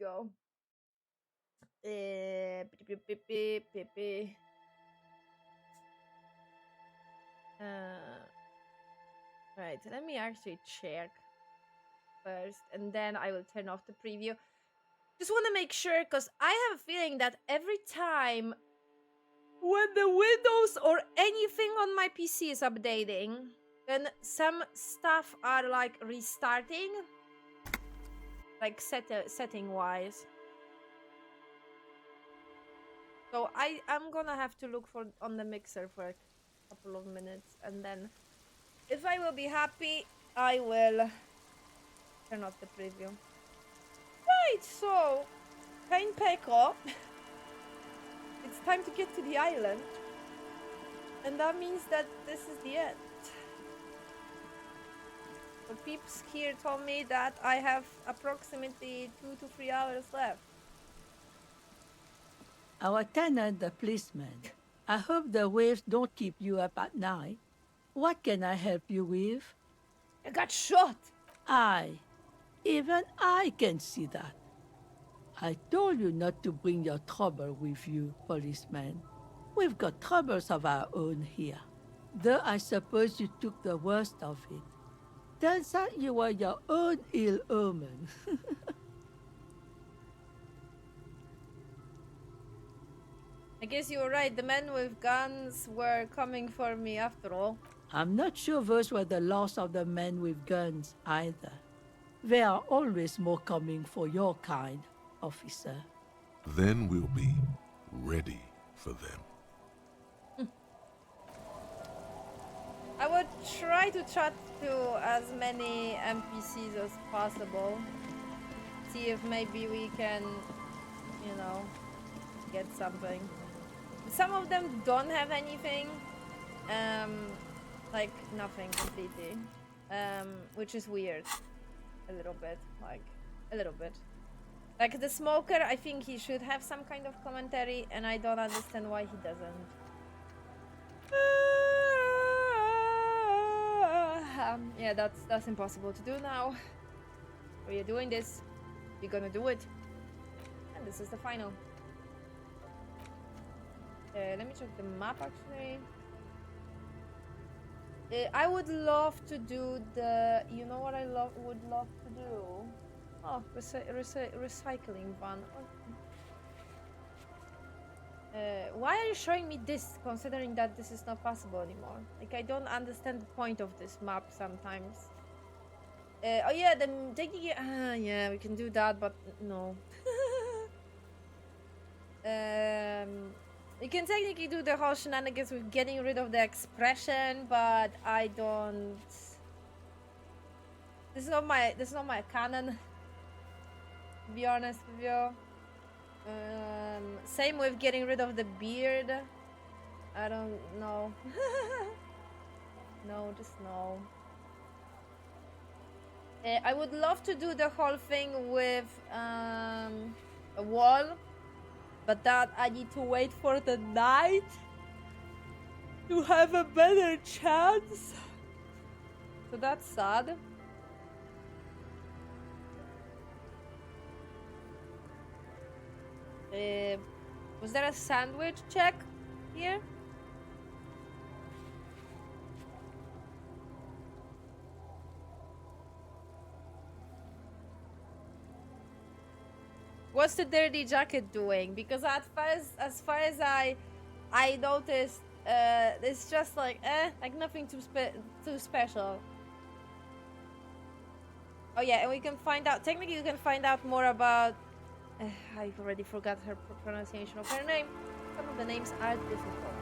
go. Right, let me actually check first, and then I will turn off the preview. Just want to make sure, because I have a feeling that every time when the Windows or anything on my PC is updating, then some stuff are like restarting, like setting wise. So I'm gonna have to look for on the mixer for a couple of minutes, and then if I will be happy, I will turn off the preview. Right, so Pain Peko, it's time to get to the island, and that means that this is the end. So peeps here told me that I have approximately 2 to 3 hours left. Our tenant, the policeman. I hope the waves don't keep you up at night. What can I help you with? I got shot! Even I can see that. I told you not to bring your trouble with you, policeman. We've got troubles of our own here. Though I suppose you took the worst of it. Turns out you were your own ill omen. I guess you were right, the men with guns were coming for me after all. I'm not sure those were the last of the men with guns either. There are always more coming for your kind, officer. Then we'll be ready for them. I would try to chat to as many NPCs as possible. See if maybe we can, get something. Some of them don't have anything. Like nothing completely. Which is weird. A little bit. Like the smoker, I think he should have some kind of commentary, and I don't understand why he doesn't. Yeah, that's impossible to do now. We are doing this. We're gonna do it. And this is the final. Let me check the map actually. I would love to do the. You know what I would love to do? Oh, recycling van. Why are you showing me this, considering that this is not possible anymore? Like, I don't understand the point of this map sometimes. Oh yeah, the technically, yeah, we can do that, but no. You can technically do the whole shenanigans with getting rid of the expression, but I don't. This is not my canon. To be honest with you. Same with getting rid of the beard. I don't know. No, just no. I would love to do the whole thing with a wall, but that I need to wait for the night to have a better chance. So that's sad. Was there a sandwich check here? What's the dirty jacket doing? Because as far as I noticed, it's just like nothing too special. Oh yeah, and we can find out. Technically, you can find out more about. I already forgot her pronunciation of her name. Some of the names are difficult.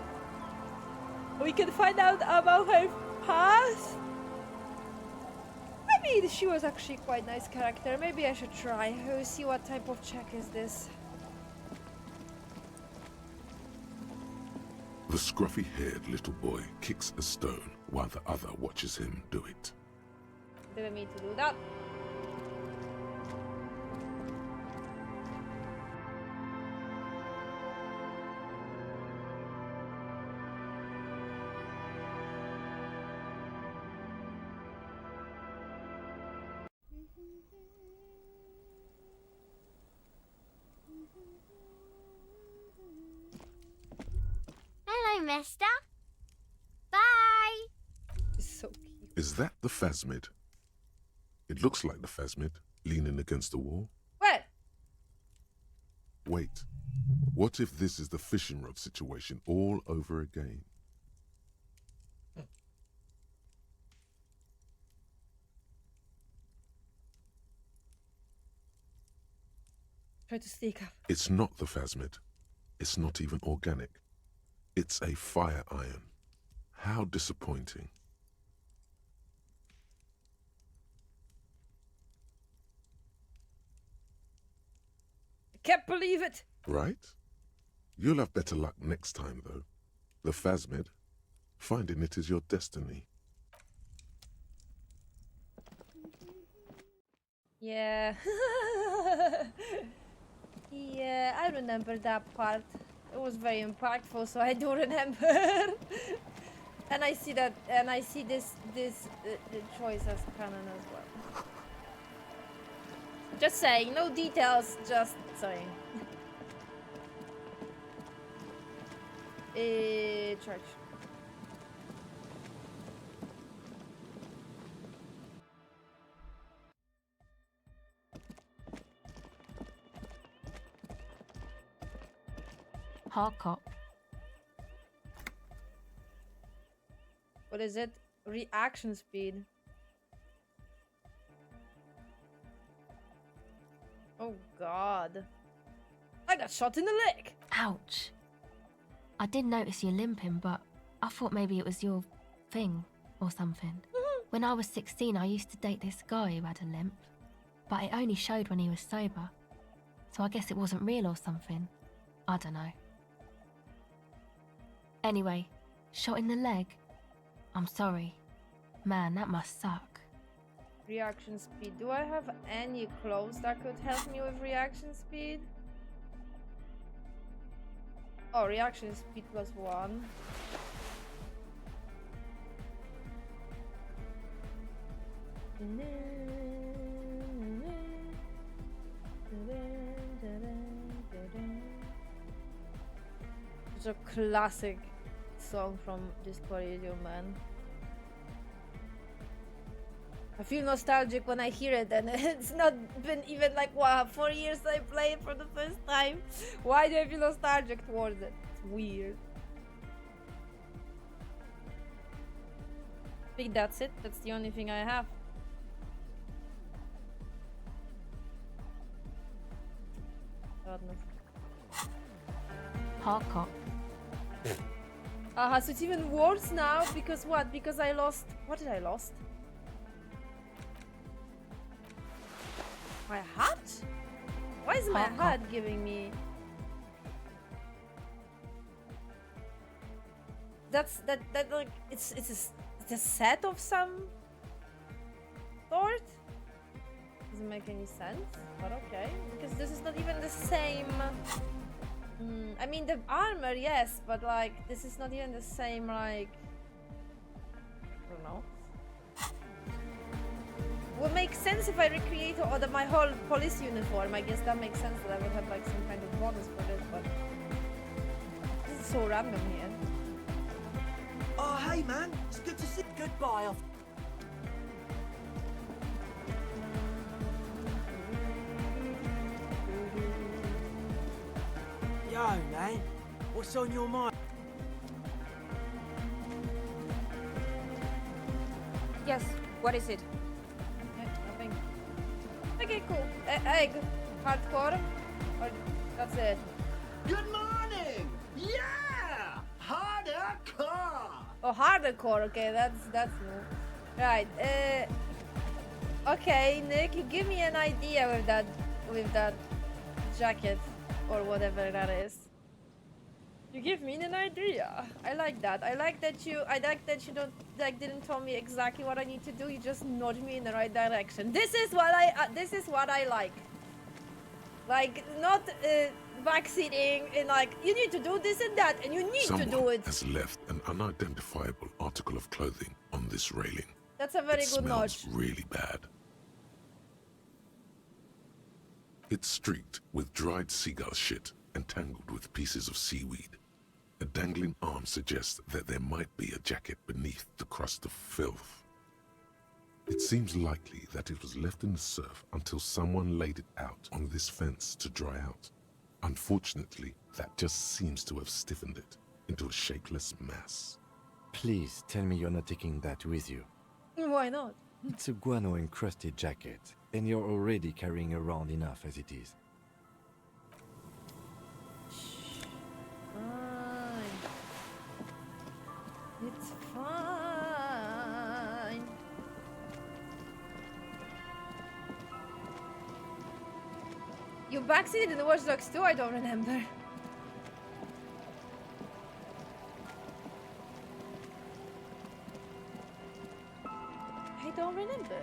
We can find out about her past. I mean, she was actually quite a nice character. Maybe I should try. We'll see what type of check is this. The scruffy-haired little boy kicks a stone while the other watches him do it. Didn't mean to do that. Hello, mister. Bye. It's so cute. Is that the phasmid? It looks like the phasmid, leaning against the wall. What? Wait, what if this is the fishing rod situation all over again? Try to sneak up. It's not the phasmid. It's not even organic. It's a fire iron. How disappointing. I can't believe it. Right? You'll have better luck next time, though. The phasmid, finding it is your destiny. Yeah. Yeah, I remember that part. It was very impactful, so I do remember. And I see that, and I see this the choice as canon as well. Just saying, no details, just saying. Church. Hardcop. What is it? Reaction speed. Oh god. I got shot in the leg. Ouch. I did notice you limping, but I thought maybe it was your thing or something. When I was 16, I used to date this guy who had a limp, but it only showed when he was sober. So I guess it wasn't real or something. I don't know. Anyway, shot in the leg? I'm sorry. Man, that must suck. Reaction speed. Do I have any clothes that could help me with reaction speed? Oh, reaction speed +1. It's a classic song from this Elysium, man. I feel nostalgic when I hear it, and it's not been even like, wow, 4 years I play it for the first time. Why do I feel nostalgic towards it? It's weird. I think that's it. That's the only thing I have. Ладно. Hardcop. So it's even worse now because what? Because I lost. What did I lost? My hat? Why is my Hardcop. hat giving me? That's that like it's a set of some sort. Doesn't make any sense, but okay, because this is not even the same. I mean the armor, yes, but like this is not even the same. Like I don't know. Would make sense if I recreate my whole police uniform. I guess that makes sense that I would have like some kind of bonus for this, but this is so random here. Oh, hey, man. It's good to see you. Goodbye. Yo, man. What's on your mind? Yes, what is it? Nothing. Okay, cool. Egg. Hardcore? Or that's it? Good morning. Yeah. Hardcore. Oh, hardcore. Okay, that's new. Right. Okay, Nick, give me an idea with that jacket or whatever that is. You give me an idea. I like that. I like that you don't didn't tell me exactly what I need to do. You just nudge me in the right direction. This is what I like. Like not backseating and like you need to do this and that and you need to do Someone it. has left an unidentifiable article of clothing on this railing. That's a very It good smells nudge. really bad. It's streaked with dried seagull shit and tangled with pieces of seaweed. A dangling arm suggests that there might be a jacket beneath the crust of filth. It seems likely that it was left in the surf until someone laid it out on this fence to dry out. Unfortunately, that just seems to have stiffened it into a shapeless mass. Please tell me you're not taking that with you. Why not? It's a guano-encrusted jacket, and you're already carrying around enough as it is. Fine. It's fine. You backseated in the Watch Dogs too? I don't remember. I don't remember.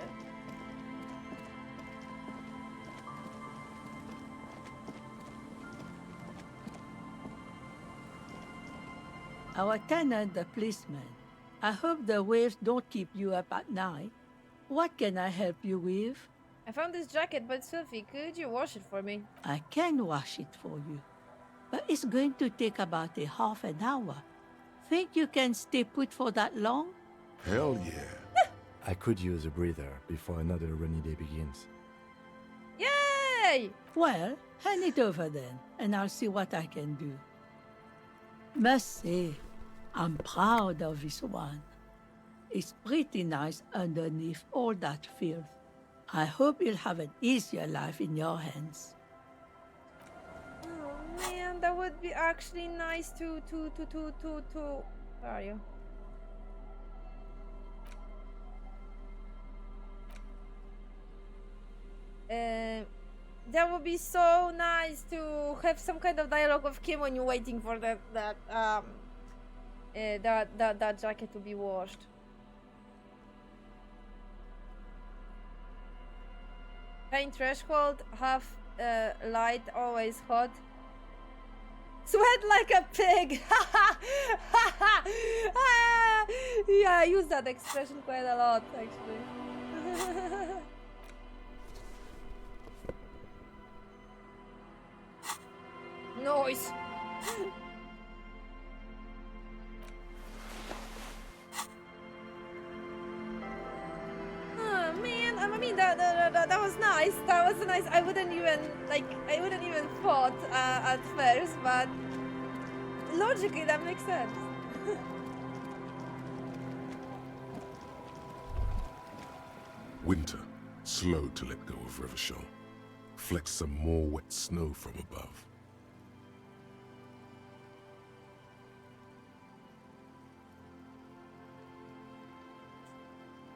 Our tenant, the policeman. I hope the waves don't keep you up at night. What can I help you with? I found this jacket, but it's filthy. Could you wash it for me? I can wash it for you, but it's going to take about a half an hour. Think you can stay put for that long? Hell yeah. I could use a breather before another rainy day begins. Yay! Well, hand it over then, and I'll see what I can do. Must say, I'm proud of this one. It's pretty nice underneath all that filth. I hope you'll have an easier life in your hands. Oh man, that would be actually nice to. Where are you? That would be so nice to have some kind of dialogue with Kim when you're waiting for that jacket to be washed. Pain threshold, half light, always hot. Sweat like a pig! Yeah, I use that expression quite a lot, actually. Noise! Oh man, I mean that was nice. That was nice. I wouldn't even thought at first, but logically that makes sense. Winter, slow to let go of Revachol. Flecks some more wet snow from above.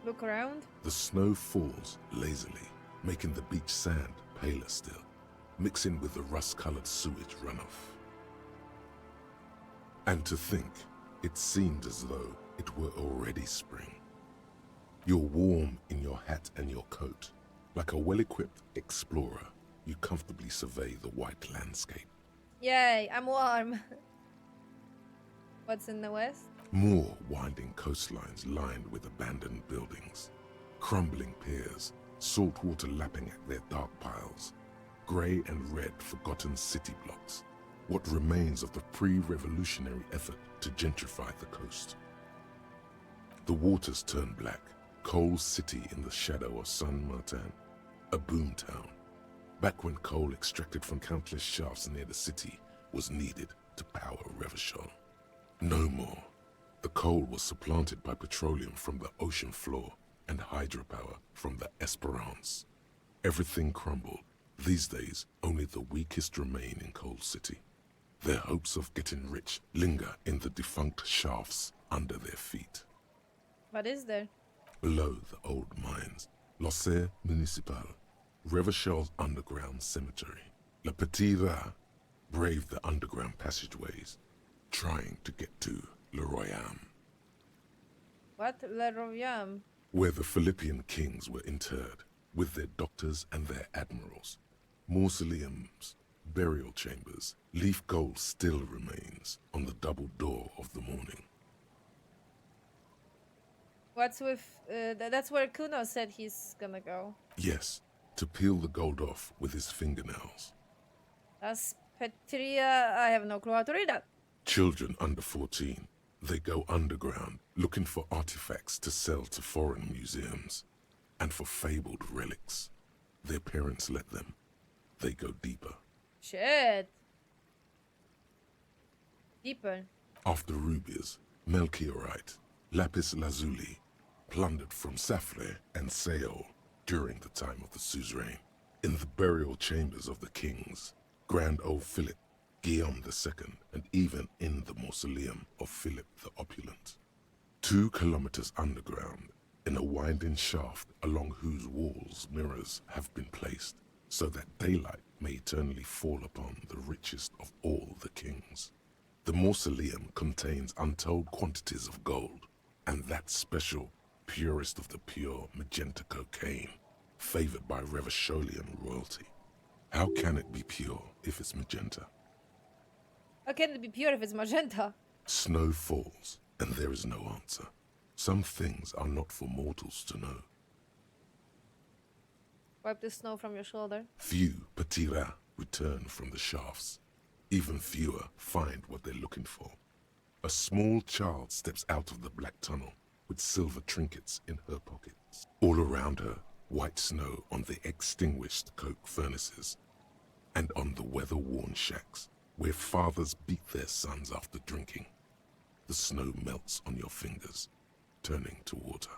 Look around. The snow falls lazily, making the beach sand paler still, mixing with the rust-colored sewage runoff. And to think, it seemed as though it were already spring. You're warm in your hat and your coat. Like a well-equipped explorer, you comfortably survey the white landscape. Yay, I'm warm. What's in the west? More winding coastlines lined with abandoned buildings, crumbling piers, salt water lapping at their dark piles, grey and red forgotten city blocks, what remains of the pre-revolutionary effort to gentrify the coast. The waters turn black, Coal City in the shadow of San Martin, a boomtown, back when coal extracted from countless shafts near the city was needed to power Revachol. No more. The coal was supplanted by petroleum from the ocean floor and hydropower from the Esperance. Everything crumbled. These days, only the weakest remain in Coal City. Their hopes of getting rich linger in the defunct shafts under their feet. What is there? Below the old mines, L'Océan Municipal, Revachol's underground cemetery. Le Petit Rat braved the underground passageways, trying to get to Le Royaume, What? Le Royaume? where the Philippian kings were interred, with their doctors and their admirals. Mausoleums, burial chambers, leaf gold still remains on the double door of the morning. What's with... that's where Kuno said he's gonna go. Yes, to peel the gold off with his fingernails. That's Petria... I have no clue how to read that. Children under 14, they go underground looking for artifacts to sell to foreign museums and for fabled relics. Their parents let them. They go deeper. Shit. Deeper. After rubies, melchiorite, lapis lazuli, plundered from Safle and Seol during the time of the suzerain. In the burial chambers of the kings, Grand Old Philip, Guillaume II, and even in the mausoleum of Philip the Opulent. 2 kilometers underground, in a winding shaft along whose walls mirrors have been placed, so that daylight may eternally fall upon the richest of all the kings. The mausoleum contains untold quantities of gold, and that special, purest of the pure magenta cocaine, favored by Revacholian royalty. How can it be pure if it's magenta? How can it be pure if it's magenta? Snow falls, and there is no answer. Some things are not for mortals to know. Wipe the snow from your shoulder. Few petits rats return from the shafts. Even fewer find what they're looking for. A small child steps out of the black tunnel with silver trinkets in her pockets. All around her, white snow on the extinguished coke furnaces and on the weather-worn shacks where fathers beat their sons after drinking. The snow melts on your fingers, turning to water.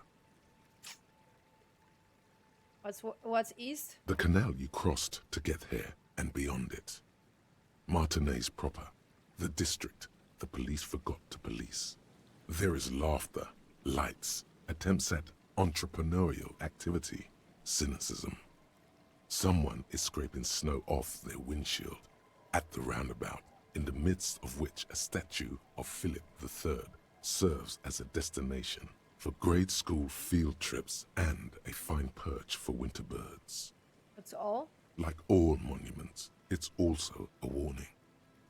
What's east? The canal you crossed to get here and beyond it. Martinez proper, the district the police forgot to police. There is laughter, lights, attempts at entrepreneurial activity, cynicism. Someone is scraping snow off their windshield at the roundabout, in the midst of which a statue of Philip III serves as a destination for grade school field trips and a fine perch for winter birds. That's all? Like all monuments, it's also a warning.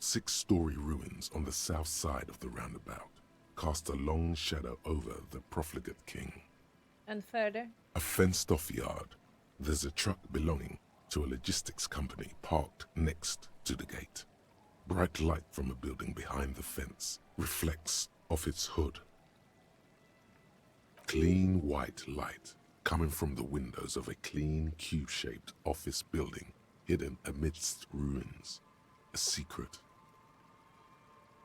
6-story ruins on the south side of the roundabout cast a long shadow over the profligate king. And further? A fenced-off yard. There's a truck belonging to a logistics company parked next to the gate. Bright light from a building behind the fence reflects off its hood. Clean white light coming from the windows of a clean cube-shaped office building hidden amidst ruins. A secret.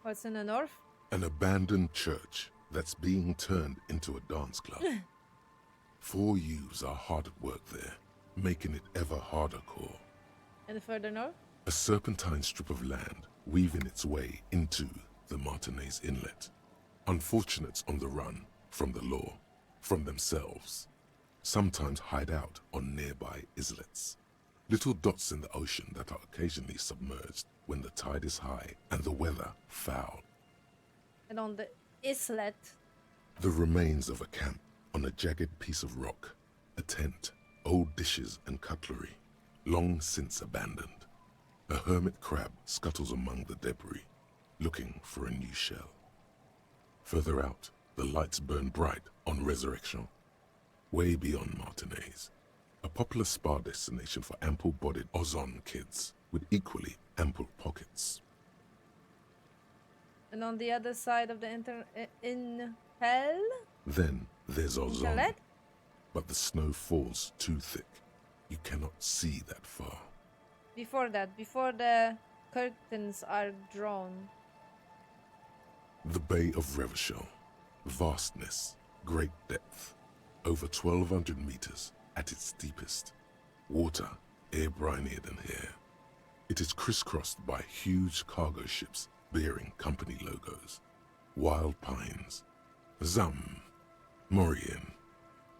What's in the north? An abandoned church that's being turned into a dance club. 4 youths are hard at work there, making it ever harder core. And further north? A serpentine strip of land weaving its way into the Martinez Inlet. Unfortunates on the run from the law, from themselves, sometimes hide out on nearby islets. Little dots in the ocean that are occasionally submerged when the tide is high and the weather foul. And on the islet? The remains of a camp on a jagged piece of rock, a tent, old dishes and cutlery, long since abandoned. A hermit crab scuttles among the debris, looking for a new shell. Further out, the lights burn bright on Resurrection, way beyond Martinez, a popular spa destination for ample-bodied Ozon kids with equally ample pockets. And on the other side of the in hell? Then there's Ozon, Internet? but the snow falls too thick. You cannot see that far. Before that, before the curtains are drawn. The Bay of Revachol, vastness, great depth, over 1,200 meters at its deepest. Water air-brinier than here. It is crisscrossed by huge cargo ships bearing company logos, wild pines, Zam, Mauryan,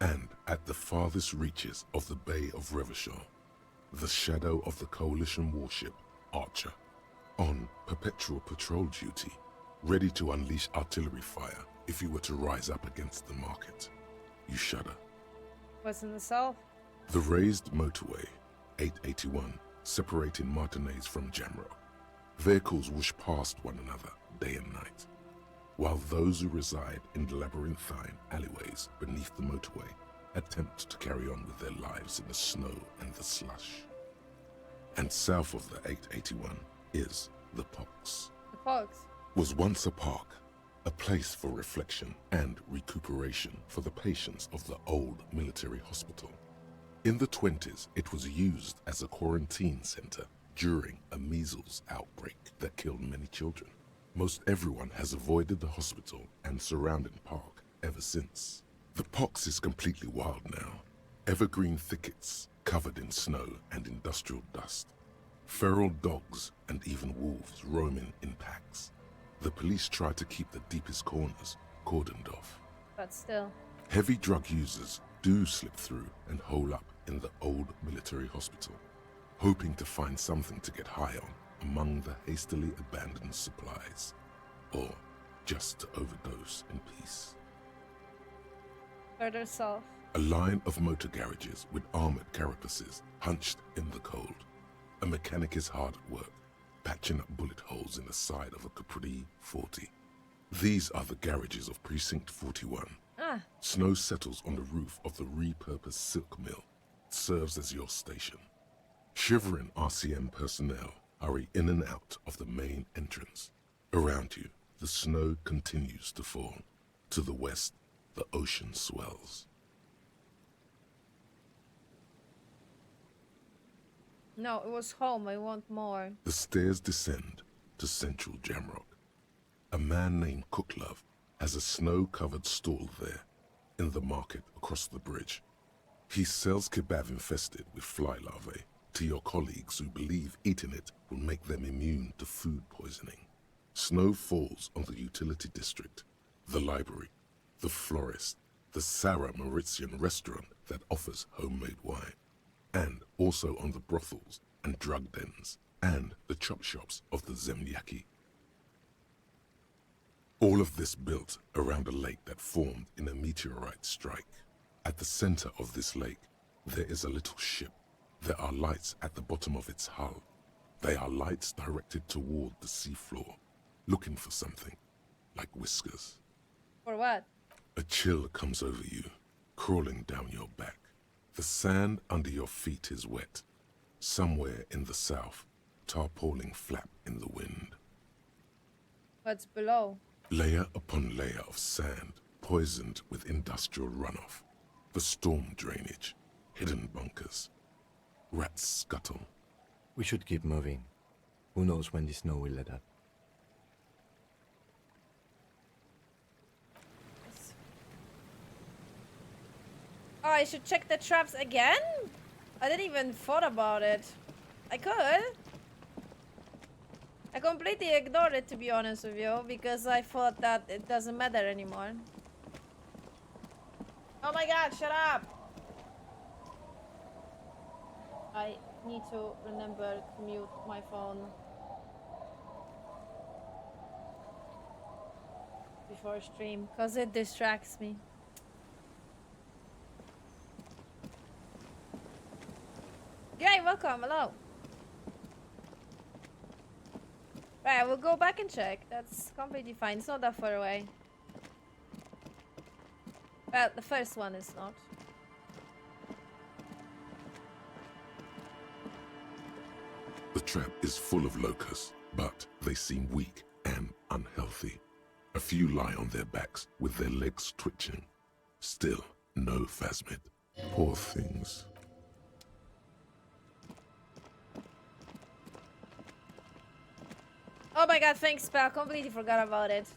and at the farthest reaches of the Bay of Revachol, the shadow of the coalition warship Archer, on perpetual patrol duty, ready to unleash artillery fire if you were to rise up against the market. You shudder. What's in the south? The raised motorway, 881, separating Martinez from Jamrock. Vehicles whoosh past one another day and night, while those who reside in the labyrinthine alleyways beneath the motorway attempt to carry on with their lives in the snow and the slush. And south of the 881 is the Pox. The fox. was once a park, a place for reflection and recuperation for the patients of the old military hospital. In the 20s, it was used as a quarantine center during a measles outbreak that killed many children. Most everyone has avoided the hospital and surrounding park ever since. The pox is completely wild now. Evergreen thickets covered in snow and industrial dust. Feral dogs and even wolves roaming in packs. The police try to keep the deepest corners cordoned off. But still. Heavy drug users do slip through and hole up in the old military hospital, hoping to find something to get high on among the hastily abandoned supplies, or just to overdose in peace. Further south. A line of motor garages with armored carapaces hunched in the cold. A mechanic is hard at work, patching up bullet holes in the side of a Capri 40. These are the garages of Precinct 41. Snow settles on the roof of the repurposed silk mill. It serves as your station. Shivering RCM personnel hurry in and out of the main entrance. Around you, the snow continues to fall. To the west, the ocean swells. No, it was home. I want more. The stairs descend to Central Jamrock. A man named Cooklove has a snow-covered stall there in the market across the bridge. He sells kebab infested with fly larvae to your colleagues who believe eating it will make them immune to food poisoning. Snow falls on the utility district, the library, the florist, the Sarah Mauritian restaurant that offers homemade wine, and also on the brothels and drug dens and the chop shops of the Zemlyaki. All of this built around a lake that formed in a meteorite strike. At the center of this lake, there is a little ship. There are lights at the bottom of its hull. They are lights directed toward the seafloor, looking for something, like whiskers. For what? A chill comes over you, crawling down your back. The sand under your feet is wet. Somewhere in the south, tarpaulin flap in the wind. What's below? Layer upon layer of sand, poisoned with industrial runoff. The storm drainage, hidden bunkers. Rats scuttle. We should keep moving. Who knows when the snow will let up? Oh, I should check the traps again? I didn't even thought about it. I could. I completely ignored it, to be honest with you, because I thought that it doesn't matter anymore. Oh my god, shut up! I need to remember to mute my phone before stream, because it distracts me. Yay, welcome, hello. Right, we'll go back and check. That's completely fine. It's not that far away. Well, the first one is not. The trap is full of locusts, but they seem weak and unhealthy. A few lie on their backs with their legs twitching. Still, no phasmid. Poor things. Oh my god, thanks, Spell. Completely forgot about it.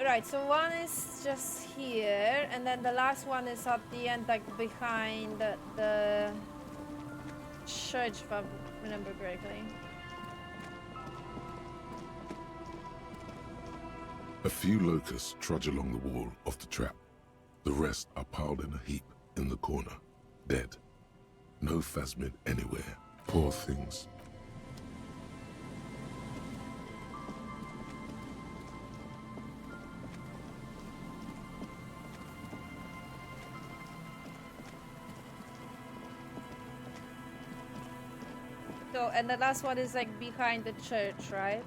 Right, so one is just here, and then the last one is at the end, like behind the church, if I remember correctly. A few locusts trudge along the wall of the trap. The rest are piled in a heap in the corner, dead. No phasmid anywhere. Poor things. So, and the last one is like behind the church, right?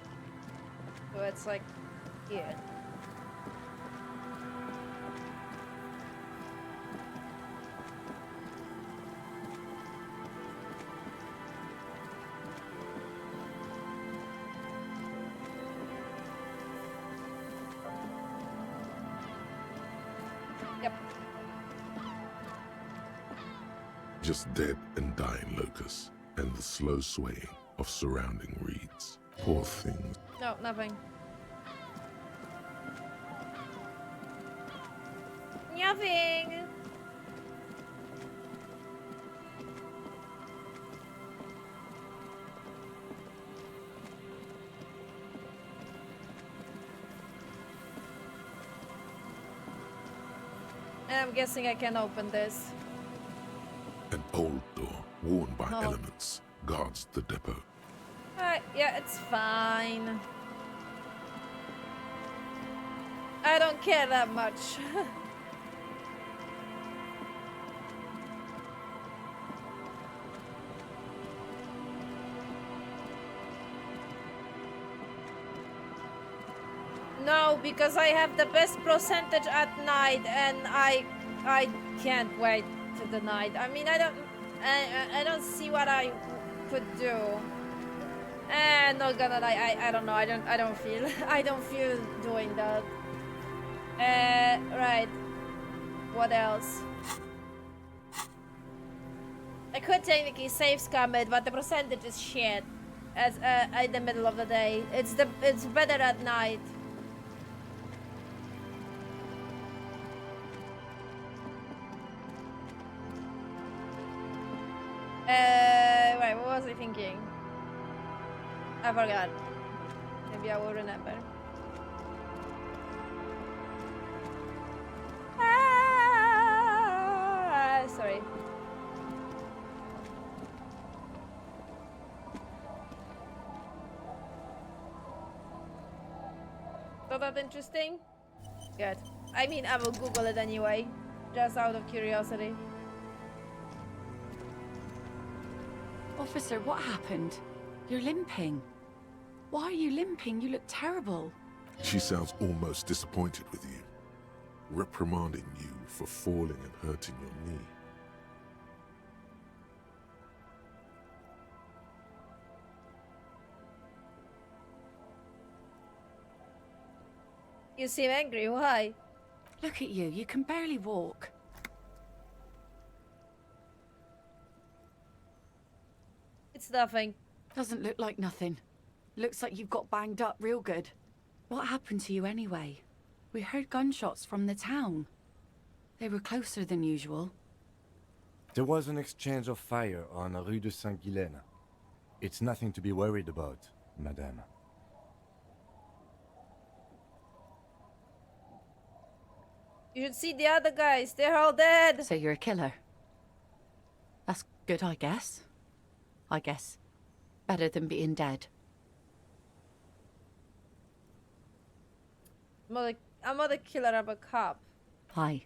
So it's like here. Yep. Just dead and dying locusts, and the slow swaying of surrounding reeds. Poor things. No, nothing. Nothing. And I'm guessing I can open this. An old door, worn by Oh. elements, guards the depot. Alright, yeah, it's fine. I don't care that much. No, because I have the best percentage at night, and I can't wait to the night. I mean, I don't see what I could do. Not gonna lie, I don't know. I don't feel I don't feel doing that. Right. What else? I could technically save scum it, but the percentage is shit. As in the middle of the day, it's better at night. Right, what was I thinking? I forgot. Maybe I will remember. Sorry. Not that interesting? Good. I mean, I will Google it anyway, just out of curiosity. Officer, what happened? You're limping. Why are you limping? You look terrible. She sounds almost disappointed with you, reprimanding you for falling and hurting your knee. You seem angry, why? Look at you. You can barely walk. It's nothing. Doesn't look like nothing. Looks like you've got banged up real good. What happened to you anyway? We heard gunshots from the town. They were closer than usual. There was an exchange of fire on Rue de Saint-Guylaine. It's nothing to be worried about, madame. You should see the other guys. They're all dead. So you're a killer. That's good, I guess. I guess. Better than being dead. I'm not a killer, I'm a cop. Hi.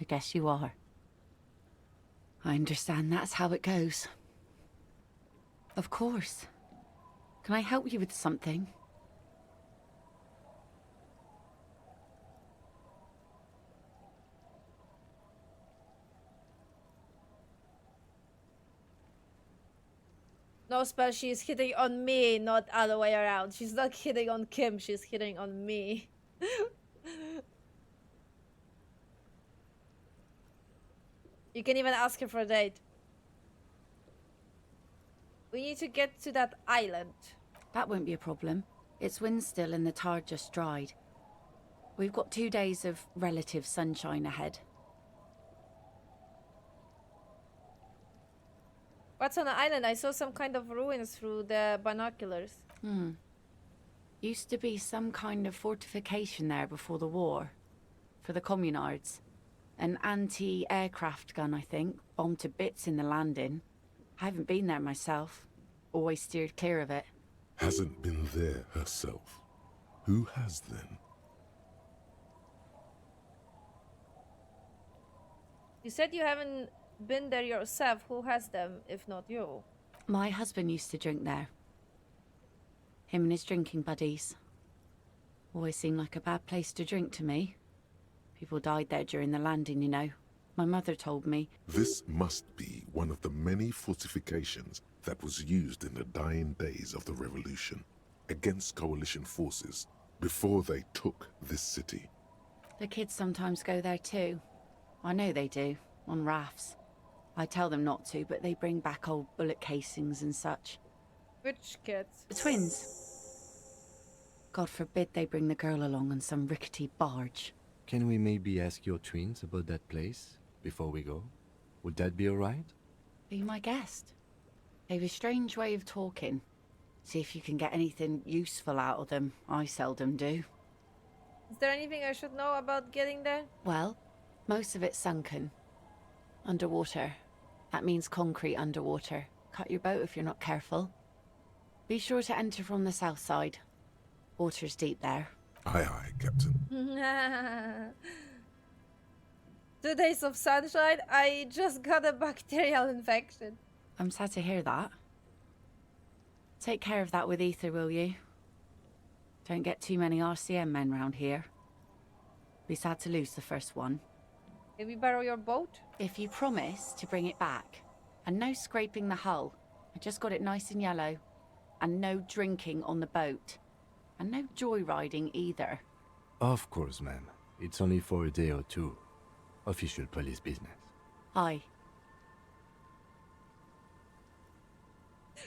I guess you are. I understand that's how it goes. Of course. Can I help you with something? No, spell, she's hitting on me, not other way around. She's not hitting on Kim, she's hitting on me. You can even ask her for a date. We need to get to that island. That won't be a problem. It's wind still and the tar just dried. We've got 2 days of relative sunshine ahead. What's on the island? I saw some kind of ruins through the binoculars. Used to be some kind of fortification there before the war. For the communards. An anti-aircraft gun, I think. Bombed to bits in the landing. I haven't been there myself. Always steered clear of it. Hasn't been there herself. Who has then? You said you haven't been there yourself. Who has them, if not you? My husband used to drink there. Him and his drinking buddies. Always seemed like a bad place to drink to me. People died there during the landing, you know. My mother told me. This must be one of the many fortifications that was used in the dying days of the revolution against coalition forces before they took this city. The kids sometimes go there too. I know they do, on rafts. I tell them not to, but they bring back old bullet casings and such. Which kids? The twins. God forbid they bring the girl along on some rickety barge. Can we maybe ask your twins about that place before we go? Would that be alright? Be my guest. They've a strange way of talking. See if you can get anything useful out of them. I seldom do. Is there anything I should know about getting there? Well, most of it's sunken. Underwater. That means concrete underwater. Cut your boat if you're not careful. Be sure to enter from the south side. Water's deep there. Aye, aye, Captain. 2 days of sunshine, I just got a bacterial infection. I'm sad to hear that. Take care of that with Ether, will you? Don't get too many RCM men round here. Be sad to lose the first one. Can we borrow your boat? If you promise to bring it back. And no scraping the hull. I just got it nice and yellow. And no drinking on the boat. And no joyriding either. Of course, ma'am. It's only for a day or two. Official police business. Aye.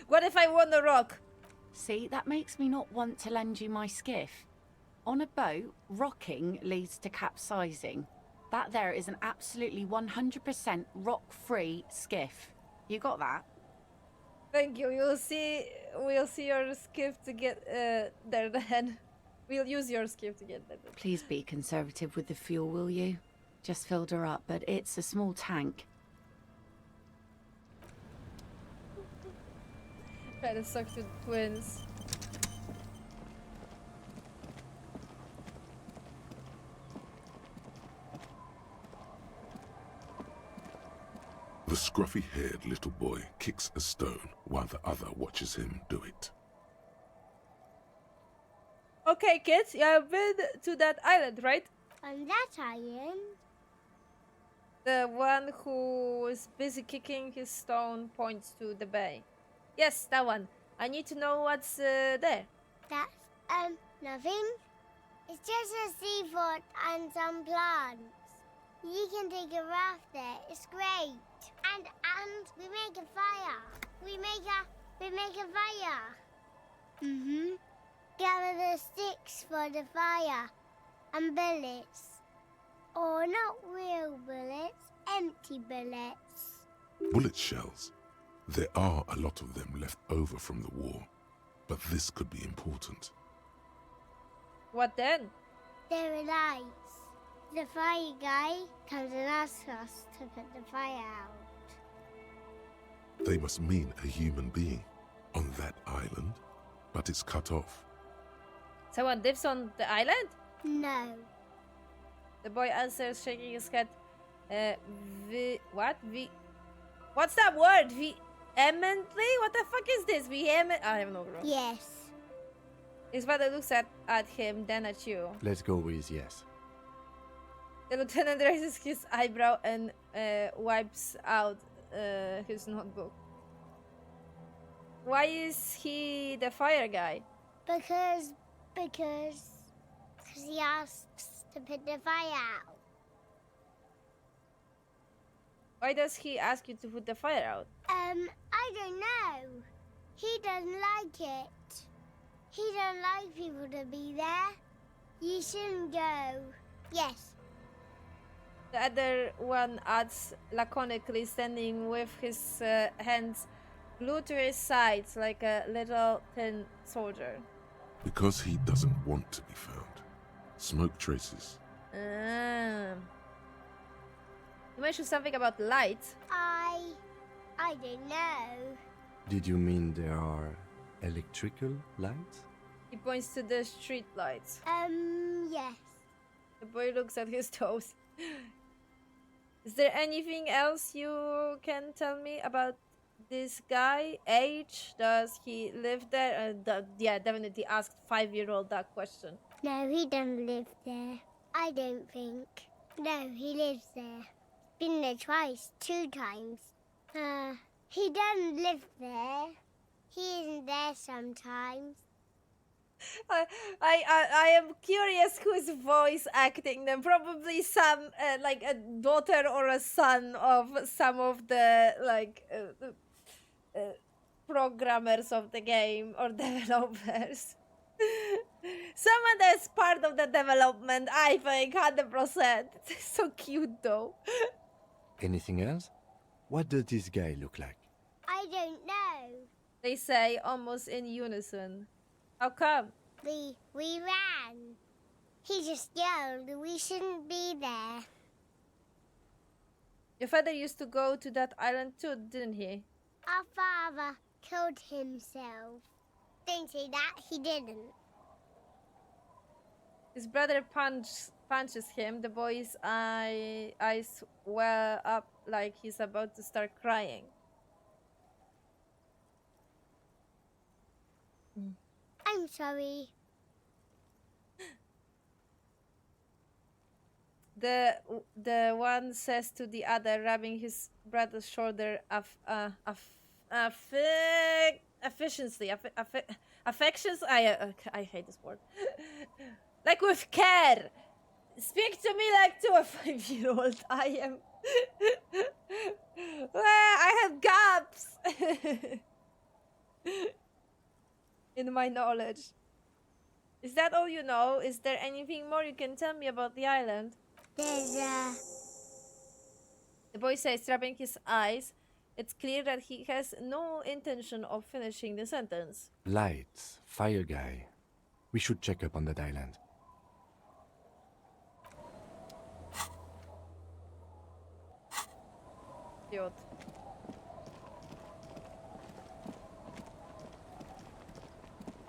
What if I want a rock? See, that makes me not want to lend you my skiff. On a boat, rocking leads to capsizing. That there is an absolutely 100% rock-free skiff. You got that? Thank you. We'll see your skiff to get there then. We'll use your skiff to get there. Please be conservative with the fuel, will you? Just filled her up, but it's a small tank. Try to suck the twins. The scruffy-haired little boy kicks a stone while the other watches him do it. Okay, kids, you have been to that island, right? On that island? The one who is busy kicking his stone points to the bay. Yes, that one. I need to know what's there. That's, nothing. It's just a seafort and some plants. You can take a raft there. It's great. And we make a fire. We make a fire. Mm-hmm. Gather the sticks for the fire. And bullets. Or not real bullets, empty bullets. Bullet shells. There are a lot of them left over from the war, but this could be important. What then? There are lights. The fire guy comes and asks us to put the fire out. They must mean a human being on that island, but it's cut off. Someone lives on the island? No. The boy answers, shaking his head. What's that word? Vehemently? What the fuck is this? Vehement? I have no clue. Yes. His father looks at him, then at you. Let's go with yes. The lieutenant raises his eyebrow and wipes out his notebook. Why is he the fire guy? Because he asks to put the fire out. Why does he ask you to put the fire out? I don't know. He doesn't like it. He don't like people to be there. You shouldn't go. Yes. The other one adds laconically, standing with his hands glued to his sides like a little tin soldier. Because he doesn't want to be found. Smoke traces. You mentioned something about light. I don't know. Did you mean there are electrical lights? He points to the street lights. Yes. The boy looks at his toes. Is there anything else you can tell me about this guy age? Does he live there? Yeah, definitely asked 5-year-old that question. No, he doesn't live there. I don't think. No, he lives there. Been there twice, 2 times. He doesn't live there. He isn't there sometimes. I am curious who's voice acting them. Probably some like a daughter or a son of some of the like programmers of the game or developers. Someone that's part of the development, I think, 100%. So cute though. Anything else? What does this guy look like? I don't know. They say almost in unison. How come? We ran. He just yelled we shouldn't be there. Your father used to go to that island too, didn't he? Our father killed himself. Don't say that, he didn't. His brother punches him. The boy's eyes well up like he's about to start crying. I'm sorry. The one says to the other, rubbing his brother's shoulder, affections. I hate this word. Like with care. Speak to me like to a 5-year-old. I am. I have gaps in my knowledge. Is that all you know? Is there anything more you can tell me about the island? There's The boy says, rubbing his eyes. It's clear that he has no intention of finishing the sentence. Lights, fire guy. We should check up on that island. Cute.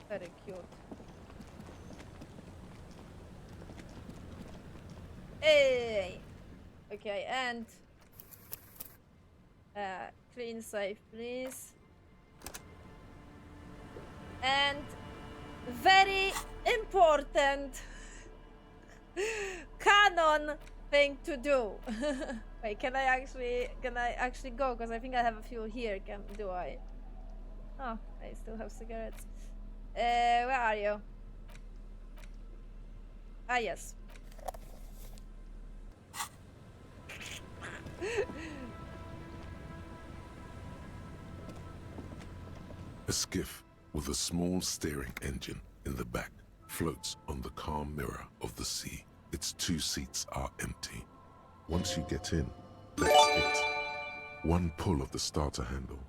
Very cute. Hey! Okay, and clean safe, please. And very important canon thing to do. Wait, can I actually go? Because I think I have a few here. Do I? Oh, I still have cigarettes. Where are you? Ah, yes. A skiff with a small steering engine in the back floats on the calm mirror of the sea. Its 2 seats are empty. Once you get in, that's it. One pull of the starter handle,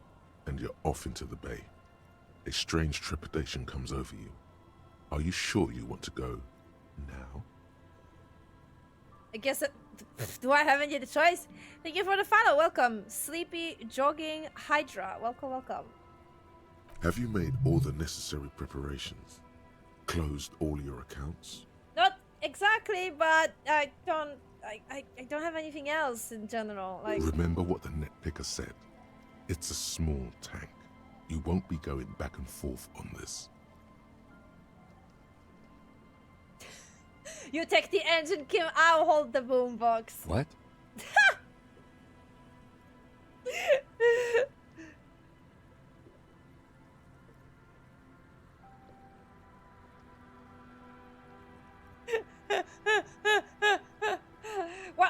and you're off into the bay. A strange trepidation comes over you. Are you sure you want to go now? I guess. Do I have any other choice? Thank you for the follow. Welcome, Sleepy Jogging Hydra. Welcome, welcome. Have you made all the necessary preparations? Closed all your accounts? Not exactly, but I don't have anything else in general. Like, remember what the net picker said. It's a small tank. You won't be going back and forth on this. you take the engine, Kim. I'll hold the boombox. What?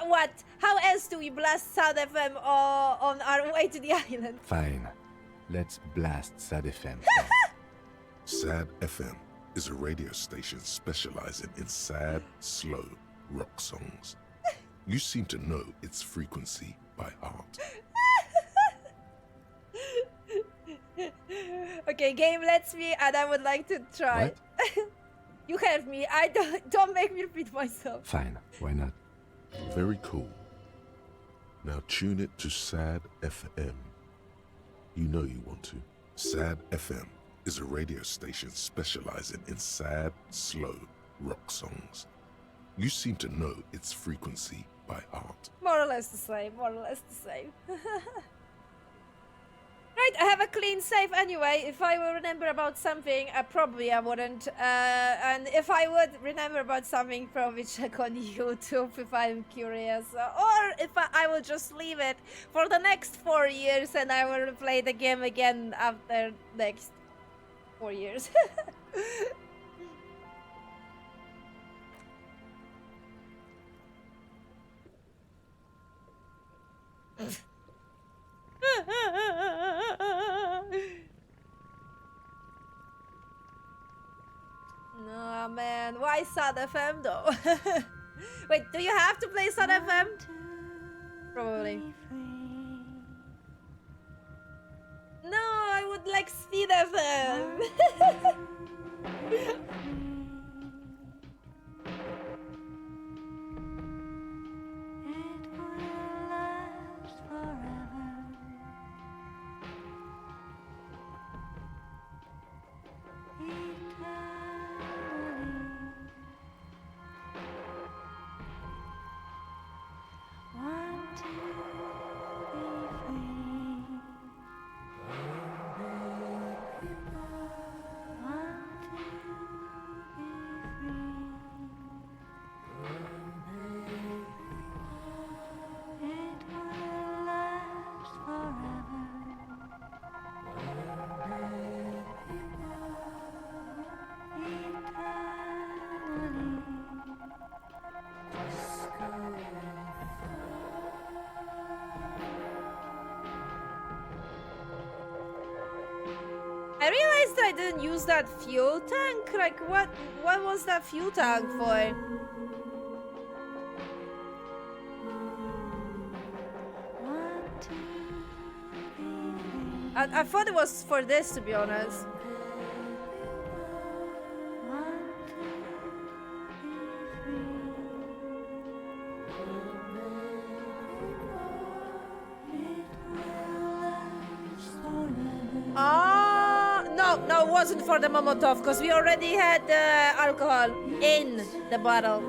What? How else do we blast South FM on our way to the island? Fine. Let's blast Sad FM. Sad FM is a radio station specializing in sad, slow rock songs. You seem to know its frequency by heart. Okay, game lets me, and I would like to try. What? You heard me. I don't make me repeat myself. Fine, why not? Very cool. Now tune it to Sad FM. You know you want to. Sad FM is a radio station specializing in sad, slow rock songs. You seem to know its frequency by heart. More or less the same. More or less the same. Right, Right, I have a clean save anyway. If I will remember about something, probably I wouldn't. And if I would remember about something, probably check on YouTube if I'm curious. Or if I will just leave it for the next 4 years and I will play the game again after next 4 years. No man, why Sad FM though? Wait, do you have to play Sad FM? Probably. No, I would like Speed FM. I realized that I didn't use that fuel tank. Like, what was that fuel tank for? I thought it was for this, to be honest. No, it wasn't for the Molotov, because we already had alcohol in the bottle.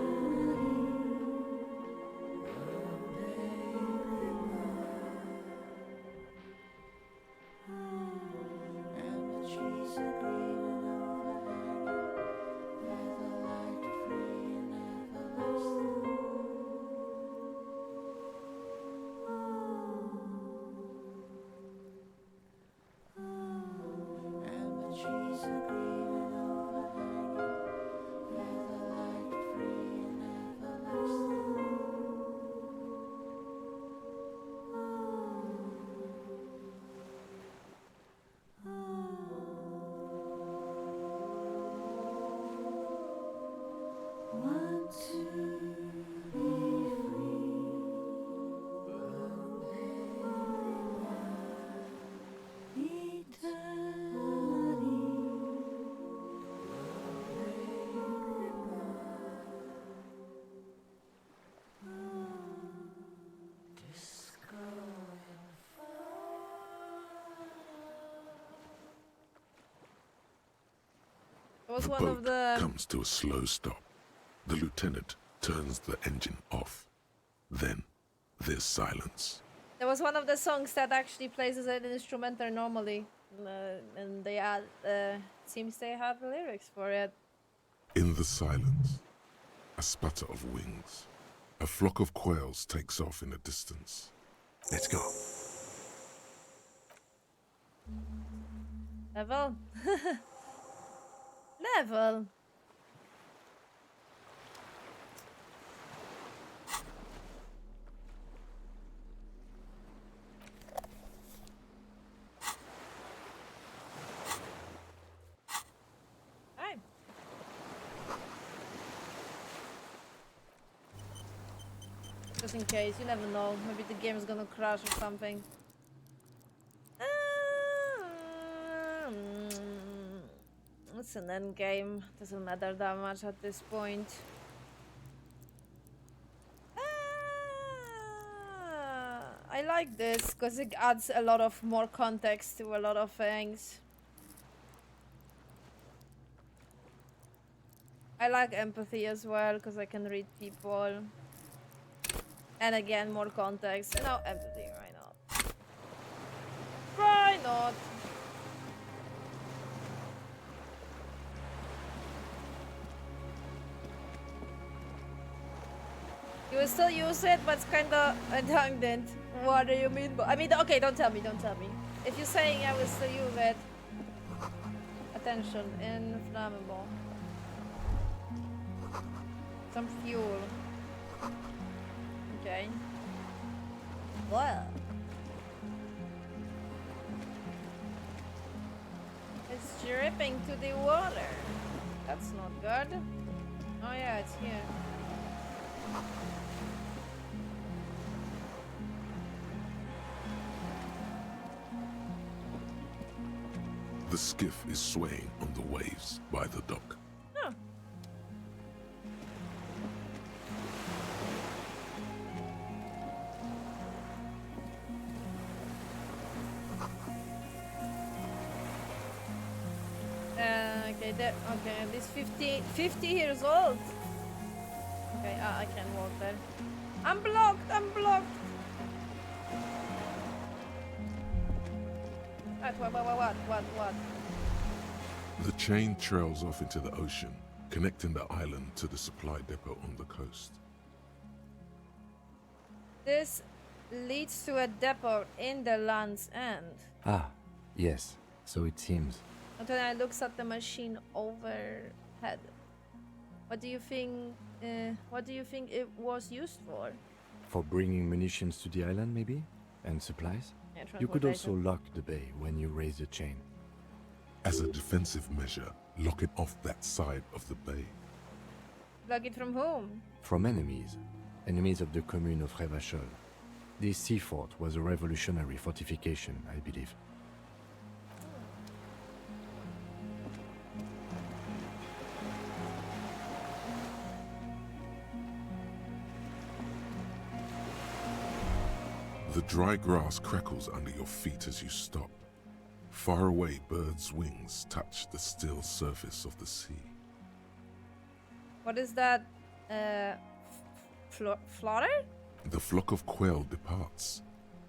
Was The one of boat the comes to a slow stop. The lieutenant turns the engine off. Then there's silence. There was one of the songs that actually plays as an instrumental normally, and they add, seems they have the lyrics for it. In the silence, a sputter of wings. A flock of quails takes off in the distance. Let's go. Level. Level. Hi. Just in case, you never know. Maybe the game is gonna crash or something. It's an end game. Doesn't matter that much at this point. I like this because it adds a lot of more context to a lot of things. I like empathy as well because I can read people. And again, more context. You know, empathy, why not? Right! not? You will still use it, but it's kinda redundant. What do you mean? I mean, okay, don't tell me, don't tell me. If you're saying I will still use it. Attention, inflammable. Some fuel. Okay. What? It's dripping to the water. That's not good. Oh yeah, it's here. The skiff is swaying on the waves by the dock. Huh. Okay, this 50 years old. Okay, I can walk there. I'm blocked, I'm blocked. What? The chain trails off into the ocean, connecting the island to the supply depot on the coast. This leads to a depot in the Land's End. Ah, yes, so it seems. Antonio looks at the machine overhead. What do you think? What do you think it was used for? For bringing munitions to the island, maybe? And supplies? Yeah, You could also transportation. lock the bay when you raise the chain. As a defensive measure, lock it off that side of the bay. Plug it from whom? From enemies. Enemies of the commune of Revachol. This sea fort was a revolutionary fortification, I believe. The dry grass crackles under your feet as you stop. Far away, birds' wings touch the still surface of the sea. What is that? Flutter? The flock of quail departs,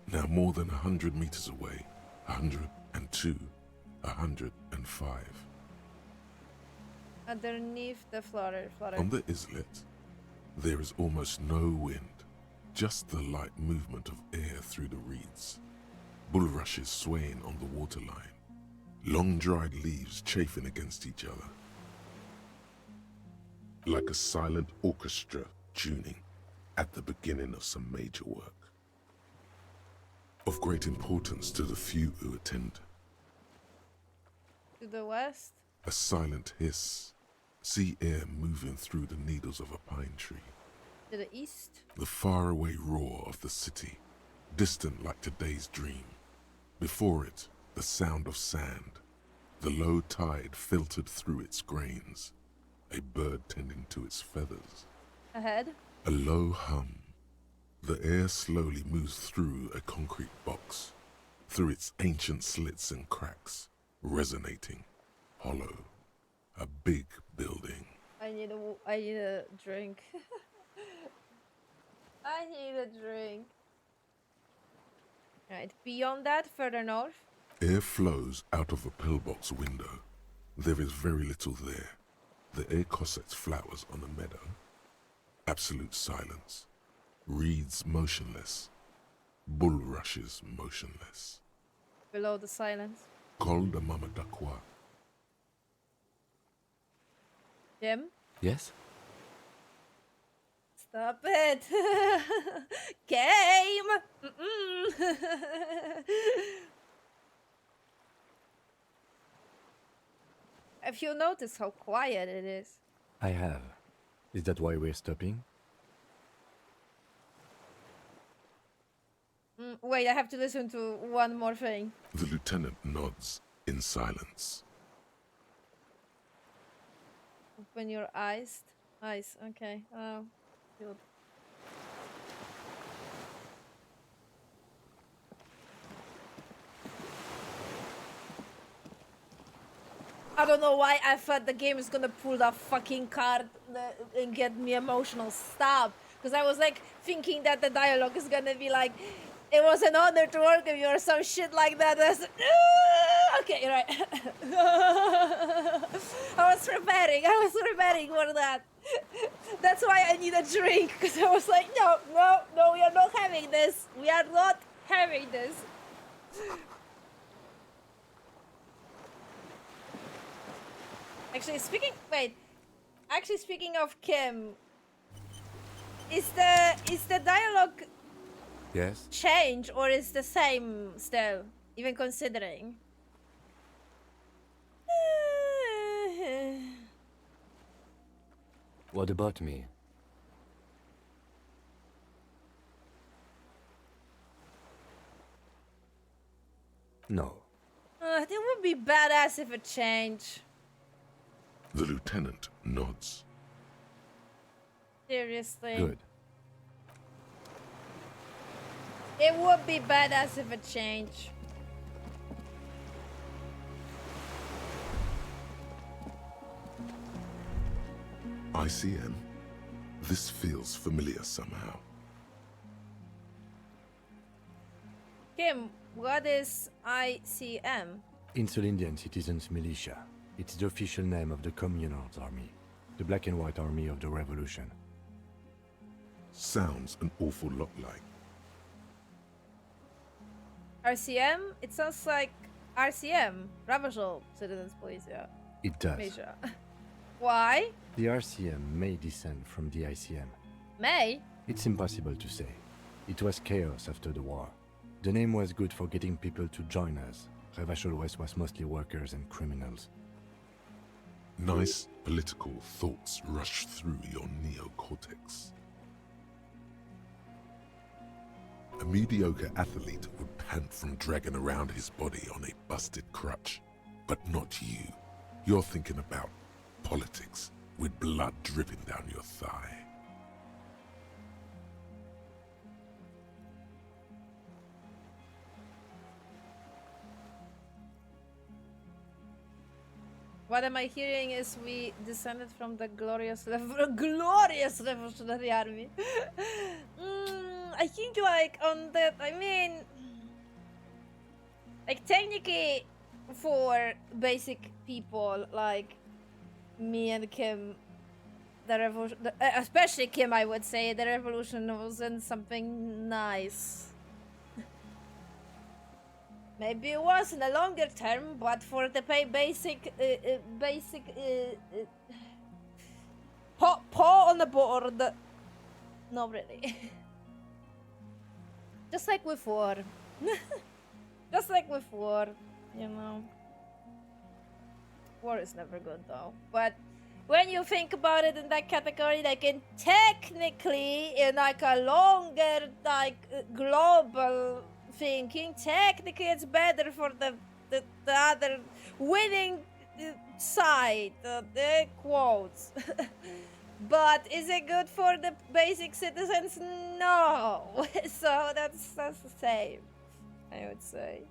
now more than 100 meters away, 102, 105. Underneath the flutter. On the islet, there is almost no wind, just the light movement of air through the reeds. Bulrushes swaying on the waterline, long dried leaves chafing against each other. Like a silent orchestra tuning at the beginning of some major work. Of great importance to the few who attend. To the west? A silent hiss, sea air moving through the needles of a pine tree. To the east? The faraway roar of the city, distant like today's dream. Before it, the sound of sand, the low tide filtered through its grains, a bird tending to its feathers. Ahead? A low hum. The air slowly moves through a concrete box, through its ancient slits and cracks, resonating, hollow. A big building. I need a drink. I need a drink. Right, beyond that, further north? Air flows out of a pillbox window. There is very little there. The air cossets flowers on a meadow. Absolute silence. Reeds motionless. Bulrushes motionless. Below the silence. Col de Mamadakwa. Jim? Yes? Stop it! Game! Mm-mm. Have you noticed how quiet it is? I have. Is that why we're stopping? Wait, I have to listen to one more thing. The lieutenant nods in silence. Open your eyes. Eyes, okay. Oh, good. I don't know why I thought the game is gonna pull that fucking card and get me emotional. Stop. Because I was like thinking that the dialogue is gonna be like, It was an honor to work with you or some shit like that. Okay, you're right. I was preparing for that. That's why I need a drink, because I was like, no, we are not having this. We are not having this. Actually, speaking of Kim, is the dialogue Yes? change or is the same still, even considering? What about me? No. It would be badass if it changed. The lieutenant nods. Seriously. Good. It would be badass if it changed. ICM? This feels familiar somehow. Kim, what is ICM? Insulindian Citizens Militia. It's the official name of the Communards Army, the black and white army of the revolution. Sounds an awful lot like. RCM? It sounds like RCM, Ravagel Citizens Police, yeah. It does. Major. Why? The RCM may descend from the ICM. May? It's impossible to say. It was chaos after the war. The name was good for getting people to join us. Revachol West was mostly workers and criminals. Nice political thoughts rush through your neocortex. A mediocre athlete would pant from dragging around his body on a busted crutch. But not you. You're thinking about politics with blood dripping down your thigh. What am I hearing is we descended from the glorious revolutionary army. I think like on that, I mean, like technically for basic people like me and Kim, the revolution, especially Kim, I would say the revolution wasn't something nice. Maybe it was in the longer term, but for the basic paw on the board, not really. Just like with war. Just like with war, you know. War is never good though. But when you think about it in that category, like in technically in like a longer like global thinking, technically it's better for the other winning side, the quotes. But is it good for the basic citizens? No. So that's the same, I would say.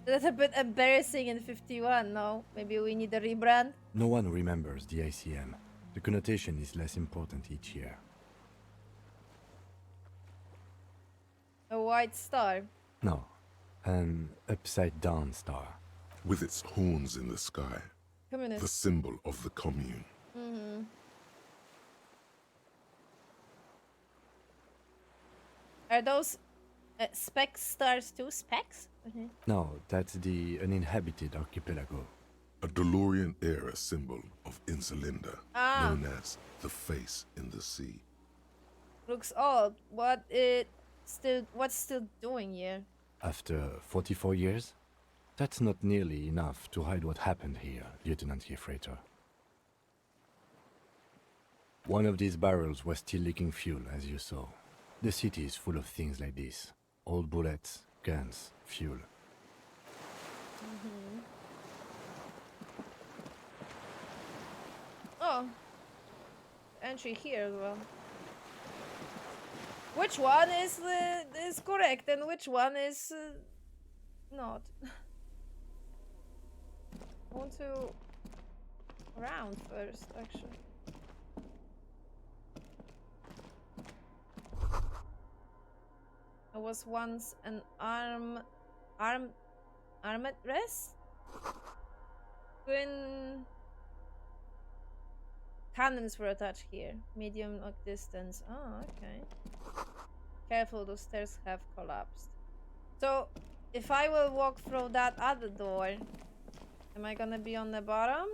That's a bit embarrassing in 51, no? Maybe we need a rebrand? No one remembers the ICM. The connotation is less important each year. A white star. No, an upside-down star. With its horns in the sky, Communist. the symbol of the commune. Mm-hmm. Are those spec stars too? Specs? Mm-hmm. No, that's the uninhabited archipelago. A DeLorean-era symbol of Insulinda, known as the face in the sea. Looks old. What's still doing here? After 44 years? That's not nearly enough to hide what happened here, Lieutenant Gefreiter. One of these barrels was still leaking fuel, as you saw. The city is full of things like this. Old bullets, guns, fuel. Mm-hmm. Oh. Entry here as well. Which one is correct and which one is not? I want to around first, actually. I was once an armed race? Twin cannons were attached here. Medium knock distance. Oh, okay. Careful, those stairs have collapsed. So, if I will walk through that other door, am I gonna be on the bottom?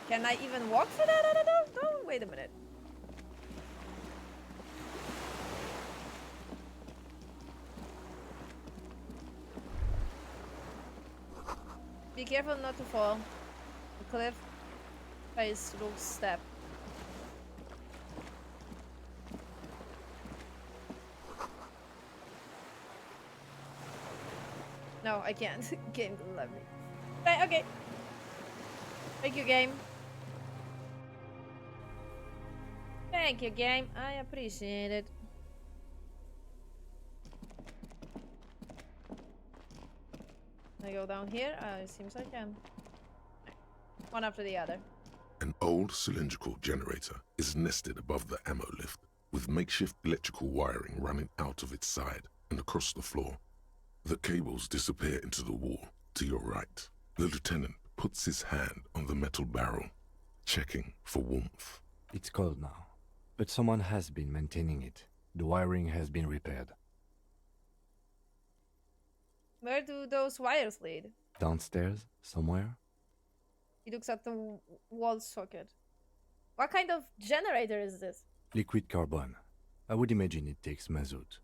Can I even walk through that other door? No, wait a minute. Be careful not to fall. The cliff face looks step. No, I can't. Game doesn't let me. Right, okay. Thank you, game. Thank you, game. I appreciate it. I go down here? It seems I can. One after the other. An old cylindrical generator is nested above the ammo lift, with makeshift electrical wiring running out of its side and across the floor. The cables disappear into the wall to your right. The lieutenant puts his hand on the metal barrel, checking for warmth. It's cold now, but someone has been maintaining it. The wiring has been repaired. Where do those wires lead? Downstairs, somewhere? He looks at the wall socket. What kind of generator is this? Liquid carbon. I would imagine it takes mazout.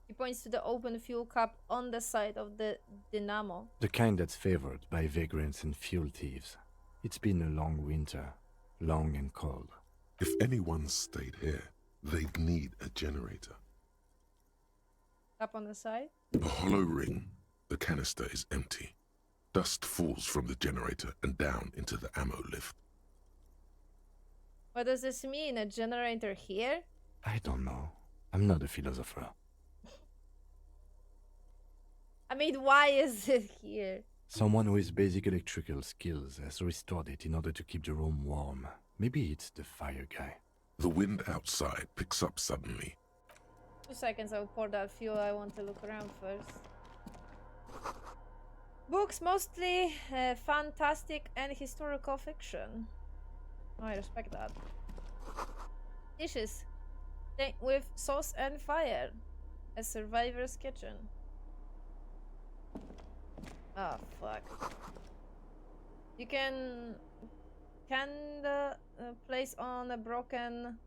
He points to the open fuel cap on the side of the dynamo. The kind that's favored by vagrants and fuel thieves. It's been a long winter, long and cold. If anyone stayed here, they'd need a generator. Up on the side? A hollow ring. The canister is empty. Dust falls from the generator and down into the ammo lift. What does this mean? A generator here? I don't know. I'm not a philosopher. I mean, why is it here? Someone with basic electrical skills has restored it in order to keep the room warm. Maybe it's the fire guy. The wind outside picks up suddenly. 2 seconds, I'll pour that fuel. I want to look around first. Books, mostly fantastic and historical fiction. Oh, I respect that. Dishes. With sauce and fire. A survivor's kitchen. Oh, fuck. You can the place on a broken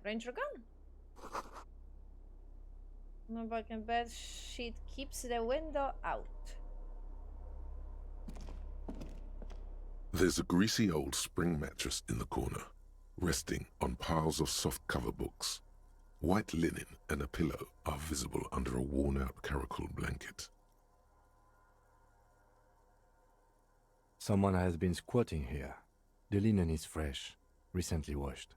ranger gun? No broken bed sheet keeps the window out. There's a greasy old spring mattress in the corner, resting on piles of soft cover books. White linen and a pillow are visible under a worn-out caracal blanket. Someone has been squatting here. The linen is fresh, recently washed.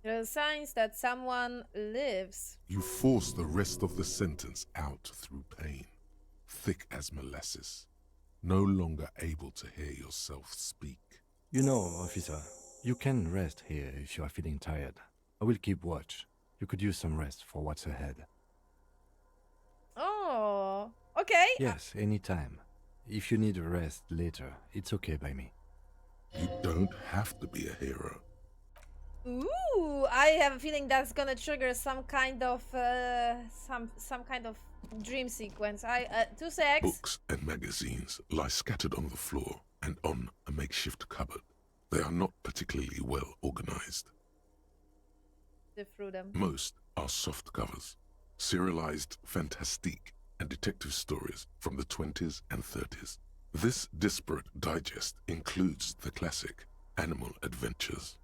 There are signs that someone lives. You force the rest of the sentence out through pain, thick as molasses, no longer able to hear yourself speak. You know, officer, you can rest here if you are feeling tired. I will keep watch. You could use some rest for what's ahead. Oh, okay. Yes, anytime. If you need a rest later, it's okay by me. You don't have to be a hero. Ooh, I have a feeling that's gonna trigger some kind of some kind of dream sequence. 2 secs. Books and magazines lie scattered on the floor and on a makeshift cupboard. They are not particularly well organized. Sift through them. Most are soft covers, serialized fantastique and detective stories from the 20s and 30s. This disparate digest includes the classic Animal Adventures.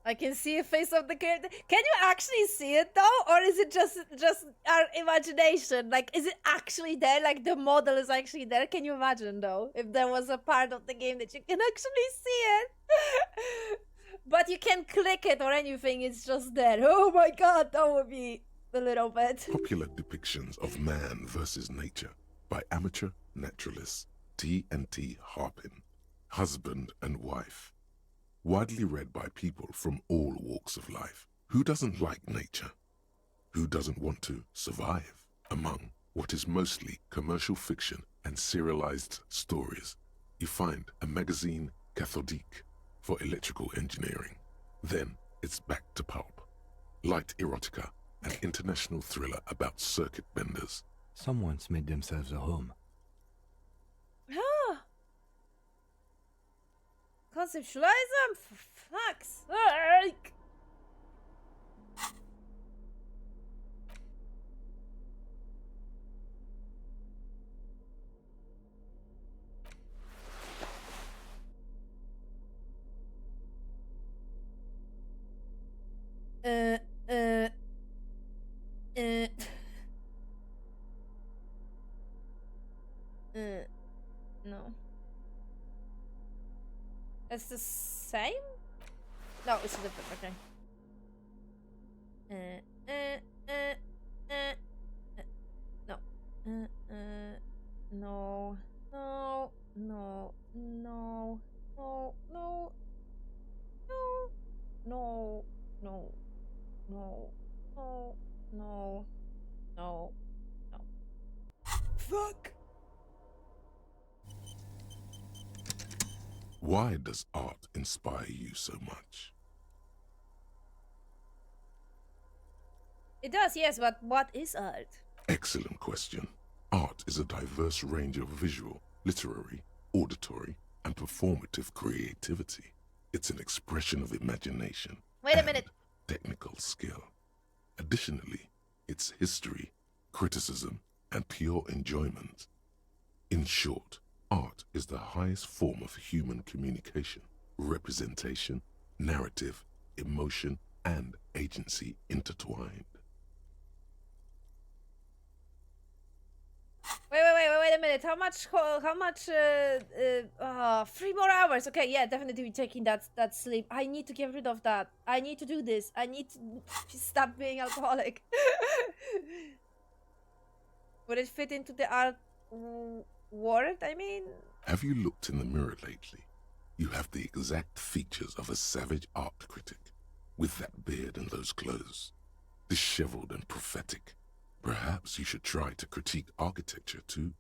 I can see a face of the character. Can you actually see it though, or is it just our imagination? Like, is it actually there? Like the model is actually there? Can you imagine though, if there was a part of the game that you can actually see it, but you can't click it or anything? It's just there. Oh my god, that would be a little bit. Popular depictions of man versus nature by amateur naturalists T&T Harpin, husband and wife. Widely read by people from all walks of life. Who doesn't like nature? Who doesn't want to survive? Among what is mostly commercial fiction and serialized stories, you find a magazine cathodique for electrical engineering. Then it's back to pulp. Light erotica, an international thriller about circuit benders. Someone's made themselves a home. Ah. Conceptualize them, for fuck's sake. Uh, uh, uh. No. It's the same? No, it's different, okay. No. No. No. No. No. No. No. No. No. No. No. No. No. No. No. Fuck! Why does art inspire you so much? It does, yes, but what is art? Excellent question. Art is a diverse range of visual, literary, auditory, and performative creativity. It's an expression of imagination. Wait a and minute. Technical skill. Additionally, it's history, criticism, and pure enjoyment. In short, art is the highest form of human communication, representation, narrative, emotion, and agency intertwined. Wait a minute. How much, 3 more hours. Okay, yeah, definitely taking that sleep. I need to get rid of that. I need to do this. I need to stop being alcoholic. Would it fit into the art world, I mean? Have you looked in the mirror lately? You have the exact features of a savage art critic, with that beard and those clothes. Disheveled and prophetic. Perhaps you should try to critique architecture too.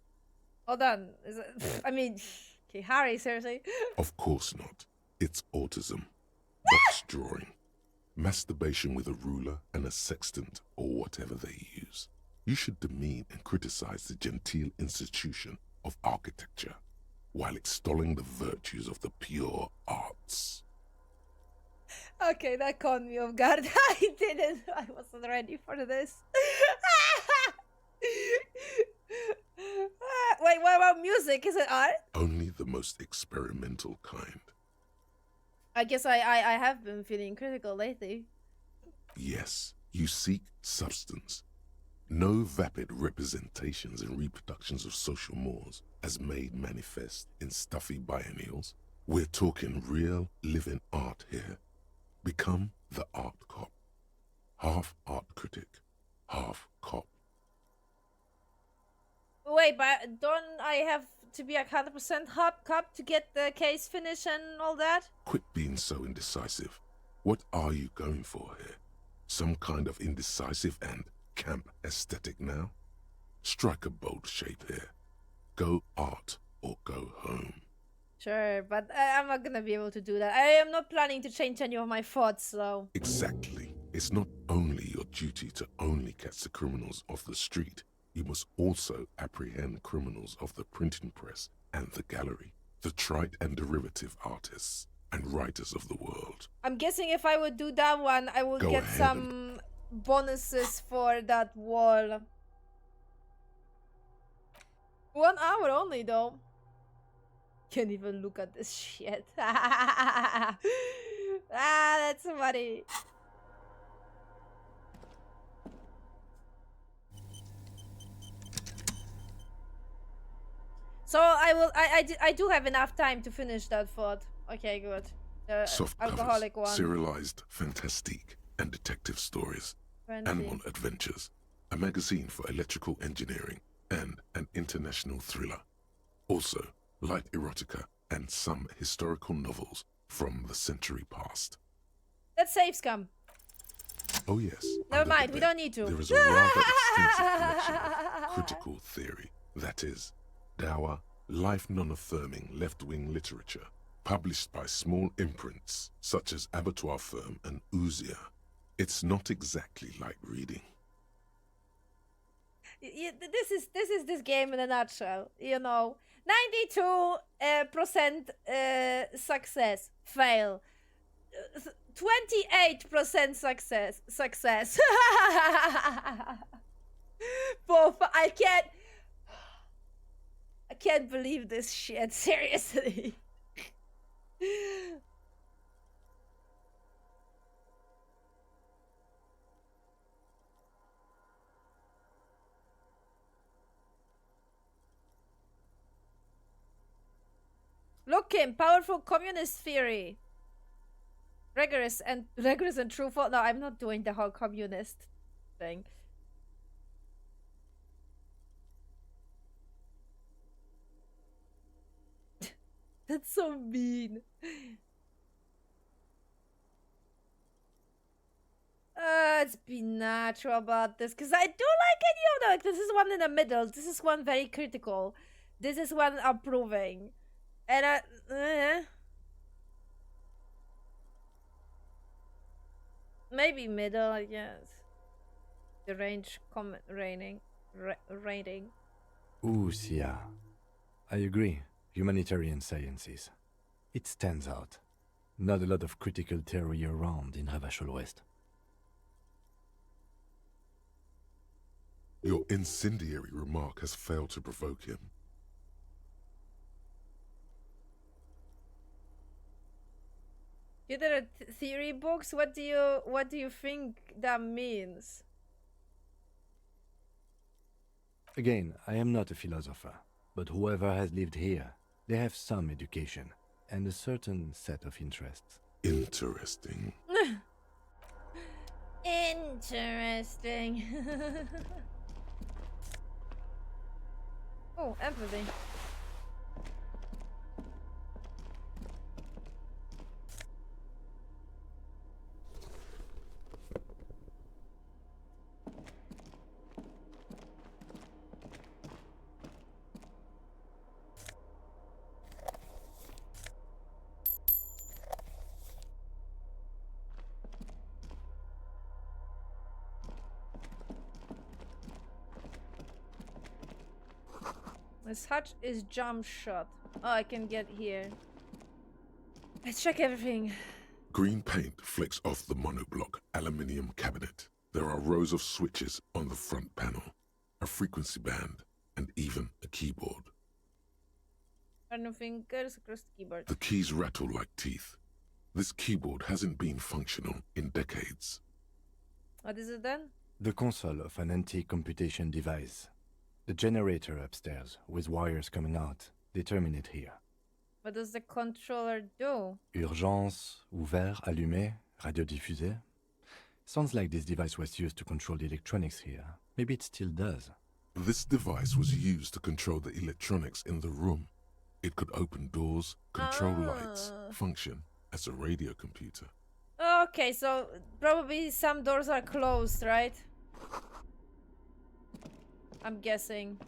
Hold on. Is it, I mean, okay, Harry, seriously? Of course not. It's autism. Box drawing. Masturbation with a ruler and a sextant or whatever they use. You should demean and criticize the genteel institution of architecture while extolling the virtues of the pure arts. Okay, that caught me off guard. I wasn't ready for this. Wait, what about music? Is it art? Only the most experimental kind. I guess I have been feeling critical lately. Yes, you seek substance. No vapid representations and reproductions of social mores as made manifest in stuffy biennials. We're talking real, living art here. Become the art cop. Half art critic, half cop. Wait, but don't I have to be 100% hop cop to get the case finished and all that? Quit being so indecisive. What are you going for here? Some kind of indecisive and camp aesthetic now? Strike a bold shape here. Go art or go home. Sure, but I'm not gonna be able to do that. I am not planning to change any of my thoughts, so... Exactly. It's not only your duty to only catch the criminals off the street, you must also apprehend criminals of the printing press and the gallery, the trite and derivative artists and writers of the world. I'm guessing if I would do that one, I would Go get ahead some bonuses for that wall. 1 hour only, though. Can't even look at this shit. Ah, that's funny. So I do have enough time to finish that thought. Okay, good. The Soft covers, alcoholic one. serialized fantastique and detective stories, Fancy. Animal Adventures, a magazine for electrical engineering, and an international thriller. Also, light erotica and some historical novels from the century past. Let's save scum. Oh yes. Never under the mind, we bed, don't need to. There is a rather extensive collection of critical theory, that is, dour, life non-affirming left-wing literature, published by small imprints such as Abattoir Firm and Ouzia. It's not exactly like reading. This is this game in a nutshell. You know, 92% success, fail. 28% success. Both. I can't believe this shit. Seriously. Look him, powerful communist theory. Rigorous and truthful. No, I'm not doing the whole communist thing. That's so mean. Let's be natural about this, because I do like any of them. Like, this is one in the middle. This is one very critical. This is one approving. And maybe middle, I guess. The range comment rating. Ooh, Sia. I agree. Humanitarian sciences. It stands out. Not a lot of critical theory around in Ravachol West. Your incendiary remark has failed to provoke him. You did a theory books? What do you think that means? Again, I am not a philosopher, but whoever has lived here, they have some education and a certain set of interests. Interesting. Interesting. Oh, empathy. This hatch is jump shot. Oh, I can get here. Let's check everything. Green paint flecks off the monoblock aluminium cabinet. There are rows of switches on the front panel, a frequency band, and even a keyboard. Random fingers across the keyboard. The keys rattle like teeth. This keyboard hasn't been functional in decades. What is it then? The console of an anti-computation device. The generator upstairs, with wires coming out, they terminate here. What does the controller do? Urgence, ouvert, allumé, radiodiffusé. Sounds like this device was used to control the electronics here. Maybe it still does. This device was used to control the electronics in the room. It could open doors, control lights, function as a radio computer. Okay, so probably some doors are closed, right? I'm guessing.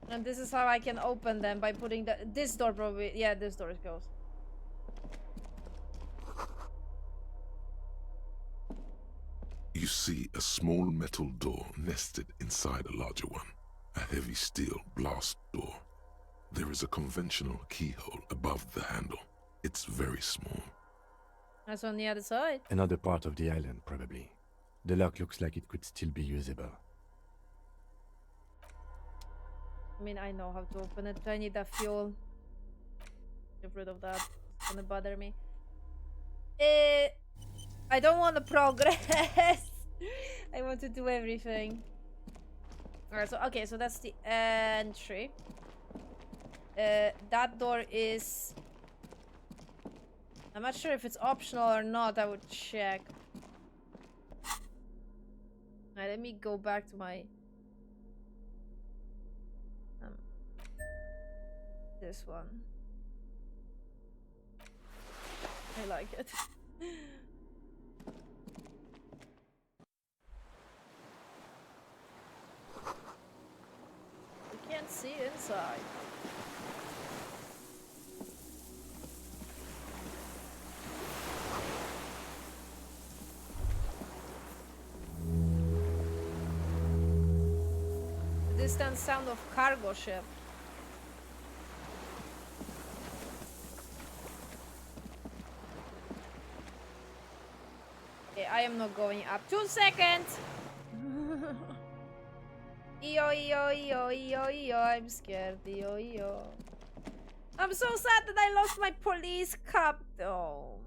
And this is how I can open them, by putting this door probably. Yeah, this door goes. You see a small metal door nested inside a larger one, a heavy steel blast door. There is a conventional keyhole above the handle. It's very small. That's on the other side. Another part of the island, probably. The lock looks like it could still be usable. I mean, I know how to open it. I need the fuel. Get rid of that. It's gonna bother me. I don't want to progress. I want to do everything. Alright, so okay, so that's the entry. That door is... I'm not sure if it's optional or not. I would check. Alright, let me go back to my... this one. I like it. You can't see inside. The distant sound of cargo ship. Okay, I am not going up. 2 seconds! Eo, eo, eo, eo, eo, I'm scared. Eo, eo. I'm so sad that I lost my police cup. Oh.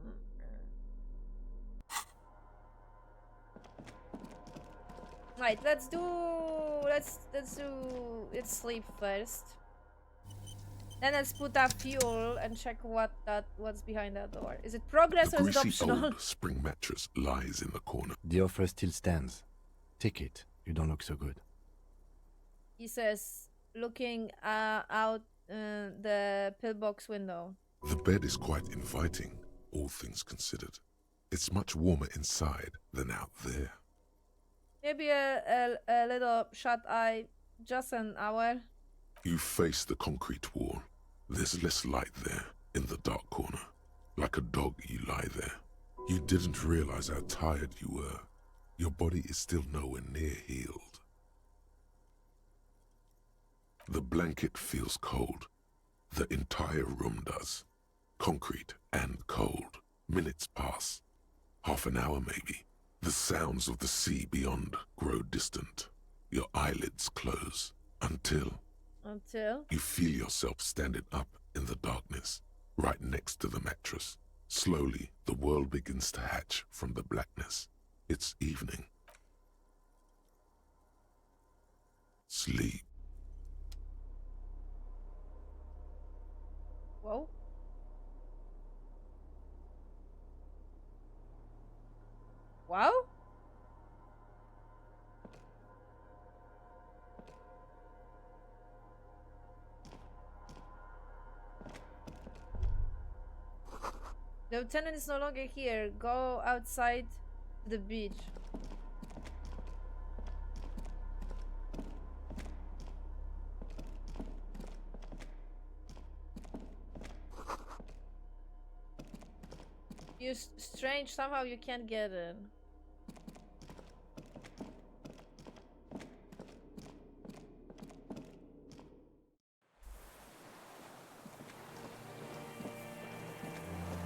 Right, let's sleep first. Then let's put up fuel and check what's behind that door. Is it progress The or is it greasy optional? old spring mattress lies in the corner. The offer still stands. Take it. You don't look so good. He says, looking out the pillbox window. The bed is quite inviting, all things considered. It's much warmer inside than out there. Maybe a little shut-eye, just an hour. You face the concrete wall. There's less light there, in the dark corner. Like a dog, you lie there. You didn't realize how tired you were. Your body is still nowhere near healed. The blanket feels cold. The entire room does. Concrete and cold. Minutes pass. Half an hour maybe. The sounds of the sea beyond grow distant. Your eyelids close until you feel yourself standing up in the darkness, right next to the mattress. Slowly, the world begins to hatch from the blackness. It's evening. Sleep. Whoa. Wow. The lieutenant is no longer here. Go outside to the beach. You're strange. Somehow you can't get in.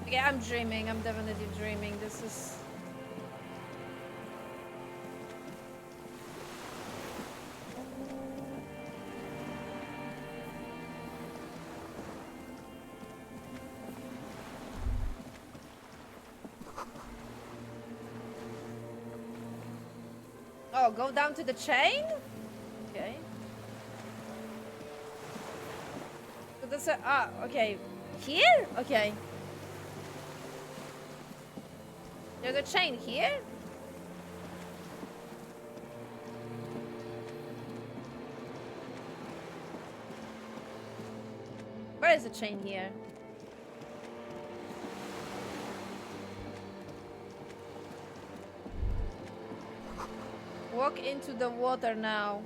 Okay, I'm dreaming. I'm definitely dreaming. This is... Oh, go down to the chain? Okay. So that's a... Ah, okay. Here? Okay. There's a chain here? Where is the chain here? Walk into the water now.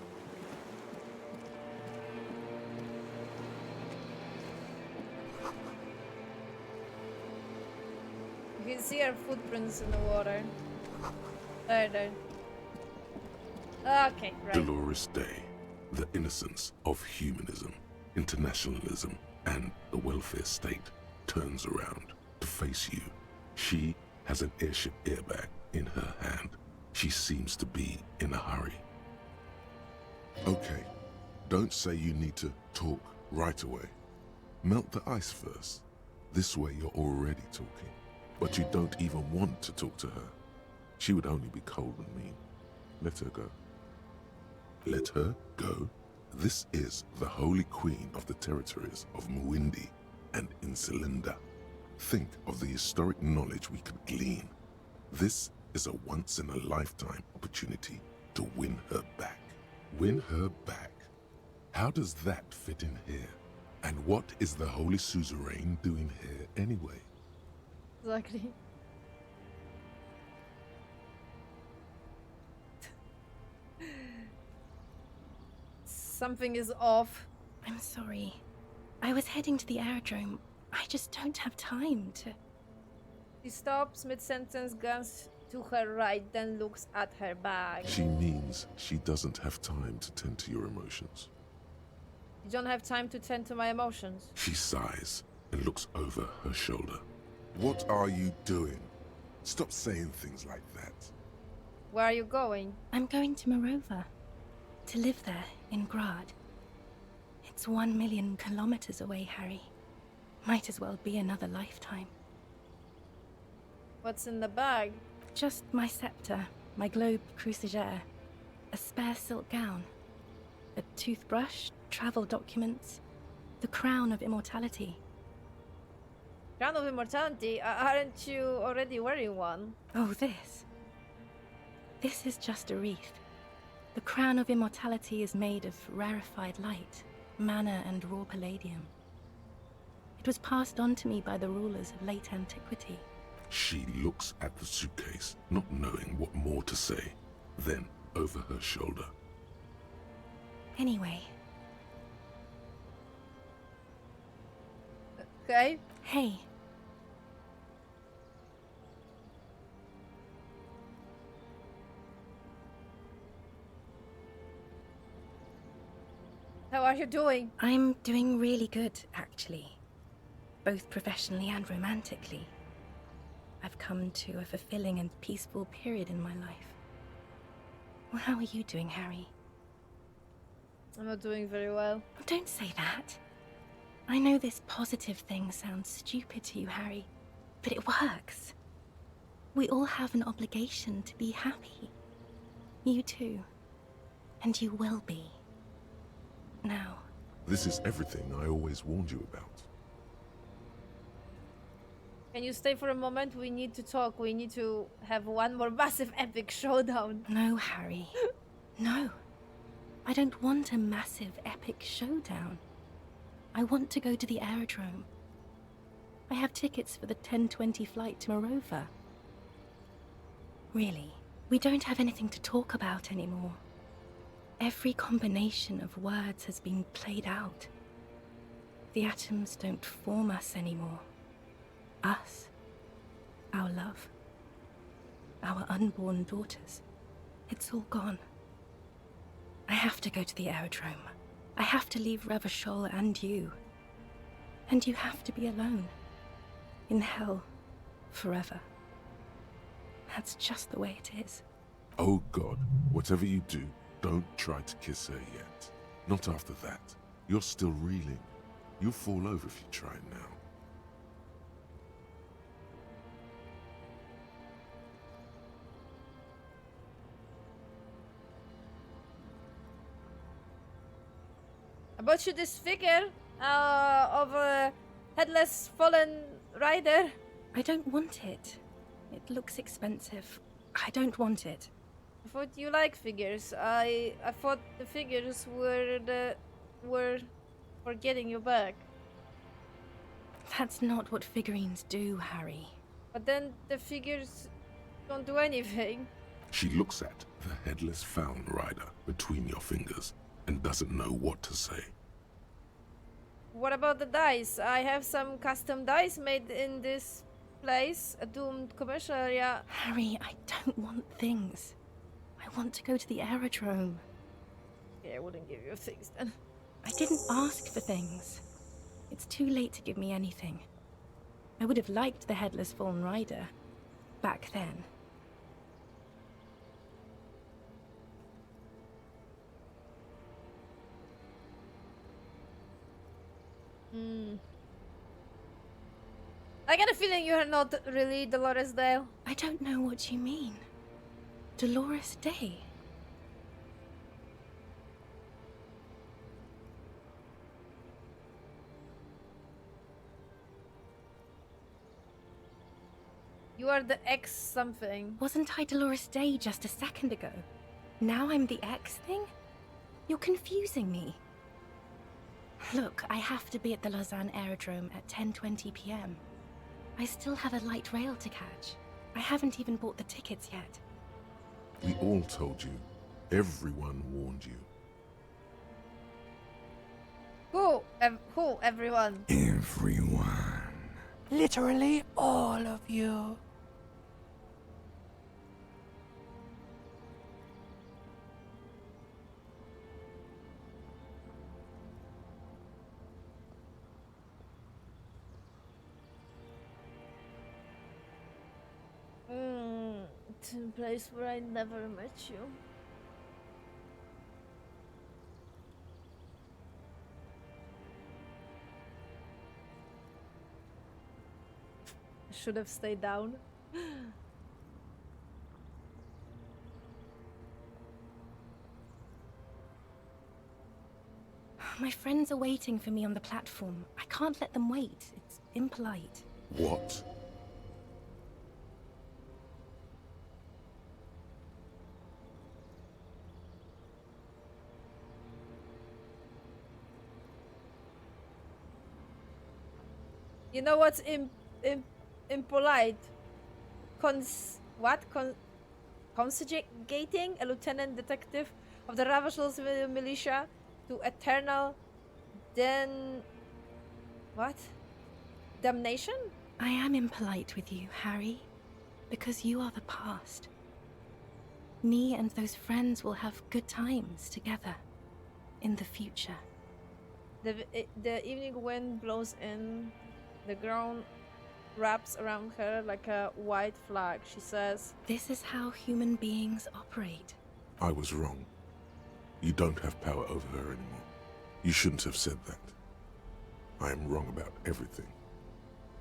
You can see our footprints in the water. There. Okay, right. Dolores Day, the innocence of humanism, internationalism, and the welfare state turns around to face you. She has an airship airbag in her hand. She seems to be in a hurry. Okay, Don't say you need to talk right away. Melt the ice first. This way you're already talking. But you don't even want to talk to her. She would only be cold and mean. Let her go. Let her go? This is the Holy Queen of the territories of Muindi and Insulinda. Think of the historic knowledge we could glean. This is a once-in-a-lifetime opportunity to win her back. Win her back? How does that fit in here? And what is the Holy Suzerain doing here anyway? Exactly. Something is off. I'm sorry. I was heading to the aerodrome. I just don't have time to... She stops mid-sentence, glance to her right, then looks at her bag. She means she doesn't have time to tend to your emotions. You don't have time to tend to my emotions. She sighs and looks over her shoulder. What are you doing? Stop saying things like that. Where are you going? I'm going to Morova. To live there, in Grad. It's 1 million kilometers away, Harry. Might as well be another lifetime. What's in the bag? Just my scepter, my globe cruciger, a spare silk gown, a toothbrush, travel documents, the crown of immortality. Crown of Immortality? Aren't you already wearing one? Oh, this. This is just a wreath. The crown of immortality is made of rarefied light, mana and raw palladium. It was passed on to me by the rulers of late antiquity. She looks at the suitcase, not knowing what more to say. Then, over her shoulder. Anyway. Okay. Hey. How are you doing? I'm doing really good, actually. Both professionally and romantically. I've come to a fulfilling and peaceful period in my life. Well, how are you doing, Harry? I'm not doing very well. Don't say that. I know this positive thing sounds stupid to you, Harry, but it works. We all have an obligation to be happy. You too. And you will be. Now. This is everything I always warned you about. Can you stay for a moment? We need to talk. We need to have one more massive epic showdown. No, Harry. No. I don't want a massive epic showdown. I want to go to the aerodrome. I have tickets for the 10:20 flight to Morova. Really, we don't have anything to talk about anymore. Every combination of words has been played out. The atoms don't form us anymore. Us, our love, our unborn daughters, it's all gone. I have to go to the aerodrome. I have to leave Revachol and you. And you have to be alone. In hell, forever. That's just the way it is. Oh God, whatever you do, don't try to kiss her yet. Not after that. You're still reeling. You'll fall over if you try now. I bought you this figure of a headless fallen rider. I don't want it. It looks expensive. I don't want it. I thought you like figures. I thought the figures were for getting you back. That's not what figurines do, Harry. But then the figures don't do anything. She looks at the headless found rider between your fingers and doesn't know what to say. What about the dice? I have some custom dice made in this place, a doomed commercial area. Harry, I don't want things. I want to go to the aerodrome. Yeah, I wouldn't give you things then. I didn't ask for things. It's too late to give me anything. I would have liked the headless fallen rider back then. Hmm. I get a feeling you're not really Dolores Dale. I don't know what you mean. Dolores Day? You are the ex something. Wasn't I Dolores Day just a second ago? Now I'm the X thing? You're confusing me. Look, I have to be at the Lausanne Aerodrome at 10:20 p.m. I still have a light rail to catch. I haven't even bought the tickets yet. We all told you. Everyone warned you. Who, everyone? Everyone. Literally all of you. It's a place where I never met you. I should have stayed down. My friends are waiting for me on the platform. I can't let them wait. It's impolite. What? You know what's impolite? Conjugating a lieutenant detective of the Ravagers militia to eternal what? Damnation? I am impolite with you, Harry, because you are the past. Me and those friends will have good times together in the future. The evening wind blows in. The ground wraps around her like a white flag. She says, This is how human beings operate. I was wrong. You don't have power over her anymore. You shouldn't have said that. I am wrong about everything.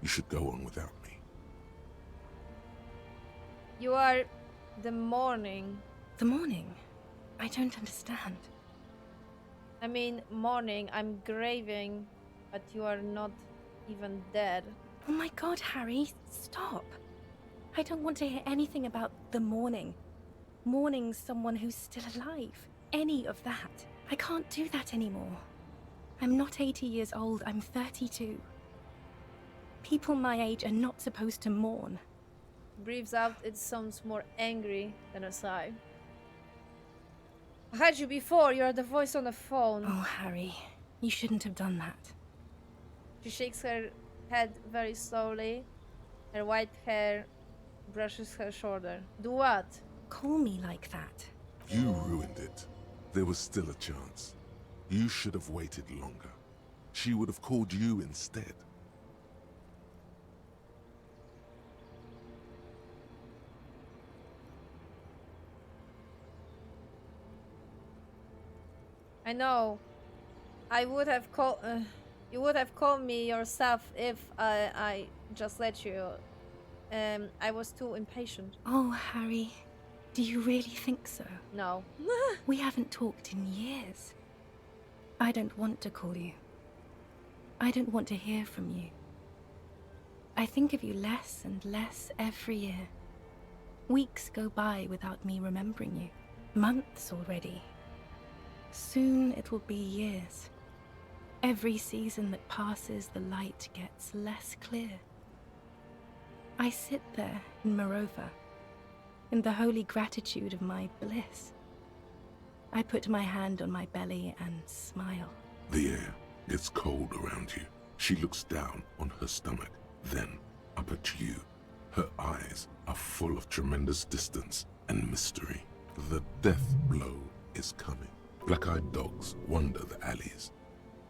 You should go on without me. You are the morning. The morning? I don't understand. I mean, morning, I'm grieving, but you are not even dead. Oh my god, Harry, stop. I don't want to hear anything about the morning. Mourning someone who's still alive. Any of that. I can't do that anymore. I'm not 80 years old, I'm 32. People my age are not supposed to mourn. Breathes out, it sounds more angry than a sigh. I had you before, you are the voice on the phone. Oh, Harry, you shouldn't have done that. She shakes her head very slowly. Her white hair brushes her shoulder. Do what? Call me like that. You ruined it. There was still a chance. You should have waited longer. She would have called you instead. I know. I would have called. You would have called me yourself if I just let you. I was too impatient. Oh, Harry, do you really think so? No. We haven't talked in years. I don't want to call you. I don't want to hear from you. I think of you less and less every year. Weeks go by without me remembering you. Months already. Soon it will be years. Every season that passes, the light gets less clear. I sit there in Morova, in the holy gratitude of my bliss. I put my hand on my belly and smile. The air gets cold around you. She looks down on her stomach, then up at you. Her eyes are full of tremendous distance and mystery. The death blow is coming. Black-eyed dogs wander the alleys.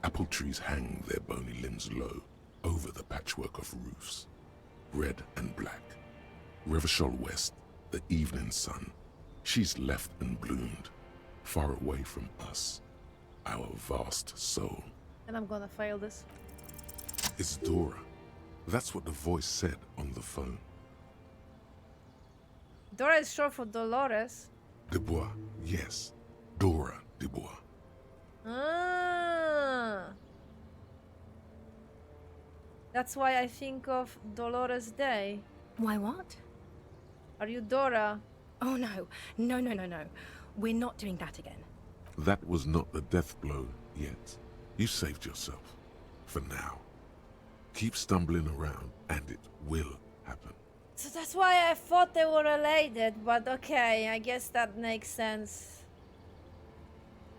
Apple trees hang their bony limbs low over the patchwork of roofs. Red and black. Revachol West, the evening sun. She's left and bloomed, far away from us, our vast soul. And I'm gonna fail this. It's Dora. That's what the voice said on the phone. Dora is short for Dolores. Dubois, yes. Dora Dubois. Ah. That's why I think of Dolores Day. Why what? Are you Dora? Oh no. No. We're not doing that again. That was not the death blow yet. You saved yourself. For now. Keep stumbling around, and it will happen. So that's why I thought they were related, but okay, I guess that makes sense.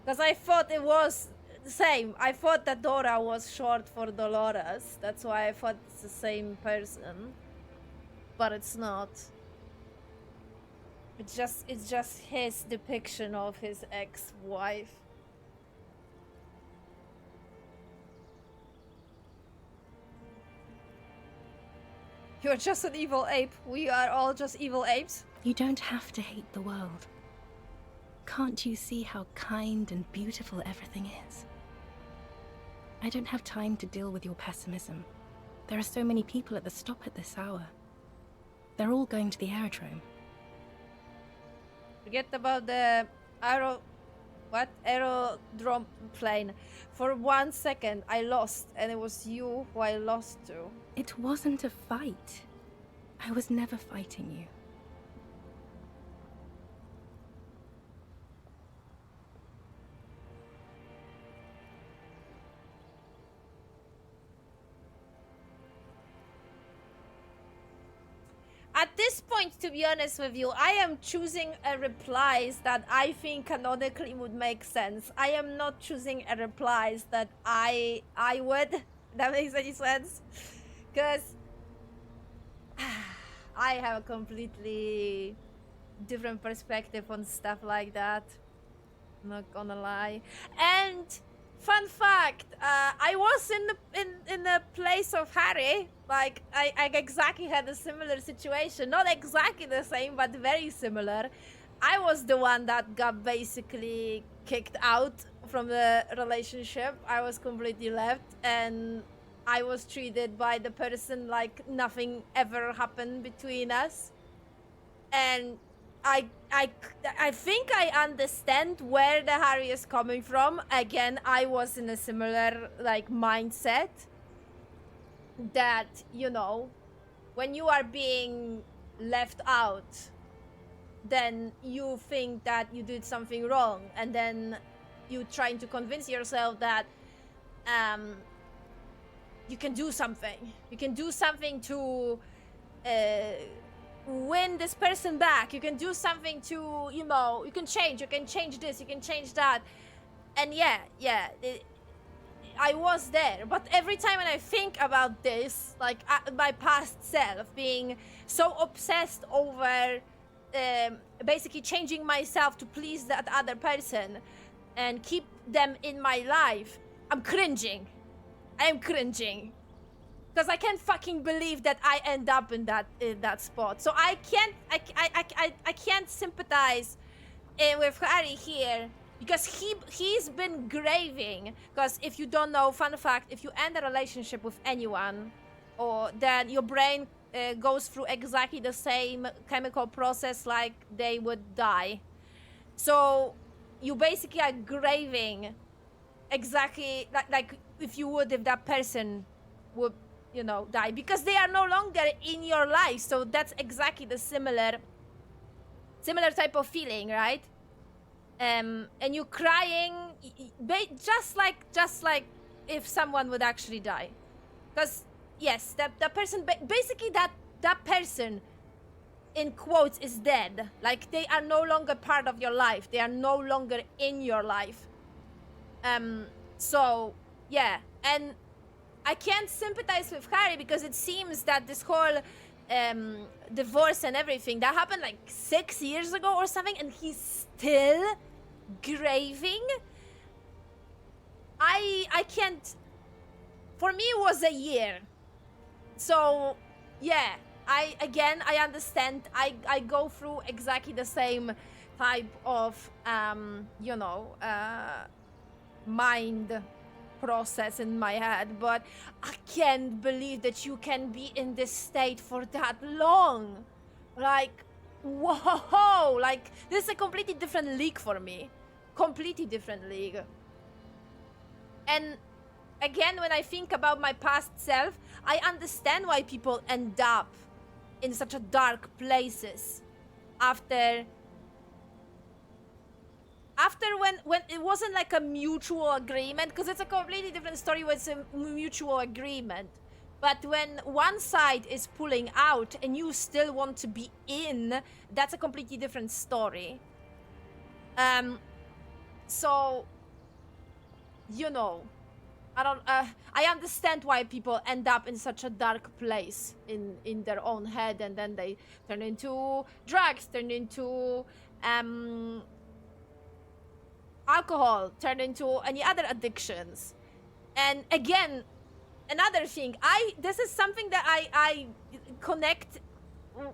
Because I thought it was the same. I thought that Dora was short for Dolores. That's why I thought it's the same person. But it's not. It's just his depiction of his ex-wife. You're just an evil ape. We are all just evil apes. You don't have to hate the world. Can't you see how kind and beautiful everything is? I don't have time to deal with your pessimism. There are so many people at the stop at this hour. They're all going to the aerodrome. Forget about the aerodrome plane. For 1 second, I lost, and it was you who I lost to. It wasn't a fight. I was never fighting you. At this point, to be honest with you, I am choosing a replies that I think canonically would make sense. I am not choosing a replies that I would. That makes any sense? Because I have a completely different perspective on stuff like that. I'm not gonna lie. And fun fact, I was in the place of Harry. Like I exactly had a similar situation. Not exactly the same, but very similar. I was the one that got basically kicked out from the relationship. I was completely left, and I was treated by the person like nothing ever happened between us. And I think I understand where the Harry is coming from. Again, I was in a similar like mindset that, you know, when you are being left out, then you think that you did something wrong, and then you trying to convince yourself that you can do something. You can do something to win this person back. You can do something to, you know, you can change this, you can change that. And I was there. But every time when I think about this, like my past self being so obsessed over basically changing myself to please that other person and keep them in my life, I'm cringing. I am cringing. Because I can't fucking believe that I end up in that spot. So I can't sympathize with Harry here, because he's been grieving. Because if you don't know, fun fact, if you end a relationship with anyone, or then your brain goes through exactly the same chemical process like they would die. So you basically are grieving exactly like if you would if that person would, you know, die, because they are no longer in your life. So that's exactly the similar type of feeling, right? And you crying just like if someone would actually die, because yes, that person basically that person in quotes is dead. Like they are no longer part of your life, they are no longer in your life. So yeah, and I can't sympathize with Harry because it seems that this whole divorce and everything that happened like 6 years ago or something, and he's still grieving. I can't. For me, it was a year. So yeah, I understand. I go through exactly the same type of mind process in my head, but I can't believe that you can be in this state for that long. Like, whoa, like, this is a completely different league for me. Completely different league. And again, when I think about my past self, I understand why people end up in such a dark places after when it wasn't like a mutual agreement, because it's a completely different story with a mutual agreement. But when one side is pulling out and you still want to be in, that's a completely different story. So, you know, I understand why people end up in such a dark place in their own head, and then they turn into drugs, turn into alcohol, turn into any other addictions. And again, another thing, this is something that I connect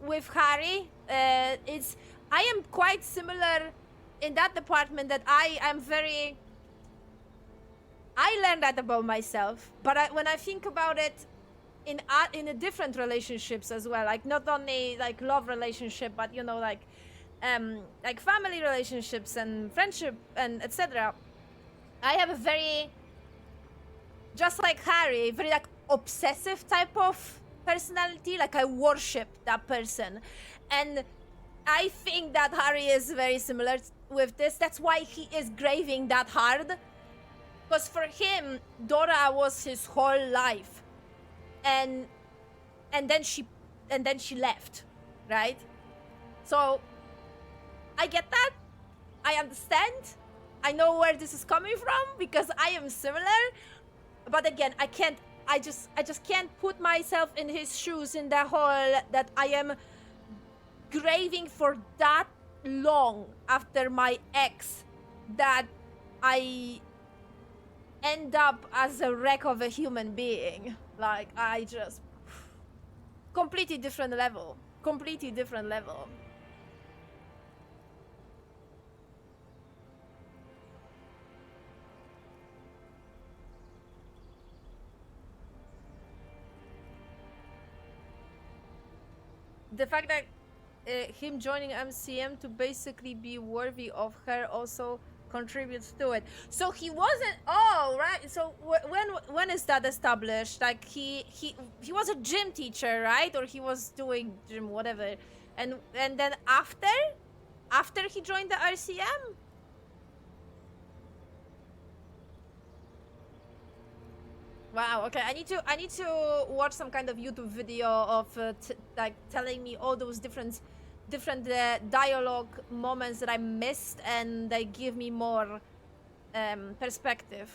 with Harry. It's I am quite similar in that department, that I learned that about myself, but when I think about it in a different relationships as well, like not only like love relationship, but you know, like family relationships and friendship and etc. I have a very, just like Harry, very like obsessive type of personality. Like I worship that person, and I think that Harry is very similar with this. That's why he is graving that hard. Because for him, Dora was his whole life, and then she left, right? So I get that, I understand, I know where this is coming from because I am similar. But again, I just can't put myself in his shoes in the whole that I am graving for that long after my ex, that I end up as a wreck of a human being. Like, I just completely different level. The fact that him joining MCM to basically be worthy of her also contributes to it. So he wasn't. Oh, right. So when is that established? Like he was a gym teacher, right? Or he was doing gym, whatever. And then after he joined the RCM. Wow. Okay. I need to watch some kind of YouTube video of like telling me all those different dialogue moments that I missed, and they give me more perspective.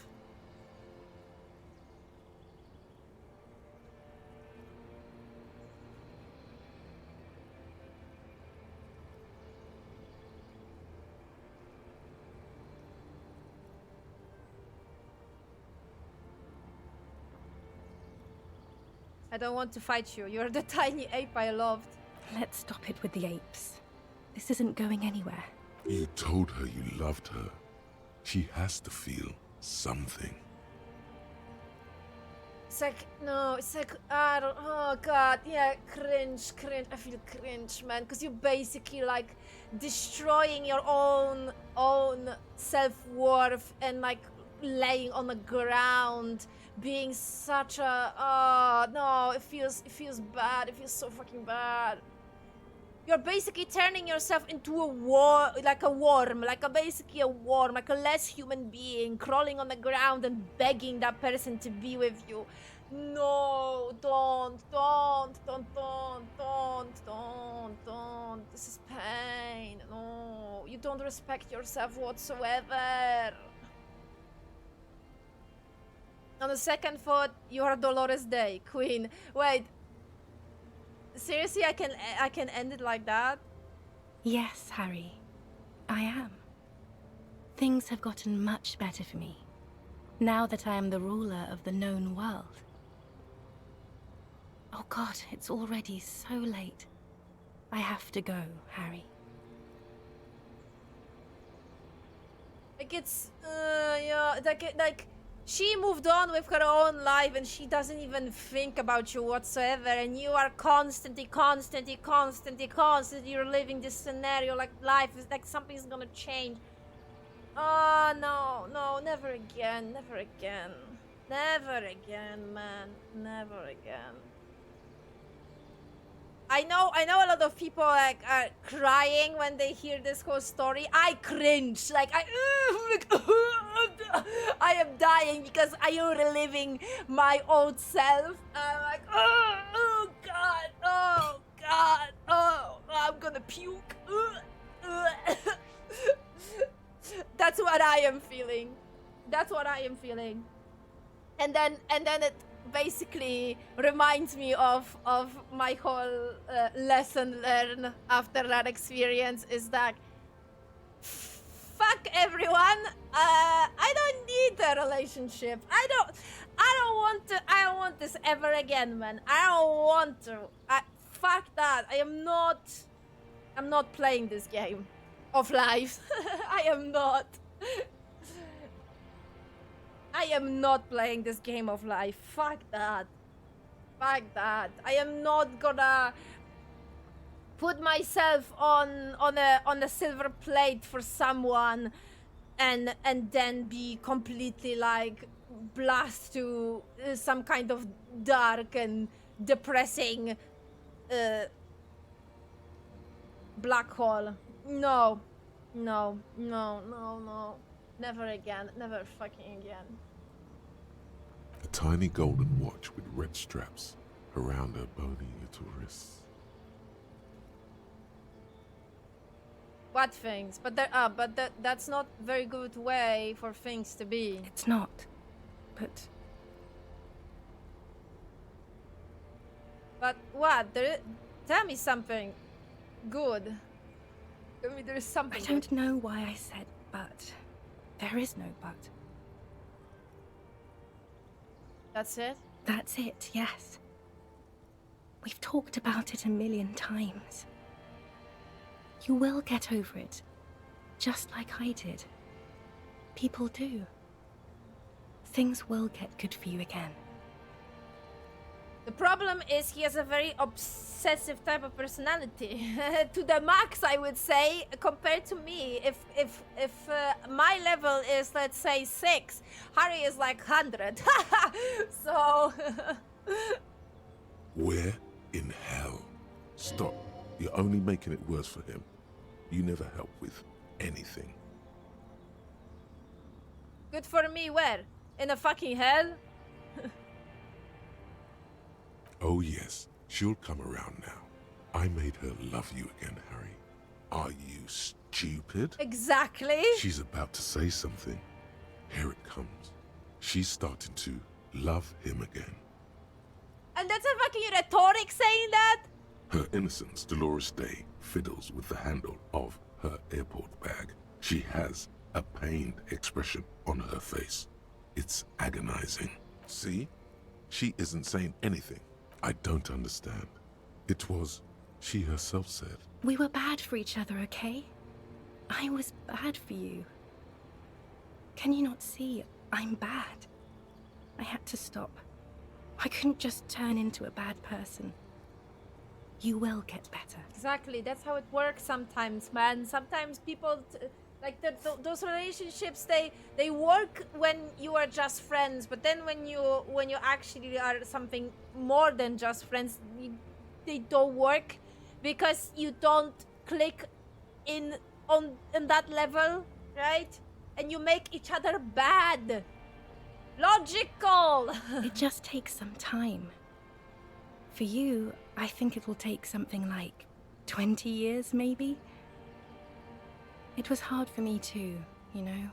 I don't want to fight you. You're the tiny ape I loved. Let's stop it with the apes. This isn't going anywhere. You told her you loved her. She has to feel something. It's like, no, it's like, I don't, oh god, yeah, cringe, I feel cringe, man, because you're basically, like, destroying your own self-worth and, like, laying on the ground, being such a, oh, no, it feels bad, it feels so fucking bad. You're basically turning yourself into a worm, like a worm, like a less human being, crawling on the ground and begging that person to be with you. No, don't. This is pain. No, you don't respect yourself whatsoever. On the second thought, you are Dolores Day, Queen. Wait. Seriously, I can end it like that? Yes, Harry. I am. Things have gotten much better for me, now that I am the ruler of the known world. Oh god, it's already so late. I have to go, Harry. Like it's, yeah, like She moved on with her own life and she doesn't even think about you whatsoever, and you are constantly you're living this scenario like life is like something's gonna change. Oh no, never again, man, never again. I know a lot of people like are crying when they hear this whole story. I cringe, like I am dying because I am reliving my old self. I'm like, oh god, I'm gonna puke. That's what I am feeling. And then it basically reminds me of my whole lesson learned after that experience is that fuck everyone. I don't need a relationship. I don't want this ever again, man. I don't want to. Fuck that. I'm not playing this game of life. I am not playing this game of life. Fuck that. I am not gonna put myself on a silver plate for someone and then be completely like blast to some kind of dark and depressing black hole. No. Never again. Never fucking again. A tiny golden watch with red straps around her bony little wrists. What things? But that's not very good way for things to be. It's not. But what? Tell me something good. Tell me there is something. I don't know why I said but. There is no but. That's it? That's it, yes. We've talked about it a million times. You will get over it, just like I did. People do. Things will get good for you again. The problem is he has a very obsessive type of personality. To the max, I would say, compared to me. If my level is, let's say, 6, Harry is like 100. So... Where in hell? Stop. You're only making it worse for him. You never help with anything. Good for me, where? In a fucking hell? Oh yes, she'll come around now. I made her love you again, Harry. Are you stupid? Exactly. She's about to say something. Here it comes. She's starting to love him again. And that's a fucking rhetoric saying that? Her innocence, Dolores Day, fiddles with the handle of her airport bag. She has a pained expression on her face. It's agonizing. See? She isn't saying anything. I don't understand. It was, she herself said. We were bad for each other, okay? I was bad for you. Can you not see? I'm bad. I had to stop. I couldn't just turn into a bad person. You will get better. Exactly, that's how it works sometimes, man. Sometimes people, those relationships, they work when you are just friends, but then when you actually are something more than just friends, they don't work because you don't click in that level, right? And you make each other bad. Logical. It just takes some time. For you, I think it will take something like 20 years, maybe. It was hard for me too, you know.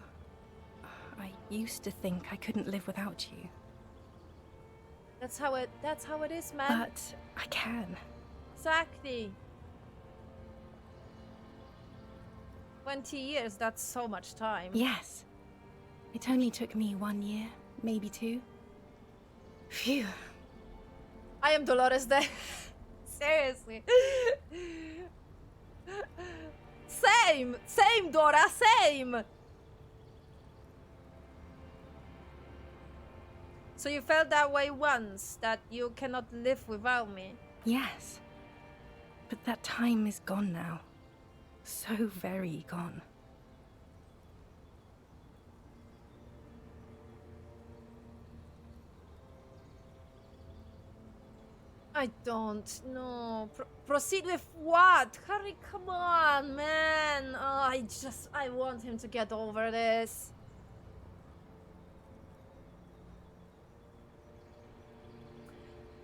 I used to think I couldn't live without you. That's how it is, man. But I can. Exactly. 20 years, that's so much time. Yes. It only took me 1 year, maybe 2. Phew. I am Dolores Day. Seriously. Same, Dora, same. So you felt that way once, that you cannot live without me. Yes. But that time is gone now. So very gone. I don't know. Proceed with what? Harry, come on, man. Oh, I want him to get over this.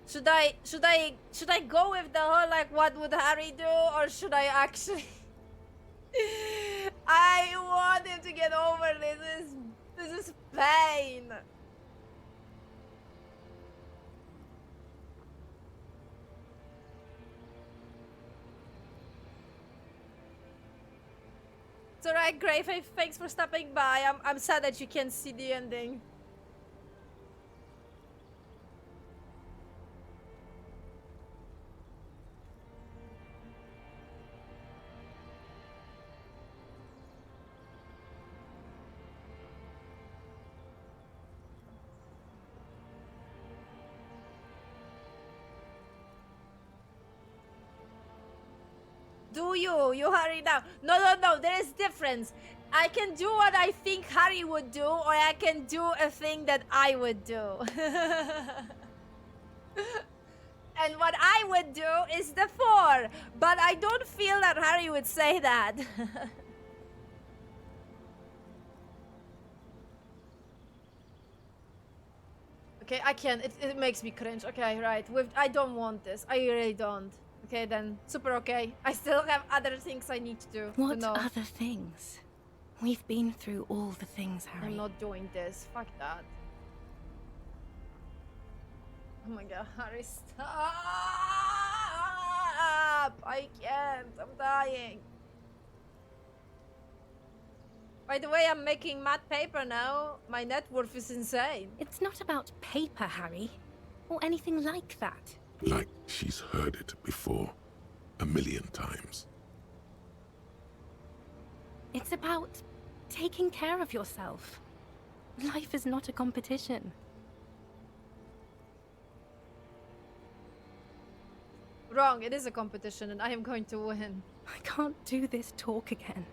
Should I go with the whole, like, what would Harry do? Or should I actually... I want him to get over this. This is pain. It's alright, Greyface. Thanks for stopping by. I'm sad that you can't see the ending. Do you hurry now. No, there is difference. I can do what I think Harry would do, or I can do a thing that I would do. And what I would do is the 4, but I don't feel that Harry would say that. Okay, I can't. It makes me cringe. Okay, right. I don't want this. I really don't. Okay, then. Super okay. I still have other things I need to do. What other things? We've been through all the things, Harry. I'm not doing this. Fuck that. Oh my god, Harry, stop! I can't. I'm dying. By the way, I'm making matte paper now. My net worth is insane. It's not about paper, Harry. Or anything like that. Like she's heard it before, 1,000,000 times. It's about taking care of yourself. Life is not a competition. Wrong, it is a competition and I am going to win. I can't do this talk again.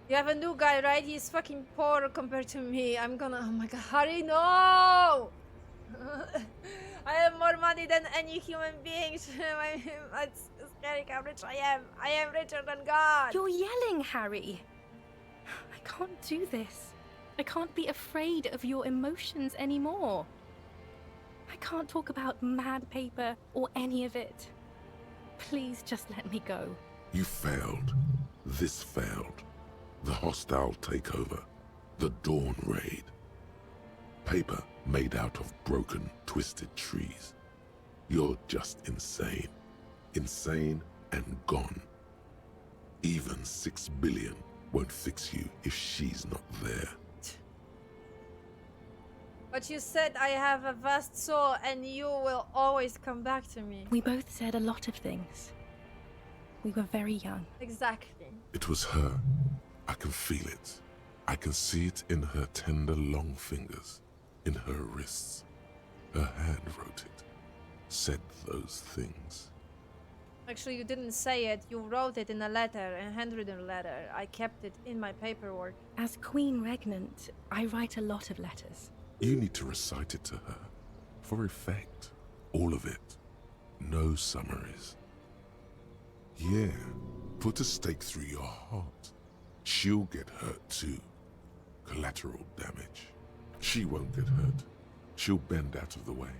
You have a new guy, right? He's fucking poor compared to me. I'm gonna... Oh my god, Harry, no! I have more money than any human being. It's scary how rich I am. I am richer than God. You're yelling, Harry. I can't do this. I can't be afraid of your emotions anymore. I can't talk about mad paper or any of it. Please just let me go. You failed. This failed. The hostile takeover. The Dawn Raid. Paper made out of broken, twisted trees. You're just insane. Insane and gone. Even 6 billion won't fix you if she's not there. But you said I have a vast soul and you will always come back to me. We both said a lot of things. We were very young. Exactly. It was her. I can feel it. I can see it in her tender, long fingers, in her wrists. Her hand wrote it, said those things. Actually, you didn't say it. You wrote it in a letter, a handwritten letter. I kept it in my paperwork. As Queen Regnant, I write a lot of letters. You need to recite it to her, for effect. All of it. No summaries. Yeah, put a stake through your heart. She'll get hurt too. Collateral damage. She won't get hurt. She'll bend out of the way.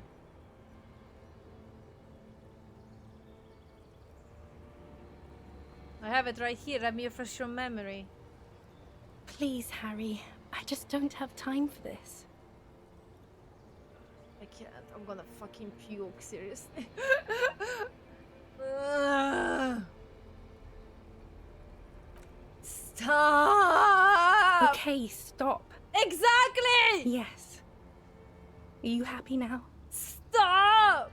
I have it right here. Let me refresh your memory. Please, Harry. I just don't have time for this. I can't. I'm gonna fucking puke, seriously. Stop! Okay, stop. Exactly! Yes. Are you happy now? Stop!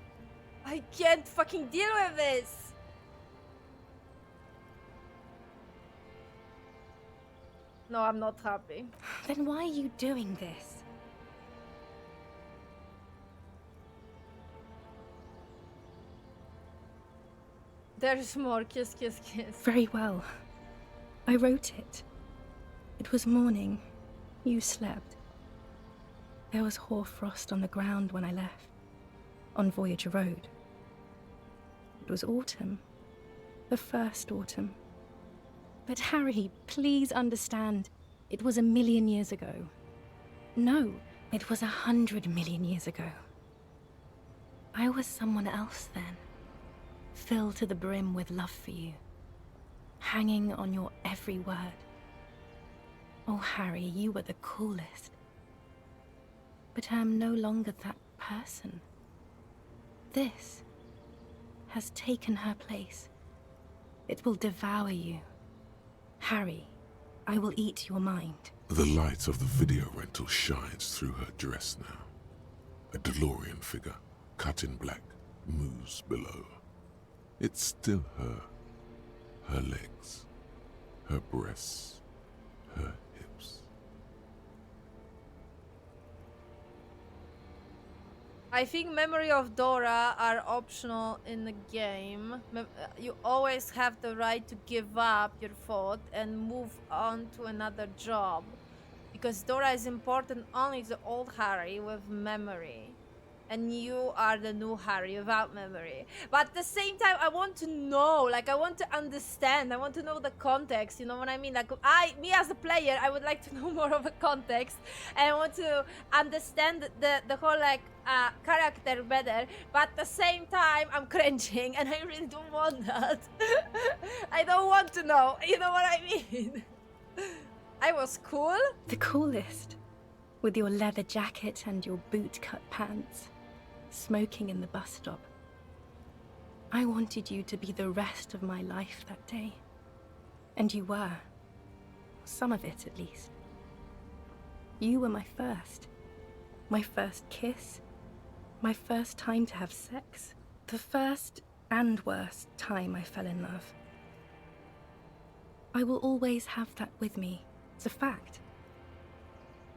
I can't fucking deal with this. No, I'm not happy. Then why are you doing this? There's more. Kiss, kiss, kiss. Very well. I wrote it. It was morning. You slept. There was hoarfrost on the ground when I left, on Voyager Road. It was autumn. The first autumn. But Harry, please understand, it was 1,000,000 years ago. No, it was 100 million years ago. I was someone else then, filled to the brim with love for you, hanging on your every word. Oh, Harry, you were the coolest. But I am no longer that person. This has taken her place. It will devour you. Harry, I will eat your mind. The light of the video rental shines through her dress now. A DeLorean figure, cut in black, moves below. It's still her. Her legs, her breasts, her hips. I think memory of Dora are optional in the game. You always have the right to give up your thought and move on to another job. Because Dora is important only to old Harry with memory. And you are the new Harry without memory. But at the same time, I want to know, like, I want to understand, I want to know the context, you know what I mean? Like, me as a player, I would like to know more of a context, and I want to understand the whole, like, character better, but at the same time, I'm cringing, and I really don't want that. I don't want to know, you know what I mean? I was cool. The coolest. With your leather jacket and your boot-cut pants, smoking in the bus stop. I wanted you to be the rest of my life that day. And you were. Some of it, at least. You were my first. My first kiss. My first time to have sex. The first and worst time I fell in love. I will always have that with me. It's a fact.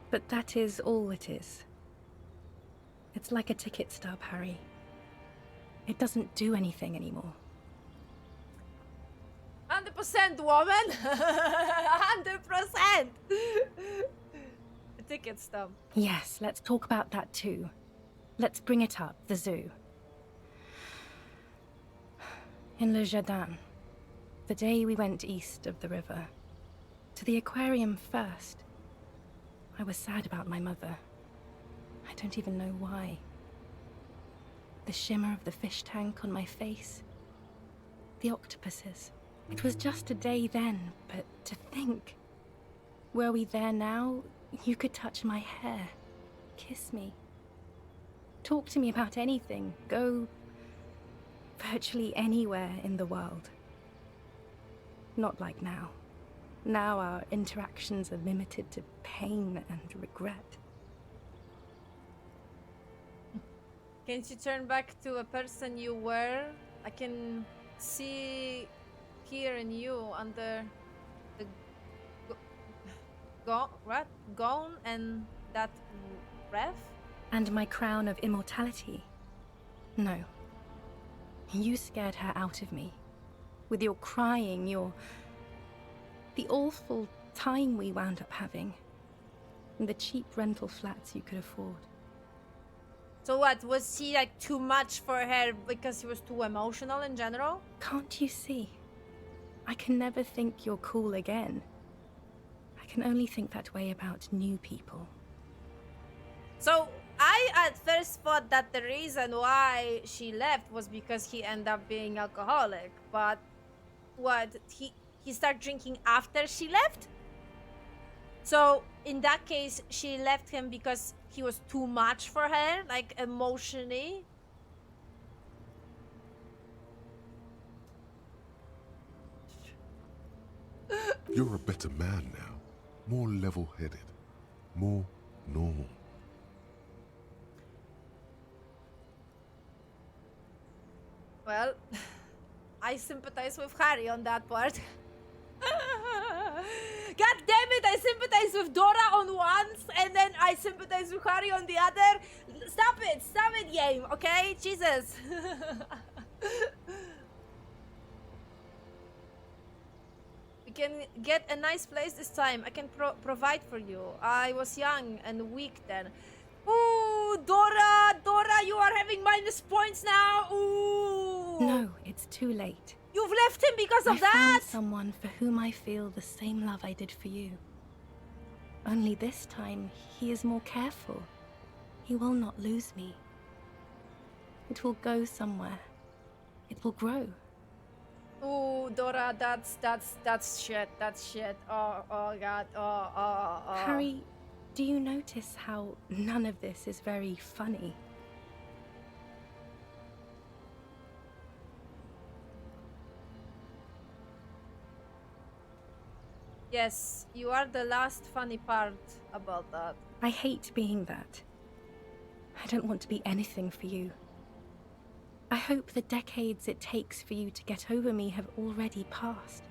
But that is all it is. It's like a ticket stub, Harry. It doesn't do anything anymore. 100% woman! 100%! The ticket stub. Yes, let's talk about that too. Let's bring it up, the zoo. In Le Jardin, the day we went east of the river, to the aquarium first, I was sad about my mother. I don't even know why. The shimmer of the fish tank on my face. The octopuses. It was just a day then, but to think. Were we there now, you could touch my hair, kiss me. Talk to me about anything, go virtually anywhere in the world. Not like now. Now our interactions are limited to pain and regret. Can't you turn back to a person you were? I can see here in you under the gown and that breath. And my crown of immortality. No. You scared her out of me. With your crying, the awful time we wound up having. And the cheap rental flats you could afford. So what, was he like too much for her because he was too emotional in general? Can't you see? I can never think you're cool again. I can only think that way about new people. So I at first thought that the reason why she left was because he ended up being alcoholic, but what, he started drinking after she left? So in that case, she left him because he was too much for her, like emotionally. You're a better man now. More level-headed. More normal. Well, I sympathize with Harry on that part. God damn it, I sympathize with Dora on once, and then I sympathize with Harry on the other. Stop it, game, okay? Jesus. We can get a nice place this time. I can provide for you. I was young and weak then. Ooh, Dora, you are having minus points now. Ooh. No, it's too late. You've left him because of I that? found someone for whom I feel the same love I did for you. Only this time, he is more careful. He will not lose me. It will go somewhere. It will grow. Ooh, Dora, that's shit. That's shit. Oh God. Oh. Harry, do you notice how none of this is very funny? Yes, you are the last funny part about that. I hate being that. I don't want to be anything for you. I hope the decades it takes for you to get over me have already passed.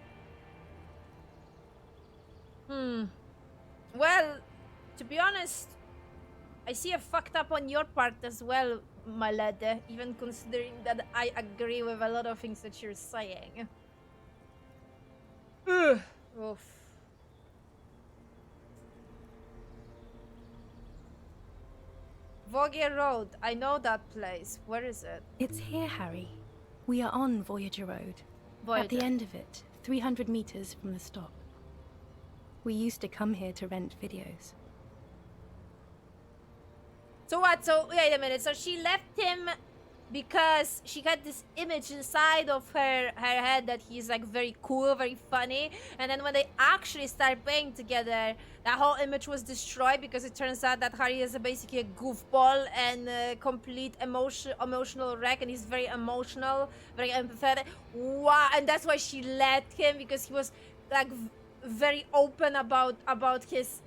Well, to be honest, I see a fucked up on your part as well, my lad, even considering that I agree with a lot of things that you're saying. Ugh. Oof. Vogier Road, I know that place. Where is it? It's here, Harry. We are on Voyager Road. At the Voyager. end of it, 300 meters from the stop. We used to come here to rent videos. So what? So wait a minute. So she left him because she had this image inside of her head that he's like very cool, very funny, and then when they actually start playing together, that whole image was destroyed because it turns out that Harry is basically a goofball and a complete emotional wreck, and he's very emotional, very empathetic. Wow, and that's why she let him, because he was like very open about his.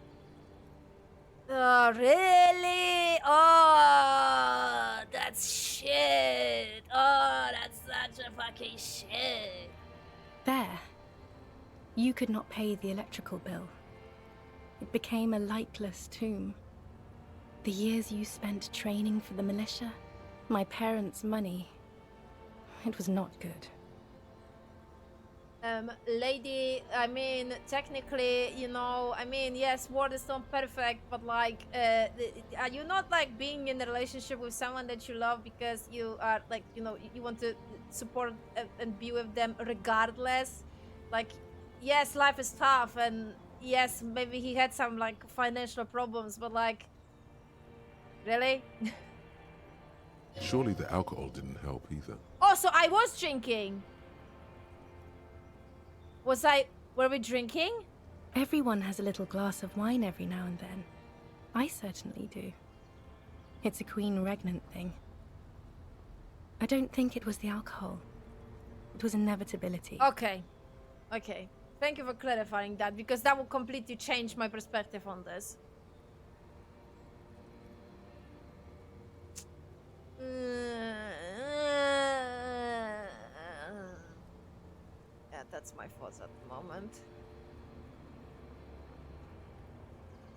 Oh, really? Oh, that's shit. Oh, that's such a fucking shit. There. You could not pay the electrical bill. It became a lightless tomb. The years you spent training for the militia, my parents' money, it was not good. Lady, I mean, technically, you know, I mean, yes, war is not perfect, but like, are you not like being in a relationship with someone that you love because you are like, you know, you want to support and be with them regardless? Like, yes, life is tough, and yes, maybe he had some like financial problems, but like, really? Surely the alcohol didn't help either. Also, I was drinking. Were we drinking? Everyone has a little glass of wine every now and then. I certainly do. It's a Queen Regnant thing. I don't think it was the alcohol. It was inevitability. Okay. Thank you for clarifying that, because that will completely change my perspective on this. Yeah, that's my thoughts at the moment.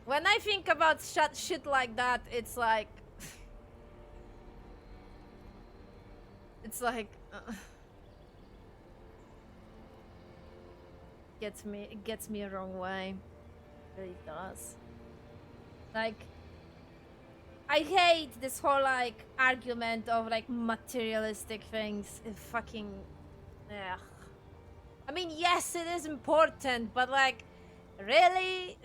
When I think about shit like that, it's like... it's like... it gets me a wrong way. It really does. Like... I hate this whole, like, argument of, like, materialistic things. It fucking... Ugh. I mean, yes, it is important, but, like, really?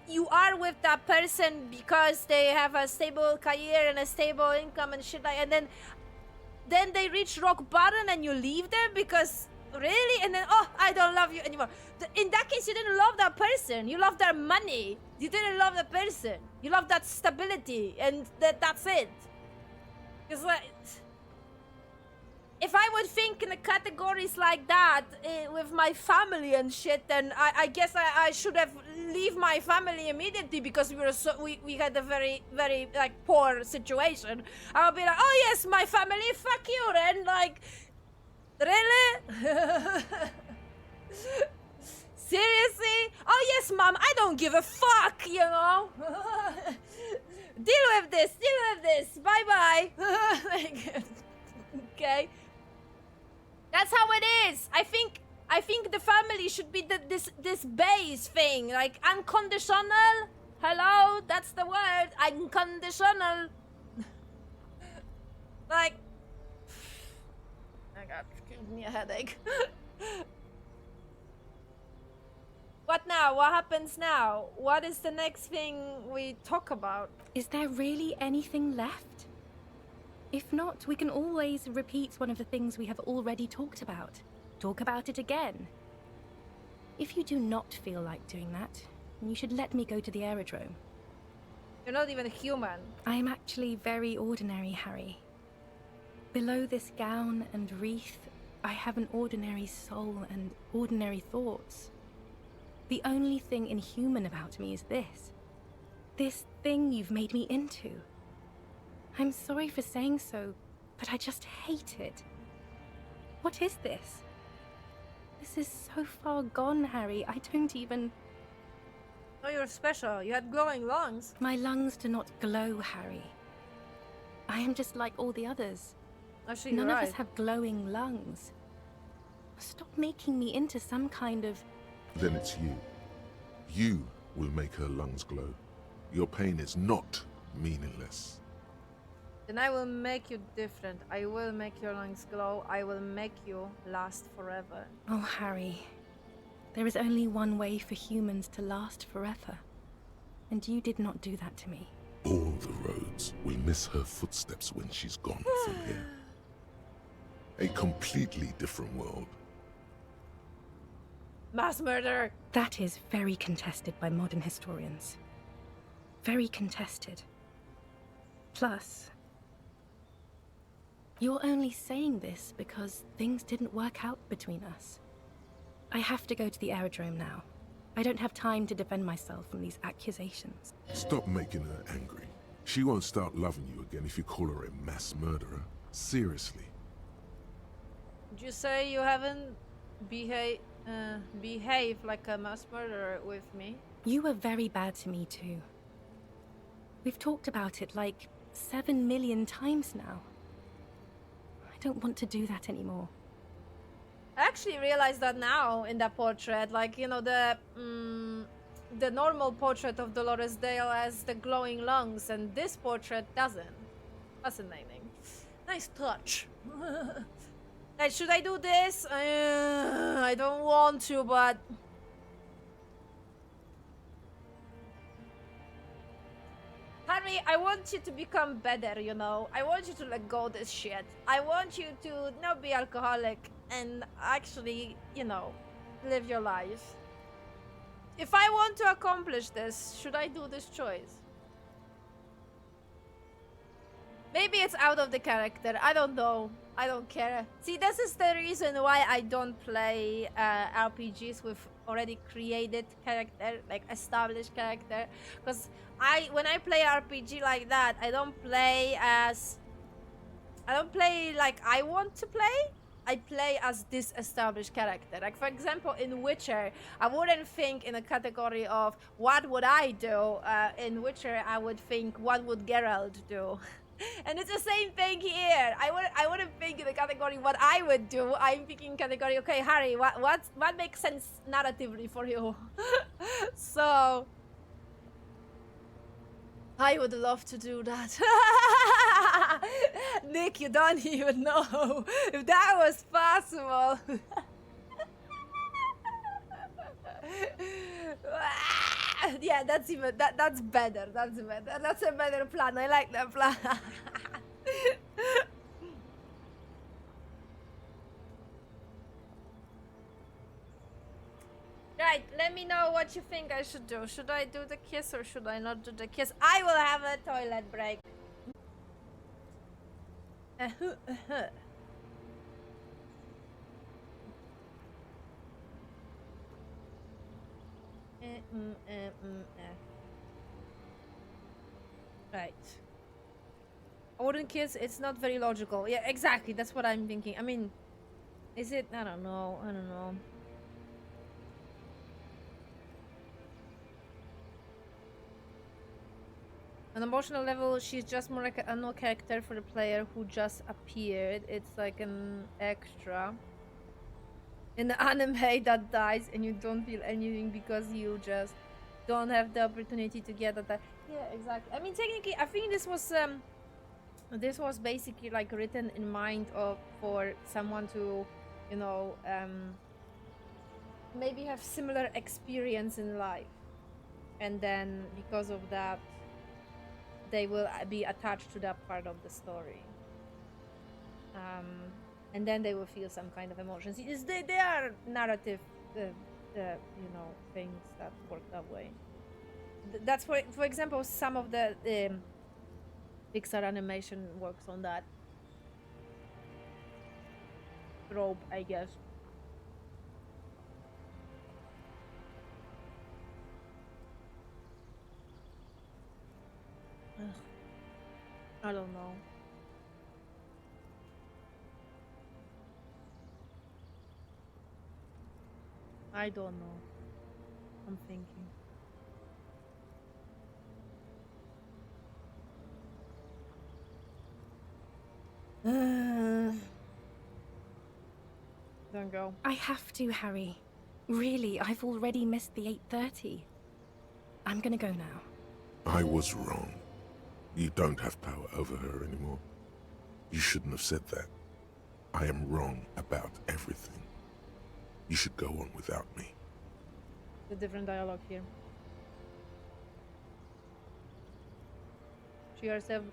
You are with that person because they have a stable career and a stable income and shit like, and then they reach rock bottom and you leave them because, really? And then, oh, I don't love you anymore. In that case, you didn't love that person. You loved their money. You didn't love the person. You love that stability, and that's it. Because, like, if I would think in the categories like that with my family and shit, then I guess I should have leave my family immediately, because we had a very, very, like, poor situation. I'll be like, oh yes, my family, fuck you, and like, really? don't give a fuck, you know? Deal with this, bye-bye. Like, okay. That's how it is. I think the family should be this base thing, like unconditional. Hello, that's the word, unconditional. Like, oh god, it's giving me a headache. What now? What happens now? What is the next thing we talk about? Is there really anything left? If not, we can always repeat one of the things we have already talked about. Talk about it again. If you do not feel like doing that, you should let me go to the aerodrome. You're not even human. I am actually very ordinary, Harry. Below this gown and wreath, I have an ordinary soul and ordinary thoughts. The only thing inhuman about me is this. This thing you've made me into. I'm sorry for saying so, but I just hate it. What is this? This is so far gone, Harry. I don't even... Oh, you're special. You had glowing lungs. My lungs do not glow, Harry. I am just like all the others. Actually, None you're of right. us have glowing lungs. Stop making me into some kind of... Then it's you. You will make her lungs glow. Your pain is not meaningless. Then I will make you different. I will make your lungs glow. I will make you last forever. Oh, Harry. There is only one way for humans to last forever. And you did not do that to me. All the roads will miss her footsteps when she's gone from here. A completely different world. Mass murder! That is very contested by modern historians. Very contested. Plus, you're only saying this because things didn't work out between us. I have to go to the aerodrome now. I don't have time to defend myself from these accusations. Stop making her angry. She won't start loving you again if you call her a mass murderer. Seriously. Would you say you haven't behaved like a mass murderer with me? You were very bad to me too. We've talked about it like 7 million times now. I don't want to do that anymore. I actually realized that now in that portrait, like, you know, the normal portrait of Dolores Dale has the glowing lungs, and this portrait doesn't. Fascinating. Nice touch. Like, should I do this? I don't want to, but... Harry, I want you to become better, you know? I want you to let go of this shit. I want you to not be alcoholic and actually, you know, live your life. If I want to accomplish this, should I do this choice? Maybe it's out of the character. I don't know. I don't care. See, this is the reason why I don't play RPGs with already created character, like established character. Because when I play RPG like that, I don't play like I want to play. I play as this established character. Like, for example, in Witcher, I wouldn't think in a category of what would I do. In Witcher, I would think what would Geralt do. And it's the same thing here. I wouldn't think in the category what I would do. I'm thinking category, okay, Harry, what makes sense narratively for you? So I would love to do that. Nick, you don't even know if that was possible. Yeah, that's better. That's better. That's a better plan. I like that plan. Right, let me know what you think I should do. Should I do the kiss or should I not do the kiss? I will have a toilet break. Right. I wouldn't kiss, it's not very logical. Yeah, exactly, that's what I'm thinking. I mean, is it? I don't know. On emotional level, she's just more like a no character for the player who just appeared. It's like an extra in the anime that dies, and you don't feel anything because you just don't have the opportunity to get that. Yeah, exactly. I mean, technically, I think this was basically like written in mind of for someone to, you know, maybe have similar experience in life, and then because of that they will be attached to that part of the story, and then they will feel some kind of emotions. They are narrative you know, things that work that way. That's for example, some of the Pixar animation works on that trope, I guess. Ugh. I don't know. I don't know. I'm thinking. Don't go. I have to, Harry. Really, I've already missed the 8:30. I'm gonna go now. I was wrong. You don't have power over her anymore. You shouldn't have said that. I am wrong about everything. You should go on without me. The different dialogue here. She herself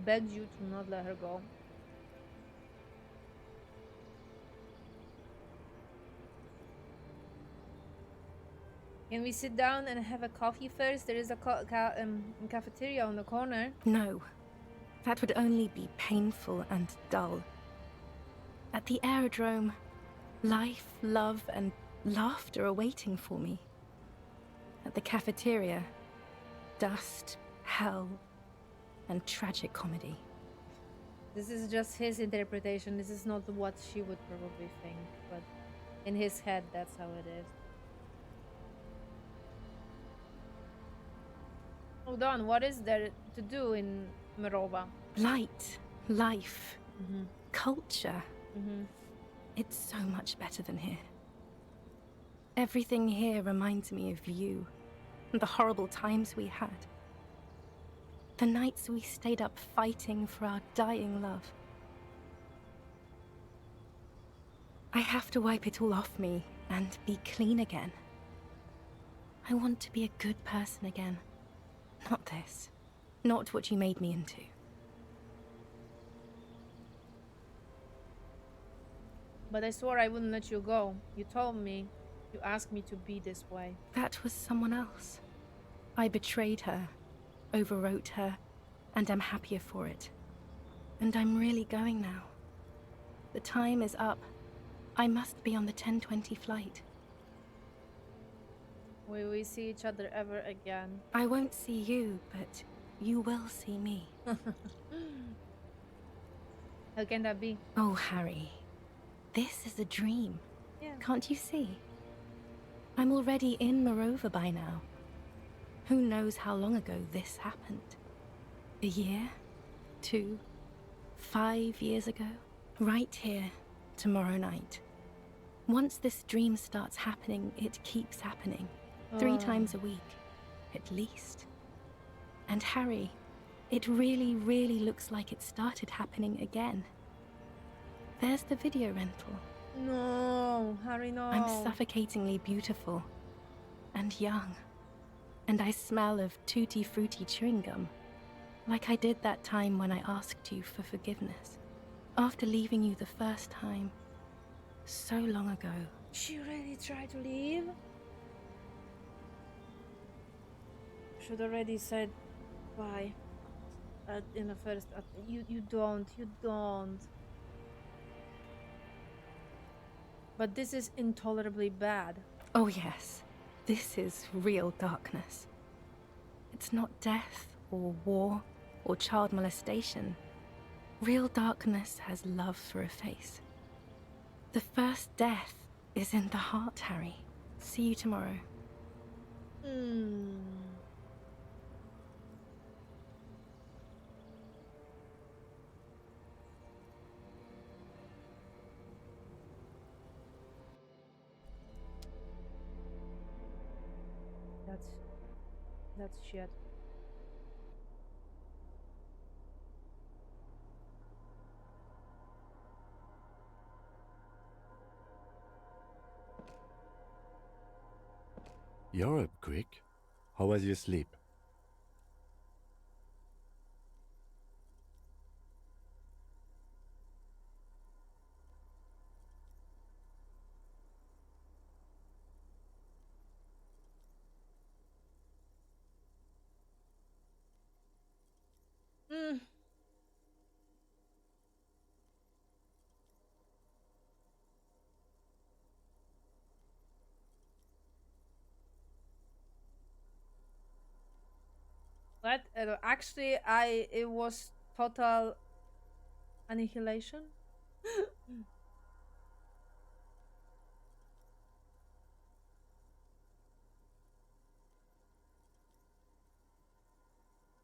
begged you to not let her go. Can we sit down and have a coffee first? There is a cafeteria on the corner. No. That would only be painful and dull. At the aerodrome, life, love, and laughter are waiting for me. At the cafeteria, dust, hell, and tragic comedy. This is just his interpretation. This is not what she would probably think, but in his head, that's how it is. Hold on, what is there to do in Merova? Light, life, culture. It's so much better than here. Everything here reminds me of you, and the horrible times we had. The nights we stayed up fighting for our dying love. I have to wipe it all off me and be clean again. I want to be a good person again. Not this. Not what you made me into. But I swore I wouldn't let you go. You told me. You asked me to be this way. That was someone else. I betrayed her, overwrote her, and am happier for it. And I'm really going now. The time is up. I must be on the 10:20 flight. Will we see each other ever again? I won't see you, but you will see me. How can that be? Oh, Harry. This is a dream. Yeah. Can't you see? I'm already in Merova by now. Who knows how long ago this happened? A year? 2? 5 years ago? Right here, tomorrow night. Once this dream starts happening, it keeps happening. 3 times a week, at least. And Harry, it really, really looks like it started happening again. There's the video rental. No, Harry, no. I'm suffocatingly beautiful and young. And I smell of tutti frutti chewing gum, like I did that time when I asked you for forgiveness. After leaving you the first time, so long ago. She really tried to leave? Should already said bye. In the first. You don't. But this is intolerably bad. Oh, yes. This is real darkness. It's not death or war or child molestation. Real darkness has love for a face. The first death is in the heart, Harry. See you tomorrow. That's shit. You're up quick. How was your sleep? Mm. What? Actually, it was total annihilation.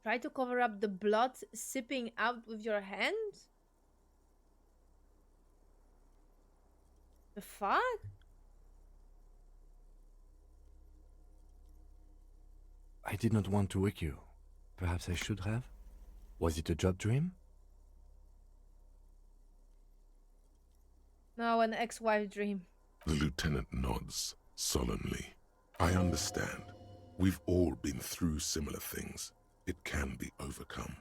Try to cover up the blood sipping out with your hands? The fuck? I did not want to wake you. Perhaps I should have? Was it a job dream? No, an ex-wife dream. The lieutenant nods solemnly. I understand. We've all been through similar things. It can be overcome.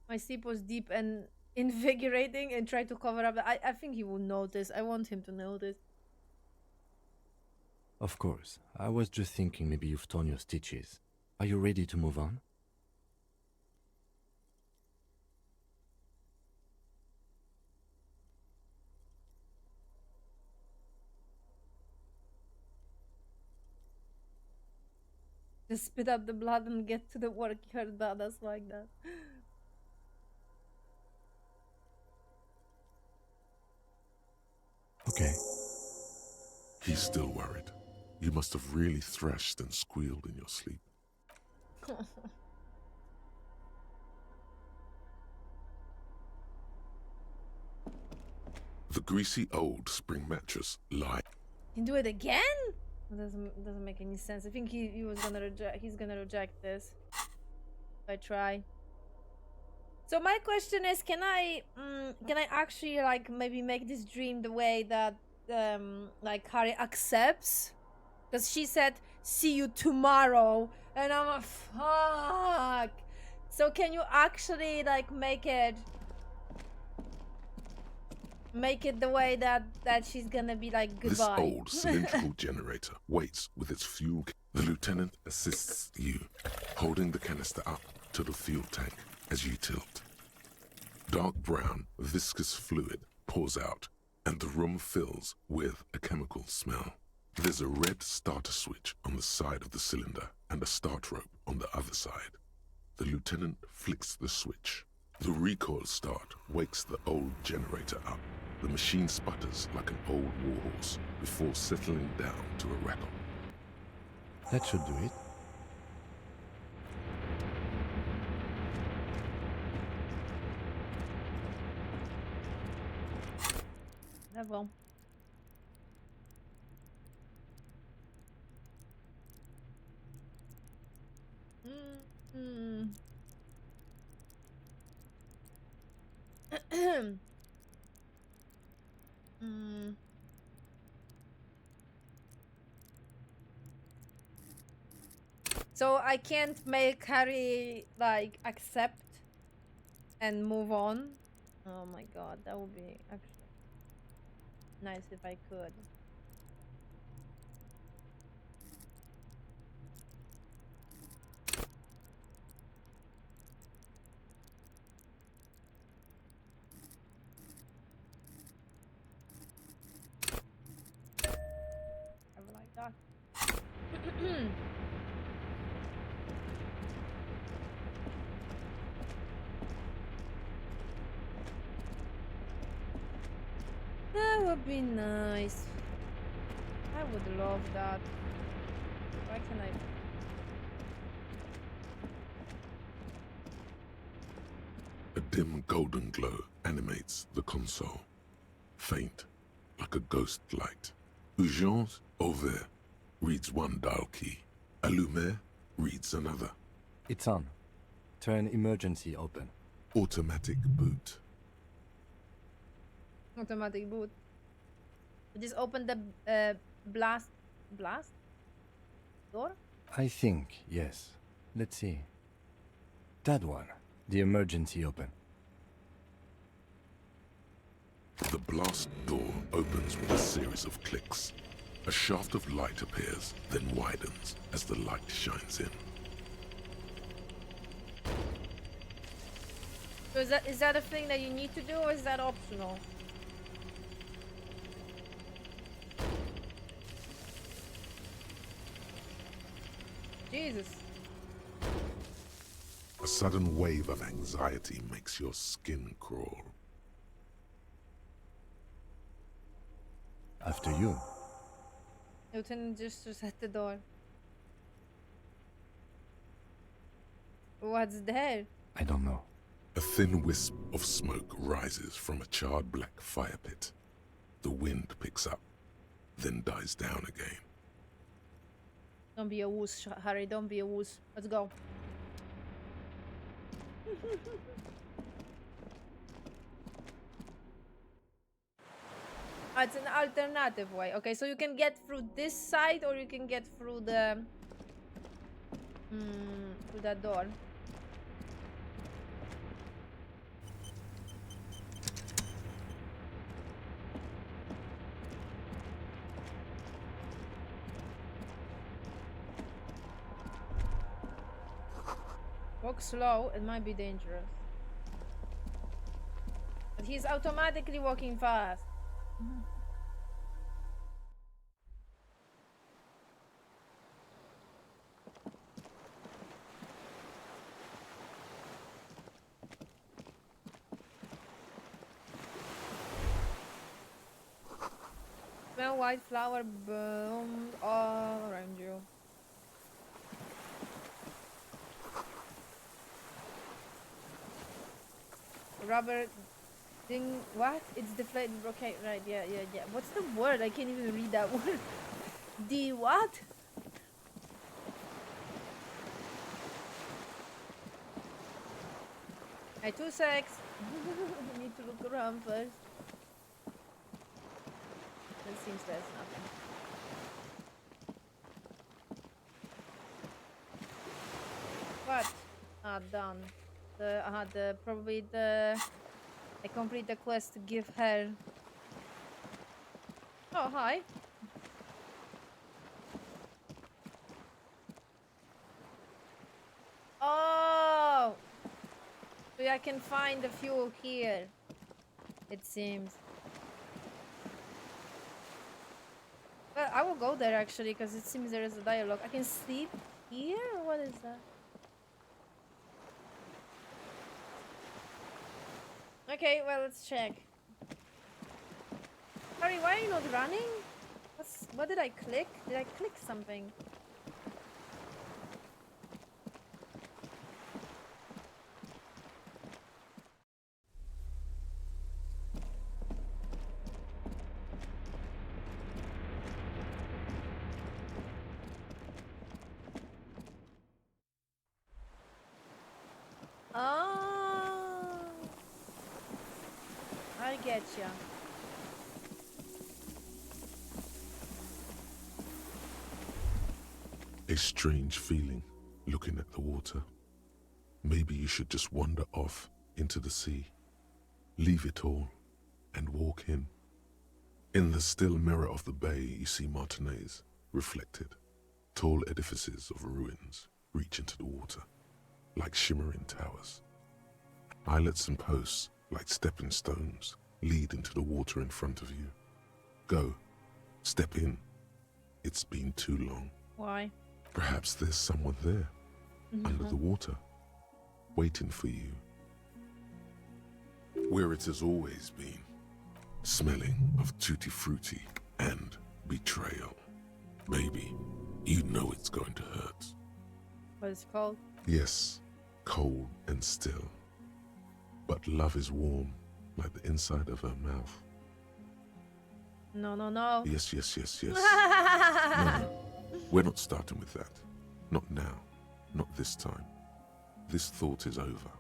My sleep was deep and invigorating and tried to cover up. I think he will notice. I want him to notice. Of course. I was just thinking maybe you've torn your stitches. Are you ready to move on? Just spit out the blood and get to the work. You heard badass like that. Okay. He's still worried. You must have really thrashed and squealed in your sleep. The greasy old spring mattress lied. Can do it again? It doesn't make any sense. I think he was gonna reject. He's gonna reject this if I try. So my question is, can I actually like maybe make this dream the way that like Harry accepts? Because she said, "See you tomorrow," and I'm a fuck. So can you actually like make it the way that she's gonna be like goodbye? This old cylindrical generator waits with its fuel. The lieutenant assists you, holding the canister up to the fuel tank as you tilt. Dark brown, viscous fluid pours out, and the room fills with a chemical smell. There's a red starter switch on the side of the cylinder and a start rope on the other side. The lieutenant flicks the switch. The recoil start wakes the old generator up. The machine sputters like an old warhorse before settling down to a rattle. That should do it. Level. So I can't make Harry like accept and move on. Oh my god, that would be actually nice if I could. Ever like that? That would be nice. I would love that. Why can I? dim golden glow animates the console, faint, like a ghost light. Urgence ouvert reads one dial key. Allumer reads another. It's on. Turn emergency open. Automatic boot. Automatic boot. Just open the blast door. I think, yes. Let's see. That one. The emergency open. The blast door opens with a series of clicks. A shaft of light appears, then widens as the light shines in. So is that a thing that you need to do, or is that optional? Jesus. A sudden wave of anxiety makes your skin crawl. After you. Lieutenant just at the door. What's there? I don't know. A thin wisp of smoke rises from a charred black fire pit. The wind picks up, then dies down again. Don't be a wuss, Harry. Don't be a wuss. Let's go. It's an alternative way. Okay, so you can get through this side, or you can get through the through that door. Walk slow, it might be dangerous. But he's automatically walking fast. Smell white flower blooms all around you. Rubber ding, what? It's deflated. Okay, right, yeah. What's the word? I can't even read that word. The what? Hey, 2 secs. I need to look around first. It seems there's nothing. What? Ah, done. I complete the quest to give her. Oh, hi. Oh! So I can find the fuel here, it seems. Well, I will go there actually, because it seems there is a dialogue. I can sleep here? What is that? Okay, well, let's check. Sorry, why are you not running? What did I click? Did I click something? Oh, I getcha. A strange feeling looking at the water. Maybe you should just wander off into the sea. Leave it all and walk in. In the still mirror of the bay, you see Martinez reflected. Tall edifices of ruins reach into the water, like shimmering towers. Islets and posts, like stepping stones, lead into the water in front of you. Go, step in. It's been too long. Why? Perhaps there's someone there, under the water, waiting for you. Where it has always been, smelling of tutti frutti and betrayal. Baby, you know it's going to hurt. What is it called? Yes, cold and still. But love is warm, like the inside of her mouth. No, no, no. Yes, yes, yes, yes. No, no. We're not starting with that. Not now. Not this time. This thought is over.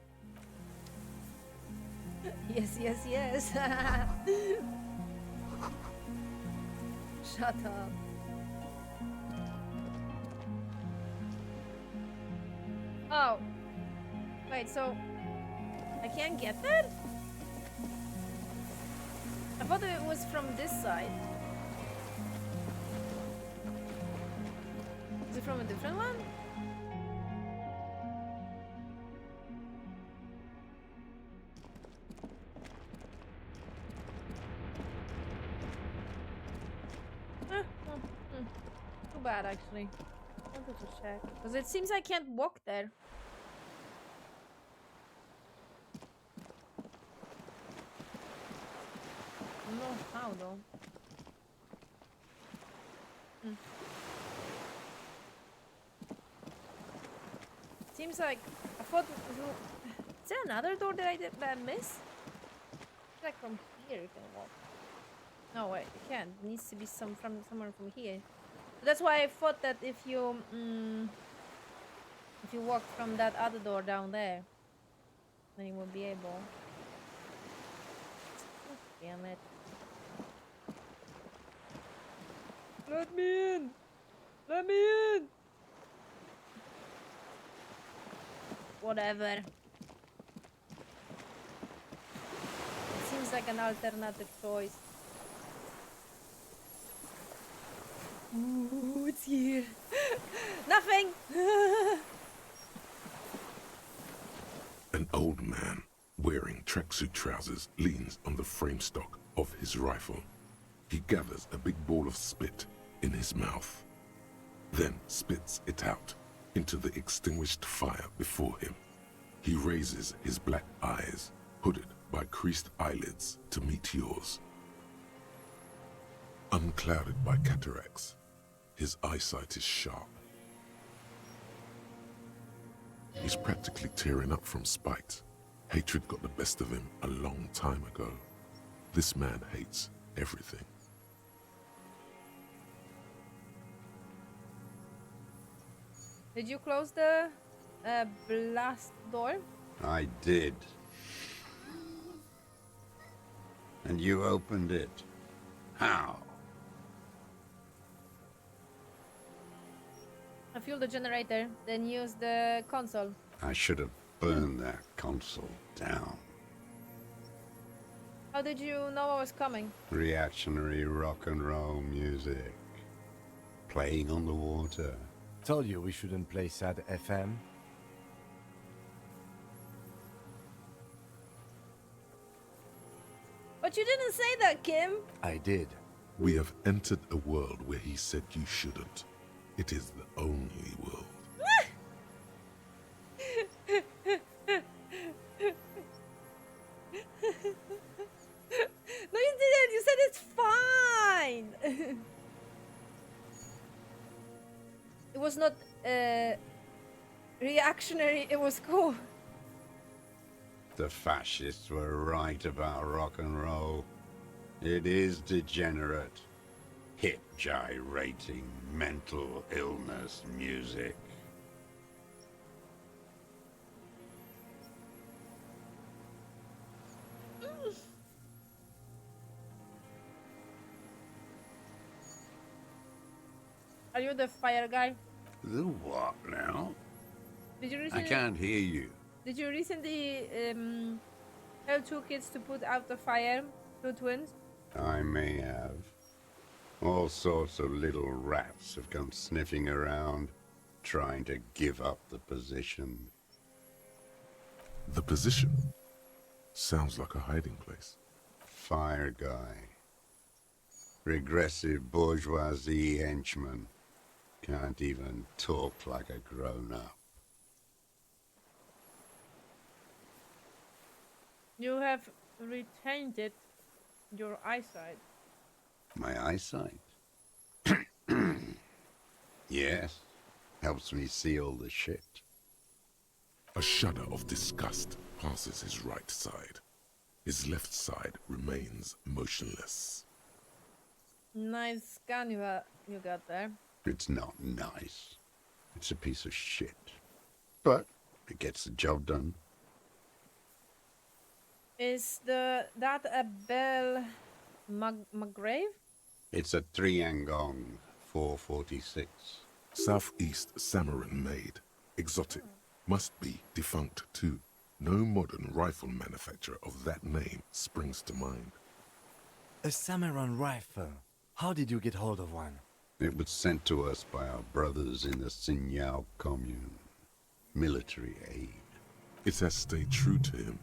Yes, yes, yes. Shut up. Oh. Wait, so I can't get that? I thought it was from this side. Is it from a different one? Too bad, actually. I wanted to check. Because it seems I can't walk there. I don't know how, though. Seems like I thought. Is there another door that I missed? Like from here you can walk. No wait, you can't. It needs to be somewhere from here. So that's why I thought that if you walk from that other door down there, then you will be able. Oh, damn it! Let me in! Let me in! Whatever. It seems like an alternative choice. Ooh, it's here. Nothing! An old man, wearing tracksuit trousers, leans on the frame stock of his rifle. He gathers a big ball of spit in his mouth, then spits it out into the extinguished fire before him. He raises his black eyes, hooded by creased eyelids, to meet yours. Unclouded by cataracts, his eyesight is sharp. He's practically tearing up from spite. Hatred got the best of him a long time ago. This man hates everything. Did you close the blast door? I did. And you opened it. How? I fueled the generator, then used the console. I should have burned that console down. How did you know I was coming? Reactionary rock and roll music. Playing on the water. Told you we shouldn't play sad FM. But you didn't say that, Kim. I did. We have entered a world where he said you shouldn't. It is the only world. No, you didn't. You said it's fine. It was not reactionary. It was cool. The fascists were right about rock and roll. It is degenerate. Hip gyrating mental illness music. Are you the fire guy? The what now? Did you I recently? can't hear you. Did you recently tell two kids to put out the fire? Two twins. I may have. All sorts of little rats have come sniffing around, trying to give up the position. The position sounds like a hiding place. Fire guy. Regressive bourgeoisie henchman. Can't even talk like a grown-up. You have retained it, your eyesight. My eyesight? Yes. Helps me see all the shit. A shudder of disgust passes his right side. His left side remains motionless. Nice gun you got there. It's not nice. It's a piece of shit. But it gets the job done. Is that a Bell McGrave? It's a 3-Angong 446. Southeast Samaran made. Exotic. Must be defunct too. No modern rifle manufacturer of that name springs to mind. A Samaran rifle. How did you get hold of one? It was sent to us by our brothers in the Sinyao commune. Military aid. It has stayed true to him.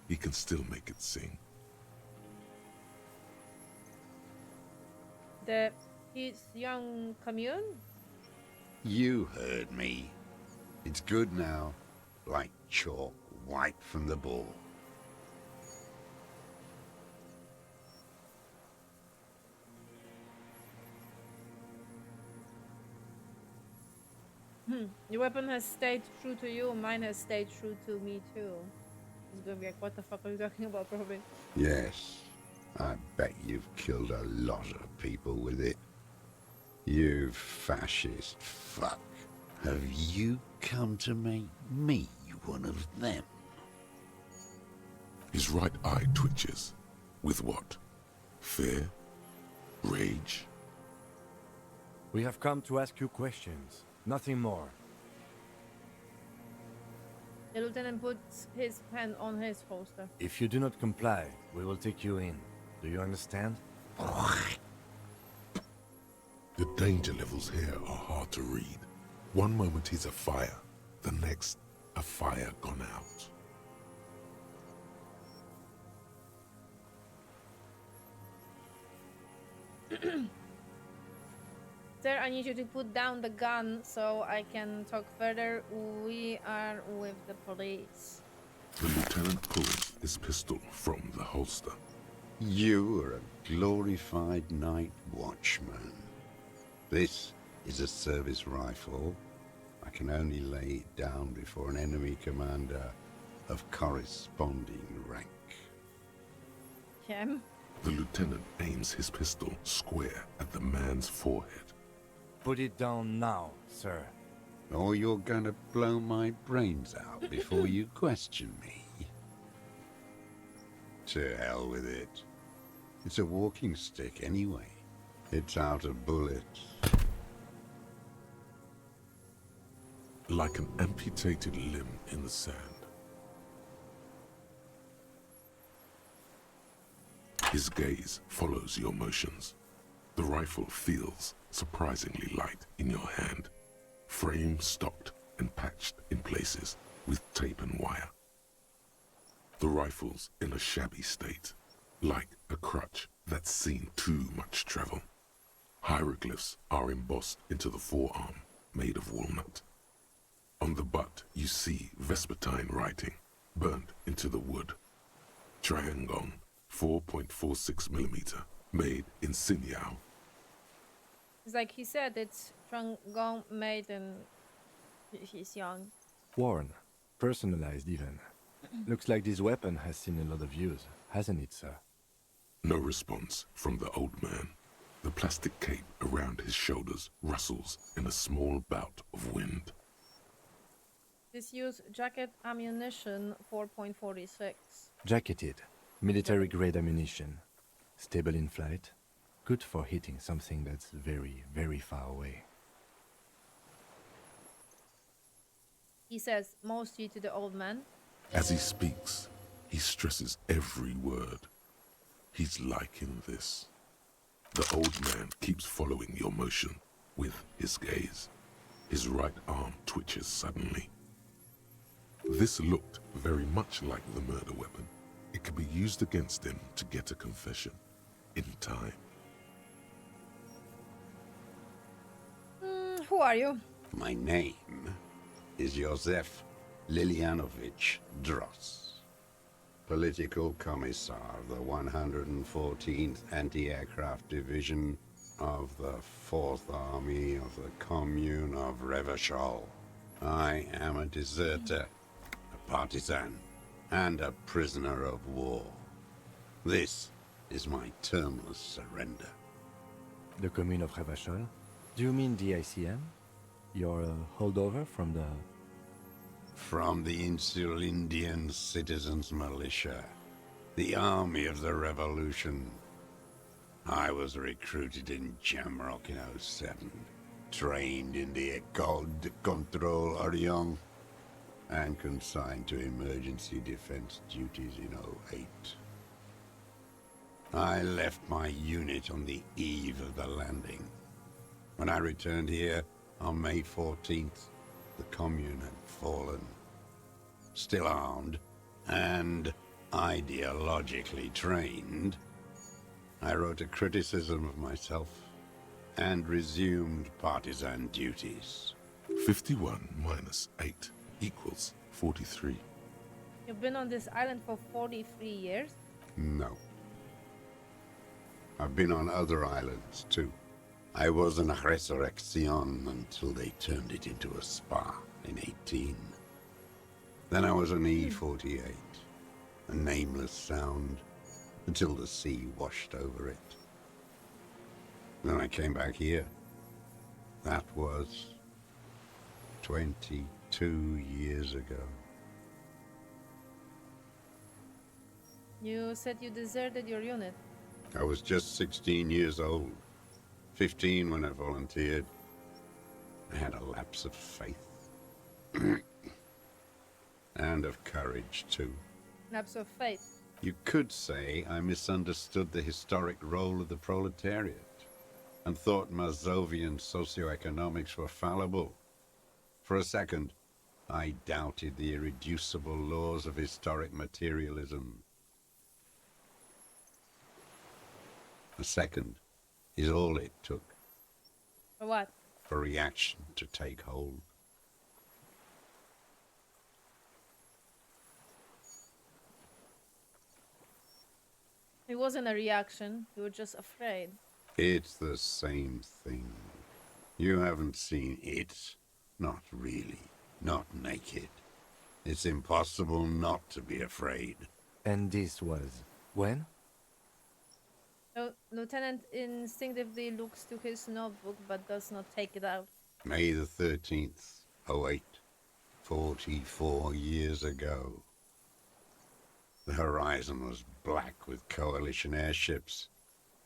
He can still make it sing. His young commune? You heard me. It's good now. Like chalk, white from the ball. Your weapon has stayed true to you, mine has stayed true to me too. He's gonna be like, what the fuck are you talking about, probably? Yes. I bet you've killed a lot of people with it. You fascist fuck. Have you come to make me one of them? His right eye twitches. With what? Fear? Rage? We have come to ask you questions. Nothing more. The lieutenant puts his pen on his holster. If you do not comply, we will take you in. Do you understand? The danger levels here are hard to read. One moment he's a fire, the next, a fire gone out. Sir, I need you to put down the gun so I can talk further. We are with the police. The lieutenant pulls his pistol from the holster. You are a glorified night watchman. This is a service rifle. I can only lay it down before an enemy commander of corresponding rank. Him? The lieutenant aims his pistol square at the man's forehead. Put it down now, sir. Or you're gonna blow my brains out before you question me. To hell with it. It's a walking stick anyway. It's out of bullets. Like an amputated limb in the sand. His gaze follows your motions. The rifle feels surprisingly light in your hand. Frame stocked and patched in places with tape and wire. The rifle's in a shabby state, like a crutch that's seen too much travel. Hieroglyphs are embossed into the forearm, made of walnut. On the butt, you see Vespertine writing, burnt into the wood. Triangong, 4.46mm, made in Sinyao. It's like he said, it's Trangong made and he's young. Worn. Personalized even. Looks like this weapon has seen a lot of use, hasn't it, sir? No response from the old man. The plastic cape around his shoulders rustles in a small bout of wind. This use jacket ammunition 4.46. Jacketed. Military-grade ammunition. Stable in flight. Good for hitting something that's very, very far away. He says mostly to the old man. As he speaks, he stresses every word. He's liking this. The old man keeps following your motion with his gaze. His right arm twitches suddenly. This looked very much like the murder weapon. It could be used against him to get a confession in time. Who are you? My name is Josef Lilianovich Dross, Political Commissar of the 114th Anti-Aircraft Division of the 4th Army of the Commune of Revachol. I am a deserter. partisan, and a prisoner of war. This is my termless surrender. The commune of Revachol? Do you mean the ICM? You're a holdover from the... From the Insular Indian Citizens Militia, the army of the revolution. I was recruited in Jamrock in '07, trained in the École de Contrôle Orient, and consigned to emergency defense duties in '08. I left my unit on the eve of the landing. When I returned here on May 14th, the commune had fallen. Still armed and ideologically trained, I wrote a criticism of myself and resumed partisan duties. 51 minus 8 equals 43. You've been on this island for 43 years? No. I've been on other islands, too. I was in Resurrection until they turned it into a spa in 18. Then I was on E48, a nameless sound, until the sea washed over it. Then I came back here. That was 22 years ago. You said you deserted your unit. I was just 16 years old. 15 when I volunteered. I had a lapse of faith. And of courage, too. Lapse of faith. You could say I misunderstood the historic role of the proletariat and thought Mazovian socioeconomics were fallible. For a second, I doubted the irreducible laws of historic materialism. A second is all it took. For what? For reaction to take hold. It wasn't a reaction. You were just afraid. It's the same thing. You haven't seen it. Not really. Not naked. It's impossible not to be afraid. And this was... when? Lieutenant instinctively looks to his notebook but does not take it out. May the 13th, '08. 44 years ago. The horizon was black with coalition airships.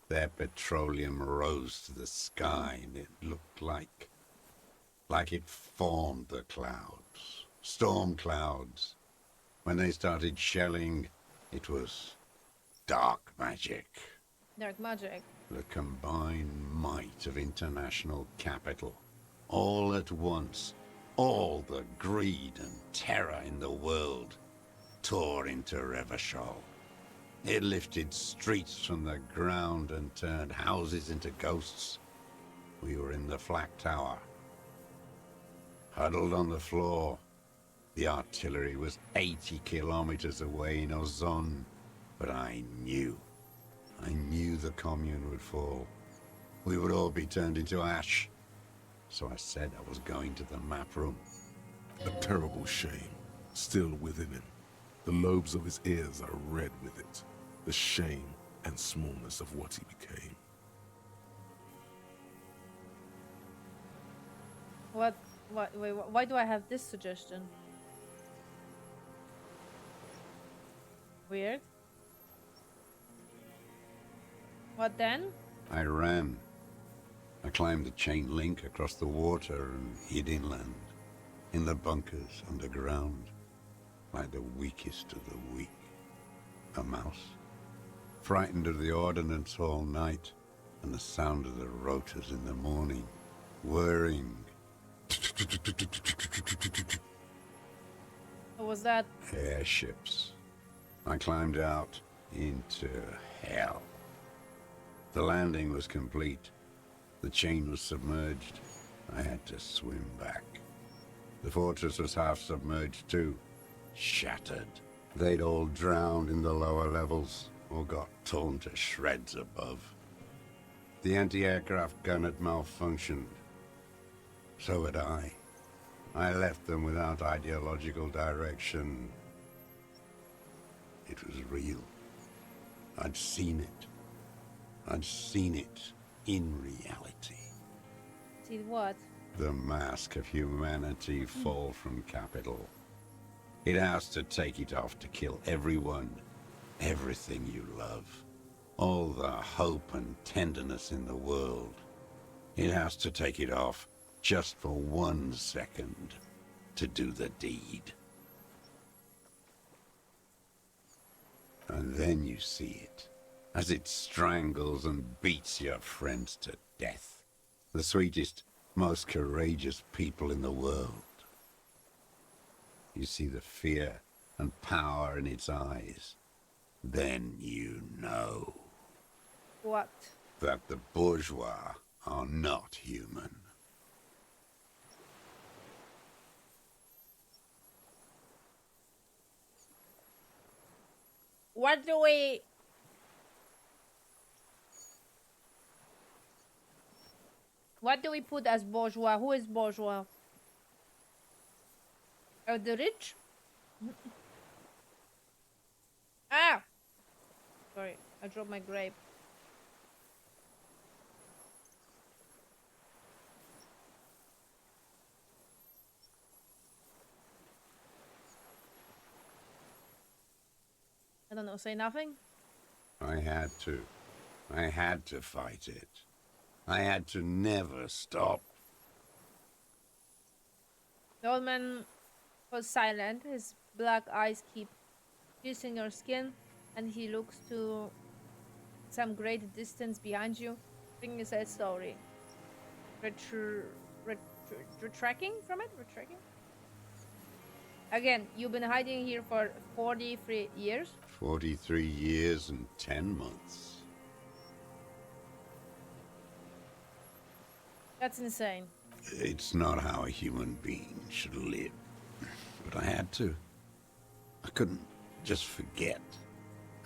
Their petroleum rose to the sky and it looked like it formed the clouds. Storm clouds. When they started shelling, it was dark magic. Dark magic. The combined might of international capital. All at once, all the greed and terror in the world tore into Revachol. It lifted streets from the ground and turned houses into ghosts. We were in the flak tower, huddled on the floor. The artillery was 80 kilometers away in Ozon, but I knew the commune would fall. We would all be turned into ash. So I said I was going to the map room. A terrible shame still within him. The lobes of his ears are red with it. The shame and smallness of what he became. Wait, why do I have this suggestion? Weird. What then? I ran. I climbed the chain link across the water and hid inland, in the bunkers underground, like the weakest of the weak. A mouse, frightened of the ordnance all night and the sound of the rotors in the morning, whirring. What was that? Airships. I climbed out into hell. The landing was complete. The chain was submerged. I had to swim back. The fortress was half submerged too. Shattered. They'd all drowned in the lower levels or got torn to shreds above. The anti-aircraft gun had malfunctioned. So had I. I left them without ideological direction. It was real. I'd seen it. I'd seen it in reality. See what? The mask of humanity fall from capital. It has to take it off to kill everyone, everything you love. All the hope and tenderness in the world. It has to take it off just for 1 second to do the deed. And then you see it, as it strangles and beats your friends to death. The sweetest, most courageous people in the world. You see the fear and power in its eyes. Then you know. What? That the bourgeois are not human. What do we put as bourgeois? Who is bourgeois? Oh, the rich? Ah! Sorry, I dropped my grape. I don't know, say nothing? I had to. I had to fight it. I had to never stop. The old man was silent. His black eyes keep piercing your skin, and he looks to some great distance behind you. Bringing his head slowly. Retracting from it? Retracting? Again, you've been hiding here for 43 years? 43 years and 10 months. That's insane. It's not how a human being should live. But I had to. I couldn't just forget.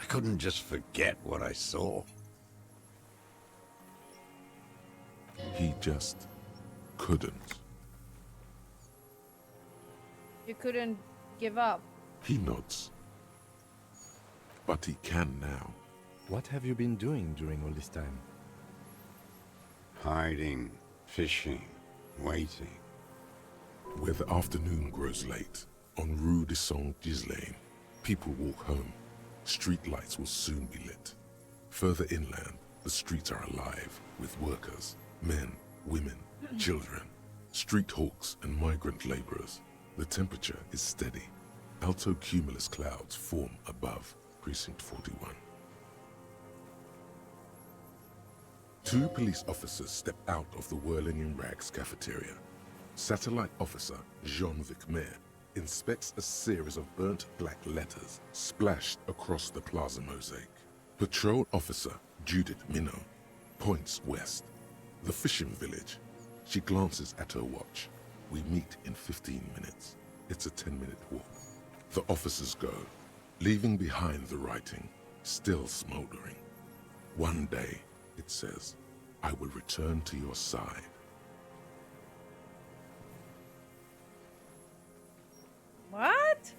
I couldn't just forget what I saw. He just couldn't. You couldn't give up. He nods. But he can now. What have you been doing during all this time? Hiding, fishing, waiting. Where the afternoon grows late, on Rue de Saint-Ghislain, people walk home. Street lights will soon be lit. Further inland, the streets are alive with workers, men, women, children, street hawks and migrant laborers. The temperature is steady. Alto cumulus clouds form above Precinct 41. 2 police officers step out of the Whirling in Rags cafeteria. Satellite officer Jean-Vic Mayer inspects a series of burnt black letters splashed across the plaza mosaic. Patrol officer Judith Minot points west. The fishing village. She glances at her watch. We meet in 15 minutes. It's a 10-minute walk. The officers go, leaving behind the writing, still smoldering. One day, it says, I will return to your side. What?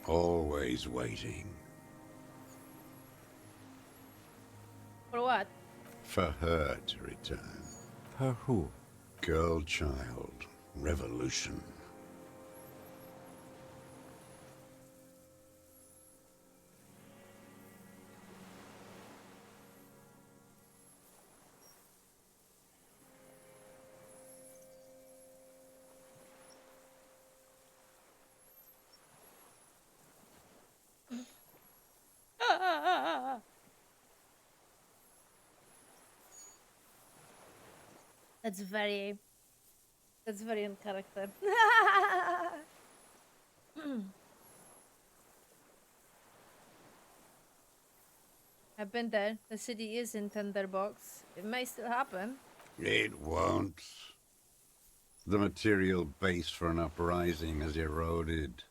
Always waiting. For what? For her to return. Her who? Girl child. Revolution. That's very in character. I've been there. The city is in Tinderbox. It may still happen. It won't. The material base for an uprising has eroded.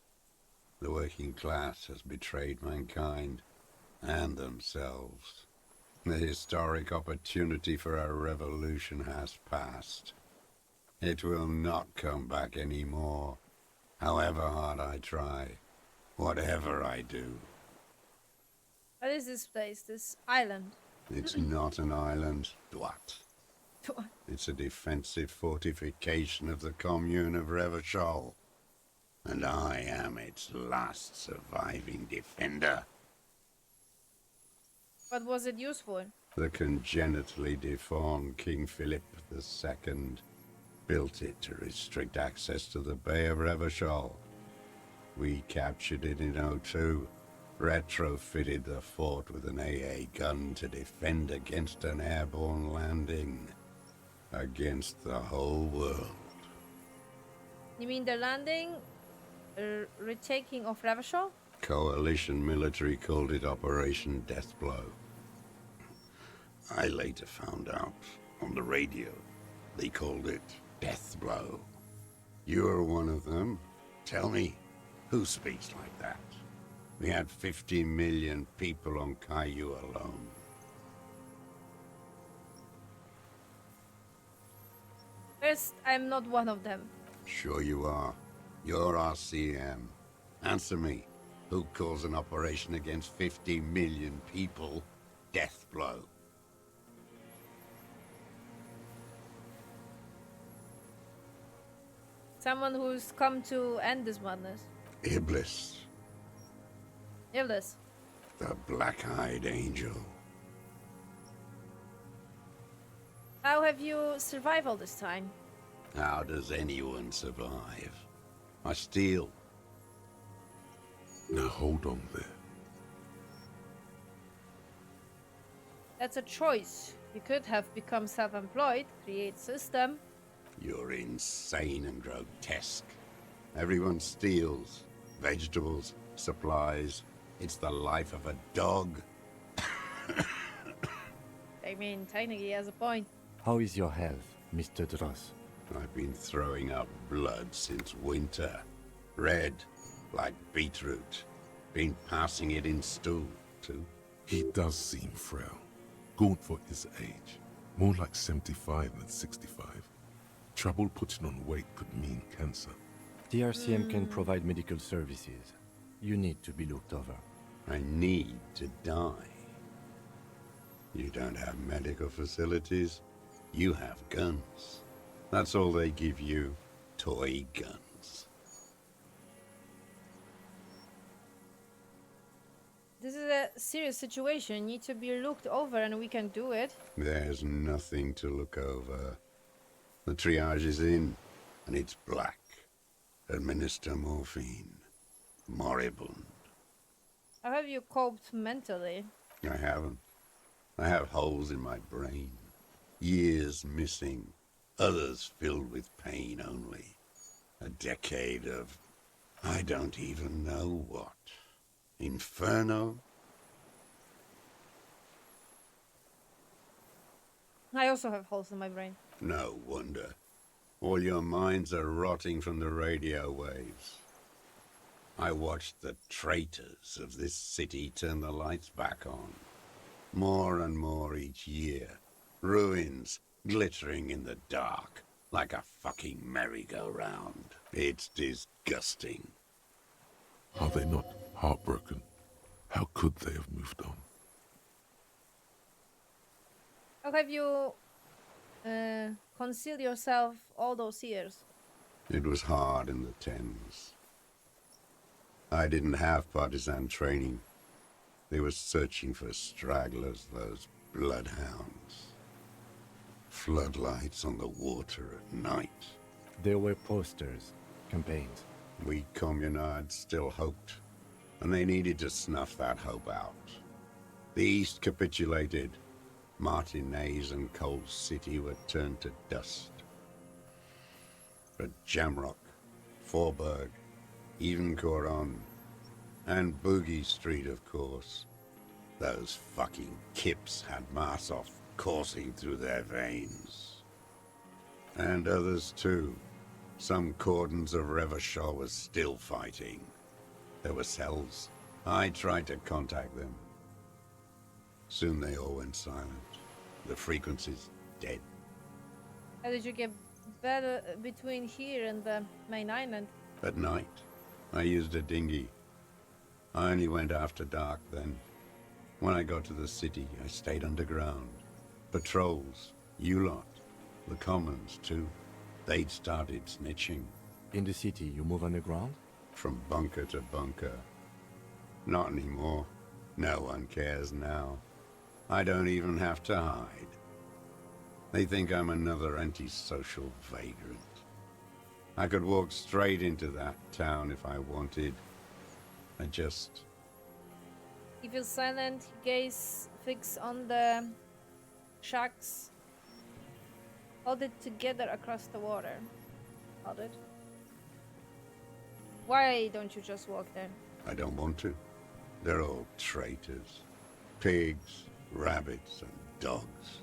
The working class has betrayed mankind and themselves. The historic opportunity for a revolution has passed. It will not come back anymore, however hard I try, whatever I do. What is this place? This island? It's not an island, Dwat. It's a defensive fortification of the commune of Revachol. And I am its last surviving defender. What was it used for? The congenitally deformed King Philip II built it to restrict access to the Bay of Revachol. We captured it in '02, retrofitted the fort with an AA gun to defend against an airborne landing. Against the whole world. You mean the landing? Retaking of Revachol? Coalition military called it Operation Deathblow. I later found out on the radio they called it Deathblow. You're one of them. Tell me, who speaks like that? We had 50 million people on Caillou alone. First, I'm not one of them. Sure you are. You're RCM. Answer me. Who calls an operation against 50 million people Deathblow? Someone who's come to end this madness. Iblis, Iblis. the black-eyed angel. How have you survived all this time? How does anyone survive? I steal. Now hold on there. That's a choice. You could have become self-employed, create system. You're insane and grotesque. Everyone steals. Vegetables, supplies. It's the life of a dog. I mean, technically he has a point. How is your health, Mr. Dross? I've been throwing up blood since winter. Red, like beetroot. Been passing it in stool, too. He does seem frail. Gaunt for his age. More like 75 than 65. Trouble putting on weight could mean cancer. The RCM can provide medical services. You need to be looked over. I need to die. You don't have medical facilities. You have guns. That's all they give you. Toy guns. This is a serious situation. You need to be looked over and we can do it. There's nothing to look over. The triage is in, and it's black. Administer morphine. Moribund. How have you coped mentally? I haven't. I have holes in my brain. Years missing. Others filled with pain only. A decade of... I don't even know what. Inferno? I also have holes in my brain. No wonder. All your minds are rotting from the radio waves. I watched the traitors of this city turn the lights back on. More and more each year. Ruins glittering in the dark, like a fucking merry-go-round. It's disgusting. Are they not heartbroken? How could they have moved on? How have you concealed yourself all those years? It was hard in the Thames. I didn't have partisan training. They were searching for stragglers, those bloodhounds. Floodlights on the water at night. There were posters, campaigns. We communards still hoped, and they needed to snuff that hope out. The East capitulated. Martinez and Cold City were turned to dust. But Jamrock, Forburg, even Coron, and Boogie Street, of course. Those fucking kips had Marsov coursing through their veins. And others too. Some cordons of Revachol was still fighting. There were cells. I tried to contact them. Soon they all went silent. The frequency's dead. How did you get better between here and the main island? At night, I used a dinghy. I only went after dark then. When I got to the city, I stayed underground. Patrols, you lot, the commons too. They'd started snitching. In the city, you move underground? From bunker to bunker. Not anymore. No one cares now. I don't even have to hide. They think I'm another antisocial vagrant. I could walk straight into that town if I wanted. I just... He feels silent, gaze fixed on the shacks. Hold it together across the water. Hold it. Why don't you just walk there? I don't want to. They're all traitors. Pigs, rabbits, and dogs.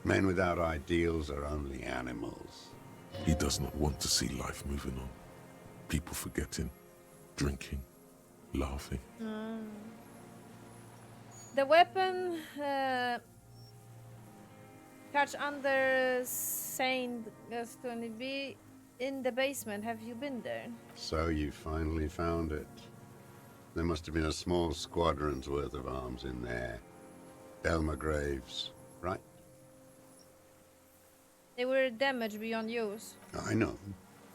Men without ideals are only animals. He does not want to see life moving on. People forgetting, drinking, laughing. The weapon catch under Saint Gaston be in the basement. Have you been there? So you finally found it. There must have been a small squadron's worth of arms in there. Belma Graves, right? They were damaged beyond use. I know.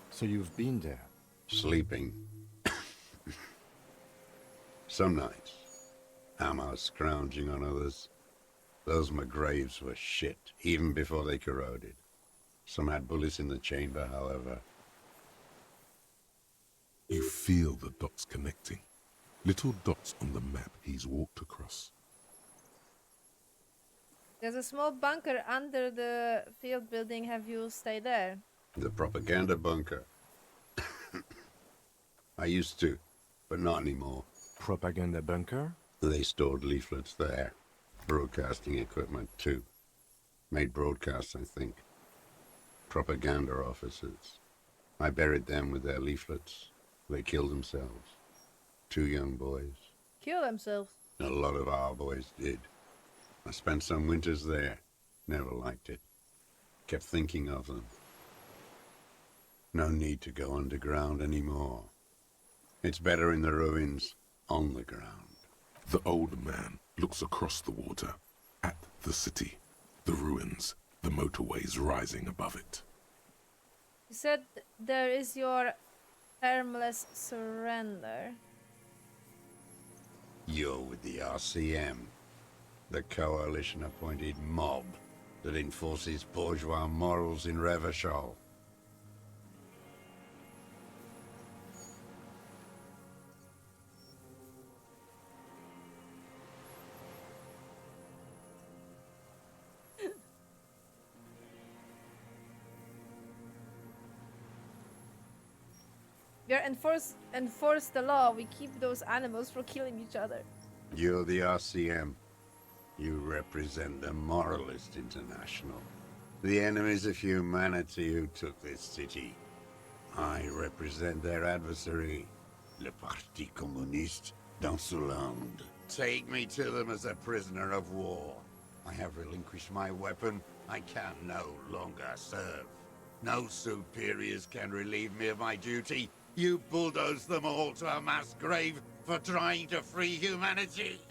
So you've been there? Sleeping. Some nights. Ammo scrounging on others. Those McGraves were shit, even before they corroded. Some had bullets in the chamber, however. You feel the dots connecting. Little dots on the map he's walked across. There's a small bunker under the field building. Have you stayed there? The propaganda bunker. I used to, but not anymore. Propaganda bunker? They stored leaflets there. Broadcasting equipment, too. Made broadcasts, I think. Propaganda officers. I buried them with their leaflets. They killed themselves. 2 young boys. Kill themselves. A lot of our boys did. I spent some winters there. Never liked it. Kept thinking of them. No need to go underground anymore. It's better in the ruins, on the ground. The old man looks across the water, at the city, the ruins, the motorways rising above it. You said there is your termless surrender. You're with the RCM, the coalition-appointed mob that enforces bourgeois morals in Revachol. We are enforce the law. We keep those animals from killing each other. You're the RCM. You represent the Moralist International, the enemies of humanity who took this city. I represent their adversary, le Parti Communiste dans ce land. Take me to them as a prisoner of war. I have relinquished my weapon. I can no longer serve. No superiors can relieve me of my duty. You bulldoze them all to a mass grave for trying to free humanity.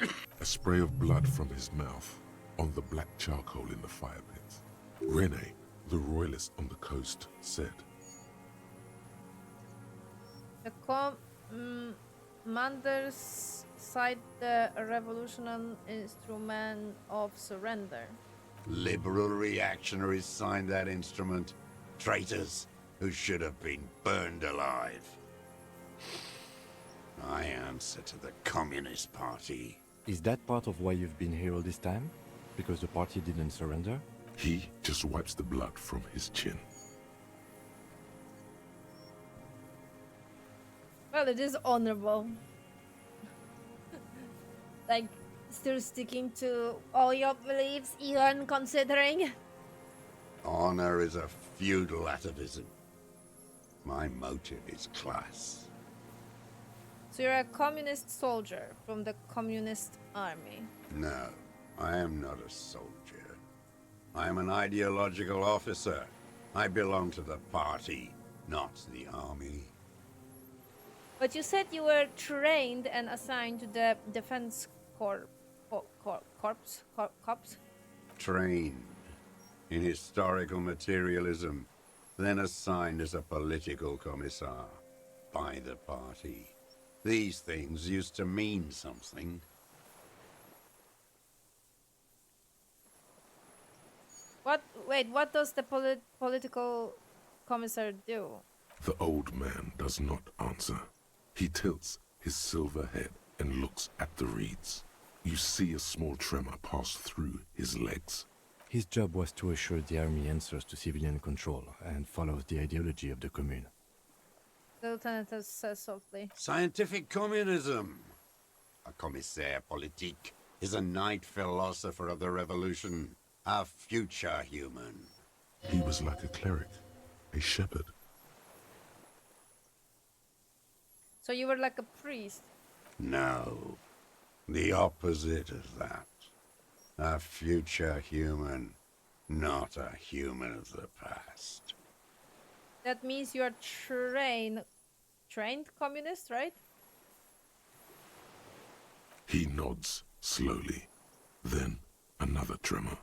A spray of blood from his mouth on the black charcoal in the fire pit. Rene, the royalist on the coast, said, The commanders cite the revolutionary instrument of surrender. Liberal reactionaries signed that instrument. Traitors who should have been burned alive. I answer to the Communist Party. Is that part of why you've been here all this time? Because the party didn't surrender? He just wipes the blood from his chin. Well, it is honorable. Like, still sticking to all your beliefs, even considering. Honor is a feudal atavism. My motive is class. So you're a communist soldier from the communist army. No, I am not a soldier. I am an ideological officer. I belong to the party, not the army. But you said you were trained and assigned to the defense corps. Trained in historical materialism, then assigned as a political commissar by the party. These things used to mean something. What does the political commissar do? The old man does not answer. He tilts his silver head and looks at the reeds. You see a small tremor pass through his legs. His job was to assure the army answers to civilian control and follows the ideology of the Commune. The lieutenant says softly. Scientific communism. A commissaire politique is a knight philosopher of the revolution, a future human. He was like a cleric, a shepherd. So you were like a priest? No, the opposite of that. A future human, not a human of the past. That means you are trained communist, right? He nods slowly. Then another tremor.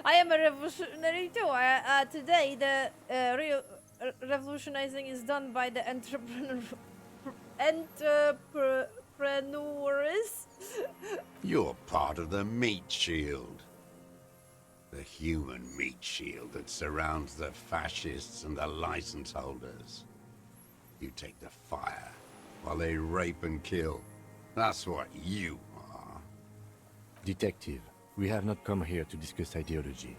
I am a revolutionary too. Today, the real revolutionizing is done by the entrepreneurs. You're part of the meat shield. The human meat shield that surrounds the fascists and the license holders. You take the fire while they rape and kill. That's what you are. Detective, we have not come here to discuss ideology.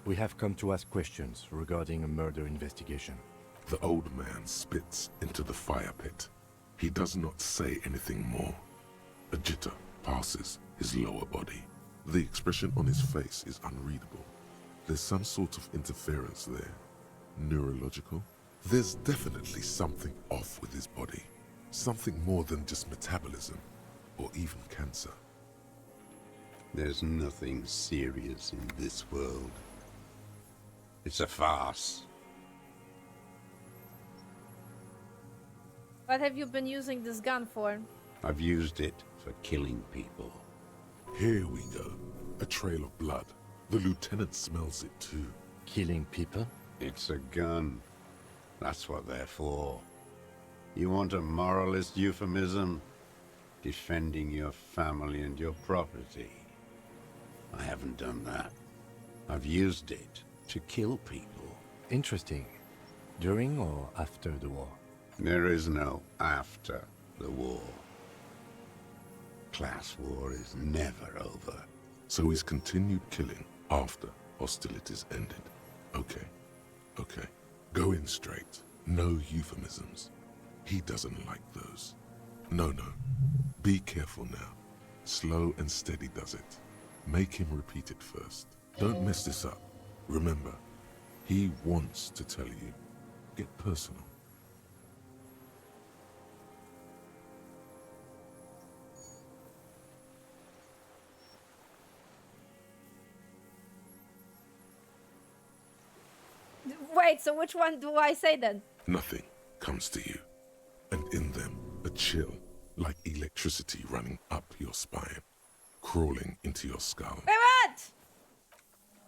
We have come to ask questions regarding a murder investigation. The old man spits into the fire pit. He does not say anything more. A jitter passes his lower body. The expression on his face is unreadable. There's some sort of interference there. Neurological? There's definitely something off with his body. Something more than just metabolism, or even cancer. There's nothing serious in this world. It's a farce. What have you been using this gun for? I've used it for killing people. Here we go. A trail of blood. The lieutenant smells it too. Killing people? It's a gun. That's what they're for. You want a moralist euphemism? Defending your family and your property. I haven't done that. I've used it to kill people. Interesting. During or after the war? There is no after the war. Class war is never over. So he's continued killing after hostilities ended. Okay. Go in straight. No euphemisms. He doesn't like those. No. Be careful now. Slow and steady does it. Make him repeat it first. Don't mess this up. Remember, he wants to tell you. Get personal. Wait, so which one do I say then? Nothing comes to you. And in them, a chill, like electricity running up your spine, crawling into your skull. Wait, what?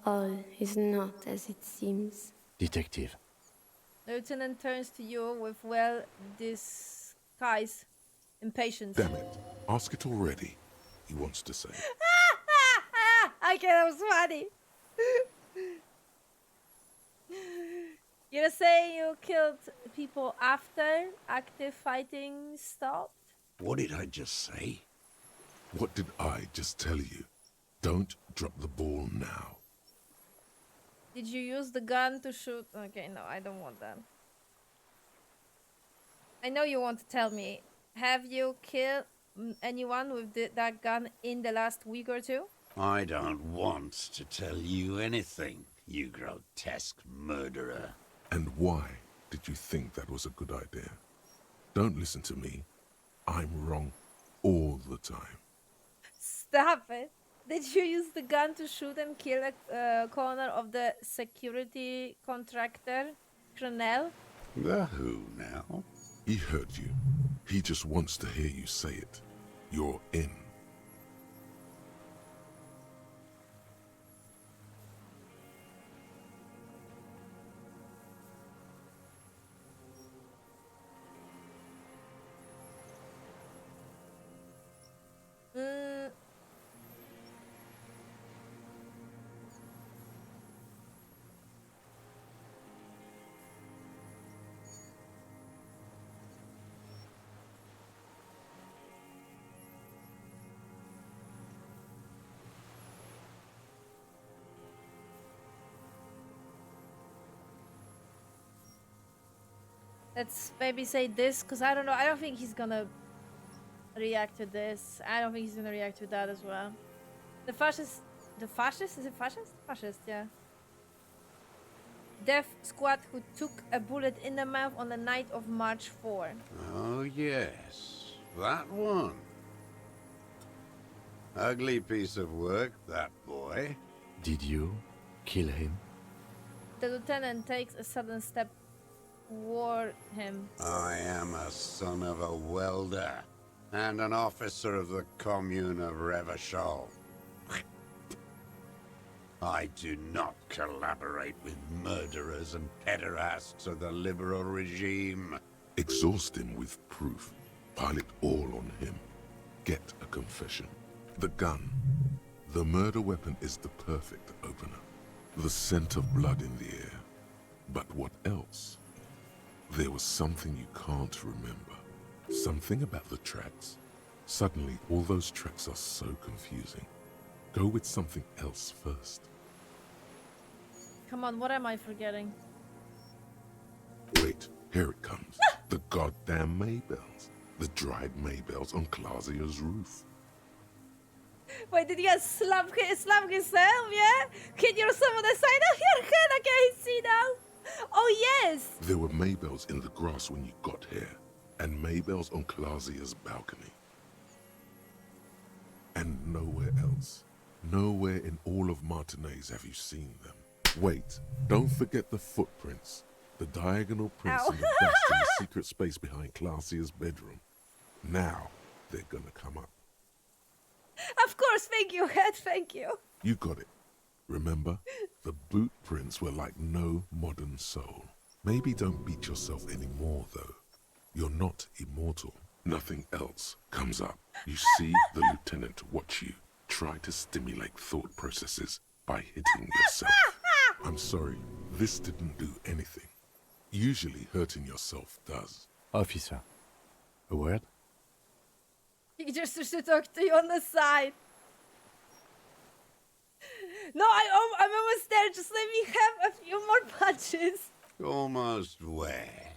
All is not as it seems. Detective. The lieutenant turns to you with well-disguised impatience. Damn it. Ask it already, he wants to say. Okay, that was funny. You're saying you killed people after active fighting stopped? What did I just say? What did I just tell you? Don't drop the ball now. Did you use the gun to shoot? Okay, no, I don't want that. I know you want to tell me. Have you killed anyone with that gun in the last week or two? I don't want to tell you anything, you grotesque murderer. And why did you think that was a good idea? Don't listen to me. I'm wrong all the time. Stop it. Did you use the gun to shoot and kill a corner of the security contractor, Cronell? The who now? He heard you. He just wants to hear you say it. You're in. Let's maybe say this, because I don't know. I don't think he's gonna react to this. I don't think he's gonna react to that as well. The fascist... The fascist? Is it fascist? Fascist, yeah. Death squad who took a bullet in the mouth on the night of March 4. Oh, yes. That one. Ugly piece of work, that boy. Did you kill him? The lieutenant takes a sudden step toward him. I am a son of a welder and an officer of the commune of Revachol. I do not collaborate with murderers and pederasts of the liberal regime. Exhaust him with proof. Pile it all on him. Get a confession. The gun. The murder weapon is the perfect opener. The scent of blood in the air. But what else? There was something you can't remember. Something about the tracks. Suddenly, all those tracks are so confusing. Go with something else first. Come on, what am I forgetting? Wait, here it comes. The goddamn Maybells. The dried Maybells on Clausia's roof. Wait, did he slap himself, yeah? Hit yourself on the side of your head, I can't see now. Oh, yes! There were Maybells in the grass when you got here, and Maybells on Clausia's balcony. And nowhere else. Nowhere in all of Martinez have you seen them. Wait, don't forget the footprints. The diagonal prints in the dust in the secret space behind Clausia's bedroom. Now, they're gonna come up. Of course, thank you, Head, thank you. You got it. Remember, the boot prints were like no modern soul. Maybe don't beat yourself anymore, though. You're not immortal. Nothing else comes up. You see the lieutenant watch you. Try to stimulate thought processes by hitting yourself. I'm sorry, this didn't do anything. Usually hurting yourself does. Officer, a word? He just used to talk to you on the side. No, I'm almost there. Just let me have a few more punches. Almost where?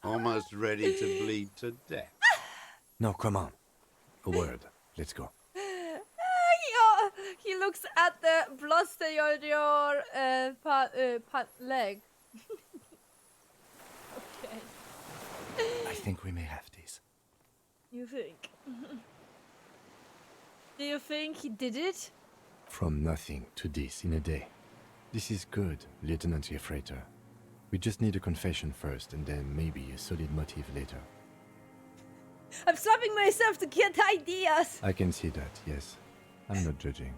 Almost ready to bleed to death. No, come on. A word. Let's go. He looks at the bloster on your leg. Okay. I think we may have this. You think? Do you think he did it? From nothing to this in a day. This is good, Lieutenant Gefreiter. We just need a confession first, and then maybe a solid motive later. I'm slapping myself to get ideas. I can see that, yes. I'm not judging.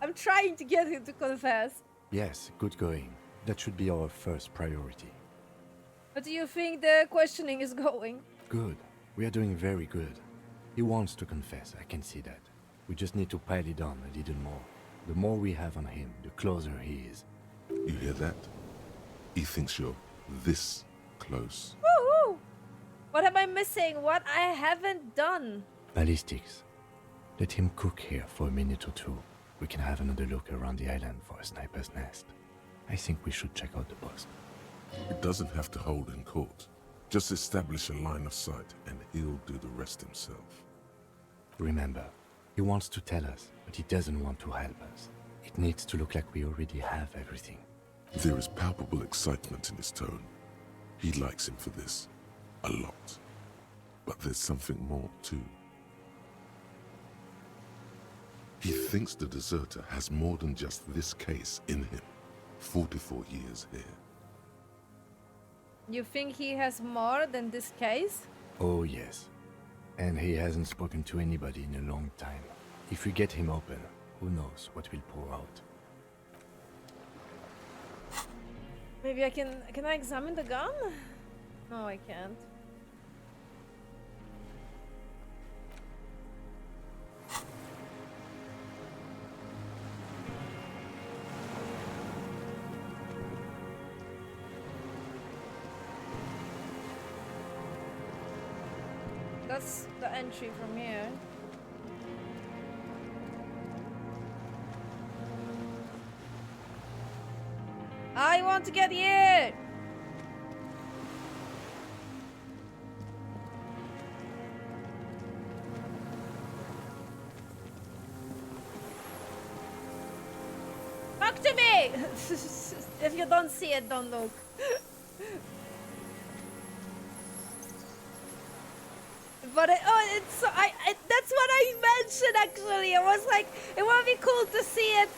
I'm trying to get him to confess. Yes, good going. That should be our first priority. But do you think the questioning is going? Good. We are doing very good. He wants to confess, I can see that. We just need to pile it on a little more. The more we have on him, the closer he is. You hear that? He thinks you're this close. Woo-hoo! What am I missing? What I haven't done? Ballistics. Let him cook here for a minute or two. We can have another look around the island for a sniper's nest. I think we should check out the post. It doesn't have to hold in court. Just establish a line of sight and he'll do the rest himself. Remember, he wants to tell us, but he doesn't want to help us. It needs to look like we already have everything. There is palpable excitement in his tone. He likes him for this. A lot. But there's something more, too. He thinks the deserter has more than just this case in him. 44 years here. You think he has more than this case? Oh, yes. And he hasn't spoken to anybody in a long time. If we get him open, who knows what will pour out. Maybe I can I examine the gun? No, I can't. That's the entry from here. I want to get here! Talk to me! If you don't see it, don't look. But it's so, that's what I mentioned actually. I was like, it would be cool to see it,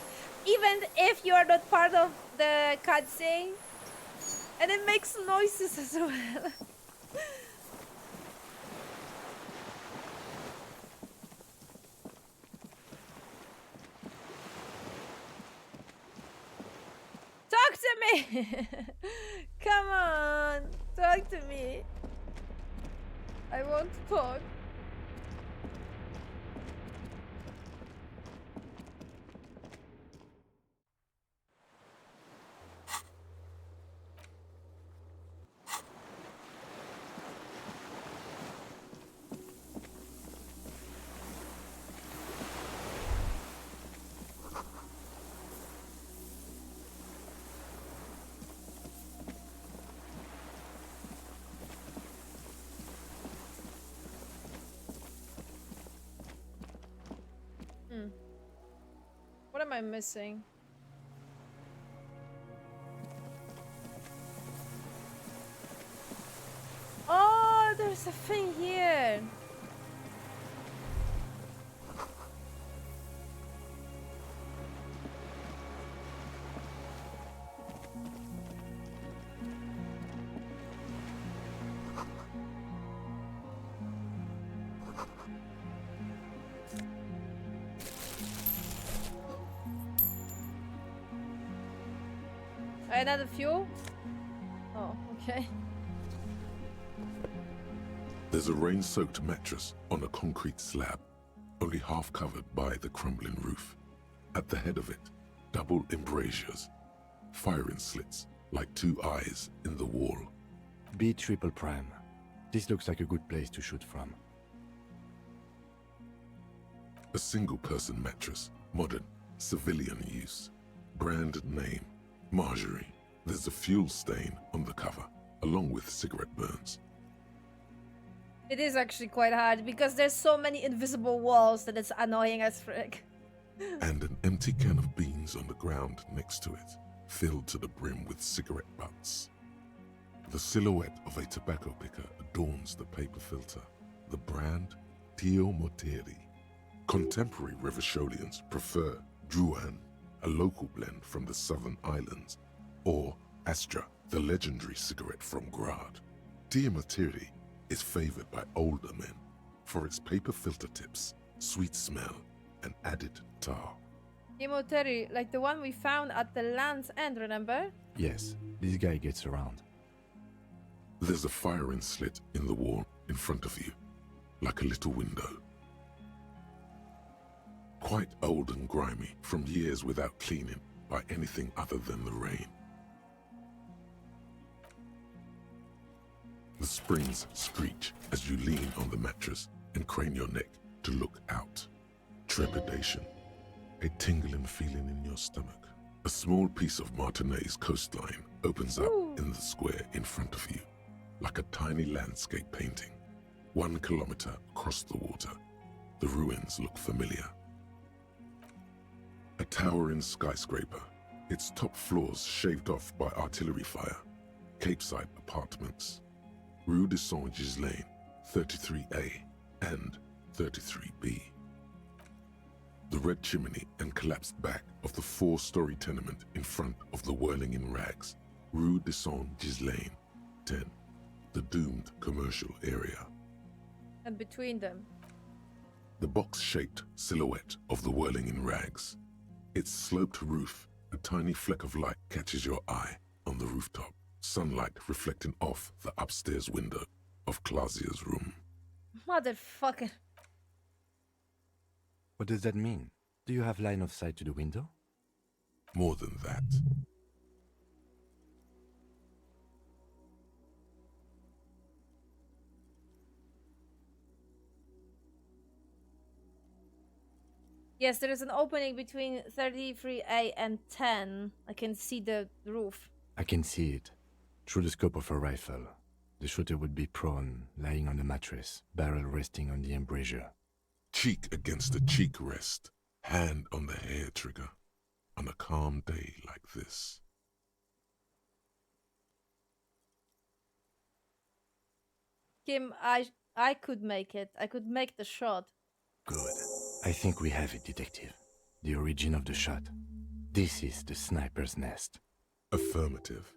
even if you are not part of the cutscene, and it makes noises as well. Talk to me! Come on, talk to me. I want to talk. What am I missing? Oh, there's a thing here. Another fuel? Oh, okay. There's a rain-soaked mattress on a concrete slab, only half covered by the crumbling roof. At the head of it, double embrasures, firing slits like two eyes in the wall. B triple prime. This looks like a good place to shoot from. A single-person mattress, modern, civilian use. Brand name, Marjorie. There's a fuel stain on the cover, along with cigarette burns. It is actually quite hard because there's so many invisible walls that it's annoying as frick. And an empty can of beans on the ground next to it, filled to the brim with cigarette butts. The silhouette of a tobacco picker adorns the paper filter. The brand, Tio Moteri. Contemporary Revacholians prefer Druan, a local blend from the southern islands, or Astra, the legendary cigarette from Grad. Tio Moteri is favored by older men for its paper filter tips, sweet smell, and added tar. Emoteri, like the one we found at the Land's End, remember? Yes, this guy gets around. There's a firing slit in the wall in front of you, like a little window. Quite old and grimy from years without cleaning by anything other than the rain. The springs screech as you lean on the mattress and crane your neck to look out. Trepidation, a tingling feeling in your stomach. A small piece of Martinez coastline opens up in the square in front of you. like a tiny landscape painting. 1 kilometer across the water, the ruins look familiar. A towering skyscraper, its top floors shaved off by artillery fire. Capeside apartments. Rue de Saint-Ghislain, 33A and 33B. The red chimney and collapsed back of the 4-story tenement in front of the whirling in rags. Rue de Saint-Ghislain, 10. The doomed commercial area. And between them. The box-shaped silhouette of the whirling in rags. Its sloped roof, a tiny fleck of light catches your eye on the rooftop. Sunlight reflecting off the upstairs window of Clausia's room. Motherfucker. What does that mean? Do you have line of sight to the window? More than that. Yes, there is an opening between 33A and 10. I can see the roof. I can see it. Through the scope of a rifle. The shooter would be prone, lying on a mattress, barrel resting on the embrasure. Cheek against the cheek rest, hand on the hair trigger, on a calm day like this. Kim, I could make it. I could make the shot. Good. I think we have it, Detective. The origin of the shot. This is the sniper's nest. Affirmative.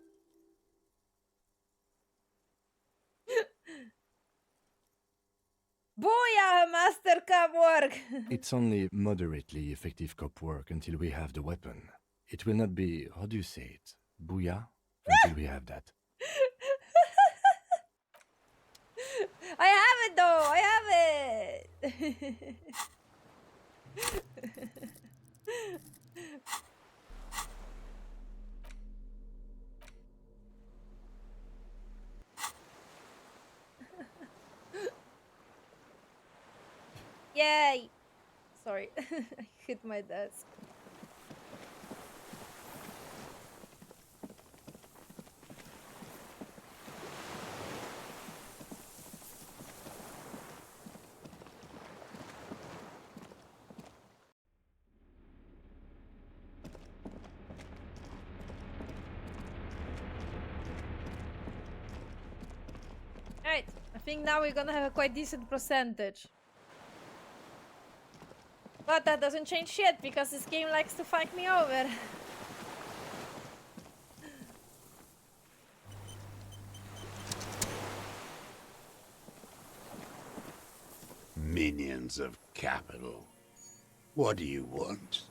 Booyah, master cop work! It's only moderately effective cop work until we have the weapon. It will not be, how do you say it, booyah, until we have that. I have it though, I have it! Yay! Sorry, I hit my desk. Alright, I think now we're gonna have a quite decent percentage. But that doesn't change shit, because this game likes to fuck me over. Minions of capital. What do you want?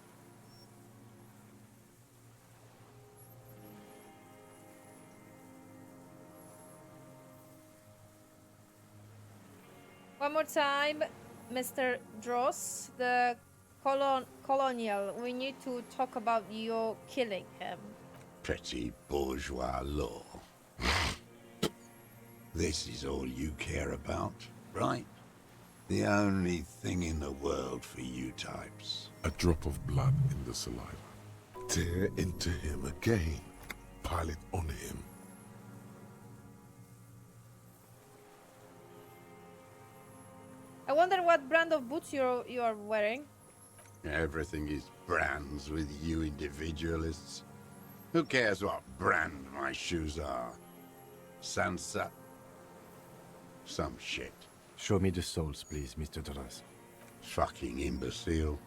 One more time, Mr. Dross, the colonial. We need to talk about your killing him. Petty bourgeois law. This is all you care about, right? The only thing in the world for you types. A drop of blood in the saliva. Tear into him again. Pile it on him. I wonder what brand of boots you are wearing. Everything is brands with you individualists. Who cares what brand my shoes are? Sansa? Some shit. Show me the soles, please, Mr. Dross. Fucking imbecile.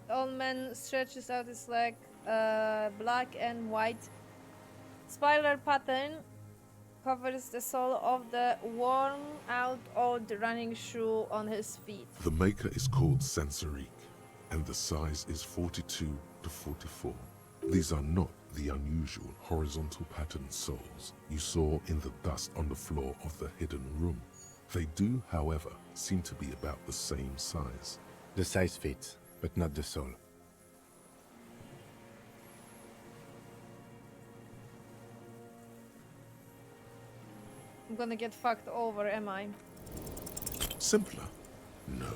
The old man stretches out his leg, black and white spiral pattern covers the sole of the worn-out old running shoe on his feet. The maker is called Sansarique, and the size is 42 to 44. These are not the unusual horizontal patterned soles you saw in the dust on the floor of the hidden room. They do, however, seem to be about the same size. The size fits, but not the sole. I'm gonna get fucked over, am I? Simpler? No.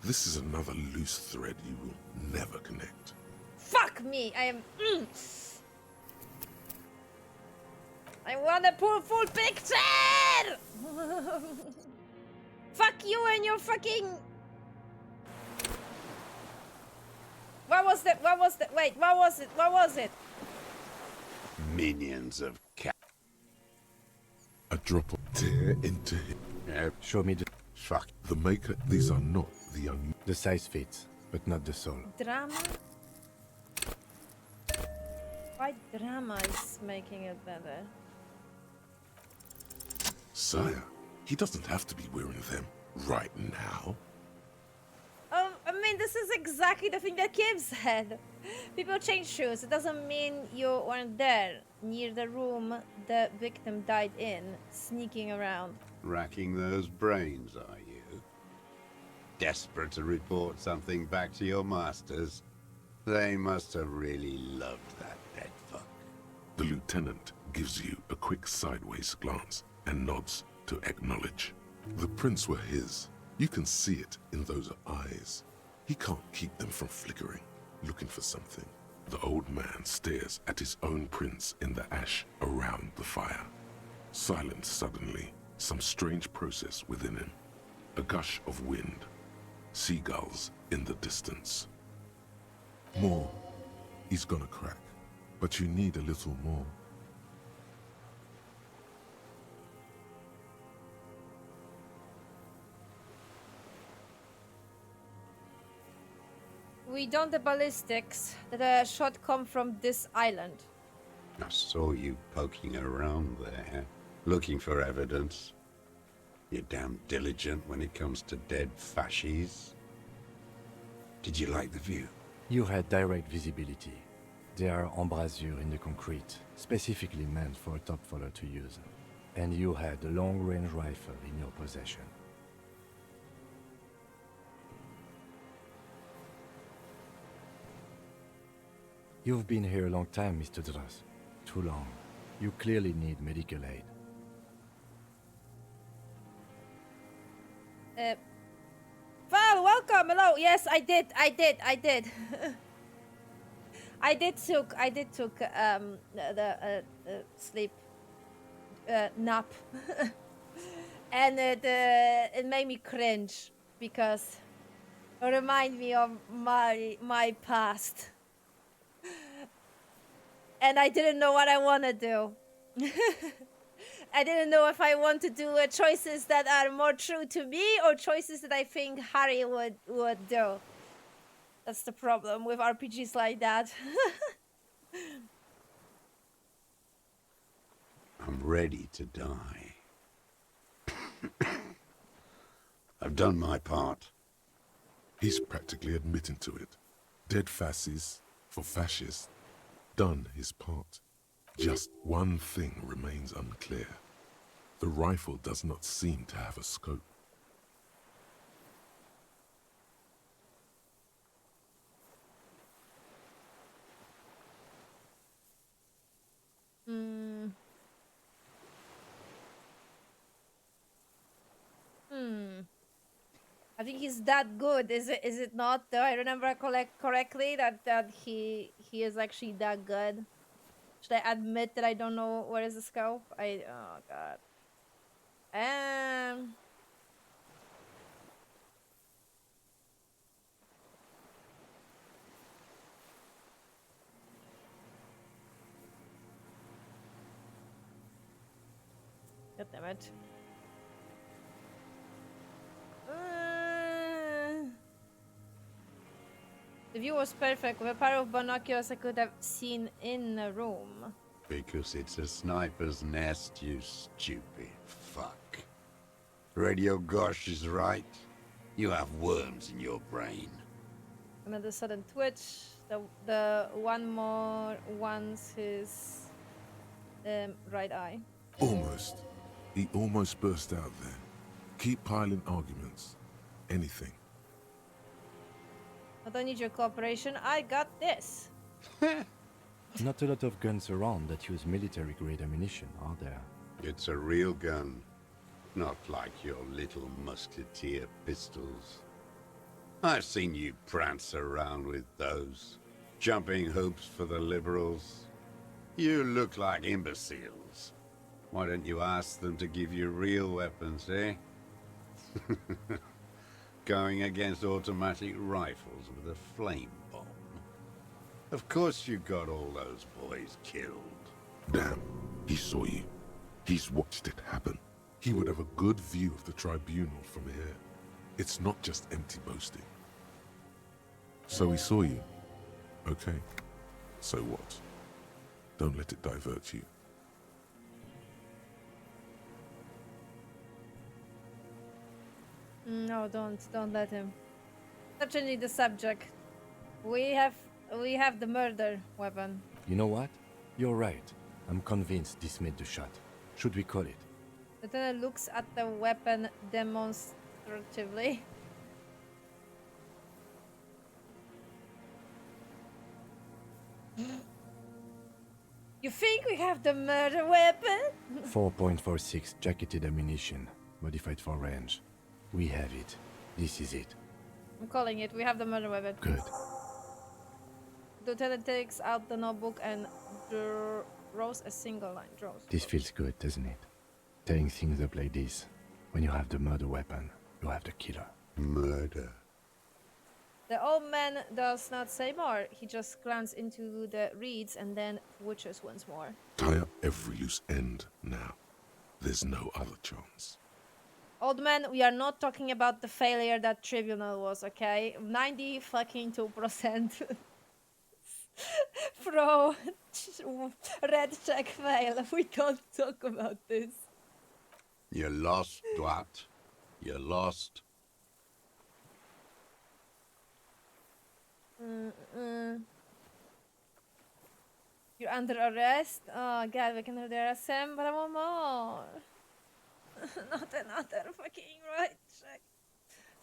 This is another loose thread you will never connect. Fuck me! I am... I want a full picture! Fuck you and your fucking... What was that? Wait, what was it? Minions of cat. A drop of tear into him. Show me the... Fuck. The maker, these are not the un... The size fits, but not the soul. Drama? Why drama is making it better? Sire, he doesn't have to be wearing them right now. I mean, this is exactly the thing that Kim said. People change shoes. It doesn't mean you weren't there, near the room the victim died in, sneaking around. Racking those brains, are you? Desperate to report something back to your masters? They must have really loved that dead fuck. The lieutenant gives you a quick sideways glance and nods to acknowledge. The prints were his. You can see it in those eyes. He can't keep them from flickering, looking for something. The old man stares at his own prints in the ash around the fire. Silent suddenly, some strange process within him. A gush of wind. Seagulls in the distance. More. He's gonna crack, but you need a little more. We done the ballistics. The shot come from this island. I saw you poking around there, looking for evidence. You're damn diligent when it comes to dead fascies. Did you like the view? You had direct visibility. There are embrasures in the concrete, specifically meant for a top follower to use. And you had a long-range rifle in your possession. You've been here a long time, Mr. Dras. Too long. You clearly need medical aid. Val, welcome. Hello. Yes, I did. I did took the sleep nap, and it made me cringe because it reminded me of my past, and I didn't know what I want to do. I didn't know if I want to do choices that are more true to me or choices that I think Harry would do. That's the problem with RPGs like that. I'm ready to die. I've done my part. He's practically admitting to it. Dead fascists for fascists. Done his part. Just one thing remains unclear. The rifle does not seem to have a scope. I think he's that good. Is it not though? I remember correctly that he is actually that good. Should I admit that I don't know where is the scope? Oh god. God damn it. The view was perfect. With a pair of binoculars I could have seen in a room. Because it's a sniper's nest, you stupid fuck. Radio Gosh is right. You have worms in your brain. Another sudden twitch. The one more wants his right eye. Almost. He almost burst out there. Keep piling arguments. Anything. I don't need your cooperation. I got this. Not a lot of guns around that use military-grade ammunition, are there? It's a real gun. Not like your little musketeer pistols. I've seen you prance around with those. Jumping hoops for the liberals. You look like imbeciles. Why don't you ask them to give you real weapons, eh? Going against automatic rifles with a flame bomb. Of course you got all those boys killed. Damn, he saw you. He's watched it happen. He would have a good view of the tribunal from here. It's not just empty boasting. So he saw you. Okay. So what? Don't let it divert you. No, don't let him. Stop changing the subject. We have the murder weapon. You know what? You're right. I'm convinced this made the shot. Should we call it? Lieutenant looks at the weapon demonstratively. You think we have the murder weapon? 4.46 jacketed ammunition, modified for range. We have it. This is it. I'm calling it. We have the murder weapon. Good. Lieutenant takes out the notebook and draws a single line. This feels good, doesn't it? Tearing things up like this. When you have the murder weapon, you have the killer. Murder. The old man does not say more. He just glances into the reeds and then twitches once more. Tie up every loose end now. There's no other chance. Old man, we are not talking about the failure that tribunal was, okay? 90% pro red check fail. We don't talk about this. You lost, what? You lost. You're under arrest? Oh god, we can arrest him, but I want more. Not another fucking right check.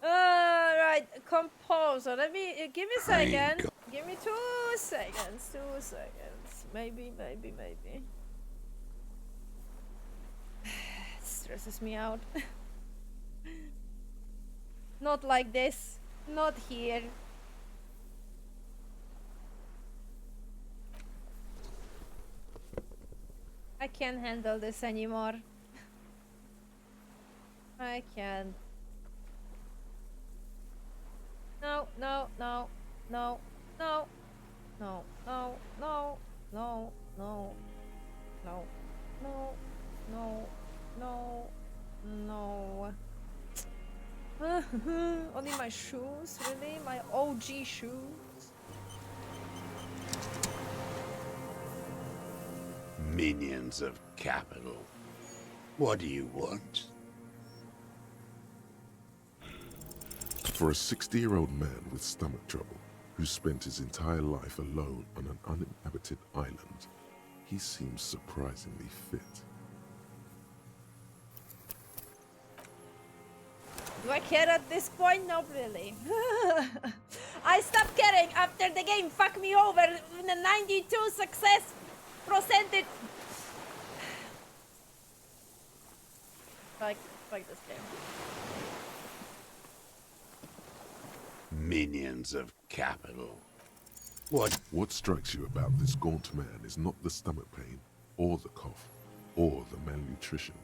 Alright, composer. Let me give me a second. Give me 2 seconds. 2 seconds. Maybe. It stresses me out. Not like this. Not here. I can't handle this anymore. I can't. No. Only my shoes, really? My OG shoes? Minions of capital. What do you want? For a 60-year-old man with stomach trouble, who spent his entire life alone on an uninhabited island, he seems surprisingly fit. Do I care at this point? Not really. I stopped caring after the game fucked me over in a 92 success percentage. Fuck this game. Minions of capital. What strikes you about this gaunt man is not the stomach pain, or the cough, or the malnutrition.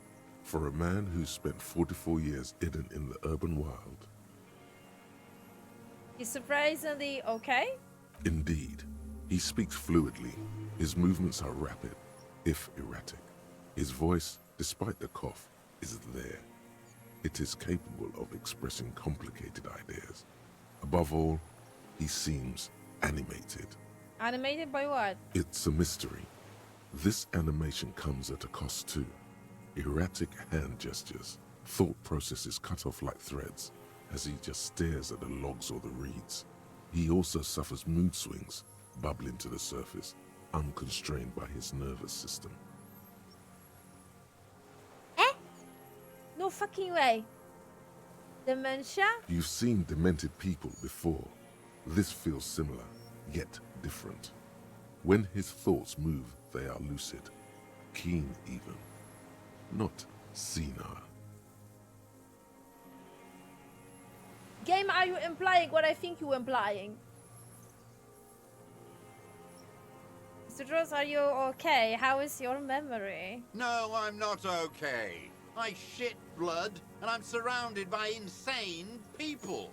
For a man who's spent 44 years hidden in the urban wild. He's surprisingly okay? Indeed. He speaks fluidly. His movements are rapid, if erratic. His voice, despite the cough, is there. It is capable of expressing complicated ideas. Above all, he seems animated. Animated by what? It's a mystery. This animation comes at a cost too. Erratic hand gestures, thought processes cut off like threads, as he just stares at the logs or the reeds. He also suffers mood swings, bubbling to the surface, unconstrained by his nervous system. No fucking way. Dementia? You've seen demented people before. This feels similar, yet different. When his thoughts move, they are lucid, keen even, not senile. Game, are you implying what I think you're implying? Studros, are you okay? How is your memory? No, I'm not okay. I shit blood, and I'm surrounded by insane people.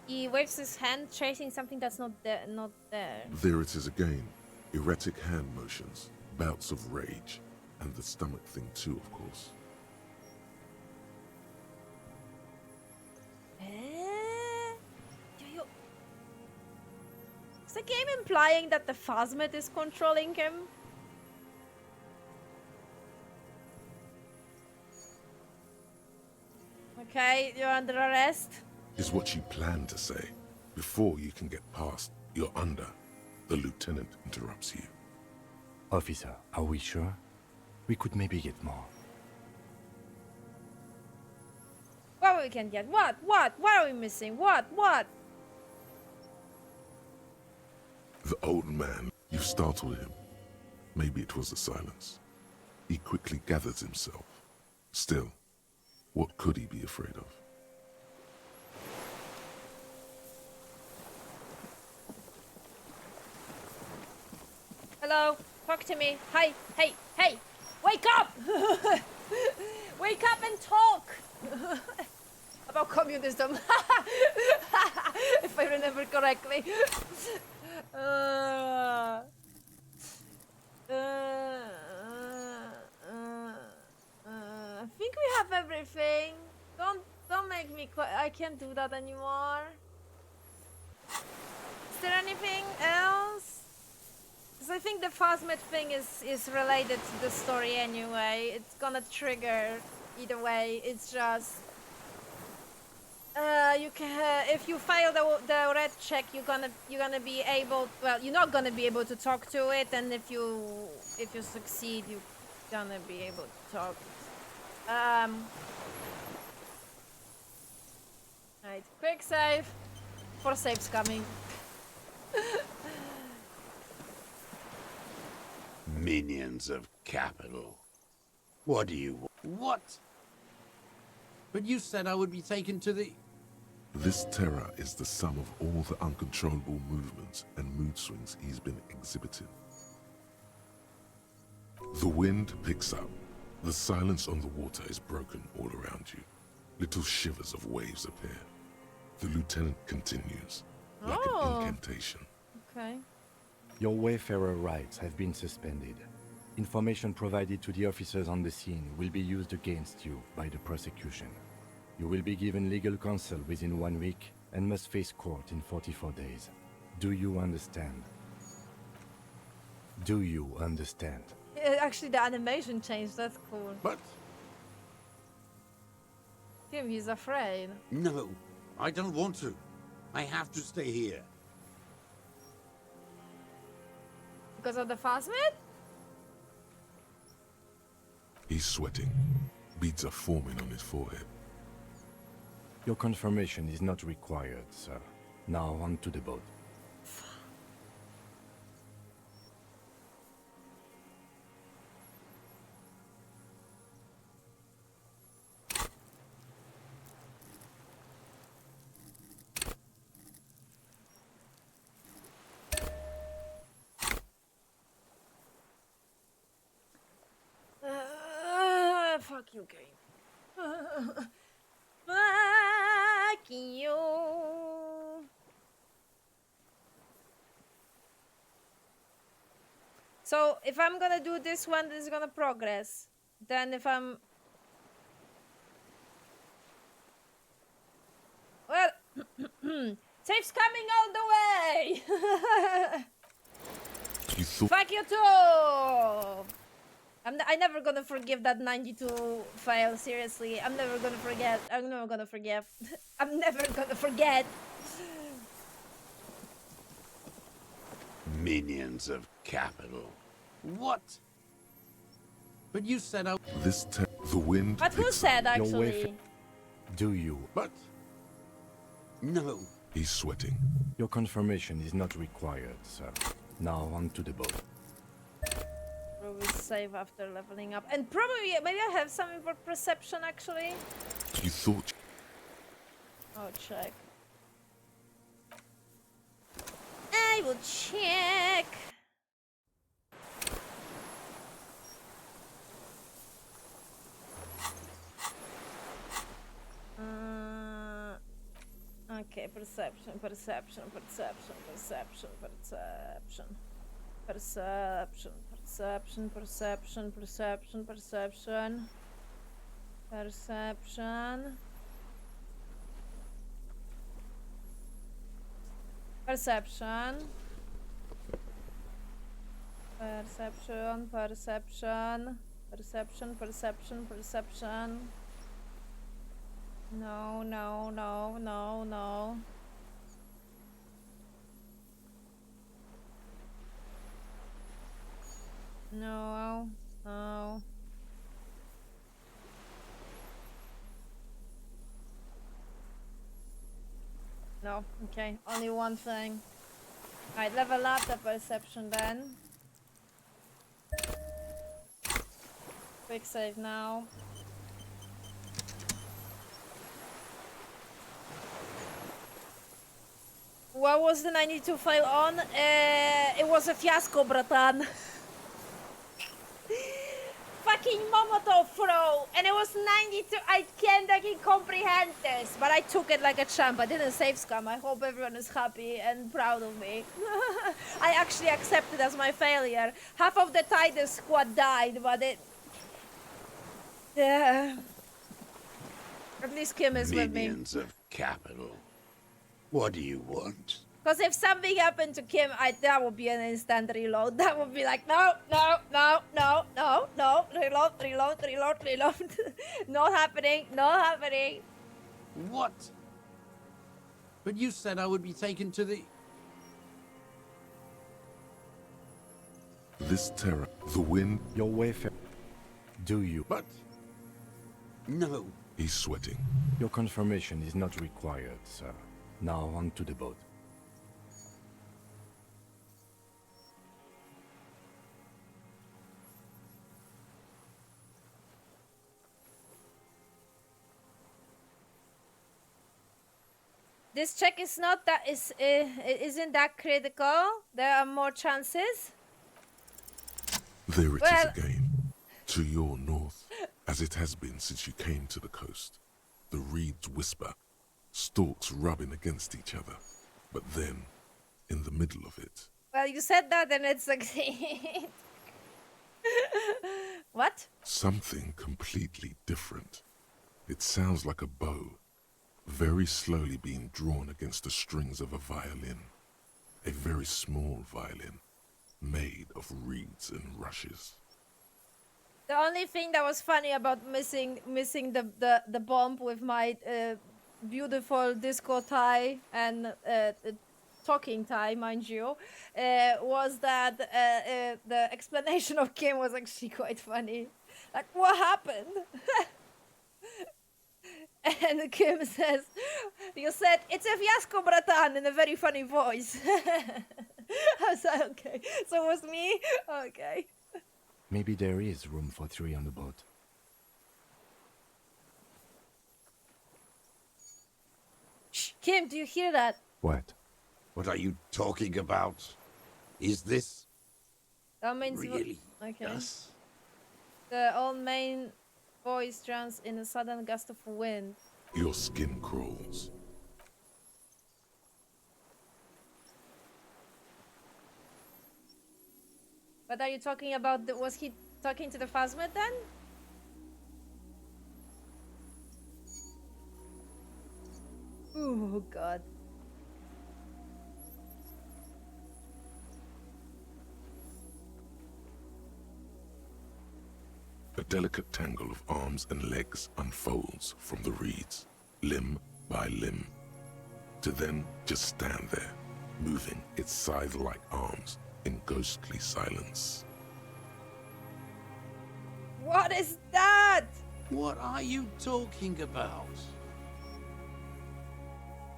He waves his hand, tracing something that's not there. Not there. There it is again. Erratic hand motions, bouts of rage, and the stomach thing too, of course. Is the game implying that the Phasmid is controlling him? Okay, you're under arrest. Is what you plan to say. Before you can get past, you're under. The lieutenant interrupts you. Officer, are we sure? We could maybe get more. What we can get? What? What are we missing? What? The old man, you startled him. Maybe it was the silence. He quickly gathers himself. Still, what could he be afraid of? Hello? Talk to me. Hi. Hey. Wake up! Wake up and talk! About communism. If I remember correctly. I think we have everything. Don't make me I can't do that anymore. Is there anything else? Because I think the Phasmid thing is related to the story anyway. It's gonna trigger either way. It's just you can if you fail the red check, you're gonna be able. Well, you're not gonna be able to talk to it, and if you succeed, you're gonna be able to talk. Right, quick save for saves coming. Minions of capital. What do you want? What? But you said I would be taken to the... This terror is the sum of all the uncontrollable movements and mood swings he's been exhibiting. The wind picks up. The silence on the water is broken all around you. Little shivers of waves appear. The lieutenant continues, like an incantation. Okay. Your wayfarer rights have been suspended. Information provided to the officers on the scene will be used against you by the prosecution. You will be given legal counsel within 1 week and must face court in 44 days. Do you understand? Do you understand? Actually, the animation changed. That's cool. But... Tim, he's afraid. No, I don't want to. I have to stay here. Because of the Phasmid? He's sweating. Beads are forming on his forehead. Your confirmation is not required, sir. Now on to the boat. Fuck you, game. Fuck you. So if I'm gonna do this one, this is gonna progress. Then if I'm... Well, safe's coming all the way. Fuck you too. I'm never gonna forgive that 92 fail, seriously. I'm never gonna forget. I'm never gonna forget. I'm never gonna forget. Minions of capital. What? But you said I... The wind... But who said, actually? Do you? But... No. He's sweating. Your confirmation is not required, sir. Now on to the boat. Probably save after leveling up. And probably, maybe I have something for perception, actually. You thought... Oh, check. I I will check. Okay, perception. Perception. No. No, okay, only one thing. Alright, level up the perception then. Quick save now. What was the 92 file on? It was a fiasco, bratan. Fucking Momoto throw, and it was 92. I can't fucking comprehend this, but I took it like a champ. I didn't save scum. I hope everyone is happy and proud of me. I actually accept it as my failure. Half of the Titus squad died, but it... Yeah. At least Kim is with me. Minions of capital. What do you want? Because if something happened to Kim, that would be an instant reload. That would be like, no. Reload. Not happening. What? But you said I would be taken to the... This terror, the wind... Your wayfarer... Do you? But... No. He's sweating. Your confirmation is not required, sir. Now onto the boat. This check is not that isn't that critical. There are more chances. There it is again. To your north, as it has been since you came to the coast. The reeds whisper, stalks rubbing against each other. But then, in the middle of it... Well, you said that and it's like... What? Something completely different. It sounds like a bow, very slowly being drawn against the strings of a violin. A very small violin, made of reeds and rushes. The only thing that was funny about missing the bomb with my beautiful disco tie and talking tie, mind you, was that the explanation of Kim was actually quite funny. Like, what happened? And Kim says, you said, it's a fiasco, bratan, in a very funny voice. I was like, okay. So it was me? Okay. Maybe there is room for 3 on the boat. Shh, Kim, do you hear that? What? What are you talking about? Is this That means really okay. us? The old main voice drowns in a sudden gust of wind. Your skin crawls. What are you talking about? Was he talking to the Phasmid then? Oh god. A delicate tangle of arms and legs unfolds from the reeds, limb by limb, to then just stand there, moving its scythe-like arms in ghostly silence. What is that? What are you talking about?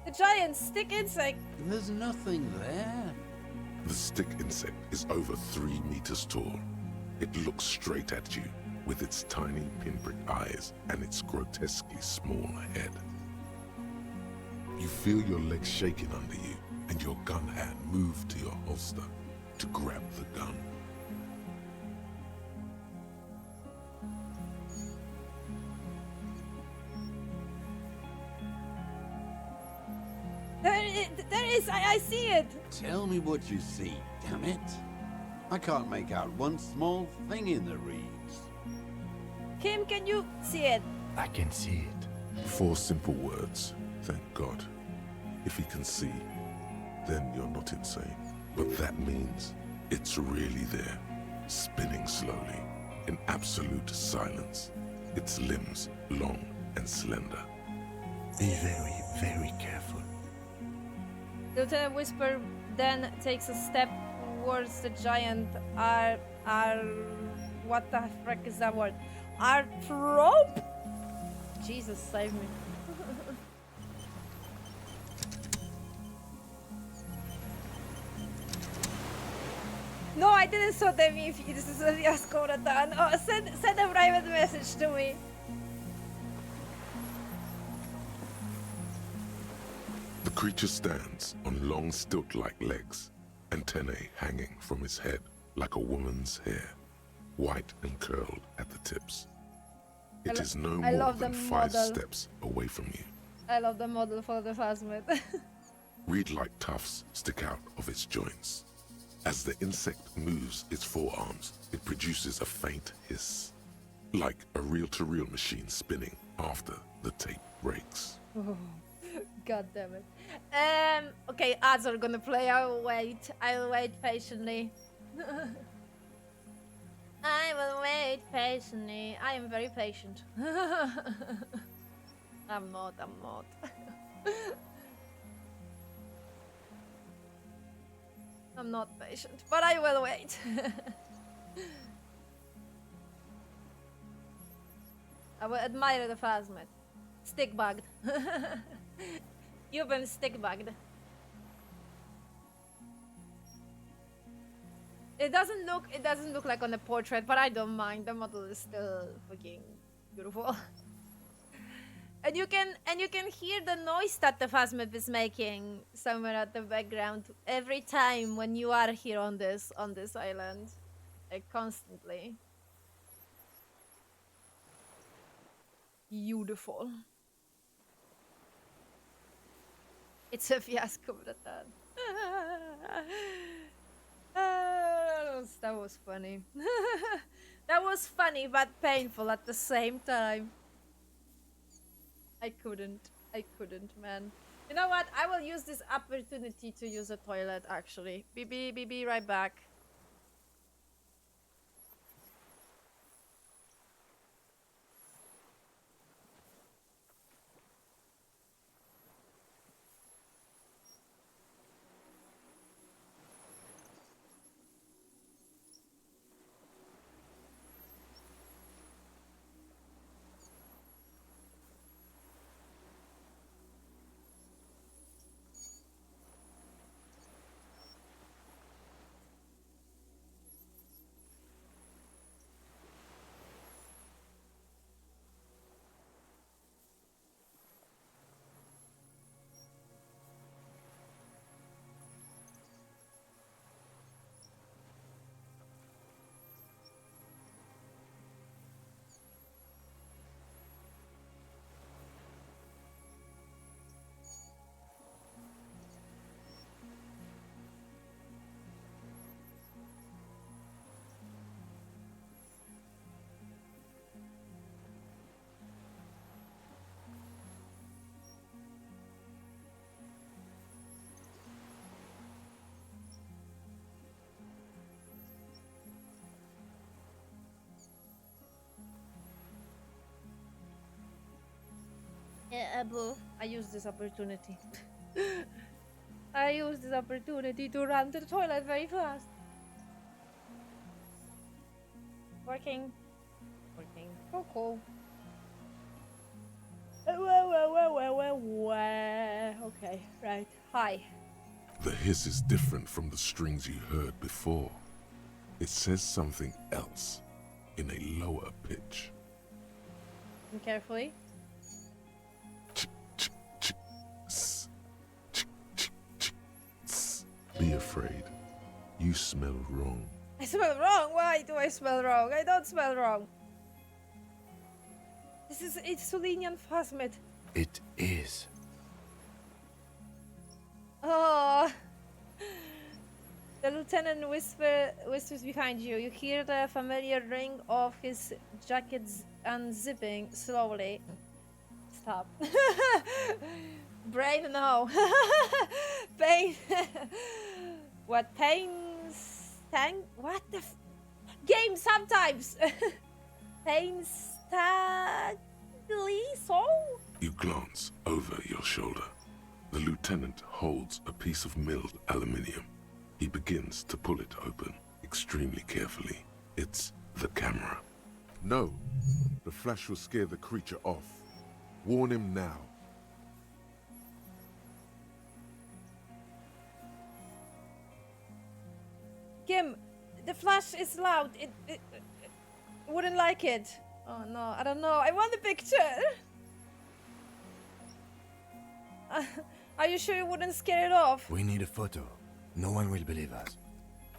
The giant stick insect. There's nothing there. The stick insect is over 3 meters tall. It looks straight at you, with its tiny pinprick eyes and its grotesquely small head. You feel your legs shaking under you and your gun hand moved to your holster to grab the gun. There is, I see it. Tell me what you see, damn it. I can't make out one small thing in the reeds. Kim, can you see it? I can see it. 4 simple words, thank God. If he can see, then you're not insane. But that means it's really there, spinning slowly, in absolute silence. Its limbs long and slender. Be very, very careful. Lieutenant Whisper then takes a step towards the giant what the frick is that word? Arthrope? Jesus, save me. No, I didn't saw them if this is a Yaskouratan. Oh, send a private message to me. The creature stands on long stilt-like legs, antennae hanging from his head like a woman's hair, white and curled at the tips. It is no more than 5 steps away from you. I love the model for the phasmid. Reed-like tufts stick out of its joints. As the insect moves its forearms, it produces a faint hiss, like a reel-to-reel machine spinning after the tape breaks. Oh, God damn it. Okay, ads are gonna play. I'll wait patiently. I will wait patiently. I am very patient. I'm not. I'm not patient, but I will wait. I will admire the phasmid. Stick bugged. You've been stick bugged. It doesn't look like on the portrait, but I don't mind. The model is still fucking beautiful. And you can hear the noise that the phasmid is making somewhere at the background every time when you are here on this island, like constantly. Beautiful. It's a fiasco, Bratan. That was funny. That was funny but painful at the same time. I couldn't, man. You know what? I will use this opportunity to use a toilet, actually. Be right back. Yeah, Abu, I used this opportunity. I used this opportunity to run to the toilet very fast. Working. Cool. Okay, right. Hi. The hiss is different from the strings you heard before. It says something else in a lower pitch. Listen carefully. Be afraid. You smell wrong. I smell wrong? Why do I smell wrong? I don't smell wrong. This is Insulinian phasmid. It is. Oh. The lieutenant whispers behind you. You hear the familiar ring of his jacket unzipping slowly. Stop. Brain, no. Pain. What pains? What the? Game sometimes. Painstakingly so. You glance over your shoulder. The lieutenant holds a piece of milled aluminium. He begins to pull it open, extremely carefully. It's the camera. No, the flash will scare the creature off. Warn him now. Kim, the flash is loud. It wouldn't like it. Oh no, I don't know. I want the picture. Are you sure you wouldn't scare it off? We need a photo. No one will believe us.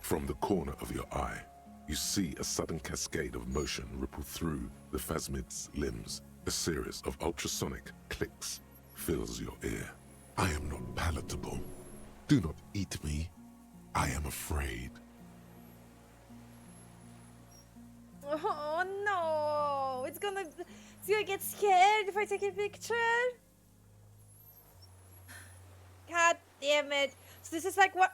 From the corner of your eye, you see a sudden cascade of motion ripple through the phasmid's limbs. A series of ultrasonic clicks fills your ear. I am not palatable. Do not eat me. I am afraid. Oh no! It's gonna get scared if I take a picture. God damn it! So this is like what?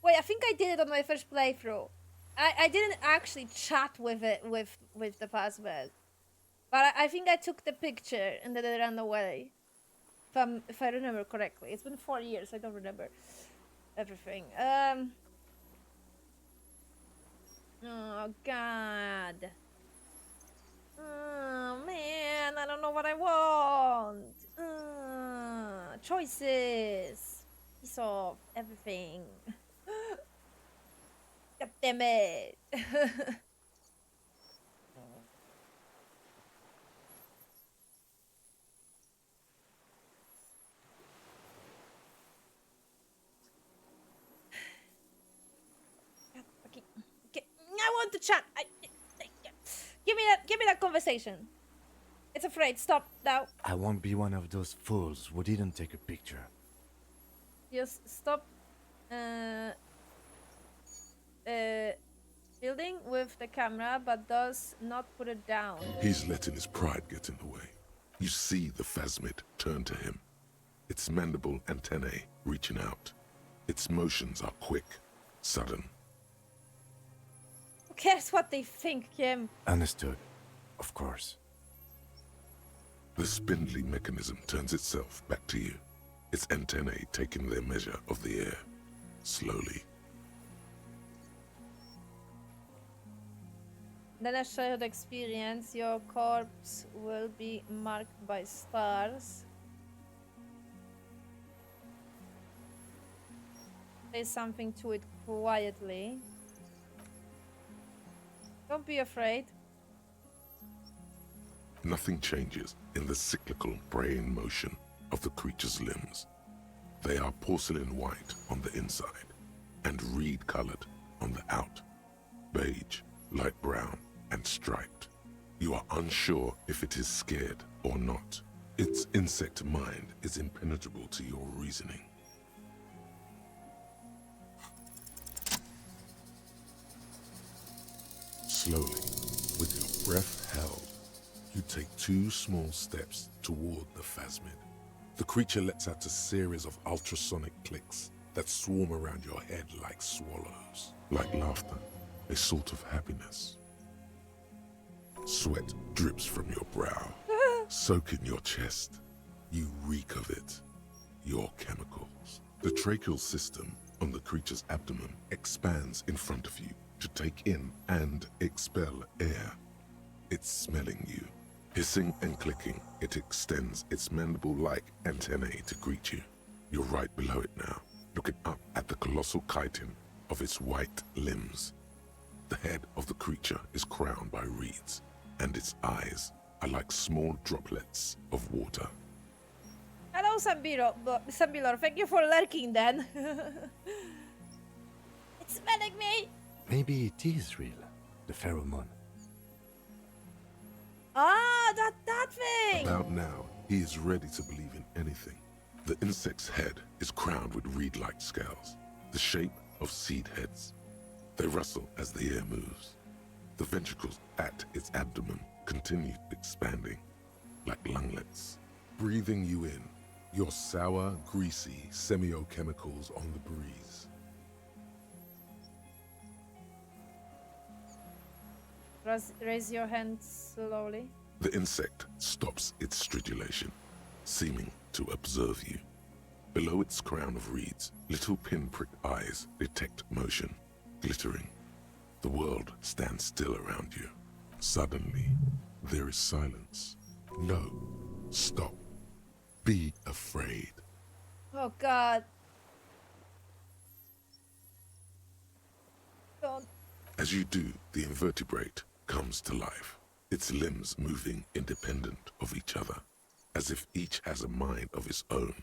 Wait, I think I did it on my first playthrough. I didn't actually chat with it with the phasmid, but I think I took the picture and then it ran away. If I remember correctly, it's been 4 years. I don't remember everything. Oh God. Oh man, I don't know what I want. Choices. Piece of everything. God damn it. Okay. I want to chat. Give me that conversation. It's afraid. Stop now. I won't be one of those fools who didn't take a picture. Just stop. Building with the camera, but does not put it down. He's letting his pride get in the way. You see the phasmid turn to him. Its mandible antennae reaching out. Its motions are quick, sudden. Who cares what they think, Kim? Understood. Of course. The spindly mechanism turns itself back to you. Its antennae taking their measure of the air, slowly. Then as childhood experience, your corpse will be marked by stars. Say something to it quietly. Don't be afraid. Nothing changes in the cyclical brain motion of the creature's limbs. They are porcelain white on the inside and reed-colored on the out. Beige, light brown, and striped. You are unsure if it is scared or not. Its insect mind is impenetrable to your reasoning. Slowly, with your breath held, you take 2 small steps toward the phasmid. The creature lets out a series of ultrasonic clicks that swarm around your head like swallows, like laughter, a sort of happiness. Sweat drips from your brow, soaking your chest. You reek of it, your chemicals. The tracheal system on the creature's abdomen expands in front of you to take in and expel air. It's smelling you. Hissing and clicking, it extends its mandible-like antennae to greet you. You're right below it now, looking up at the colossal chitin of its white limbs. The head of the creature is crowned by reeds, and its eyes are like small droplets of water. Hello, Sambilor. Thank you for lurking then. smelling me. Maybe it is real, the pheromone. Ah, that thing. About now, he is ready to believe in anything. The insect's head is crowned with reed-like scales, the shape of seed heads. They rustle as the air moves. The ventricles at its abdomen continue expanding, like lunglets, breathing you in, your sour, greasy semiochemicals on the breeze. Raise your hand slowly. The insect stops its stridulation, seeming to observe you. Below its crown of reeds, little pinprick eyes detect motion, glittering. The world stands still around you. Suddenly, there is silence. No, stop. Be afraid. Oh God. Don't. As you do, the invertebrate comes to life, its limbs moving independent of each other, as if each has a mind of its own.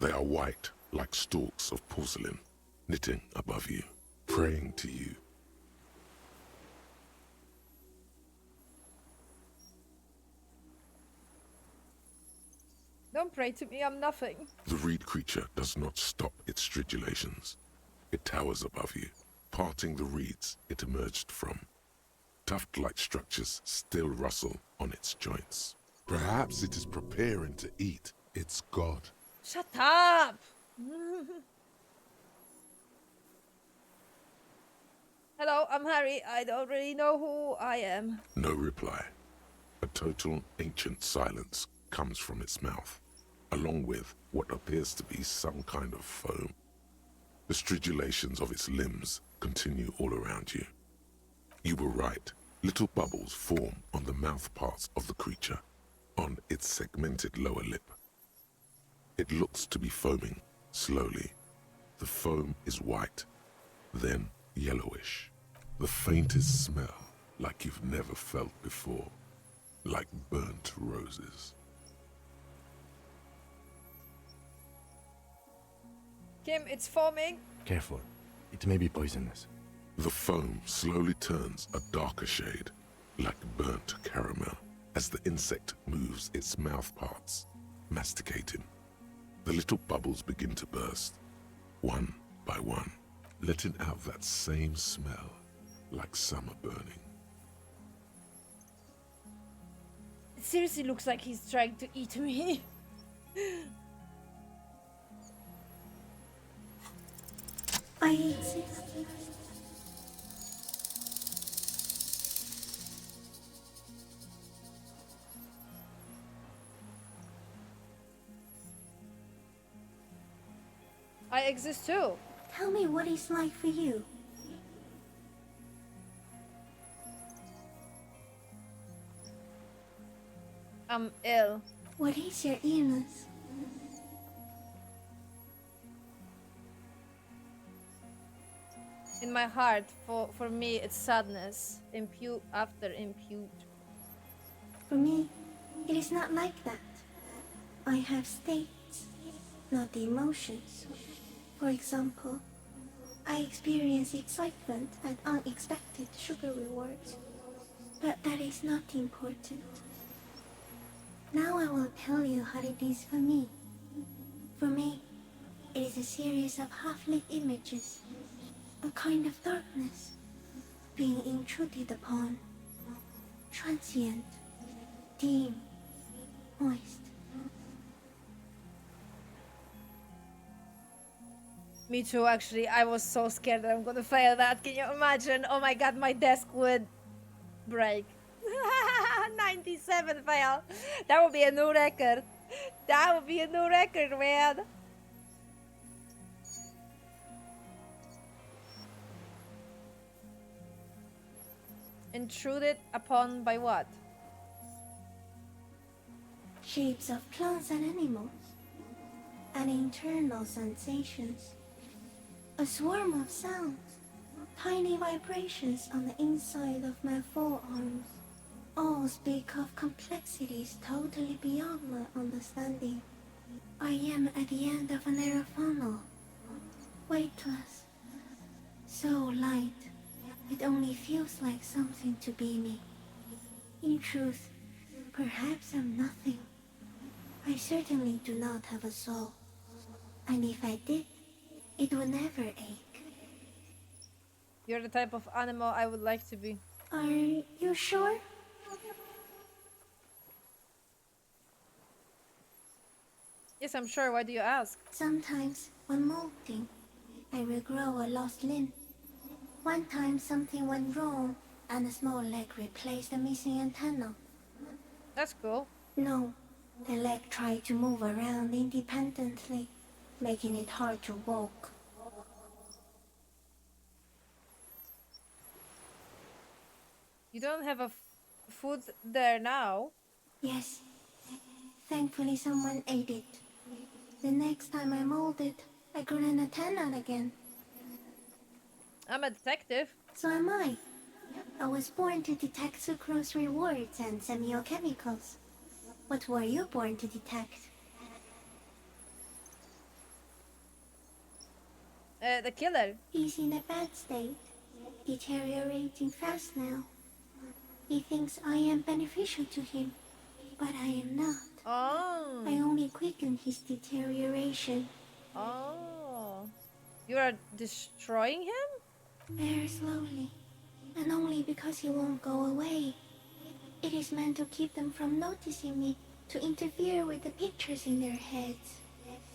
They are white, like stalks of porcelain, knitting above you, praying to you. Don't pray to me, I'm nothing. The reed creature does not stop its stridulations. It towers above you, parting the reeds it emerged from. Tuft-like structures still rustle on its joints. Perhaps it is preparing to eat its god. Shut up! Hello, I'm Harry. I don't really know who I am. No reply. A total ancient silence comes from its mouth, along with what appears to be some kind of foam. The stridulations of its limbs continue all around you. You were right. Little bubbles form on the mouth parts of the creature, on its segmented lower lip. It looks to be foaming, slowly. The foam is white, then yellowish. The faintest smell, like you've never felt before, like burnt roses. Kim, it's foaming. Careful, it may be poisonous. The foam slowly turns a darker shade, like burnt caramel, as the insect moves its mouth parts, masticating. The little bubbles begin to burst, one by one, letting out that same smell, like summer burning. It seriously looks like he's trying to eat me. I exist. I exist too. Tell me what it's like for you. I'm ill. What is your illness? In my heart, for me, it's sadness. Impute after impute. For me, it is not like that. I have states, not the emotions. For example, I experience excitement at unexpected sugar rewards. But that is not important. Now I will tell you how it is for me. For me, it is a series of half-lit images, a kind of darkness, being intruded upon, transient, dim, moist. Me too, actually. I was so scared that I'm gonna fail that. Can you imagine? Oh my god, my desk would break. 97 fail. That would be a new record. That would be a new record, man. Intruded upon by what? Shapes of plants and animals, and internal sensations. A swarm of sounds, tiny vibrations on the inside of my forearms. All speak of complexities totally beyond my understanding. I am at the end of a narrow funnel, weightless, So light, it only feels like something to be me. In truth, perhaps I'm nothing. I certainly do not have a soul. And if I did, it would never ache. You're the type of animal I would like to be. Are you sure? Yes, I'm sure. Why do you ask? Sometimes, when molting, I will grow a lost limb. One time something went wrong, and a small leg replaced the missing antenna. That's cool. No, the leg tried to move around independently, making it hard to walk. You don't have a food there now? Yes. Thankfully someone ate it. The next time I molded, I grew an antenna again. I'm a detective. So am I. I was born to detect sucrose rewards and semiochemicals. What were you born to detect? The killer. He's in a bad state, deteriorating fast now. He thinks I am beneficial to him, but I am not. Oh. I only quicken his deterioration. Oh. You are destroying him? Very slowly, and only because he won't go away. It is meant to keep them from noticing me, to interfere with the pictures in their heads.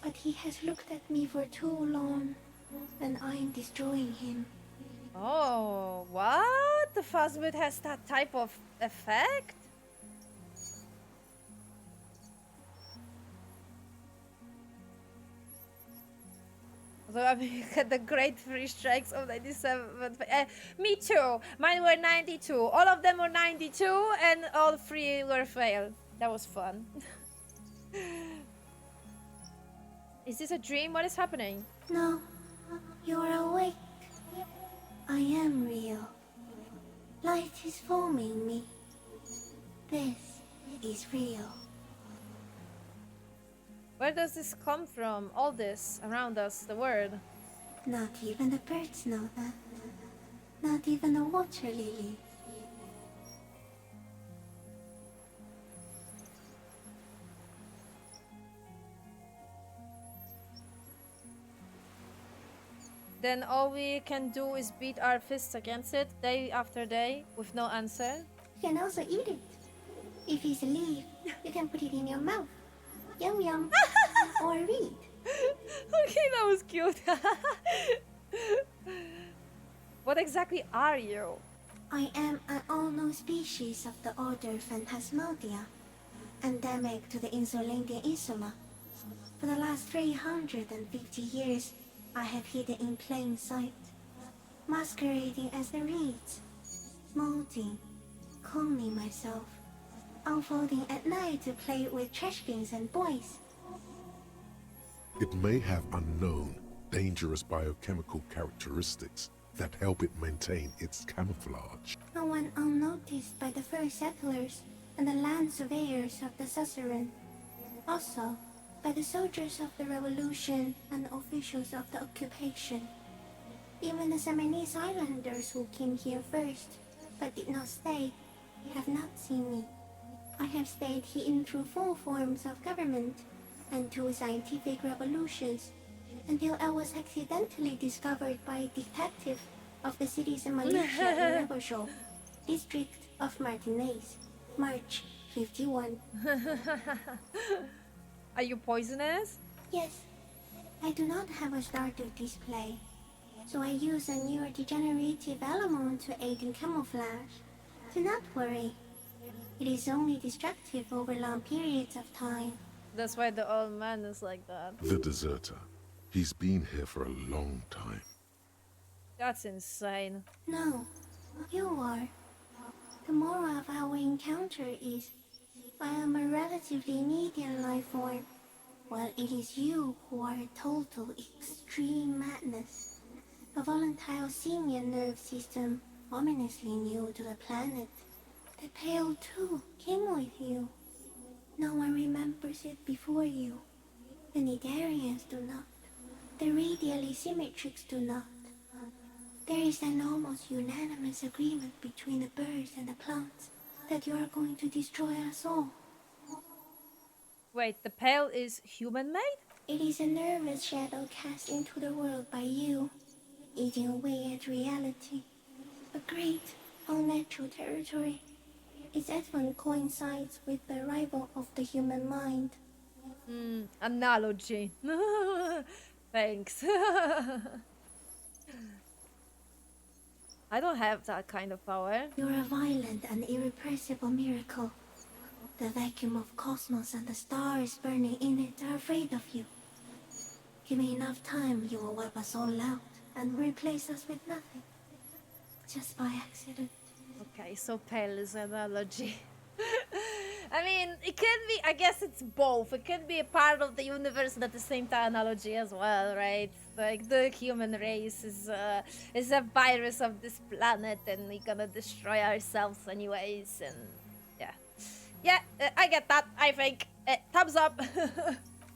But he has looked at me for too long, and I'm destroying him. Oh, what? The fuzzbird has that type of effect? So I mean, the great three strikes of 97. Me too. Mine were 92. All of them were 92, and all three were failed. That was fun. Is this a dream? What is happening? No, you're awake. I am real. Light is forming me. This is real. Where does this come from? All this around us, the word. Not even the birds know that. Not even the water lily. Then all we can do is beat our fists against it day after day with no answer. You can also eat it. If it's a leaf, you can put it in your mouth. Yum yum. Or read. Okay, that was cute. What exactly are you? I am an unknown species of the order Phantasmodia, endemic to the Insulandian Insula. For the last 350 years, I have hidden in plain sight, masquerading as the reeds, molding, cloning myself, unfolding at night to play with trash bins and boys. It may have unknown, dangerous biochemical characteristics that help it maintain its camouflage. No one unnoticed by the first settlers and the land surveyors of the suzerain. Also, by the soldiers of the revolution and officials of the occupation. Even the Seminese islanders who came here first, but did not stay, have not seen me. I have stayed hidden through 4 forms of government and 2 scientific revolutions, until I was accidentally discovered by a detective of the city's militia in Rebelshaw, district of Martinez, March 51. Are you poisonous? Yes, I do not have a starter display, so I use a neurodegenerative element to aid in camouflage. Do not worry, it is only destructive over long periods of time. That's why the old man is like that. The deserter. He's been here for a long time. That's insane. No, you are. The moral of our encounter is, I am a relatively medium life form, while it is you who are a total extreme madness. A volatile senior nerve system, ominously new to the planet. The Pale too came with you. No one remembers it before you. The Nidarians do not. The radially symmetrics do not. There is an almost unanimous agreement between the birds and the plants that you are going to destroy us all. Wait, the pale is human-made? It is a nervous shadow cast into the world by you, eating away at reality. A great, unnatural territory. Its advent coincides with the arrival of the human mind. Analogy. Thanks. I don't have that kind of power. You're a violent and irrepressible miracle. The vacuum of cosmos and the stars burning in it are afraid of you. Give me enough time, you will wipe us all out and replace us with nothing. Just by accident. Okay, so pale is an analogy. I mean, it can be, I guess it's both. It can be a part of the universe, but at the same time analogy as well, right? Like, the human race is a virus of this planet, and we're gonna destroy ourselves anyways, and yeah. Yeah, I get that, I think. Thumbs up.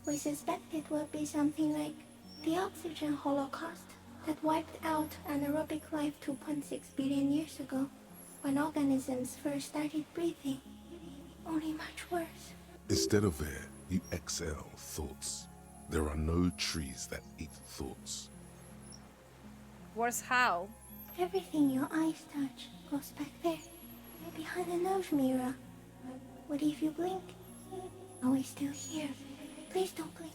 We suspect it will be something like the oxygen holocaust that wiped out anaerobic life 2.6 billion years ago, when organisms first started breathing. Only much worse. Instead of air, you exhale thoughts. There are no trees that eat thoughts. Worse how? Everything your eyes touch goes back there, behind the nose mirror. What if you blink? Are we still here? Please don't blink.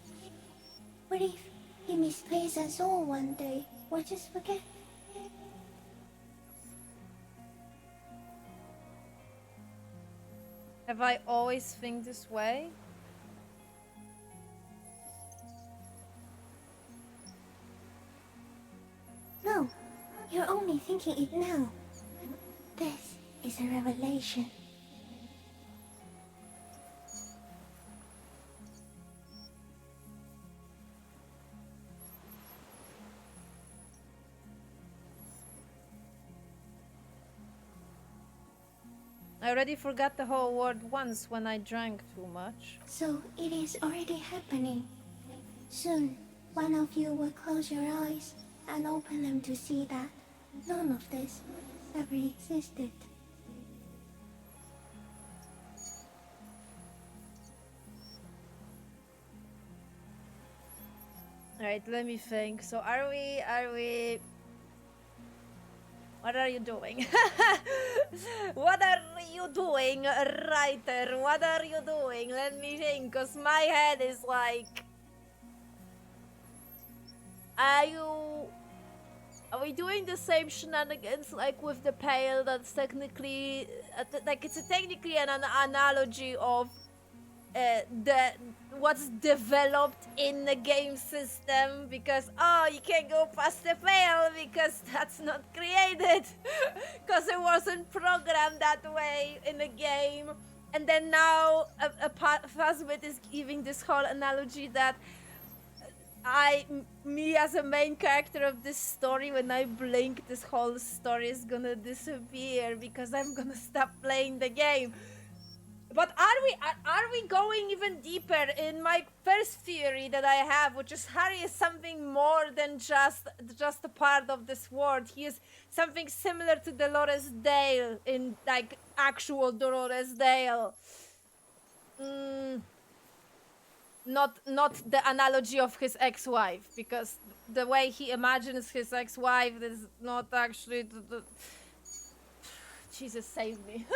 What if he misplaces us all one day? Or just forget? Have I always think this way? No, you're only thinking it now. This is a revelation. I already forgot the whole word once when I drank too much. So it is already happening. Soon, one of you will close your eyes and open them to see that none of this ever existed. Alright, let me think. So are we... What are you doing? What are you doing, writer? What are you doing? Let me think, cause my head is like... Are we doing the same shenanigans like with the pale? That's technically... like, it's technically an analogy of what's developed in the game system, because you can't go past the pale because that's not created because it wasn't programmed that way in the game. And then now Phasmid is giving this whole analogy that me as a main character of this story, when I blink, this whole story is gonna disappear because I'm gonna stop playing the game. But are we going even deeper in my first theory that I have, which is Harry is something more than just a part of this world. He is something similar to Dolores Dale in like actual Dolores Dale. Not the analogy of his ex-wife, because the way he imagines his ex-wife is not actually Jesus save me.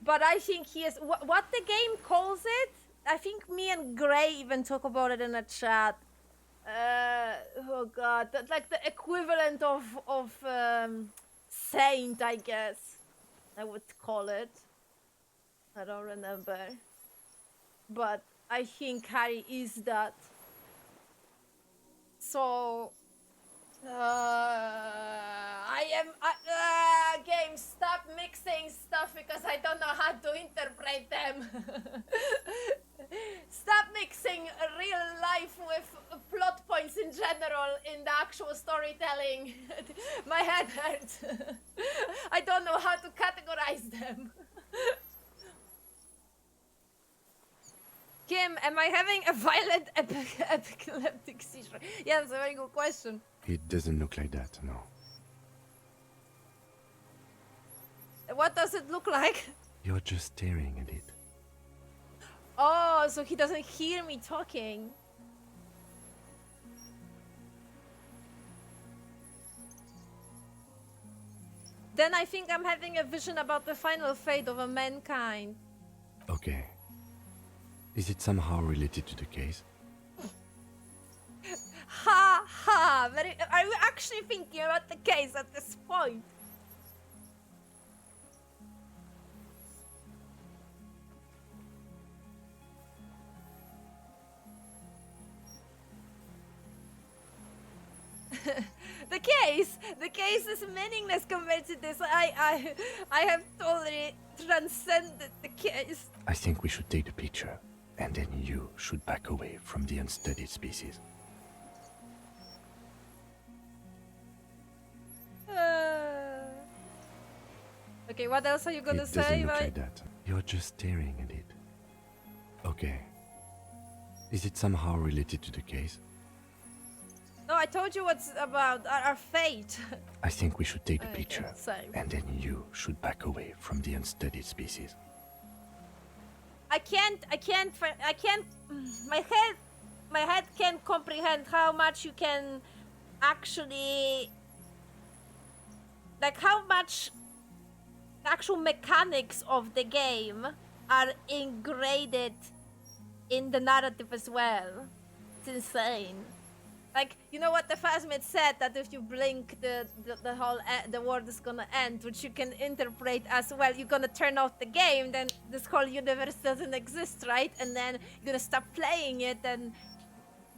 But I think he is what the game calls it. I think me and Gray even talk about it in a chat. Oh god, that's like the equivalent of saint, I guess I would call it. I don't remember, but I think Harry is that. So game, stop mixing stuff because I don't know how to interpret them. Stop mixing real life with plot points in general in the actual storytelling. My head hurts. I don't know how to categorize them. Kim, am I having a violent epileptic seizure? Yeah, that's a very good question. It doesn't look like that, no. What does it look like? You're just staring at it. Oh, so he doesn't hear me talking. Then I think I'm having a vision about the final fate of a mankind. Okay. Is it somehow related to the case? Ha ha! Are you actually thinking about the case at this point? The case is meaningless compared to this. I have totally transcended the case. I think we should take the picture, and then you should back away from the unstudied species. Okay, what else are you gonna It say? doesn't look like that. You're just staring at it. Okay. Is it somehow related to the case? No, I told you what's about our fate. I think we should take the Okay, picture, same. and then you should back away from the unstudied species. I can't, my head can't comprehend how much you can actually, like how much the actual mechanics of the game are ingrained in the narrative as well. It's insane. Like, you know what the Phasmid said, that if you blink, the whole the world is gonna end, which you can interpret as, well, you're gonna turn off the game, then this whole universe doesn't exist, right? And then you're gonna stop playing it, and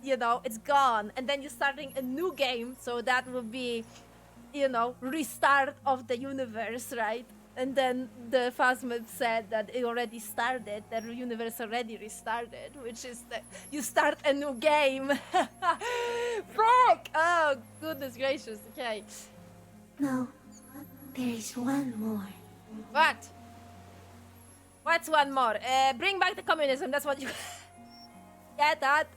you know it's gone. And then you're starting a new game, so that would be, you know, restart of the universe, right? And then the Phasmid said that it already started, the universe already restarted, which is that you start a new game. Fuck! Oh, goodness gracious, okay. No, there is one more. What? What's one more? Bring back the communism, that's what you... Get that?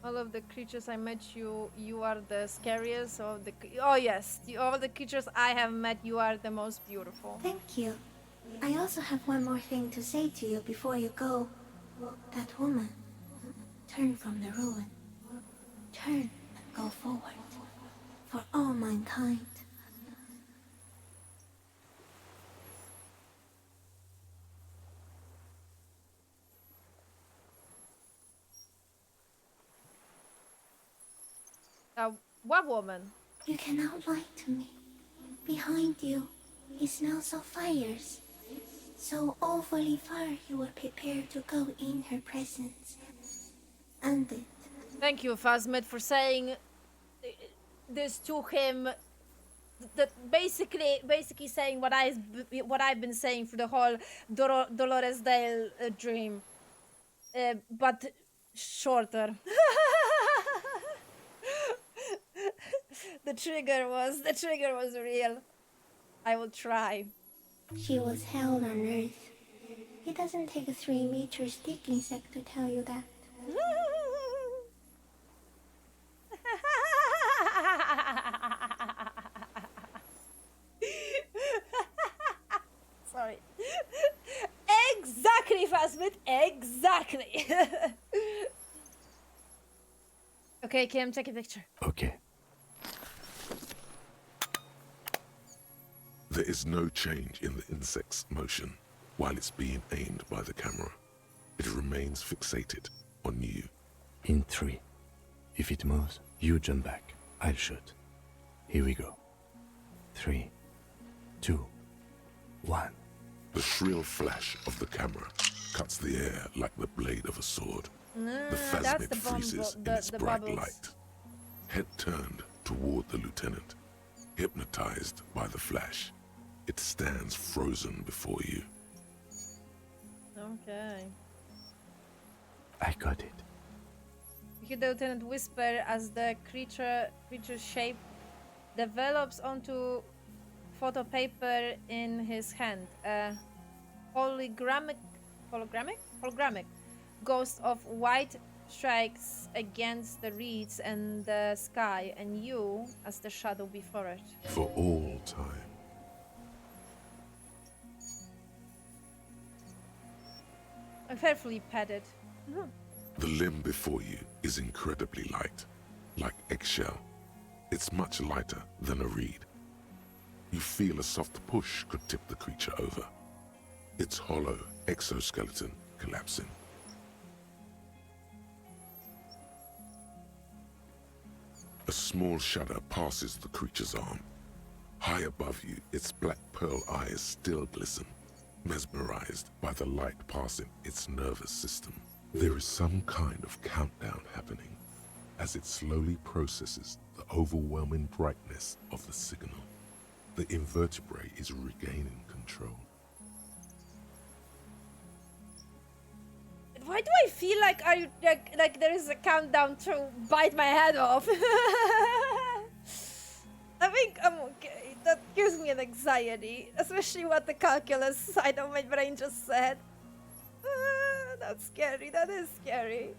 All of the creatures I met, you are the scariest of the... Oh yes, all the creatures I have met, you are the most beautiful. Thank you. I also have one more thing to say to you before you go. That woman, turn from the ruin. Turn and go forward. For all mankind. What woman? You cannot lie to me. Behind you, it smells of fires. So awfully far you were prepared to go in her presence. And it. Thank you, Phasmid, for saying this to him. That basically saying what I've been saying for the whole Dolores Dale dream, but shorter. The trigger was real. I will try. She was held on Earth. It doesn't take a 3-meter stick insect to tell you that. Sorry. Exactly, Phasmid. Exactly. Okay, Kim, take a picture. Okay. There is no change in the insect's motion while it's being aimed by the camera. It remains fixated on you. In 3. If it moves, you jump back. I'll shoot. Here we go. 3, 2, 1. The shrill flash of the camera cuts the air like the blade of a sword. The Phasmid freezes in its bright light. Head turned toward the lieutenant. Hypnotized by the flash, it stands frozen before you. Okay. I got it. You, the lieutenant, whisper as the creature's shape develops onto photo paper in his hand. A hologramic ghost of white strikes against the reeds and the sky, and you as the shadow before it. For all time. I carefully pat it. The limb before you is incredibly light, like eggshell. It's much lighter than a reed. You feel a soft push could tip the creature over. Its hollow exoskeleton collapsing. A small shudder passes the creature's arm. High above you, its black pearl eyes still glisten, mesmerized by the light passing its nervous system. There is some kind of countdown happening as it slowly processes the overwhelming brightness of the signal. The invertebrate is regaining control. Why do I feel like like there is a countdown to bite my head off? I think I'm okay. That gives me an anxiety, especially what the calculus side of my brain just said. That's scary. That is scary.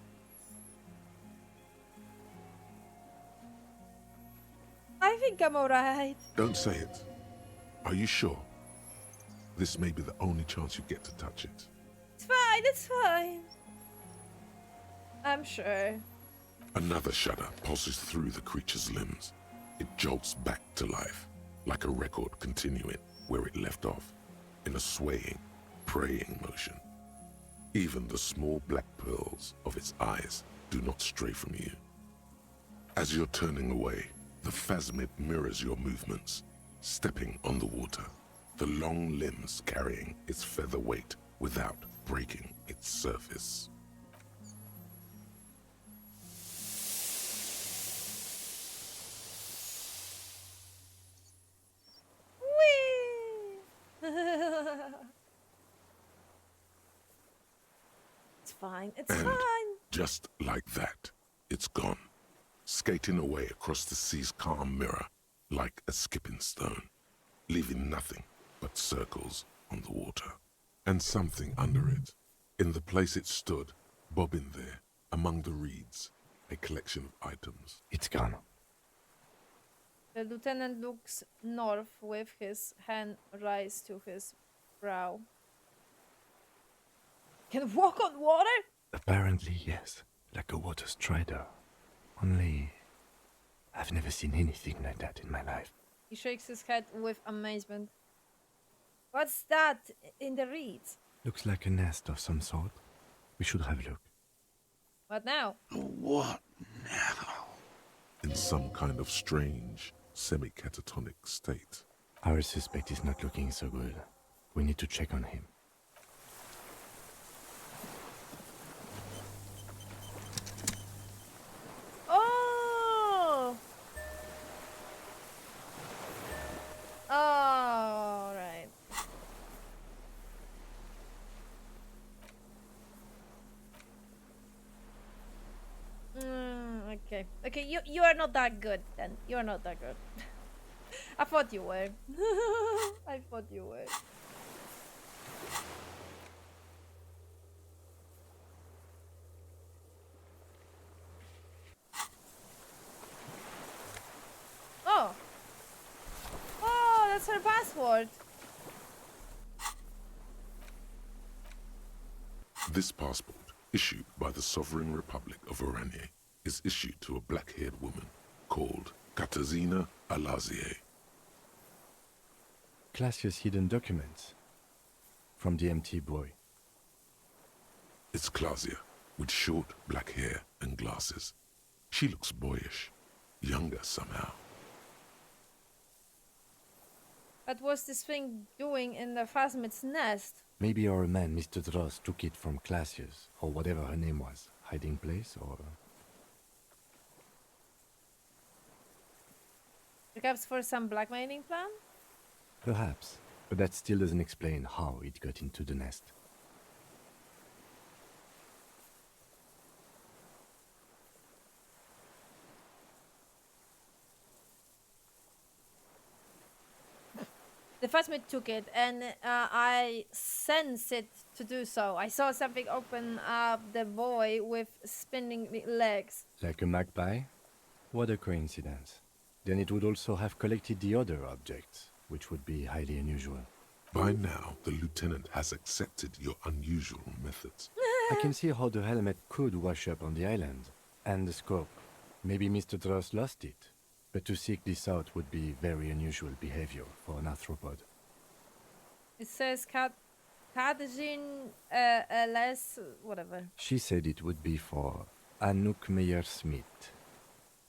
I think I'm alright. Don't say it. Are you sure? This may be the only chance you get to touch it. It's fine. It's fine. I'm sure. Another shudder pulses through the creature's limbs. It jolts back to life, like a record continuing where it left off, in a swaying, praying motion. Even the small black pearls of its eyes do not stray from you. As you're turning away, the phasmid mirrors your movements, stepping on the water, the long limbs carrying its feather weight without breaking its surface. It's fine. It's And fine. just like that, it's gone, skating away across the sea's calm mirror like a skipping stone, leaving nothing but circles on the water. And something under it, in the place it stood, bobbing there, among the reeds, a collection of items. It's gone. The lieutenant looks north with his hand raised to his brow. Can walk on water? Apparently, yes. Like a water strider. Only, I've never seen anything like that in my life. He shakes his head with amazement. What's that in the reeds? Looks like a nest of some sort. We should have a look. What now? What now? In some kind of strange, semi-catatonic state. Our suspect is not looking so good. We need to check on him. Oh! Oh, right. Okay. Okay, you are not that good then. You are not that good. I thought you were. I thought you were. Oh. Oh, that's her password. This passport, issued by the Sovereign Republic of Oranje, is issued to a black-haired woman called Katarzyna Alazie. Classia's hidden documents. From the MT boy. It's Klasia, with short black hair and glasses. She looks boyish, younger somehow. What was this thing doing in the phasmid's nest? Maybe our man, Mr. Dross, took it from Classia's, or whatever her name was. Hiding place, or... Perhaps for some blackmailing plan? Perhaps. But that still doesn't explain how it got into the nest. The Phasmid took it, and I sense it to do so. I saw something open up the void with spinning legs. Like a magpie? What a coincidence. Then it would also have collected the other objects, which would be highly unusual. By now, the lieutenant has accepted your unusual methods. I can see how the helmet could wash up on the island. And the scope. Maybe Mr. Dross lost it. But to seek this out would be very unusual behavior for an arthropod. It says Kadjin less whatever. She said it would be for Anouk Meyer-Smith.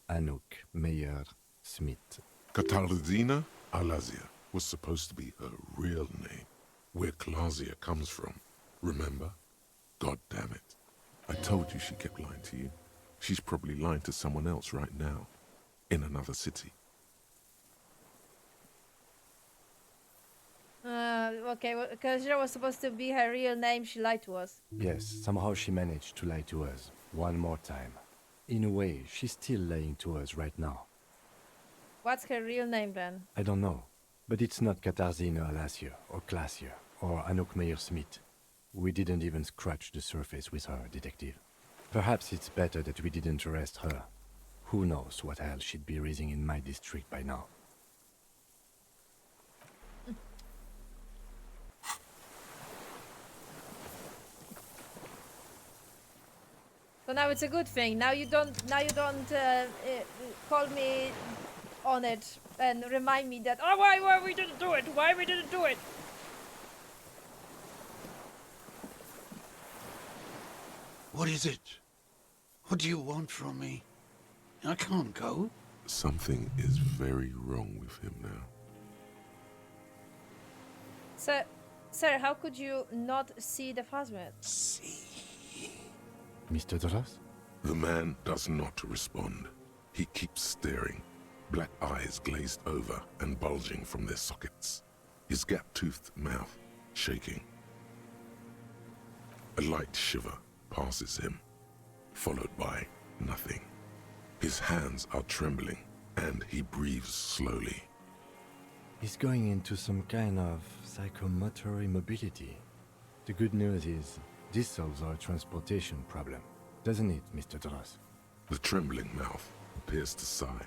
Anouk Meyer-Smith. Katarzyna Alazia was supposed to be her real name, where Klazia comes from. Remember? God damn it. I told you she kept lying to you. She's probably lying to someone else right now, in another city. Okay, because it was supposed to be her real name, she lied to us. Yes, somehow she managed to lie to us one more time. In a way, she's still lying to us right now. What's her real name then? I don't know, but it's not Katarzyna Alasia or Klasia or Anouk Meyer-Smith. We didn't even scratch the surface with her, detective. Perhaps it's better that we didn't arrest her. Who knows what hell she'd be raising in my district by now. So now it's a good thing. Now you don't call me on it and remind me that, oh, why we didn't do it? Why we didn't do it? What is it? What do you want from me? I can't go. Something is very wrong with him now. Sir, how could you not see the Phasmid? See? Mr. Dross? The man does not respond. He keeps staring, black eyes glazed over and bulging from their sockets. His gap-toothed mouth shaking. A light shiver passes him, followed by nothing. His hands are trembling, and he breathes slowly. He's going into some kind of psychomotor immobility. The good news is, this solves our transportation problem, doesn't it, Mr. Dross? The trembling mouth appears to sigh.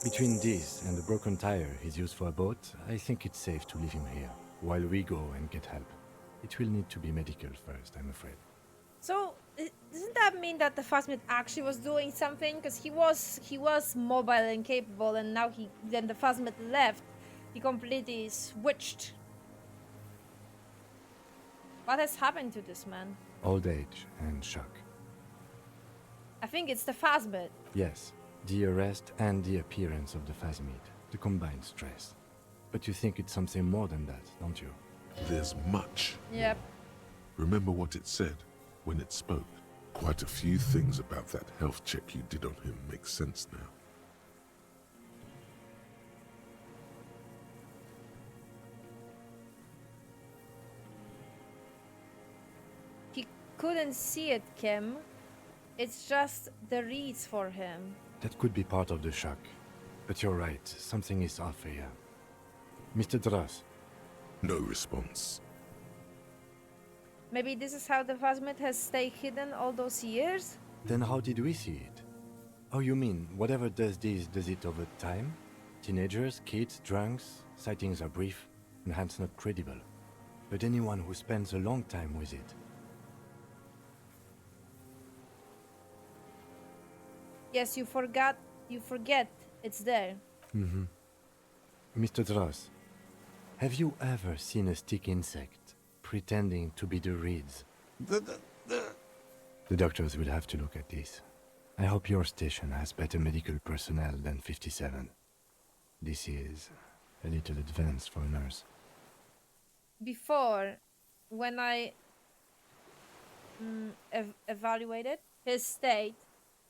Between this and the broken tire he's used for a boat, I think it's safe to leave him here, while we go and get help. It will need to be medical first, I'm afraid. So, doesn't that mean that the Phasmid actually was doing something? Because he was mobile and capable, and now then the Phasmid left. He completely switched. What has happened to this man? Old age and shock. I think it's the Phasmid. Yes, the arrest and the appearance of the Phasmid, the combined stress. But you think it's something more than that, don't you? There's much. Yep. Remember what it said when it spoke? Quite a few things about that health check you did on him make sense now. He couldn't see it, Kim. It's just the reads for him. That could be part of the shock. But you're right, something is off here. Mr. Dross. No response. Maybe this is how the Phasmid has stayed hidden all those years? Then how did we see it? Oh, you mean, whatever does this, does it over time? Teenagers, kids, drunks, sightings are brief, and hence not credible. But anyone who spends a long time with it. Yes, you forget it's there. Mm-hmm. Mr. Dross, have you ever seen a stick insect pretending to be the reeds? The doctors will have to look at this. I hope your station has better medical personnel than 57. This is a little advanced for a nurse. Before, when I evaluated his state,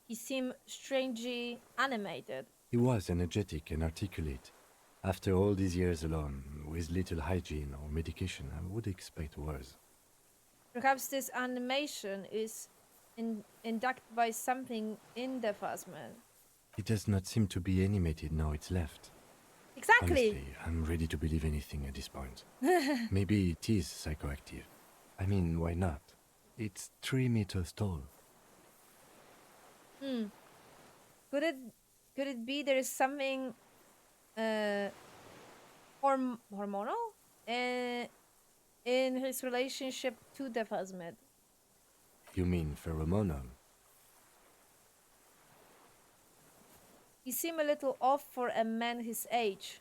he seemed strangely animated. He was energetic and articulate. After all these years alone, with little hygiene or medication, I would expect worse. Perhaps this animation is inducted by something in the Phasmid. It does not seem to be animated now it's left. Exactly. Honestly, I'm ready to believe anything at this point. Maybe it is psychoactive. I mean, why not? It's 3 meters tall. Hmm. Could it be there is something hormonal in his relationship to the phasmid? You mean pheromonal? He seemed a little off for a man his age.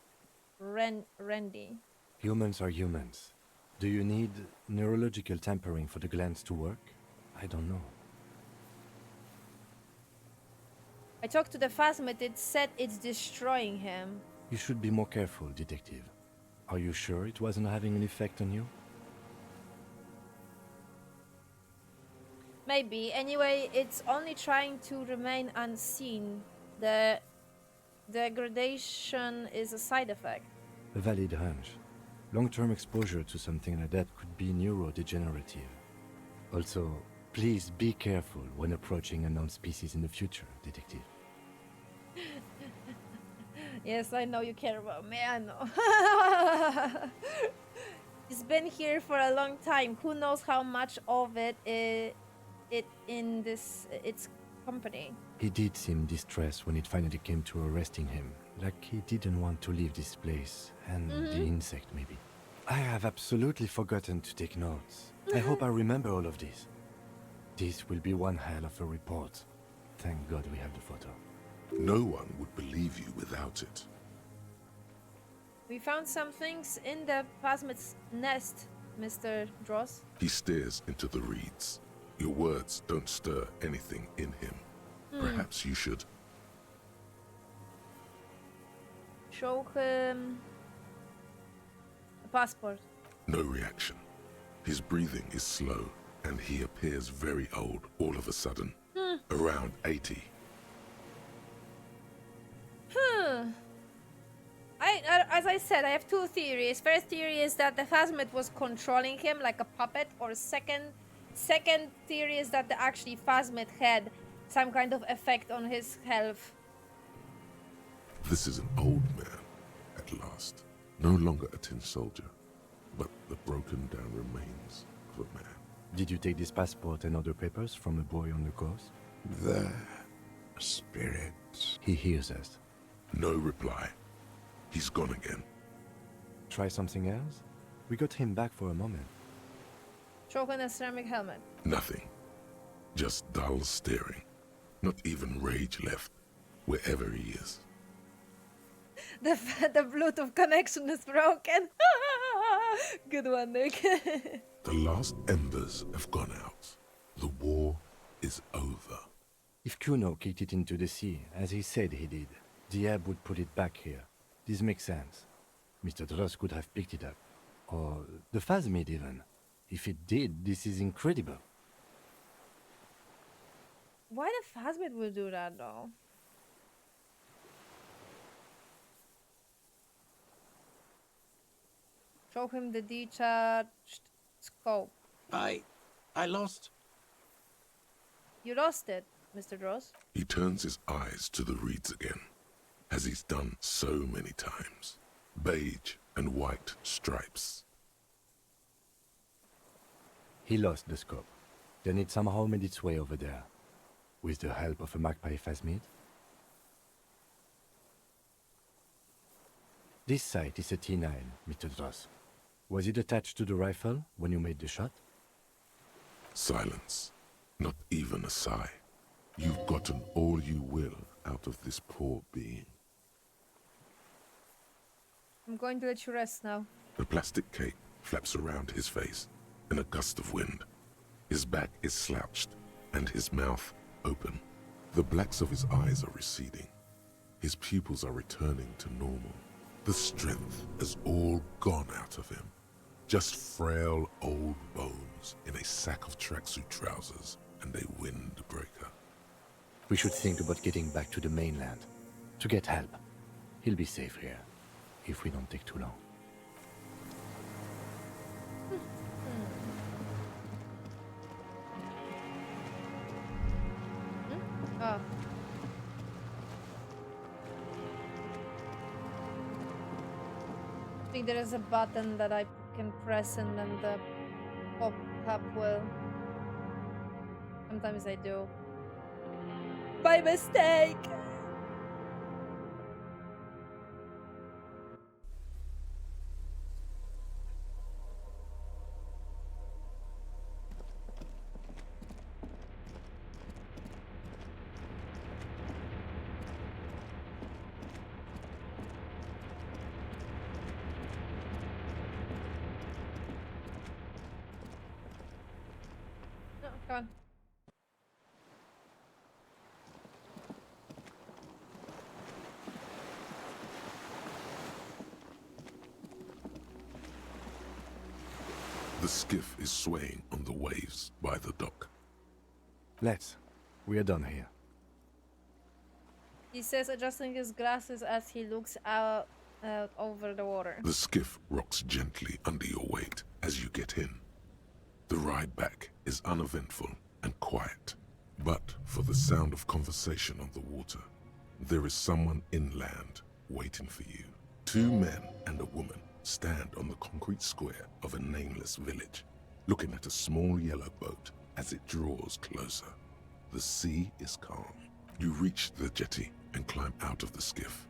Randy. Humans are humans. Do you need neurological tampering for the glands to work? I don't know. I talked to the phasmid, it said it's destroying him. You should be more careful, detective. Are you sure it wasn't having an effect on you? Maybe. Anyway, it's only trying to remain unseen. The degradation is a side effect. A valid hunch. Long-term exposure to something like that could be neurodegenerative. Also, please be careful when approaching unknown species in the future, detective. Yes, I know you care about me, I know. He's been here for a long time. Who knows how much of it in its company. He did seem distressed when it finally came to arresting him, like he didn't want to leave this place, and the insect maybe. I have absolutely forgotten to take notes. I hope I remember all of this. This will be one hell of a report. Thank God we have the photo. No one would believe you without it. We found some things in the phasmid's nest, Mr. Dross. He stares into the reeds. Your words don't stir anything in him. Perhaps you should. Show him a passport. No reaction. His breathing is slow, and he appears very old all of a sudden. Around 80. As I said, I have two theories. First theory is that the phasmid was controlling him like a puppet, or second theory is that the actually phasmid had some kind of effect on his health. This is an old man, at last. No longer a tin soldier, but the broken down remains of a man. Did you take this passport and other papers from a boy on the coast? The spirits. He hears us. No reply. He's gone again. Try something else? We got him back for a moment. Show him a ceramic helmet. Nothing. Just dull staring. Not even rage left, wherever he is. The Bluetooth connection is broken. Good one, Nick. The last embers have gone out. The war is over. If Kuno kicked it into the sea, as he said he did, the ebb would put it back here. This makes sense. Mr. Dross could have picked it up. Or the phasmid even. If it did, this is incredible. Why the phasmid would do that, though? Show him the detached scope. I lost. You lost it, Mr. Dross. He turns his eyes to the reeds again, as he's done so many times. Beige and white stripes. He lost the scope. Then it somehow made its way over there. With the help of a magpie phasmid. This sight is a T9, Mr. Dross. Was it attached to the rifle when you made the shot? Silence. Not even a sigh. You've gotten all you will out of this poor being. I'm going to let you rest now. The plastic cape flaps around his face in a gust of wind. His back is slouched and his mouth open. The blacks of his eyes are receding. His pupils are returning to normal. The strength has all gone out of him. Just frail old bones in a sack of tracksuit trousers and a windbreaker. We should think about getting back to the mainland. To get help. He'll be safe here. If we don't take too long. Oh. I think there is a button that I can press and then the pop-up will. Sometimes I do. By mistake! No, come on. The skiff is swaying on the waves by the dock. Let's. We are done here. He says, adjusting his glasses as he looks out over the water. The skiff rocks gently under your weight as you get in. The ride back is uneventful and quiet, but for the sound of conversation on the water, there is someone inland waiting for you. 2 men and a woman stand on the concrete square of a nameless village, looking at a small yellow boat as it draws closer. The sea is calm. You reach the jetty and climb out of the skiff.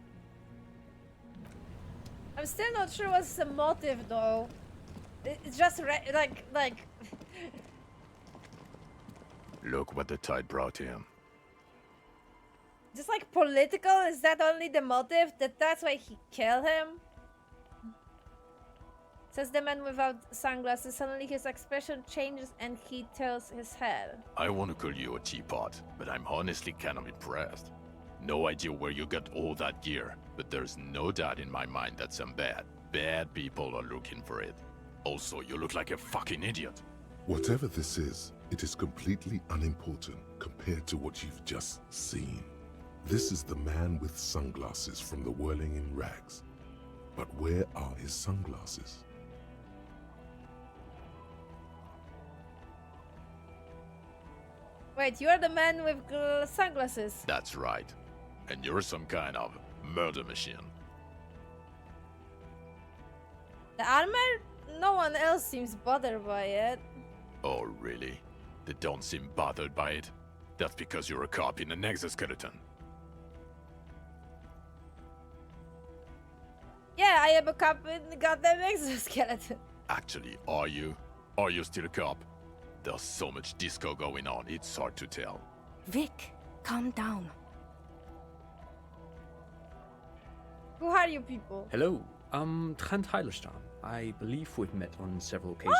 I'm still not sure what's the motive, though. It's just like. Look what the tide brought him. Just like political? Is that only the motive? That's why he killed him? Says the man without sunglasses. Suddenly his expression changes and he tilts his head. I want to call you a teapot, but I'm honestly kind of impressed. No idea where you got all that gear, but there's no doubt in my mind that some bad people are looking for it. Also, you look like a fucking idiot. Whatever this is, it is completely unimportant compared to what you've just seen. This is the man with sunglasses from the Whirling in Rags. But where are his sunglasses? Wait, you're the man with sunglasses. That's right. And you're some kind of murder machine. The armor? No one else seems bothered by it. Oh, really? They don't seem bothered by it? That's because you're a cop in an exoskeleton. Yeah, I am a cop in the goddamn exoskeleton. Actually, are you? Are you still a cop? There's so much disco going on, it's hard to tell. Vic, calm down. Who are you people? Hello, I'm Trent Heilerstam. I believe we've met on several occasions.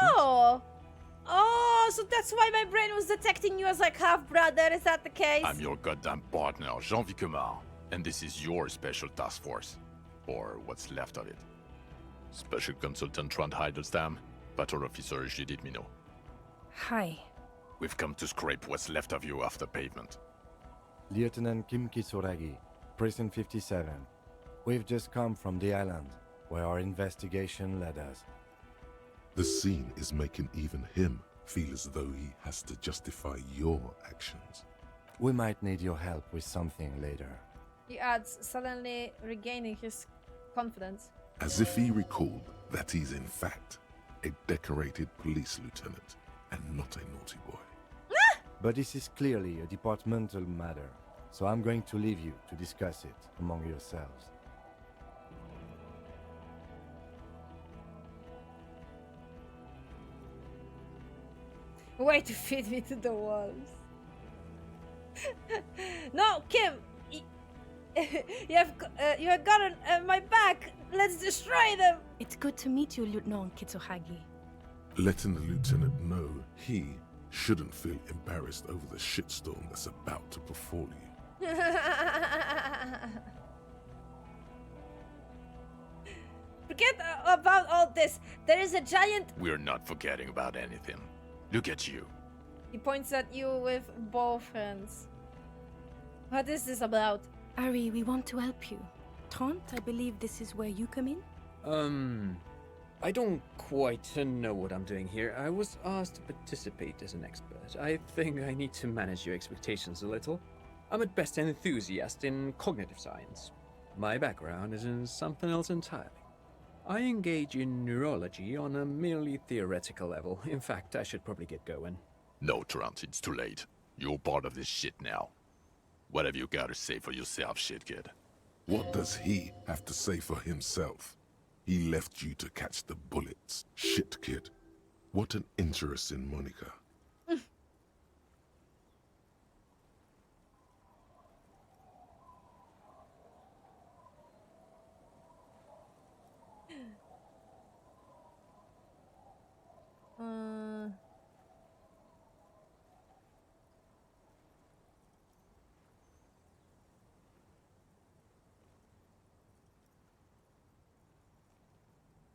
Oh, so that's why my brain was detecting you as like half-brother, is that the case? I'm your goddamn partner, Jean-Vic Kumar, and this is your special task force. Or what's left of it. Special Consultant Trent Heilerstam, Patrol Officer Judith Minot. Hi. We've come to scrape what's left of you off the pavement. Lieutenant Kim Kisuragi, Prison 57. We've just come from the island, where our investigation led us. The scene is making even him feel as though he has to justify your actions. We might need your help with something later. He adds, suddenly regaining his confidence. As if he recalled that he's in fact a decorated police lieutenant and not a naughty boy. But this is clearly a departmental matter, so I'm going to leave you to discuss it among yourselves. Way to feed me to the wolves. No, Kim! You have gotten my back! Let's destroy them! It's good to meet you, Lieutenant Kitsuhagi. Letting the lieutenant know he shouldn't feel embarrassed over the shitstorm that's about to befall you. Forget about all this. There is a giant... We're not forgetting about anything. Look at you. He points at you with both hands. What is this about? Ari, we want to help you. Trent, I believe this is where you come in? I don't quite know what I'm doing here. I was asked to participate as an expert. I think I need to manage your expectations a little. I'm at best an enthusiast in cognitive science. My background is in something else entirely. I engage in neurology on a merely theoretical level. In fact, I should probably get going. No, Trant, it's too late. You're part of this shit now. What have you got to say for yourself, shit kid? What does he have to say for himself? He left you to catch the bullets. Shit, kid. What an interesting moniker.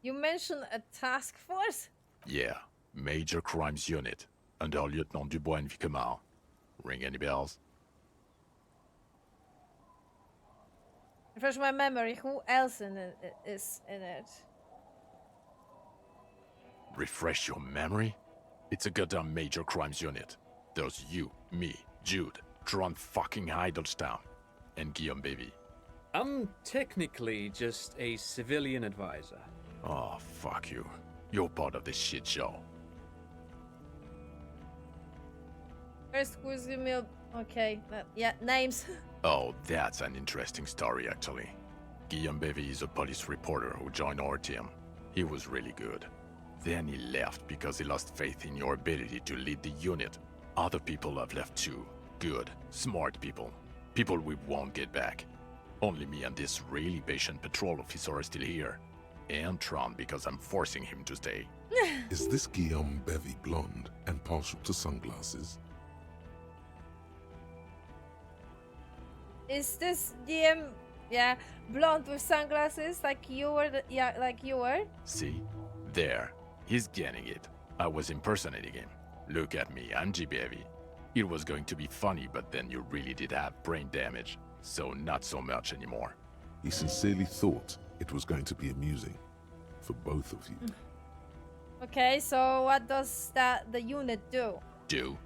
You mentioned a task force? Yeah, Major Crimes Unit, under Lieutenant Dubois and Vicomar. Ring any bells? Refresh my memory. Who else is in it? Refresh your memory? It's a goddamn Major Crimes Unit. There's you, me, Jude, Trant fucking Heidelstown, and Guillaume Baby. I'm technically just a civilian advisor. Oh, fuck you. You're part of this shit show. First, who's give me a... Okay, yeah, names. Oh, that's an interesting story, actually. Guillaume Bevy is a police reporter who joined our team. He was really good. Then he left because he lost faith in your ability to lead the unit. Other people have left too. Good, smart people. People we won't get back. Only me and this really patient patrol officer are still here. And Tron because I'm forcing him to stay. Is this Guillaume Bevy blonde and partial to sunglasses? Is this DM, yeah, blonde with sunglasses like you were? Yeah, like you were? See? There. He's getting it. I was impersonating him. Look at me, I'm G-Bevy. It was going to be funny, but then you really did have brain damage. So not so much anymore. He sincerely thought it was going to be amusing for both of you. Okay, so what does the unit do? Do?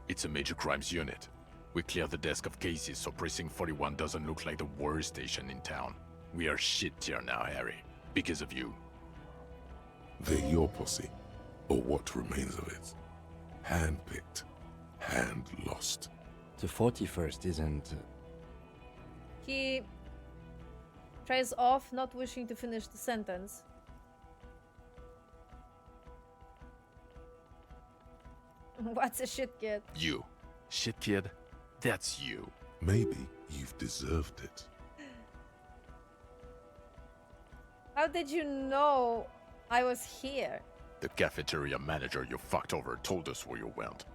It's a major crimes unit. We clear the desk of cases so Precinct 41 doesn't look like the worst station in town. We are shit tier now, Harry. Because of you. They're your posse, or what remains of it. Hand-picked, hand-lost. The 41st isn't... He trails off, not wishing to finish the sentence. What's a shit kid? You. Shit kid? That's you. Maybe you've deserved it. How did you know I was here? The cafeteria manager you fucked over told us where you went.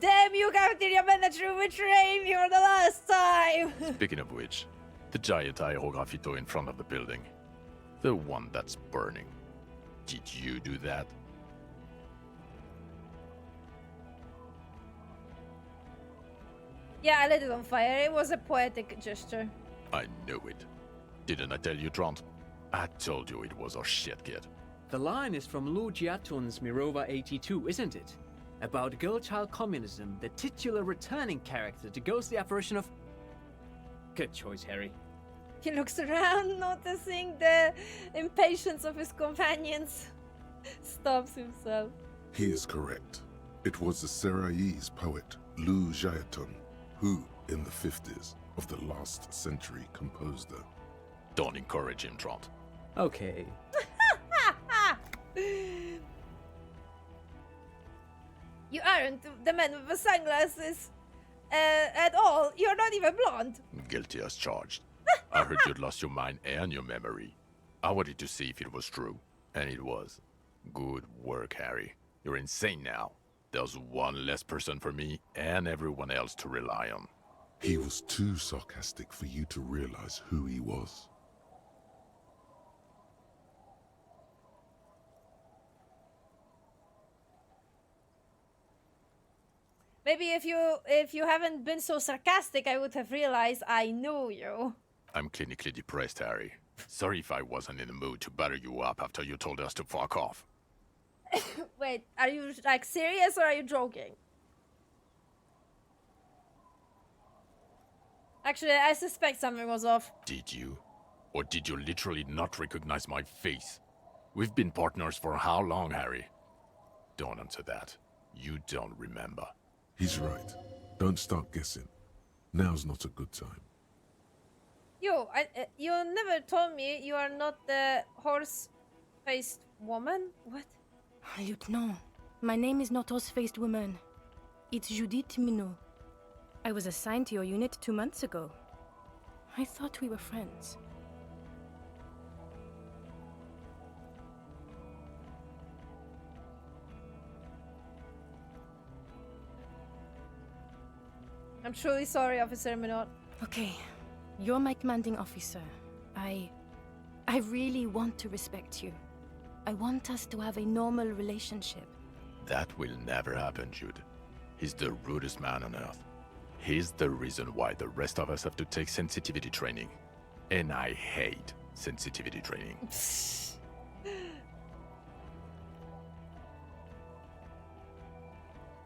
Damn you, cafeteria manager, betrayed me for the last time! Speaking of which, the giant aerograffito in front of the building. The one that's burning. Did you do that? Yeah, I lit it on fire. It was a poetic gesture. I knew it. Didn't I tell you, Trant? I told you it was our shit kid. The line is from Lou Giatun's Mirova 82, isn't it? About girl-child communism, the titular returning character to ghost the apparition of... Good choice, Harry. He looks around, noticing the impatience of his companions. Stops himself. He is correct. It was the Seraillese poet Lou Giatun who, in the 50s of the last century, composed her. Don't encourage him, Trant. Okay. You aren't the man with the sunglasses at all. You're not even blonde. Guilty as charged. I heard you'd lost your mind and your memory. I wanted to see if it was true, and it was. Good work, Harry. You're insane now. There's one less person for me and everyone else to rely on. He was too sarcastic for you to realize who he was. Maybe if you haven't been so sarcastic, I would have realized I knew you. I'm clinically depressed, Harry. Sorry if I wasn't in the mood to batter you up after you told us to fuck off. Wait, are you like serious or are you joking? Actually, I suspect something was off. Did you? Or did you literally not recognize my face? We've been partners for how long, Harry? Don't answer that. You don't remember. He's right. Don't start guessing. Now's not a good time. You never told me you are not the horse-faced woman? What? Lieutenant, my name is not horse-faced woman. It's Judith Minot. I was assigned to your unit 2 months ago. I thought we were friends. I'm truly sorry, Officer Minot. Okay, you're my commanding officer. I really want to respect you. I want us to have a normal relationship. That will never happen, Jude. He's the rudest man on Earth. He's the reason why the rest of us have to take sensitivity training. And I hate sensitivity training.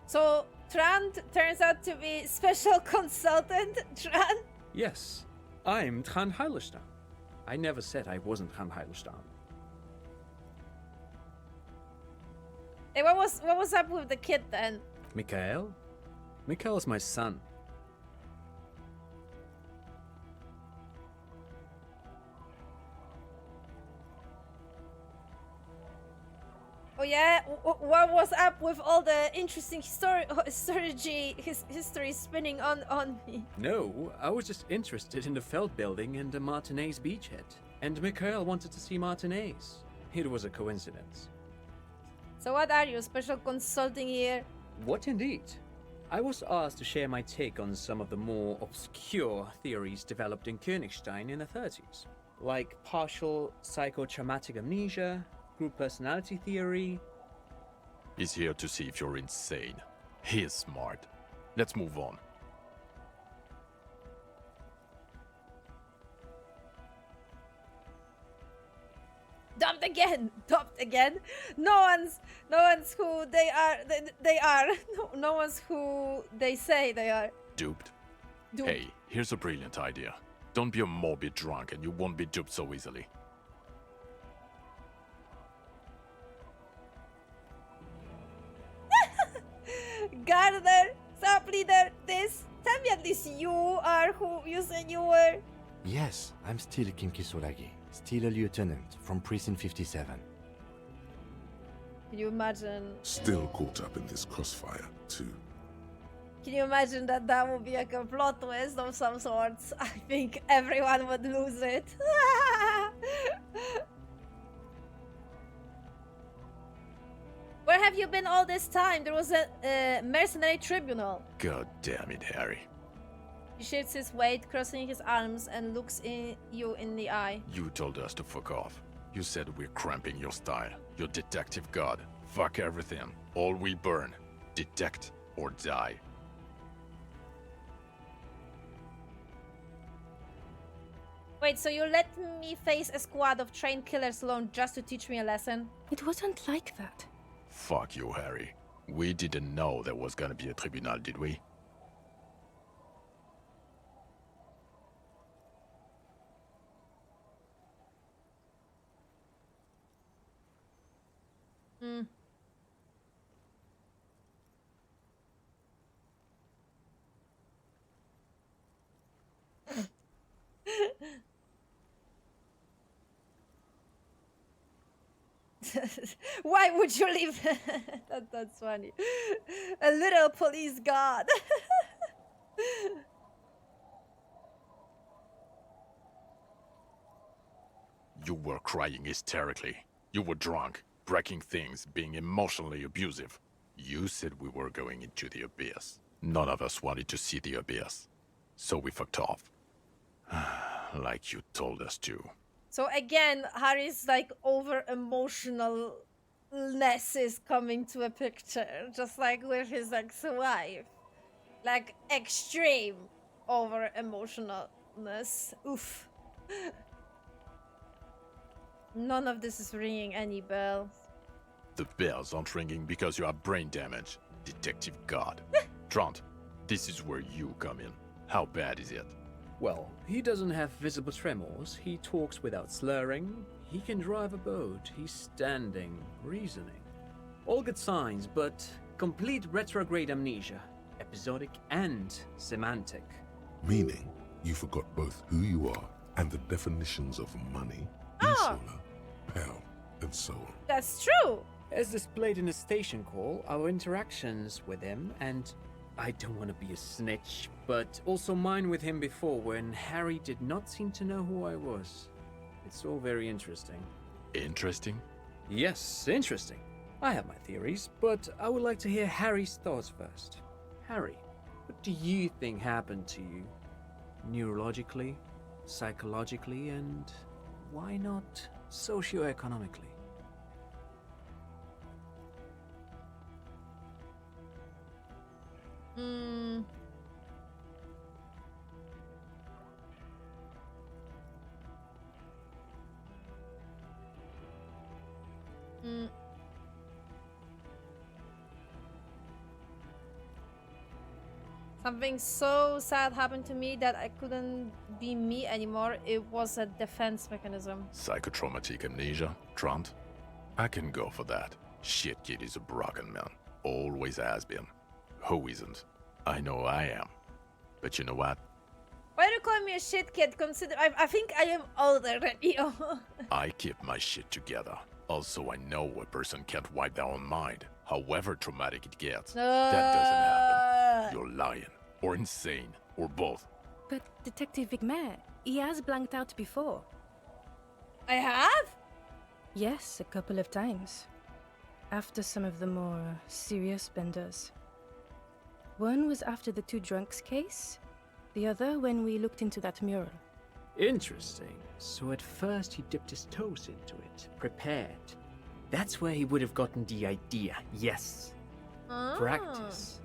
So, Tran turns out to be special consultant, Tran? Yes, I'm Tran Heilestam. I never said I wasn't Tran Heilestam. Hey, what was up with the kid then? Mikhail? Mikhail's my son. Oh yeah, what was up with all the interesting history spinning on me? No, I was just interested in the Feld building and the Martinez beachhead. And Mikhail wanted to see Martinez. It was a coincidence. So what are you, special consulting here? What indeed? I was asked to share my take on some of the more obscure theories developed in Königstein in the 30s. Like partial psychotraumatic amnesia, group personality theory. He's here to see if you're insane. He is smart. Let's move on. Dumped again. No one's who they are. They are. No one's who they say they are. Duped? Hey, here's a brilliant idea. Don't be a morbid drunk and you won't be duped so easily. Gardener, sub leader, this. Tell me at least you are who you said you were. Yes, I'm still Kim Kisuragi, still a lieutenant from Precinct 57. Can you imagine? Still caught up in this crossfire, too. Can you imagine that would be like a plot twist of some sorts? I think everyone would lose it. Where have you been all this time? There was a mercenary tribunal. God damn it, Harry. He shifts his weight, crossing his arms, and looks you in the eye. You told us to fuck off. You said we're cramping your style. Your detective god. Fuck everything. All we burn. Detect or die. Wait, so you let me face a squad of trained killers alone just to teach me a lesson? It wasn't like that. Fuck you, Harry. We didn't know there was gonna be a tribunal, did we? Hmm. Why would you leave? That's funny. A little police god. You were crying hysterically. You were drunk, breaking things, being emotionally abusive. You said we were going into the abyss. None of us wanted to see the abyss. So we fucked off. Like you told us to. So again, Harry's like over emotionalness is coming to a picture, just like with his ex-wife. Like extreme over emotionalness. Oof. None of this is ringing any bells. The bells aren't ringing because you have brain damage, Detective God. Trant, this is where you come in. How bad is it? Well, he doesn't have visible tremors, he talks without slurring, he can drive a boat, he's standing, reasoning. All good signs, but complete retrograde amnesia, episodic and semantic. Meaning, you forgot both who you are and the definitions of money, e-solar, pal, and so on. That's true. As displayed in the station call, our interactions with him, and I don't want to be a snitch, but also mine with him before when Harry did not seem to know who I was. It's all very interesting. Interesting? Yes, interesting. I have my theories, but I would like to hear Harry's thoughts first. Harry, what do you think happened to you? Neurologically, psychologically, and why not socioeconomically? Something so sad happened to me that I couldn't be me anymore. It was a defense mechanism. Psychotraumatic amnesia, Trant? I can go for that. Shit kid is a broken man. Always has been. Who isn't? I know I am. But you know what? Why do you call me a shit kid? Consider I think I am older than you. I keep my shit together. Also, I know a person can't wipe their own mind, however traumatic it gets. That doesn't happen. You're lying, or insane, or both. But Detective Vigmer, he has blanked out before. I have? Yes, a couple of times. After some of the more serious benders. One was after the two drunks case, the other when we looked into that mural. Interesting. So at first he dipped his toes into it, prepared. That's where he would have gotten the idea, yes. Practice.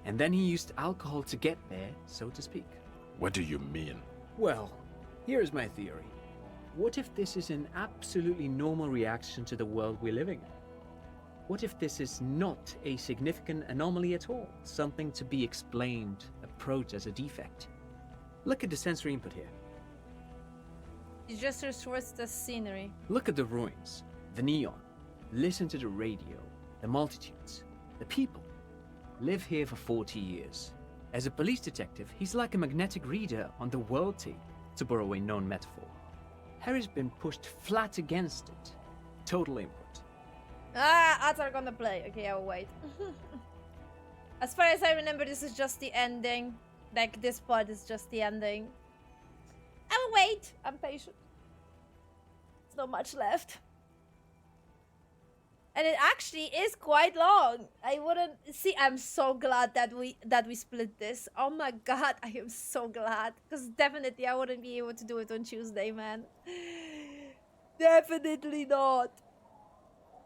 And then he used alcohol to get there, so to speak. What do you mean? Well, here's my theory. What if this is an absolutely normal reaction to the world we're living in? What if this is not a significant anomaly at all? Something to be explained, approached as a defect? Look at the sensory input here. He gestures towards the scenery. Look at the ruins, the neon. Listen to the radio, the multitudes, the people. Live here for 40 years. As a police detective, he's like a magnetic reader on the world tape, to borrow a known metaphor. Harry's been pushed flat against it. Total input. Ads are gonna play. Okay, I will wait. As far as I remember, this is just the ending. Like, this part is just the ending. I will wait. I'm patient. There's not much left. And it actually is quite long. I wouldn't see. I'm so glad that we split this. Oh my god, I am so glad. Because definitely I wouldn't be able to do it on Tuesday, man. Definitely not.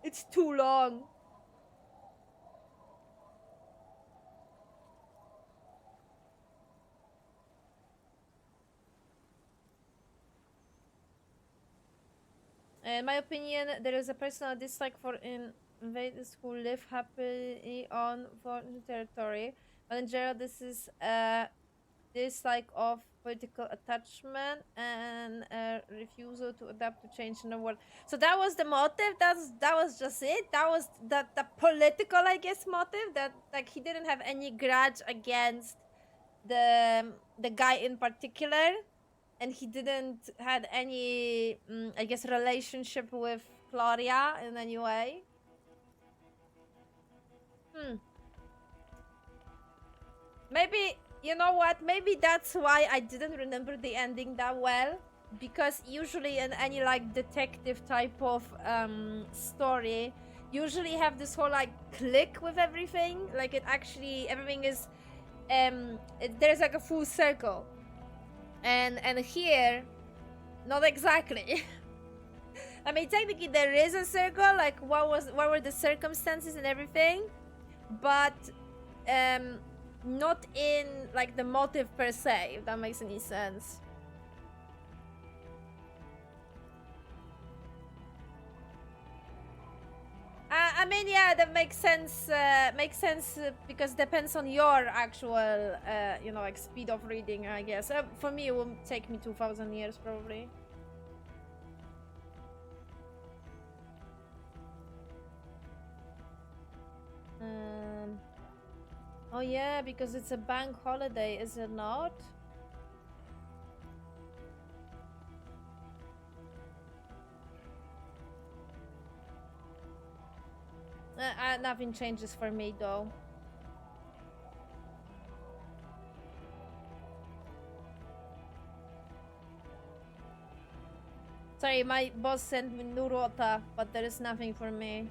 It's too long. In my opinion, there is a personal dislike for invaders who live happily on foreign territory. But in general, this is a dislike of political attachment and a refusal to adapt to change in the world. So that was the motive. That was just it. That was the political, I guess, motive. That like he didn't have any grudge against the guy in particular. And he didn't had any, I guess, relationship with Claudia in any way. Maybe, you know what? Maybe that's why I didn't remember the ending that well. Because usually in any, like, detective type of story, usually have this whole, like, click with everything. Like, it actually, everything is, there's, like, a full circle. And here, not exactly. I mean, technically there is a circle, like what were the circumstances and everything, but not in like the motive per se, if that makes any sense. I mean, yeah, that makes sense. Makes sense because depends on your actual, you know, like speed of reading, I guess. For me, it will take me 2,000 years probably. Oh yeah, because it's a bank holiday, is it not? Nothing changes for me though. Sorry, my boss sent me new rota, but there is nothing for me.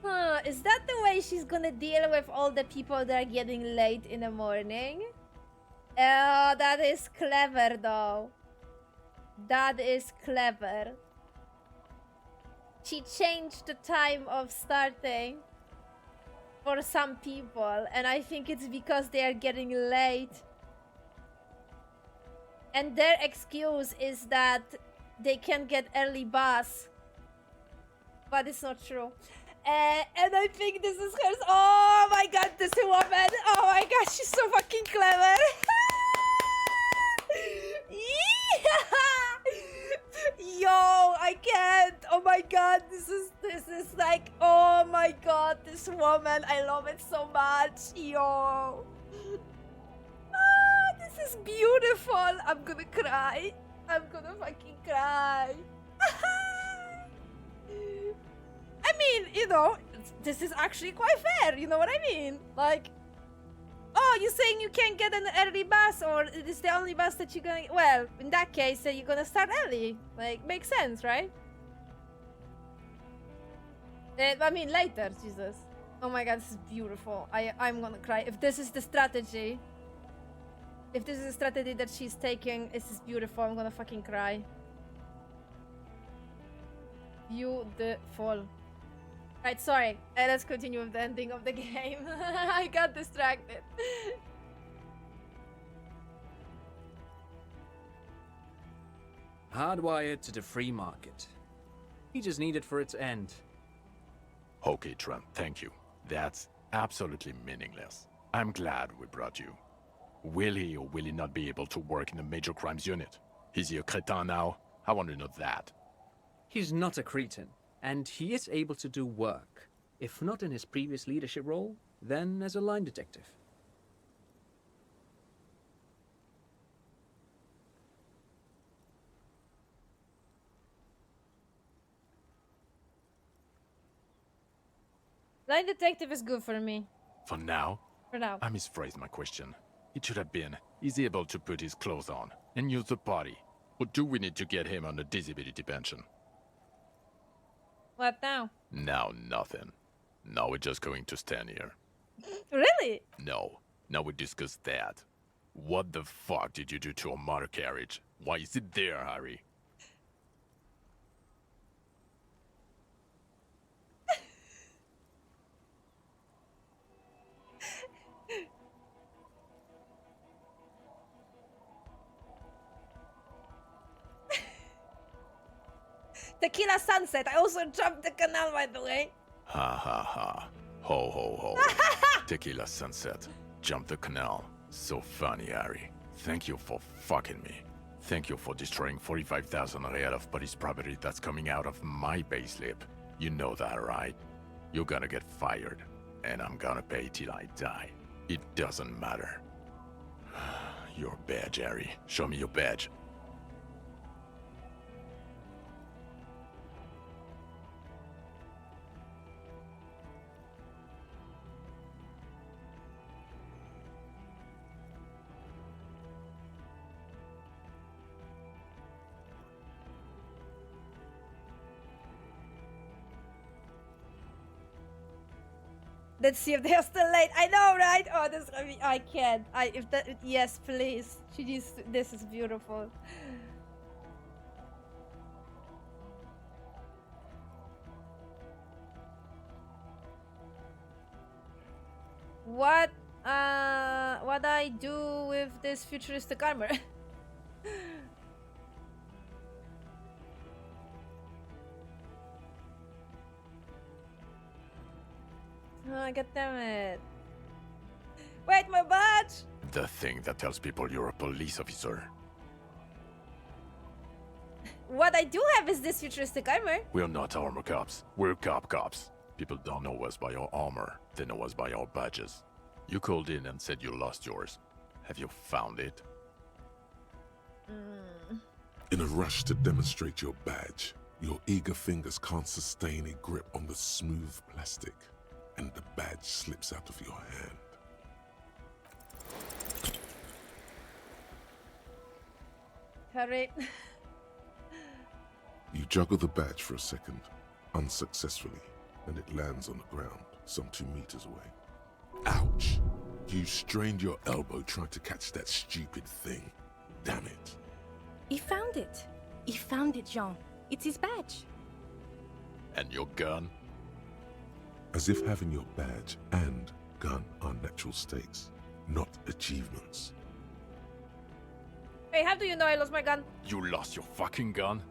Huh, is that the way she's gonna deal with all the people that are getting late in the morning? Oh, that is clever though. That is clever. She changed the time of starting for some people, and I think it's because they are getting late. And their excuse is that they can get early bus. But it's not true. And I think this is hers. Oh my god, this woman. Oh my god, she's so fucking clever. Yeah! Yo, I can't. Oh my god, this is like, oh my god, this woman. I love it so much. Yo. This is beautiful. I'm gonna cry. I'm gonna fucking cry. I mean, you know, this is actually quite fair. You know what I mean? Like, oh, you're saying you can't get an early bus, or it is the only bus that you're gonna... Well, in that case, you're gonna start early. Like, makes sense, right? I mean, later, Jesus. Oh my god, this is beautiful. I'm gonna cry. If this is the strategy... If this is a strategy that she's taking, this is beautiful. I'm gonna fucking cry. Beautiful. Right, sorry. Let's continue with the ending of the game. I got distracted. Hardwired to the free market. We just need it for its end. Okay, Trent, thank you. That's absolutely meaningless. I'm glad we brought you. Will he or will he not be able to work in the major crimes unit? Is he a cretin now? I want to know that. He's not a cretin, and he is able to do work. If not in his previous leadership role, then as a line detective. Line detective is good for me. For now? For now. I misphrased my question. It should have been, is he able to put his clothes on and use the party? Or do we need to get him on a disability pension? What now? Now nothing. Now we're just going to stand here. Really? No. Now we discuss that. What the fuck did you do to a motor carriage? Why is it there, Harry? Tequila Sunset. I also jumped the canal, by the way. Ha ha ha. Ho ho ho. Tequila Sunset. Jump the canal. So funny, Harry. Thank you for fucking me. Thank you for destroying 45,000 real of police property that's coming out of my payslip. You know that, right? You're gonna get fired. And I'm gonna pay till I die. It doesn't matter. Your badge, Harry. Show me your badge. Let's see if they're still late. I know, right? Oh, this. I mean, I can't. If that. Yes, please. She needs. This is beautiful. What I do with this futuristic armor? Oh, god damn it. Wait, my badge! The thing that tells people you're a police officer. What I do have is this futuristic armor. We're not armor cops. We're cops. People don't know us by our armor. They know us by our badges. You called in and said you lost yours. Have you found it? In a rush to demonstrate your badge, your eager fingers can't sustain a grip on the smooth plastic, and the badge slips out of your hand. Hurry. You juggle the badge for a second, unsuccessfully, and it lands on the ground, some 2 meters away. Ouch! You strained your elbow trying to catch that stupid thing. Damn it. He found it. He found it, Jean. It's his badge. And your gun? As if having your badge and gun are natural states, not achievements. Hey, how do you know I lost my gun? You lost your fucking gun?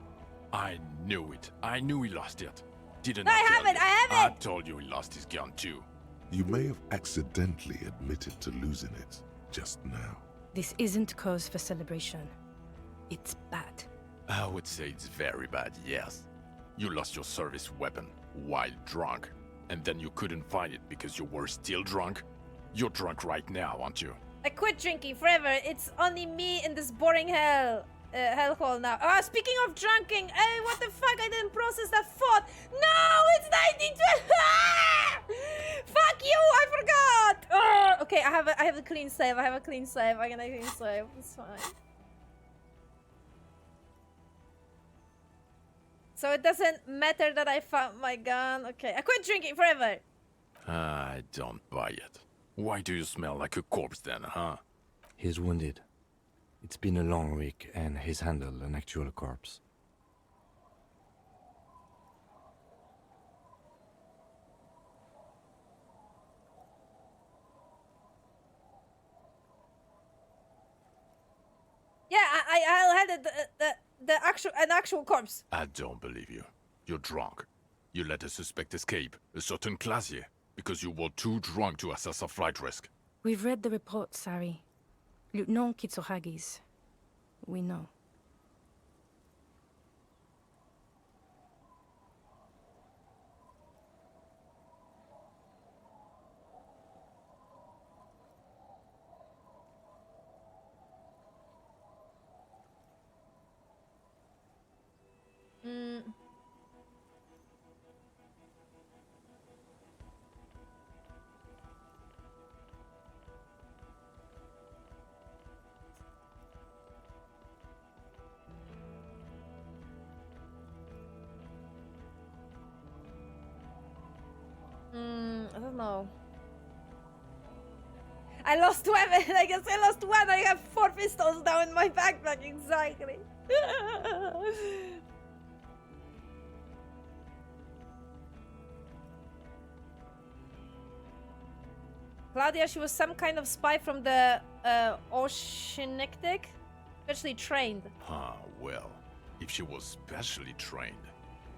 I knew it. I knew he lost it. Didn't I I have tell it, you? I have I it! told you he lost his gun too. You may have accidentally admitted to losing it just now. This isn't cause for celebration. It's bad. I would say it's very bad, yes. You lost your service weapon while drunk, and then you couldn't find it because you were still drunk? You're drunk right now, aren't you? I quit drinking forever. It's only me in this boring hellhole now. Speaking of drunking, hey, what the fuck? I didn't process that thought. No, it's 92. Fuck you! I forgot. Okay, I have a clean save. I can clean save. It's fine. So it doesn't matter that I found my gun. Okay, I quit drinking forever. I don't buy it. Why do you smell like a corpse then, huh? He's wounded. It's been a long week, and he's handled an actual corpse. Yeah, I'll handle an actual corpse. I don't believe you. You're drunk. You let a suspect escape, a certain classier, because you were too drunk to assess a flight risk. We've read the report, Sari. Lieutenant Kitsuhagi's. We know. I don't know. I lost weapon. I guess I lost one. I have 4 pistols now in my backpack. Exactly. Claudia, she was some kind of spy from the Oceanic, specially trained. Huh, well, if she was specially trained,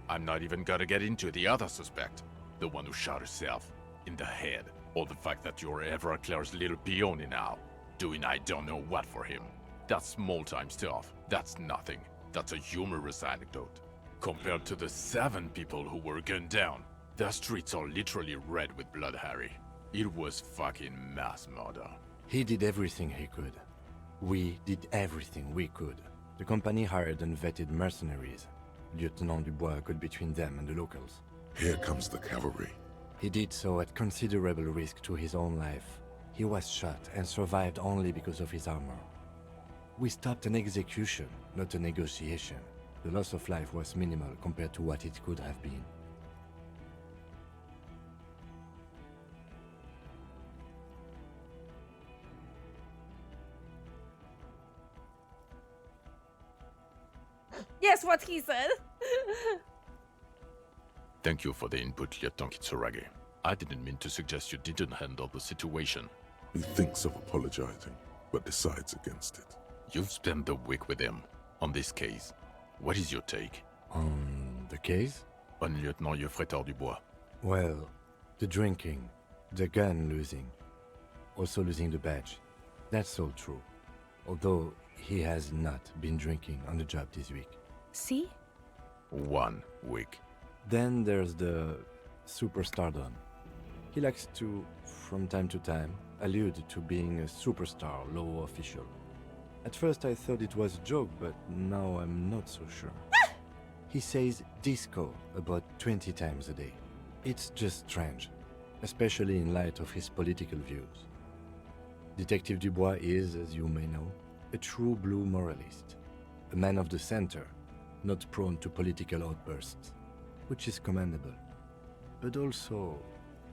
I'm not even gonna get into the other suspect, the one who shot herself in the head, or the fact that you're Everclear's little peony now, doing I don't know what for him. That's small-time stuff. That's nothing. That's a humorous anecdote. Compared to the 7 people who were gunned down, the streets are literally red with blood, Harry. It was fucking mass murder. He did everything he could. We did everything we could. The company hired and vetted mercenaries. Lieutenant Dubois got between them and the locals. Here comes the cavalry. He did so at considerable risk to his own life. He was shot and survived only because of his armor. We stopped an execution, not a negotiation. The loss of life was minimal compared to what it could have been. Yes, what he said. Thank you for the input, Lieutenant Kitsuragi. I didn't mean to suggest you didn't handle the situation. He thinks of apologizing, but decides against it. You've spent the week with him on this case. What is your take? On the case? On Lieutenant Geoffrey Dubois. Well, the drinking, The gun losing. Also losing the badge. That's all true. Although he has not been drinking on the job this week. See? 1 week. Then there's the superstardom. He likes to, from time to time, allude to being a superstar law official. At first I thought it was a joke, but now I'm not so sure. He says disco about 20 times a day. It's just strange, especially in light of his political views. Detective Dubois is, as you may know, a true blue moralist, a man of the center, not prone to political outbursts, which is commendable, but also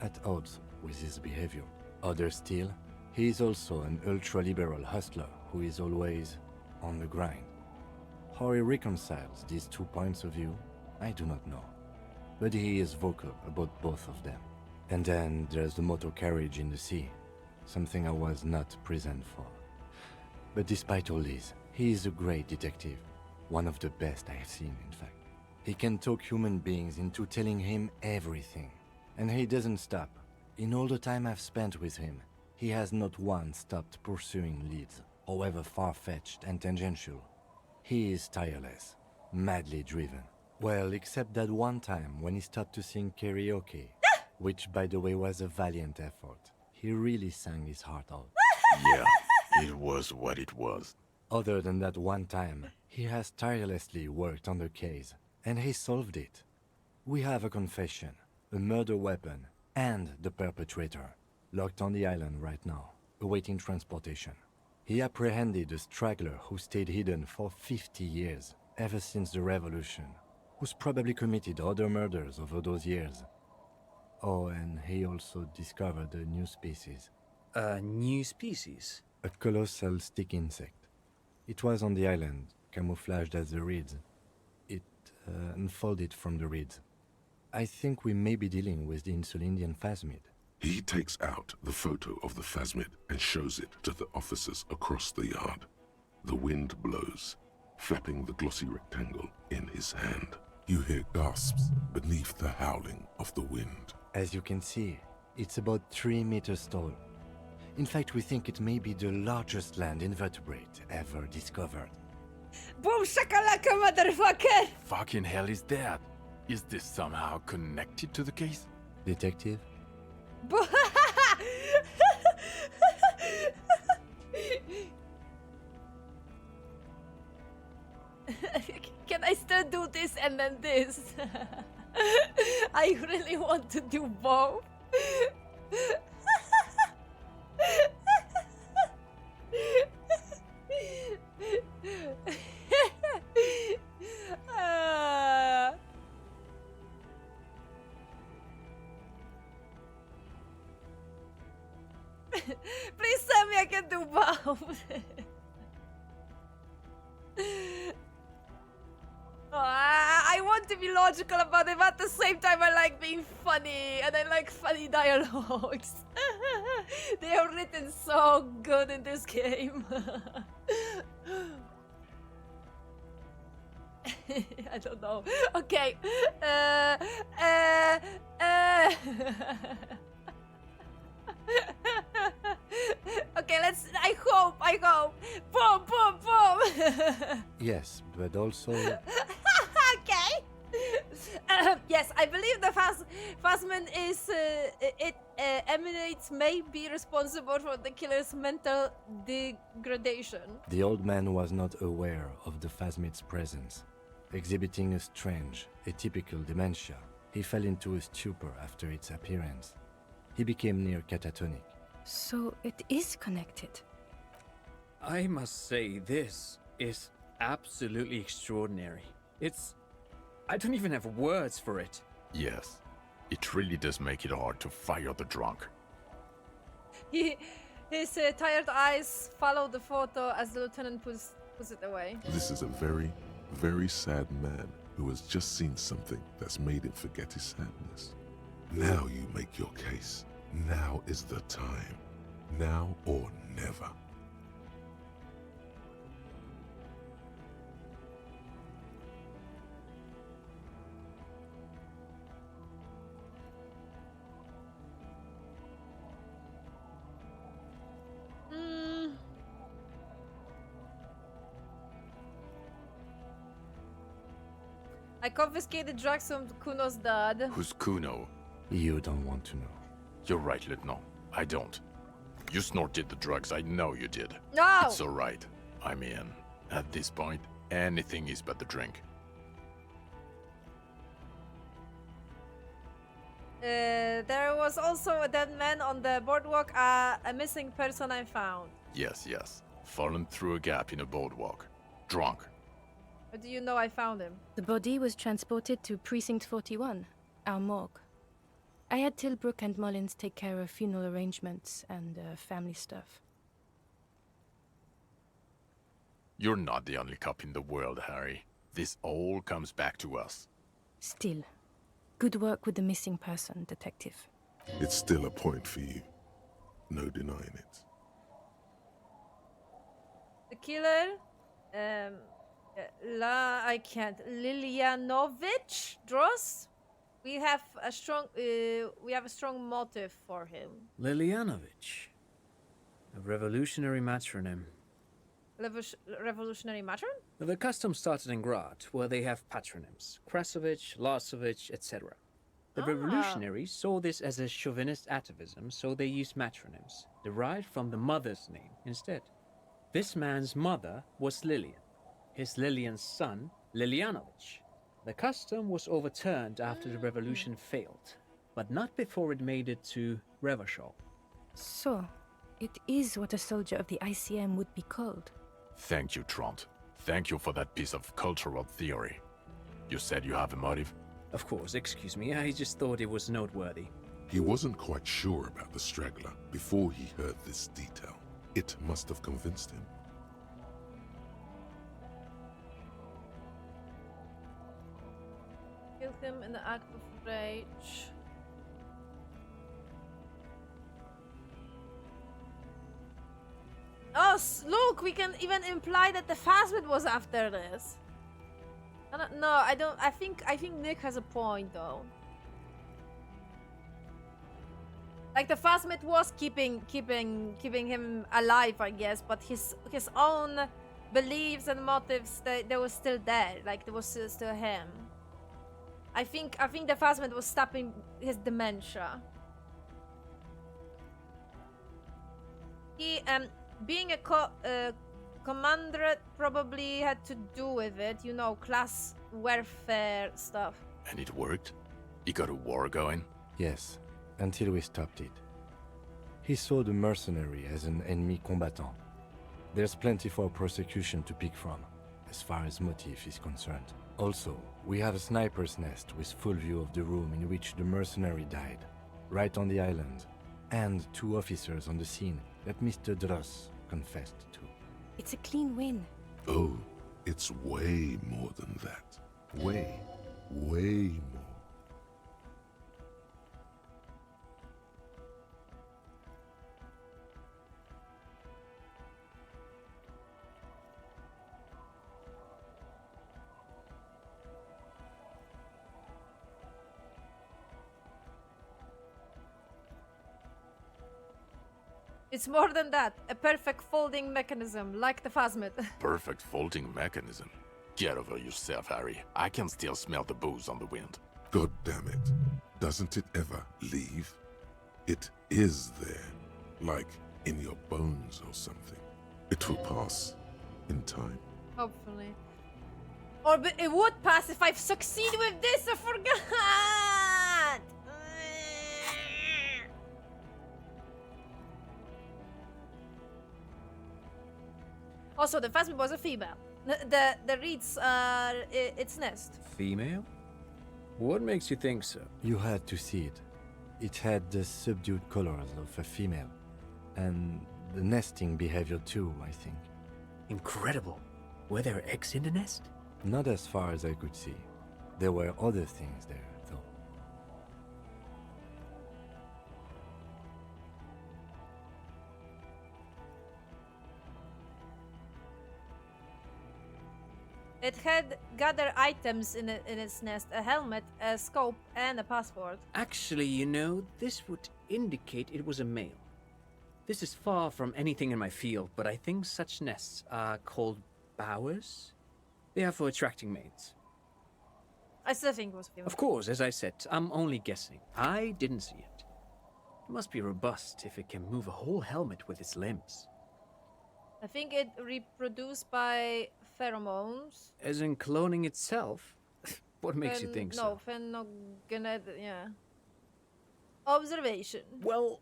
at odds with his behavior. Others still, he is also an ultra-liberal hustler who is always on the grind. How he reconciles these 2 points of view, I do not know, but he is vocal about both of them. And then there's the motor carriage in the sea, something I was not present for. But despite all this, he is a great detective, one of the best I have seen, in fact. He can talk human beings into telling him everything, and he doesn't stop. In all the time I've spent with him, he has not once stopped pursuing leads, however far-fetched and tangential. He is tireless, madly driven. Well, except that one time when he stopped to sing karaoke, which by the way was a valiant effort. He really sang his heart out. Yeah, it was what it was. Other than that one time, he has tirelessly worked on the case, and he solved it. We have a confession, a murder weapon, and the perpetrator, locked on the island right now, awaiting transportation. He apprehended a straggler who stayed hidden for 50 years, ever since the revolution, who's probably committed other murders over those years. Oh, and he also discovered a new species. A new species? A colossal stick insect. It was on the island, camouflaged as the reeds. It unfolded from the reeds. I think we may be dealing with the Insulindian phasmid. He takes out the photo of the phasmid and shows it to the officers across the yard. The wind blows, flapping the glossy rectangle in his hand. You hear gasps beneath the howling of the wind. As you can see, it's about 3 meters tall. In fact, we think it may be the largest land invertebrate ever discovered. Boom shakalaka, motherfucker! Fucking hell is that? Is this somehow connected to the case? Detective? Can I still do this and then this? I really want to do both. Please tell me I can do both. I want to be logical about it, but at the same time I like being funny, and I like funny dialogues. They are written so good in this game. I don't know. Okay. Okay, let's. I hope. Boom, boom, boom. Yes, but also... Okay. Yes, I believe the Phasman is. It emanates, may be responsible for the killer's mental degradation. The old man was not aware of the phasmid's presence. Exhibiting a strange, atypical dementia, he fell into a stupor after its appearance. He became near catatonic. So it is connected. I must say, this is absolutely extraordinary. I don't even have words for it. Yes, it really does make it hard to fire the drunk. His tired eyes follow the photo as the lieutenant puts it away. This is a very, very sad man who has just seen something that's made him forget his sadness. Now you make your case. Now is the time. Now or never. I confiscated drugs from Kuno's dad. Who's Kuno? You don't want to know. You're right, Lieutenant. I don't. You snorted the drugs, I know you did. No! It's alright. I mean, at this point, anything is but the drink. There was also a dead man on the boardwalk, a missing person I found. Yes, yes. Fallen through a gap in a boardwalk. Drunk. How do you know I found him? The body was transported to Precinct 41, our morgue. I had Tilbrook and Mullins take care of funeral arrangements and family stuff. You're not the only cop in the world, Harry. This all comes back to us. Still, good work with the missing person, Detective. It's still a point for you. No denying it. The killer? I can't. Lilianovich Dross? We have a strong motive for him. Lilianovich. A revolutionary matronym. Revolutionary matron? The custom started in Grad, where they have patronyms. Krasovich, Lasovich, etc. The revolutionaries saw this as a chauvinist atavism, so they used matronyms, derived from the mother's name instead. This man's mother was Lilian. His Lilian's son, Lilianovich. The custom was overturned after the revolution failed, but not before it made it to Revachol. So, it is what a soldier of the ICM would be called. Thank you, Trant. Thank you for that piece of cultural theory. You said you have a motive? Of course, excuse me, I just thought it was noteworthy. He wasn't quite sure about the straggler before he heard this detail. It must have convinced him. Killed him in the act of rage. Oh, look, we can even imply that the Phasmid was after this. No, I don't. I think Nick has a point though. Like the Phasmid was keeping him alive, I guess, but his own beliefs and motives they were still there. Like there was still him. I think the Phasmid was stopping his dementia. He being a commander probably had to do with it, you know, class warfare stuff. And it worked? He got a war going? Yes, until we stopped it. He saw the mercenary as an ennemi combatant. There's plenty for prosecution to pick from, as far as motive is concerned. Also, we have a sniper's nest with full view of the room in which the mercenary died, right on the island, and 2 officers on the scene that Mr. Dross confessed to. It's a clean win. Oh, it's way more than that. Way more. It's more than that. A perfect folding mechanism, like the Phasmid. Perfect folding mechanism. Get over yourself, Harry. I can still smell the booze on the wind. God damn it. Doesn't it ever leave? It is there. Like in your bones or something. It will pass in time. Hopefully. Or it would pass if I succeed with this. I forgot. Also, the Phasmid was a female. The reeds are its nest. Female? What makes you think so? You had to see it. It had the subdued colors of a female. And the nesting behavior too, I think. Incredible. Were there eggs in the nest? Not as far as I could see. There were other things there, though. It had gathered items in its nest, a helmet, a scope, and a passport. Actually, you know, this would indicate it was a male. This is far from anything in my field, but I think such nests are called bowers. They are for attracting mates. I still think it was a female. Of course, as I said, I'm only guessing. I didn't see it. It must be robust if it can move a whole helmet with its limbs. I think it reproduced by pheromones. As in cloning itself? What makes you think so? No, phenogenetic, yeah. Observation. Well,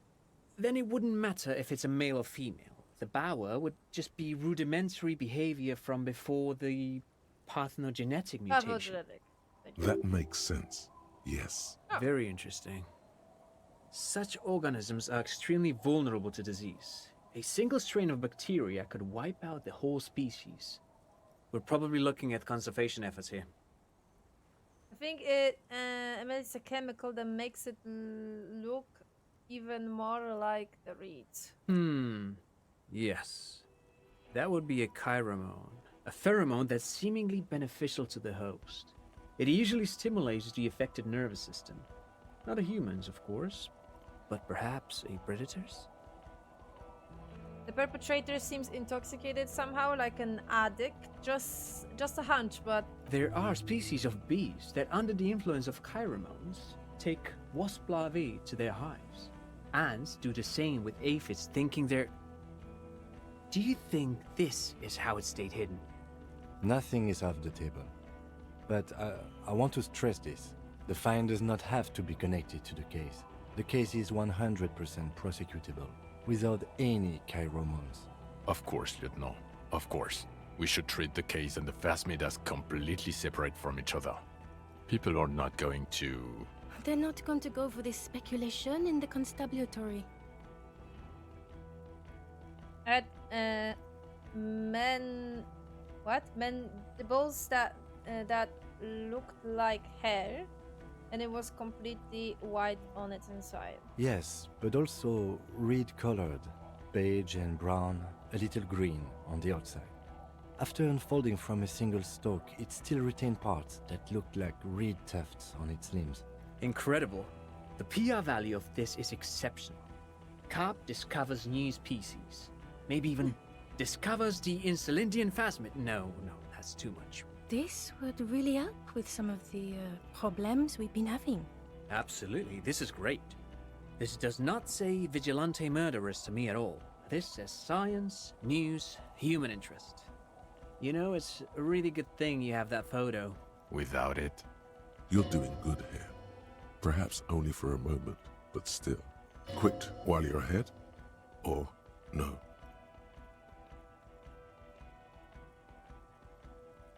then it wouldn't matter if it's a male or female. The Bauer would just be rudimentary behavior from before the parthenogenetic mutation. Pathogenetic. That makes sense. Yes. Very interesting. Such organisms are extremely vulnerable to disease. A single strain of bacteria could wipe out the whole species. We're probably looking at conservation efforts here. I think it emits a chemical that makes it look even more like a reed. Yes. That would be a chiromone. A pheromone that's seemingly beneficial to the host. It usually stimulates the affected nervous system. Not a human's, of course, but perhaps a predator's? The perpetrator seems intoxicated somehow, like an addict. Just a hunch, but... There are species of bees that, under the influence of chiromones, take wasp larvae to their hives. Ants do the same with aphids, thinking they're... Do you think this is how it stayed hidden? Nothing is off the table. But I want to stress this. The find does not have to be connected to the case. The case is 100% prosecutable, without any chiromones. Of course, Lieutenant. Of course. We should treat the case and the Phasmid as completely separate from each other. People are not going to... They're not going to go for this speculation in the constabulary. At mandibles that looked like hair, and it was completely white on its inside. Yes, but also reed-colored, beige and brown, a little green on the outside. After unfolding from a single stalk, it still retained parts that looked like reed tufts on its limbs. Incredible. The PR value of this is exceptional. Carp discovers new species. Maybe even discovers the Insulindian phasmid. No, that's too much. This would really help with some of the problems we've been having. Absolutely, this is great. This does not say vigilante murderers to me at all. This says science, news, human interest. You know, it's a really good thing you have that photo. Without it... You're doing good here. Perhaps only for a moment, but still. Quit while you're ahead? Or no?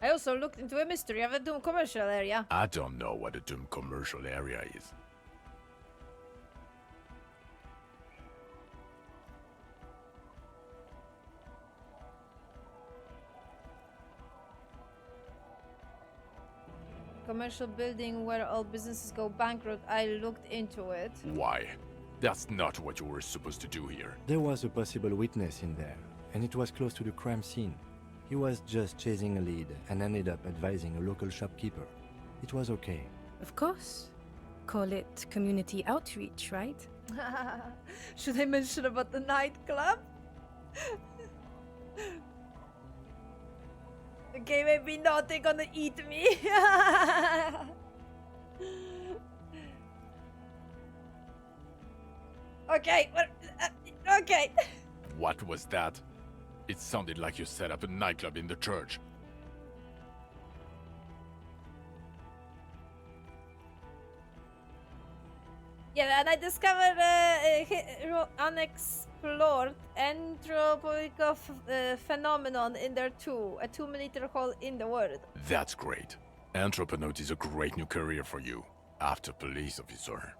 I also looked into a mystery of a Doom commercial area. I don't know what a Doom commercial area is. Commercial building where all businesses go bankrupt. I looked into it. Why? That's not what you were supposed to do here. There was a possible witness in there, and it was close to the crime scene. He was just chasing a lead and ended up advising a local shopkeeper. It was okay. Of course. Call it community outreach, right? Should I mention about the nightclub? Okay, maybe not. They're gonna eat me. Okay, okay. What was that? It sounded like you set up a nightclub in the church. Yeah, and I discovered unexplored anthropoid phenomenon in there too. A 2-meter hole in the world. That's great. Anthroponaut is a great new career for you. After police officer.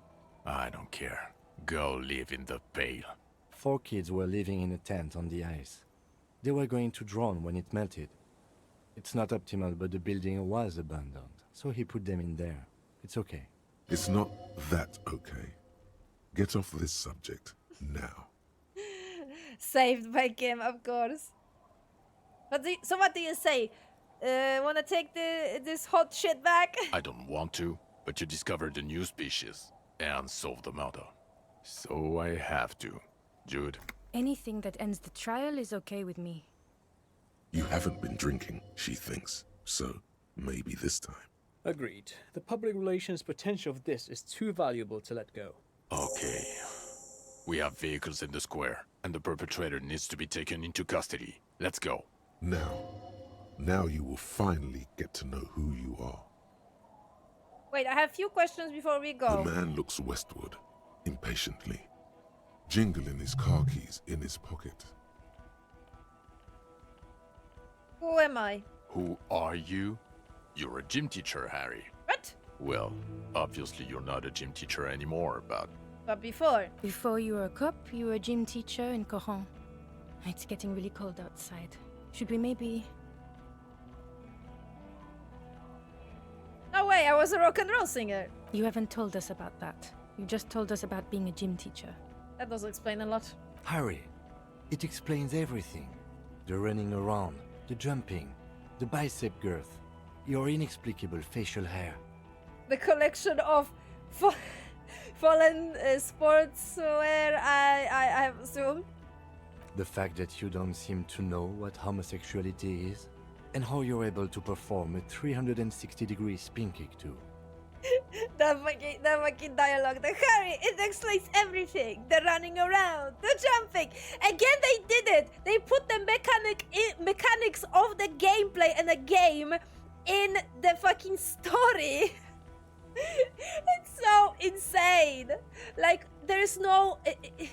I don't care. Go live in the Pale. 4 kids were living in a tent on the ice. They were going to drown when it melted. It's not optimal, but the building was abandoned, so he put them in there. It's okay. It's not that okay. Get off this subject now. Saved by Kim, of course. So what do you say? Wanna take this hot shit back? I don't want to, but you discovered a new species and solved the murder. So I have to. Jude? Anything that ends the trial is okay with me. You haven't been drinking, she thinks. So, maybe this time. Agreed. The public relations potential of this is too valuable to let go. Okay. We have vehicles in the square, and the perpetrator needs to be taken into custody. Let's go. Now you will finally get to know who you are. Wait, I have a few questions before we go. The man looks westward, impatiently, jingling his car keys in his pocket. Who am I? Who are you? You're a gym teacher, Harry. What? Well, obviously you're not a gym teacher anymore, but... But before? Before you were a cop, you were a gym teacher in Coron. It's getting really cold outside. Should we maybe... No way, I was a rock and roll singer. You haven't told us about that. You just told us about being a gym teacher. That does explain a lot. Harry, it explains everything. The running around, the jumping, the bicep girth, your inexplicable facial hair. The collection of fallen sportswear, I assume. The fact that you don't seem to know what homosexuality is, and how you're able to perform a 360-degree spin kick too. The fucking dialogue. The Harry, it explains everything. The running around, the jumping. Again, they did it. They put the mechanics of the gameplay and the game in the fucking story. It's so insane. Like, there's no...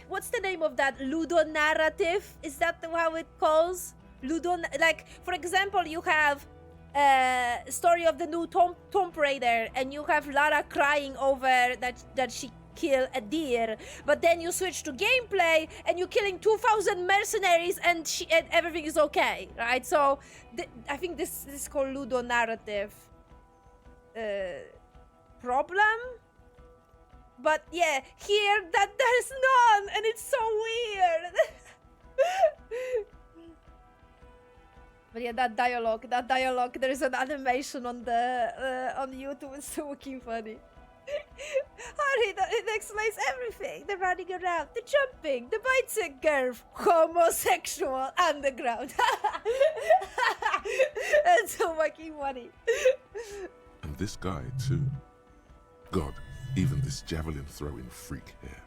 what's the name of that? Ludonarrative? Is that how it calls? Like, for example, you have story of the new Tomb Raider, and you have Lara crying over that she killed a deer, but then you switch to gameplay and you're killing 2,000 mercenaries and everything is okay, right? So I think this is called ludonarrative problem. But yeah, here there's none, and it's so weird. But yeah, that dialogue, there is an animation on the on YouTube. It's so fucking funny. Harry, it explains everything. The running around, the jumping, the bicycle girth, homosexual underground. It's so fucking funny. And this guy too. God, even this javelin throwing freak here.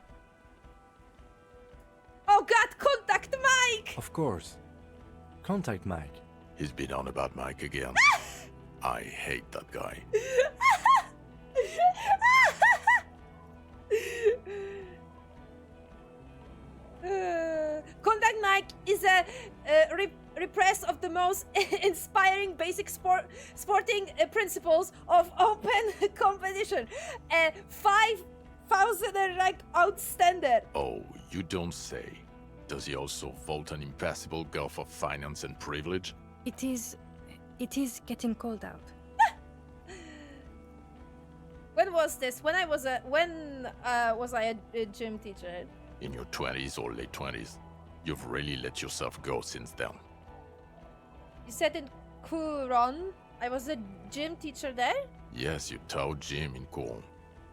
Oh God, contact Mike! Of course. Contact Mike. He's been on about Mike again. I hate that guy. Contact Mike is a repress of the most inspiring basic sporting principles of open competition. 5,000 are ranked outstanding. Oh, you don't say. Does he also vault an impassable gulf of finance and privilege? It is getting cold out. When was this? When was I a gym teacher? In your 20s or late 20s. You've really let yourself go since then. You said in Coron? I was a gym teacher there? Yes, you taught gym in Coron.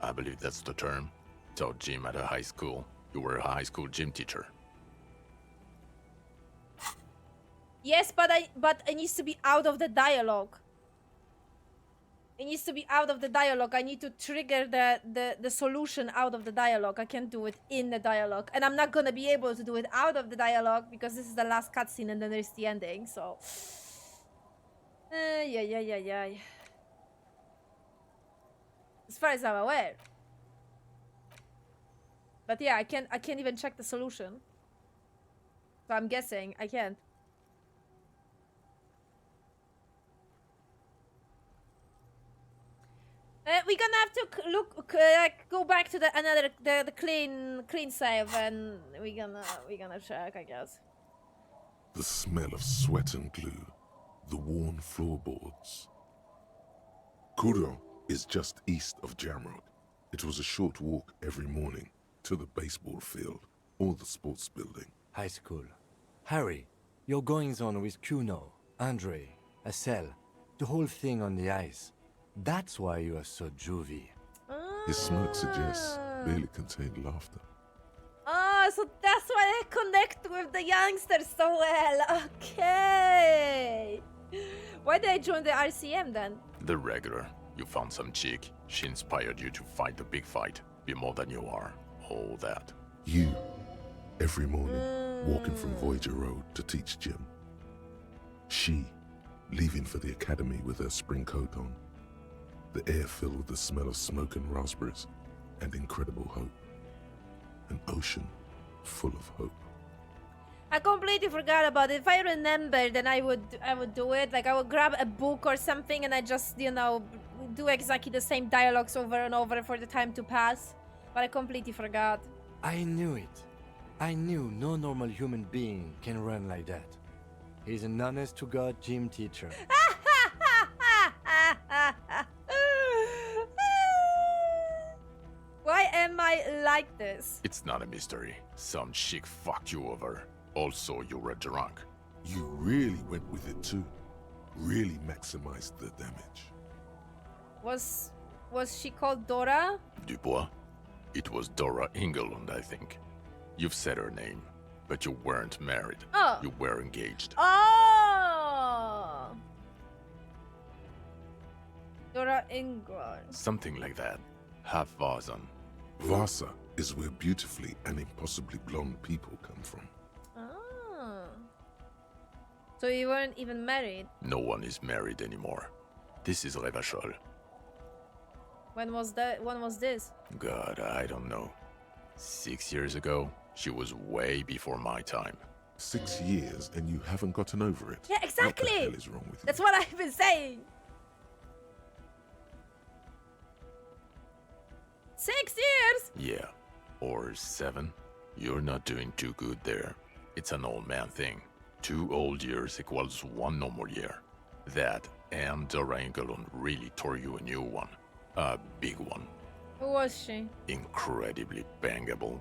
I believe that's the term. Taught gym at a high school. You were a high school gym teacher. Yes, but it needs to be out of the dialogue. It needs to be out of the dialogue. I need to trigger the solution out of the dialogue. I can't do it in the dialogue. And I'm not gonna be able to do it out of the dialogue because this is the last cutscene and then there's the ending, so... yeah. As far as I'm aware. But yeah, I can't even check the solution. So I'm guessing I can't. We're gonna have to go back to the clean save, and we're gonna check, I guess. The smell of sweat and glue, the worn floorboards. Coron is just east of Jamrock. It was a short walk every morning to the baseball field or the sports building. High school. Harry, your goings-on with Kuno, Andre, Acel, the whole thing on the ice. That's why you are so juvie. His smirk suggests barely contained laughter. So that's why I connect with the youngsters so well. Okay. Why did I join the RCM then? The regular. You found some chick. She inspired you to fight the big fight. Be more than you are. All that. You, every morning, walking from Voyager Road to teach gym. She, leaving for the academy with her spring coat on. The air filled with the smell of smoke and raspberries, and incredible hope. An ocean full of hope. I completely forgot about it. If I remember, then I would do it. Like I would grab a book or something and I just, you know, do exactly the same dialogues over and over for the time to pass. But I completely forgot. I knew it. I knew no normal human being can run like that. He's an honest-to-God gym teacher. Why am I like this? It's not a mystery. Some chick fucked you over. Also, you were drunk. You really went with it too. Really maximized the damage. Was she called Dora? Dubois? It was Dora Engelund, I think. You've said her name, but you weren't married. Oh. You were engaged. Oh! Dora Engelund. Something like that. Half Vazan. Vasa is where beautifully and impossibly blonde people come from. Oh. So you weren't even married? No one is married anymore. This is Revachol. When was that? When was this? God, I don't know. 6 years ago? She was way before my time. 6 years and you haven't gotten over it? Yeah, exactly! What the hell is wrong with you? That's what I've been saying! 6 years? Yeah. Or 7. You're not doing too good there. It's an old man thing. 2 old years equals 1 normal year. That and Dora Engelund really tore you a new one. A big one. Who was she? Incredibly bangable.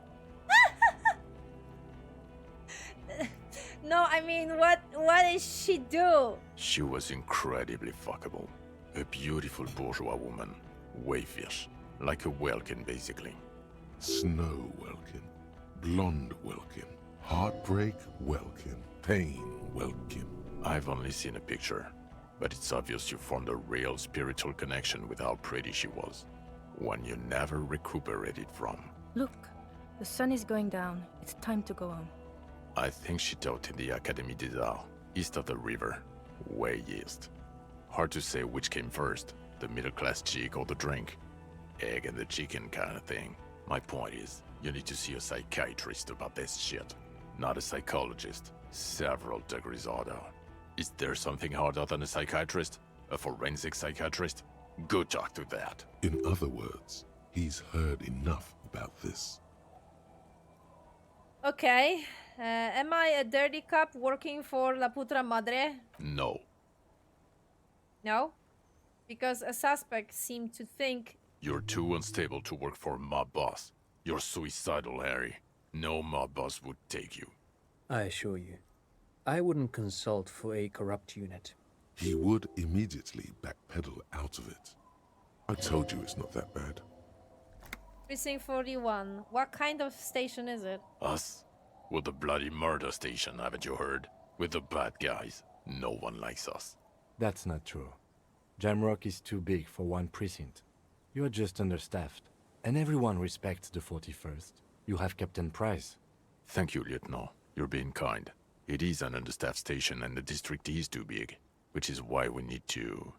No, I mean, what did she do? She was incredibly fuckable. A beautiful bourgeois woman. Wayfish. Like a Welkin, basically. Snow Welkin. Blonde Welkin. Heartbreak Welkin. Pain Welkin. I've only seen a picture, but it's obvious you formed a real spiritual connection with how pretty she was. One you never recuperated from. Look, the sun is going down. It's time to go home. I think she taught in the Académie des Arts, east of the river. Way east. Hard to say which came first, the middle-class chick or the drink. Egg and the chicken kind of thing. My point is, you need to see a psychiatrist about this shit. Not a psychologist. Several degrees harder. Is there something harder than a psychiatrist? A forensic psychiatrist? Go talk to that. In other words, he's heard enough about this. Okay. Am I a dirty cop working for La Putra Madre? No. No? Because a suspect seemed to think... You're too unstable to work for a mob boss. You're suicidal, Harry. No mob boss would take you. I assure you, I wouldn't consult for a corrupt unit. He would immediately backpedal out of it. I told you it's not that bad. Precinct 41. What kind of station is it? Us? We're the bloody murder station, haven't you heard? We're the bad guys. No one likes us. That's not true. Jamrock is too big for one precinct. You're just understaffed. And everyone respects the 41st. You have Captain Price. Thank you, Lieutenant. You're being kind. It is an understaffed station and the district is too big. Which is why we need to...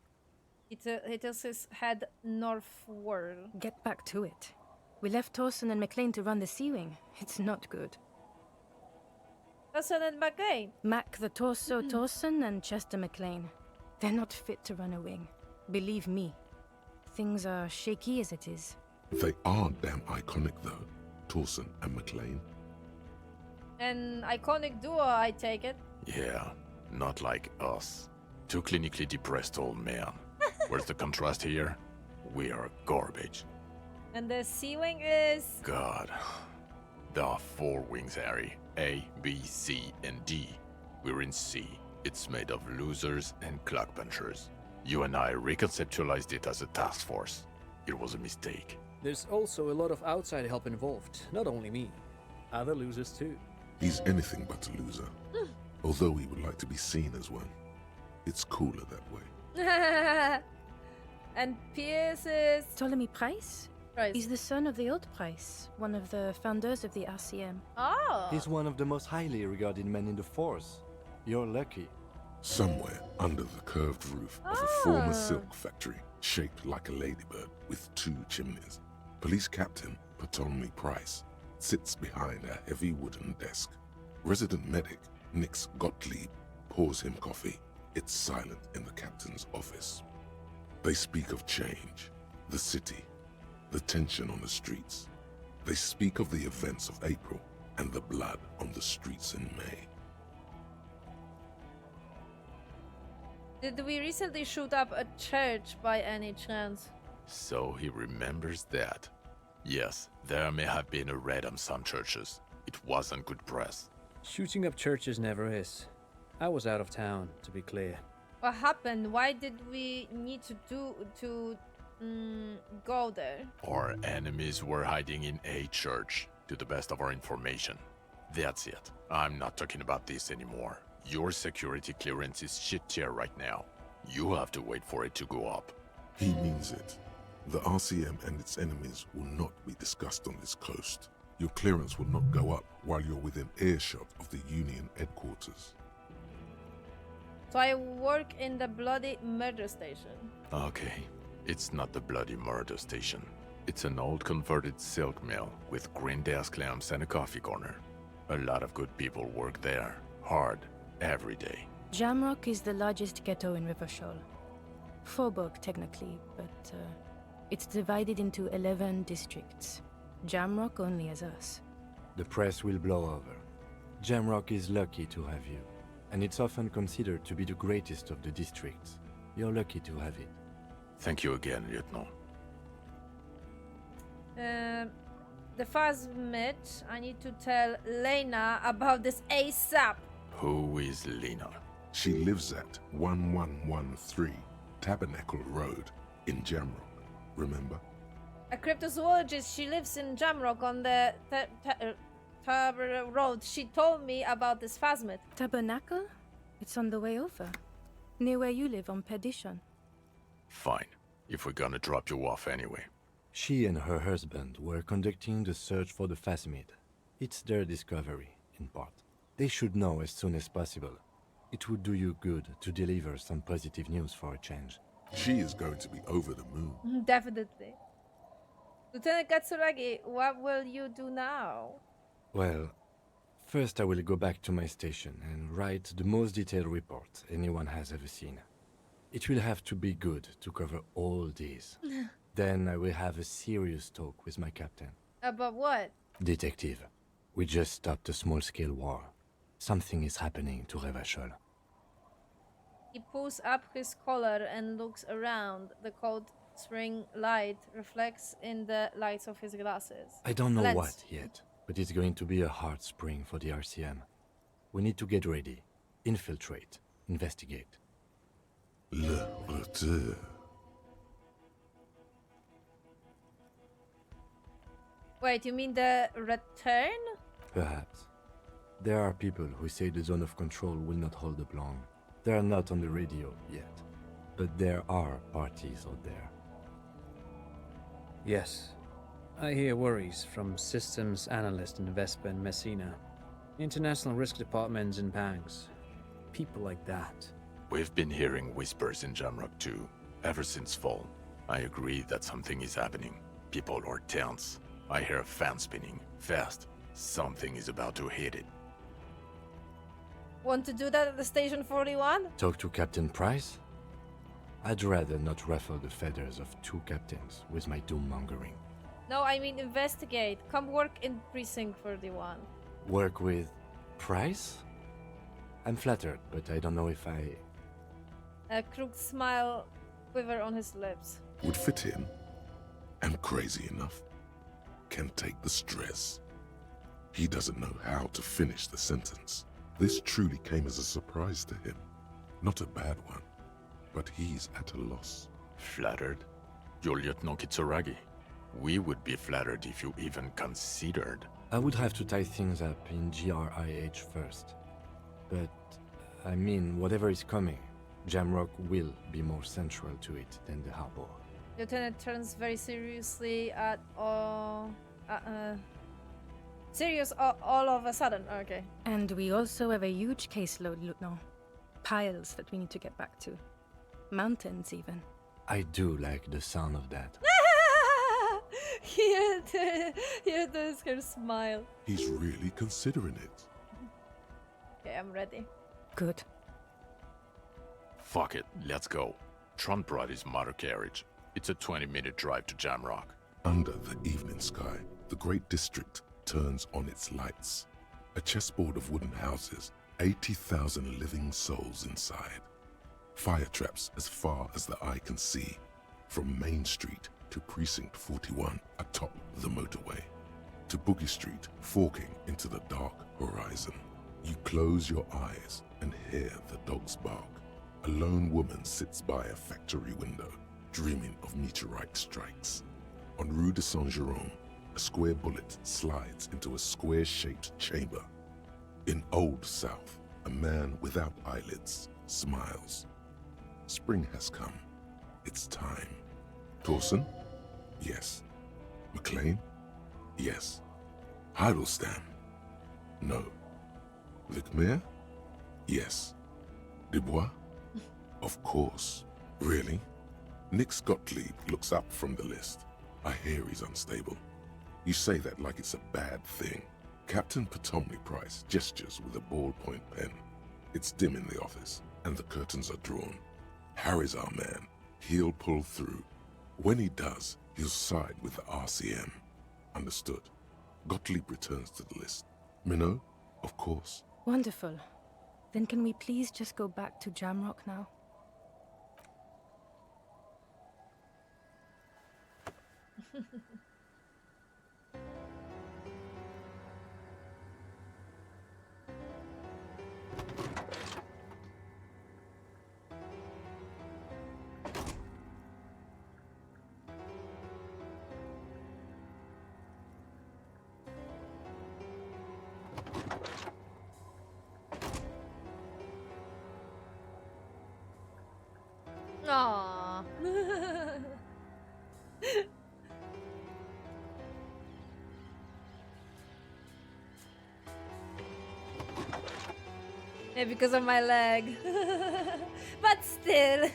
It is head northward. Get back to it. We left Torsen and McLean to run the Sea Wing. It's not good. Torsen and McLean? Mac the Torso Torsen and Chester McLean. They're not fit to run a wing. Believe me. Things are shaky as it is. They are damn iconic though, Torsen and McLean. An iconic duo, I take it. Yeah, not like us. Two clinically depressed old men. Where's the contrast here? We are garbage. And the Sea Wing is... God. There are 4 wings, Harry. A, B, C, and D. We're in C. It's made of losers and clock punchers. You and I reconceptualized it as a task force. It was a mistake. There's also a lot of outside help involved, not only me. Other losers too. He's anything but a loser. Although he would like to be seen as one. It's cooler that way. And Pierce is... Ptolemy Price? Price. He's the son of the old Price, one of the founders of the RCM. Oh! He's one of the most highly regarded men in the force. You're lucky. Somewhere under the curved roof of a former silk factory, shaped like a ladybird with 2 chimneys, Police Captain Ptolemy Price sits behind a heavy wooden desk. Resident medic Nix Gottlieb pours him coffee. It's silent in the captain's office. They speak of change, the city, the tension on the streets. They speak of the events of April and the blood on the streets in May. Did we recently shoot up a church by any chance? So he remembers that. Yes, there may have been a raid on some churches. It wasn't good press. Shooting up churches never is. I was out of town, to be clear. What happened? Why did we need to go there? Our enemies were hiding in a church, to the best of our information. That's it. I'm not talking about this anymore. Your security clearance is shit tier right now. You have to wait for it to go up. He means it. The RCM and its enemies will not be discussed on this coast. Your clearance will not go up while you're within earshot of the Union headquarters. So I work in the bloody murder station. Okay, it's not the bloody murder station. It's an old converted silk mill with green desk lamps and a coffee corner. A lot of good people work there, hard, every day. Jamrock is the largest ghetto in Rivershore. Faubourg, technically, but it's divided into 11 districts. Jamrock only has us. The press will blow over. Jamrock is lucky to have you, and it's often considered to be the greatest of the districts. You're lucky to have it. Thank you again, Lieutenant. The Phasmid, I need to tell Lena about this ASAP. Who is Lena? She lives at 1113 Tabernacle Road in Jamrock. Remember? A cryptozoologist, she lives in Jamrock on the road. She told me about this Phasmid. Tabernacle? It's on the way over. Near where you live on Perdition. Fine, if we're gonna drop you off anyway. She and her husband were conducting the search for the Phasmid. It's their discovery, in part. They should know as soon as possible. It would do you good to deliver some positive news for a change. She is going to be over the moon. Definitely. Lieutenant Katsuragi, what will you do now? Well, first I will go back to my station and write the most detailed report anyone has ever seen. It will have to be good to cover all these. Then I will have a serious talk with my captain. About what? Detective, we just stopped a small-scale war. Something is happening to Revachol. He pulls up his collar and looks around. The cold spring light reflects in the lights of his glasses. I don't know Lens. what yet, but it's going to be a hard spring for the RCM. We need to get ready, infiltrate, investigate. Le retour. Wait, you mean the return? Perhaps. There are people who say the zone of control will not hold up long. They are not on the radio yet, but there are parties out there. Yes. I hear worries from systems analysts in Vespa and Messina. International risk departments in Pangs. People like that. We've been hearing whispers in Jamrock too, ever since fall. I agree that something is happening. People are tense. I hear a fan spinning, fast. Something is about to hit it. Want to do that at the Station 41? Talk to Captain Price? I'd rather not ruffle the feathers of 2 captains with my doom-mongering. No, I mean investigate. Come work in Precinct 41. Work with Price? I'm flattered, but I don't know if I... A crooked smile quiver on his lips. Would fit in. Am crazy enough. Can take the stress. He doesn't know how to finish the sentence. This truly came as a surprise to him. Not a bad one, but he's at a loss. Flattered? You're Lieutenant Kitsuragi. We would be flattered if you even considered. I would have to tie things up in GRIH first. But, I mean, whatever is coming, Jamrock will be more central to it than the harbor. Lieutenant turns very seriously at all. Serious all of a sudden. Okay. And we also have a huge caseload, Lieutenant. Piles that we need to get back to. Mountains, even. I do like the sound of that. Here there's her smile. He's really considering it. Okay, I'm ready. Good. Fuck it, let's go. Tron brought his motor carriage. It's a 20-minute drive to Jamrock. Under the evening sky, the great district turns on its lights. A chessboard of wooden houses, 80,000 living souls inside. Fire traps as far as the eye can see, from Main Street to Precinct 41 atop the motorway, to Boogie Street forking into the dark horizon. You close your eyes and hear the dogs bark. A lone woman sits by a factory window, dreaming of meteorite strikes. On Rue de Saint-Jérôme, a square bullet slides into a square-shaped chamber. In Old South, a man without eyelids smiles. Spring has come. It's time. Torsen? Yes. McLean? Yes. Heidelstein? No. Vicmere? Yes. Dubois? Of course. Really? Nix Gottlieb looks up from the list. I hear he's unstable. You say that like it's a bad thing. Captain Potomny Price gestures with a ballpoint pen. It's dim in the office, and the curtains are drawn. Harry's our man. He'll pull through. When he does, he'll side with the RCM. Understood. Gottlieb returns to the list. Minot? Of course. Wonderful. Then can we please just go back to Jamrock now? Aww. Yeah, because of my leg. But still.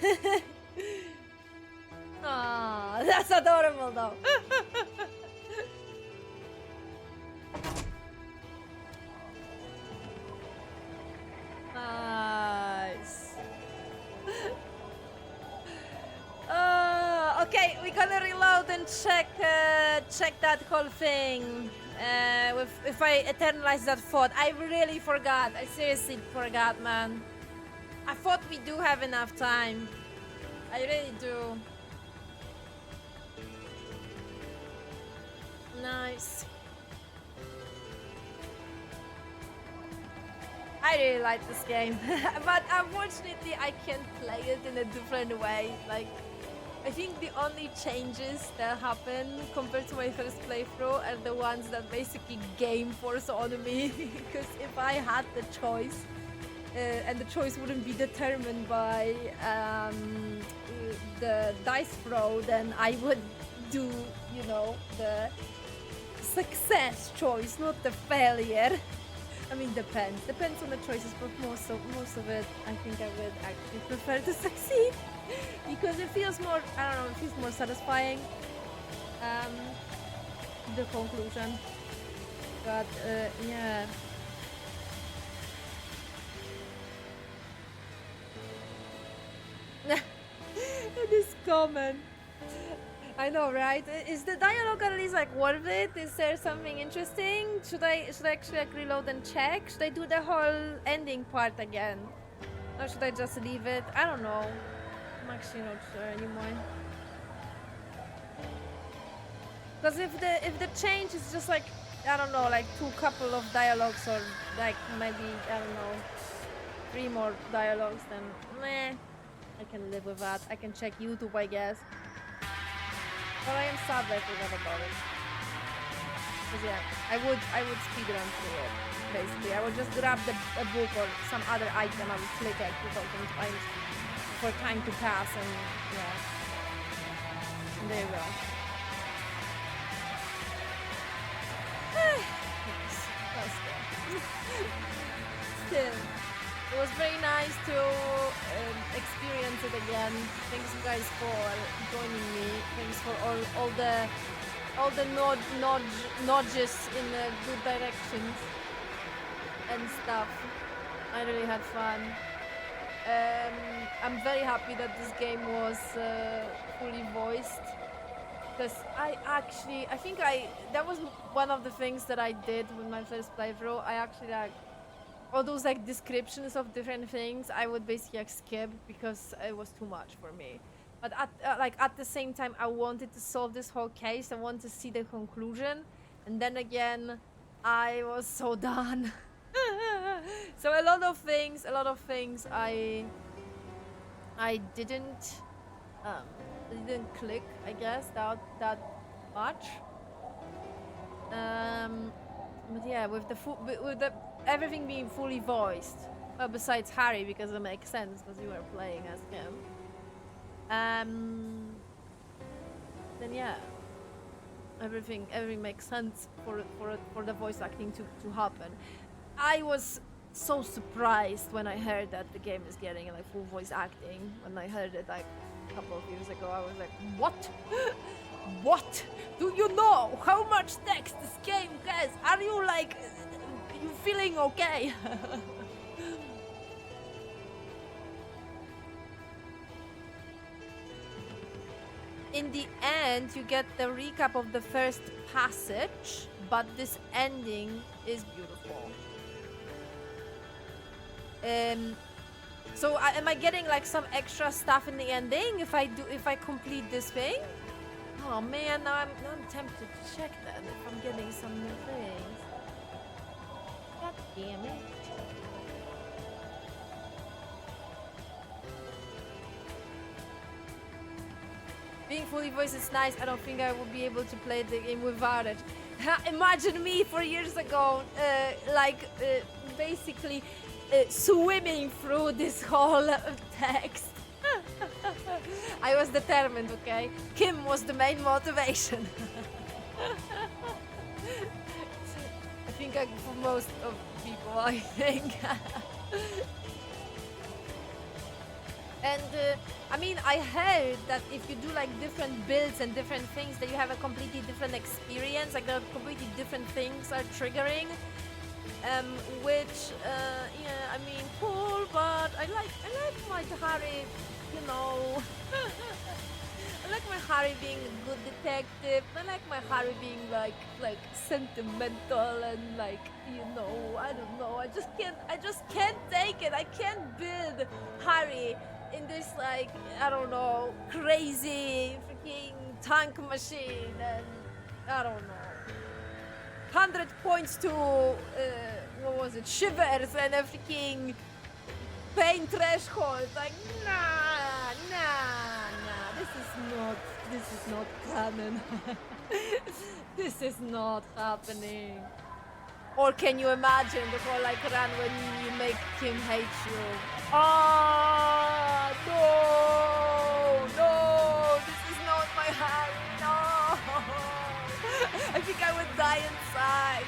Aww, that's adorable though. Nice. Okay, we're gonna reload and check that whole thing. If I eternalize that thought, I really forgot. I seriously forgot, man. I thought we do have enough time. I really do. Nice. I really like this game, but unfortunately I can't play it in a different way. Like, I think the only changes that happen compared to my first playthrough are the ones that basically game force on me. Because if I had the choice, and the choice wouldn't be determined by the dice throw, then I would do, you know, the success choice, not the failure. I mean, depends on the choices, but most of it, I think I would actually prefer to succeed because it feels more, I don't know, it feels more satisfying. The conclusion, but yeah. It is common. I know, right? Is the dialogue at least like worth it? Is there something interesting? Should I actually like reload and check? Should I do the whole ending part again? Or should I just leave it? I don't know. I'm actually not sure anymore. Because if the change is just like, I don't know, like couple of dialogues or like maybe, I don't know, 3 more dialogues, then meh, I can live with that. I can check YouTube, I guess. But I am sad that I forgot about it. Because yeah, I would speedrun through it, basically. I would just grab a book or some other item, I would click it 2,000 times for time to pass, and yeah. There you go. That was good. Still, it was very nice to experience it again. Thanks you guys for joining me. Thanks for all the nudges in the good directions and stuff. I really had fun. I'm very happy that this game was fully voiced, because that was one of the things that I did with my first playthrough. I actually like all those like descriptions of different things. I would basically like skip because it was too much for me. But at the same time, I wanted to solve this whole case. I wanted to see the conclusion, and then again, I was so done. So a lot of things I didn't click, I guess, that much. But yeah, with the everything being fully voiced, well, besides Harry, because it makes sense because you were playing as him. Then yeah, everything makes sense for the voice acting to happen. I was so surprised when I heard that the game is getting like full voice acting. When I heard it like a couple of years ago, I was like, what? What? Do you know how much text this game has? Are you like, you feeling okay? In the end, you get the recap of the first passage, but this ending is beautiful. So am I getting like some extra stuff in the ending if I complete this thing? Oh man, now I'm tempted to check that if I'm getting some new things. God damn it. Being fully voiced is nice. I don't think I will be able to play the game without it. Imagine me 4 years ago, basically swimming through this whole text. I was determined, okay? Kim was the main motivation. I think for most of people, I think. And I mean, I heard that if you do like different builds and different things, that you have a completely different experience, like the completely different things are triggering. Which, yeah, I mean, cool, but I like my Harry, you know. I like my Harry being a good detective. I like my Harry being like sentimental and like, you know, I don't know. I just can't take it. I can't build Harry in this like, I don't know, crazy freaking tank machine, and I don't know. 100 points to what was it? Shivers and a freaking pain threshold. Like, nah. This is not canon. This is not happening. Or can you imagine the whole like run when you make him hate you? Oh no! This is not my Harry. No! I think I would die inside.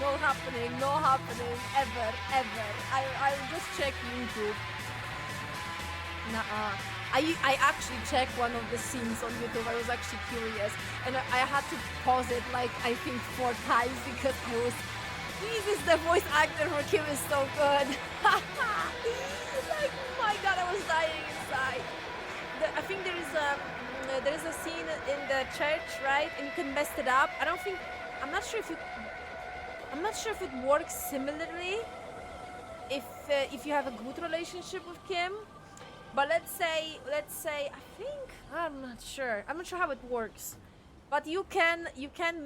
No happening, ever. I'll just check YouTube. Nuh-uh. I actually checked one of the scenes on YouTube. I was actually curious, and I had to pause it like I think 4 times because I was, Jesus, the voice actor for Kim is so good. Like, my God, I was dying inside. I think there is a scene in the church, right? And you can mess it up. I'm not sure if it works similarly if you have a good relationship with Kim. But let's say I'm not sure how it works. But you can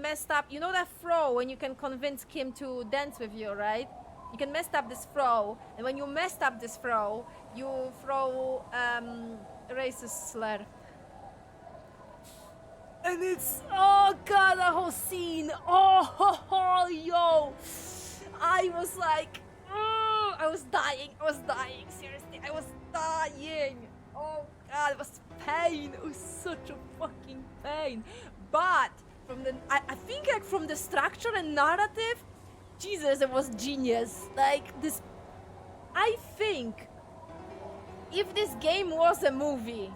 mess up, you know that throw when you can convince Kim to dance with you, right? You can mess up this throw, and when you messed up this throw, you throw racist slur. And it's, oh God, the whole scene. Oh, yo. I was like, I was dying. Seriously, I was dying. Oh god, it was pain. It was such a fucking pain. But from the, I think like from the structure and narrative, Jesus, it was genius. Like this, I think if this game was a movie,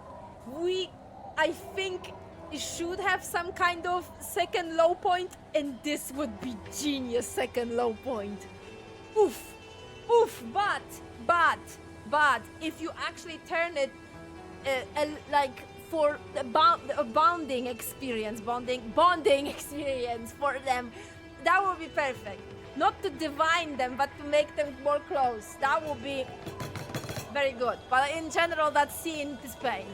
I think it should have some kind of second low point, and this would be genius second low point. Oof, oof. But if you actually turn it like for a bonding experience for them, that would be perfect. Not to divine them, but to make them more close. That would be very good. But in general, that scene is pain.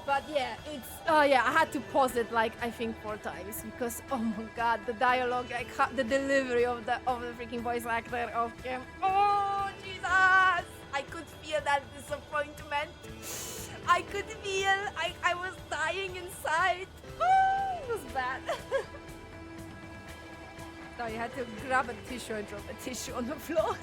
But yeah, it's, oh yeah, I had to pause it like I think 4 times because oh my god, the dialogue, like the delivery of the freaking voice actor of him. Oh Jesus! I could feel that disappointment. I could feel I was dying inside. Oh, it was bad. So you had to grab a tissue and drop a tissue on the floor.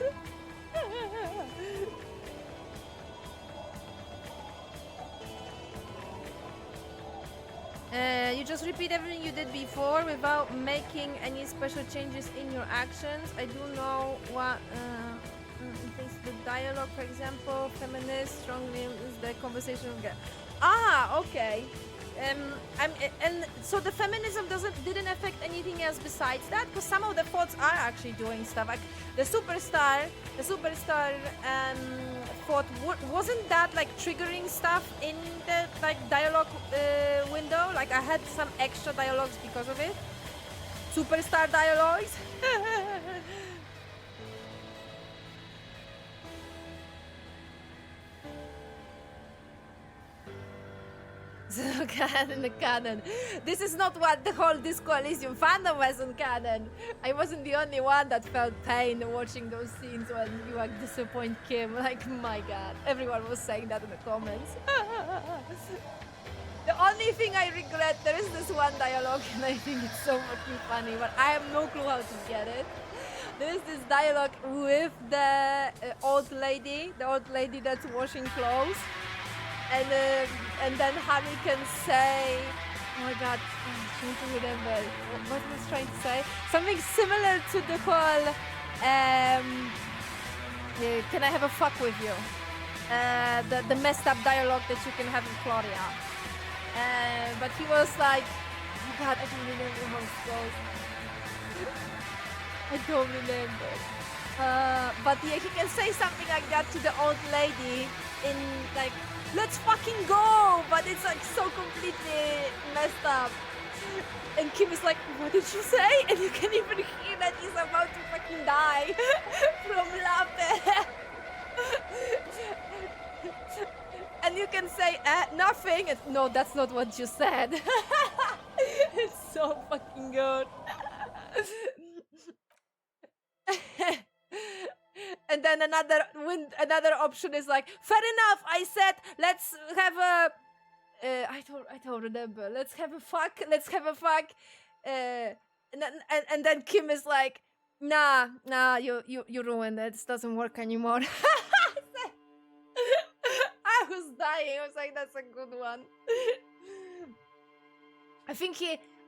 You just repeat everything you did before without making any special changes in your actions. I do know what things the dialogue, for example, feminist, strongly is the conversation. Ah, okay. And so the feminism didn't affect anything else besides that, because some of the thoughts are actually doing stuff. Like the superstar thought wasn't that like triggering stuff in the like dialogue window. Like I had some extra dialogues because of it. Superstar dialogues. Canon, canon. This is not what the whole Disco Elysium fandom was on canon. I wasn't the only one that felt pain watching those scenes when you like disappoint Kim. Like, my god. Everyone was saying that in the comments. The only thing I regret, there is this one dialogue and I think it's so fucking funny, but I have no clue how to get it. There is this dialogue with the old lady that's washing clothes. And then Harry can say, oh my god, I'm trying to remember what was I trying to say. Something similar to the whole, can I have a fuck with you? The messed up dialogue that you can have in Claudia. But he was like, oh my god, I don't remember how it goes. I don't remember. But yeah, he can say something like that to the old lady in like, let's fucking go! But it's like so completely messed up. And Kim is like, what did you say? And you can even hear that he's about to fucking die from laughter. And you can say, nothing. And, no, that's not what you said. It's so fucking good. And then another option is like, fair enough, I said let's have a I don't remember. Let's have a fuck. And then Kim is like, nah, you ruined it. It doesn't work anymore. I was dying. I was like, that's a good one.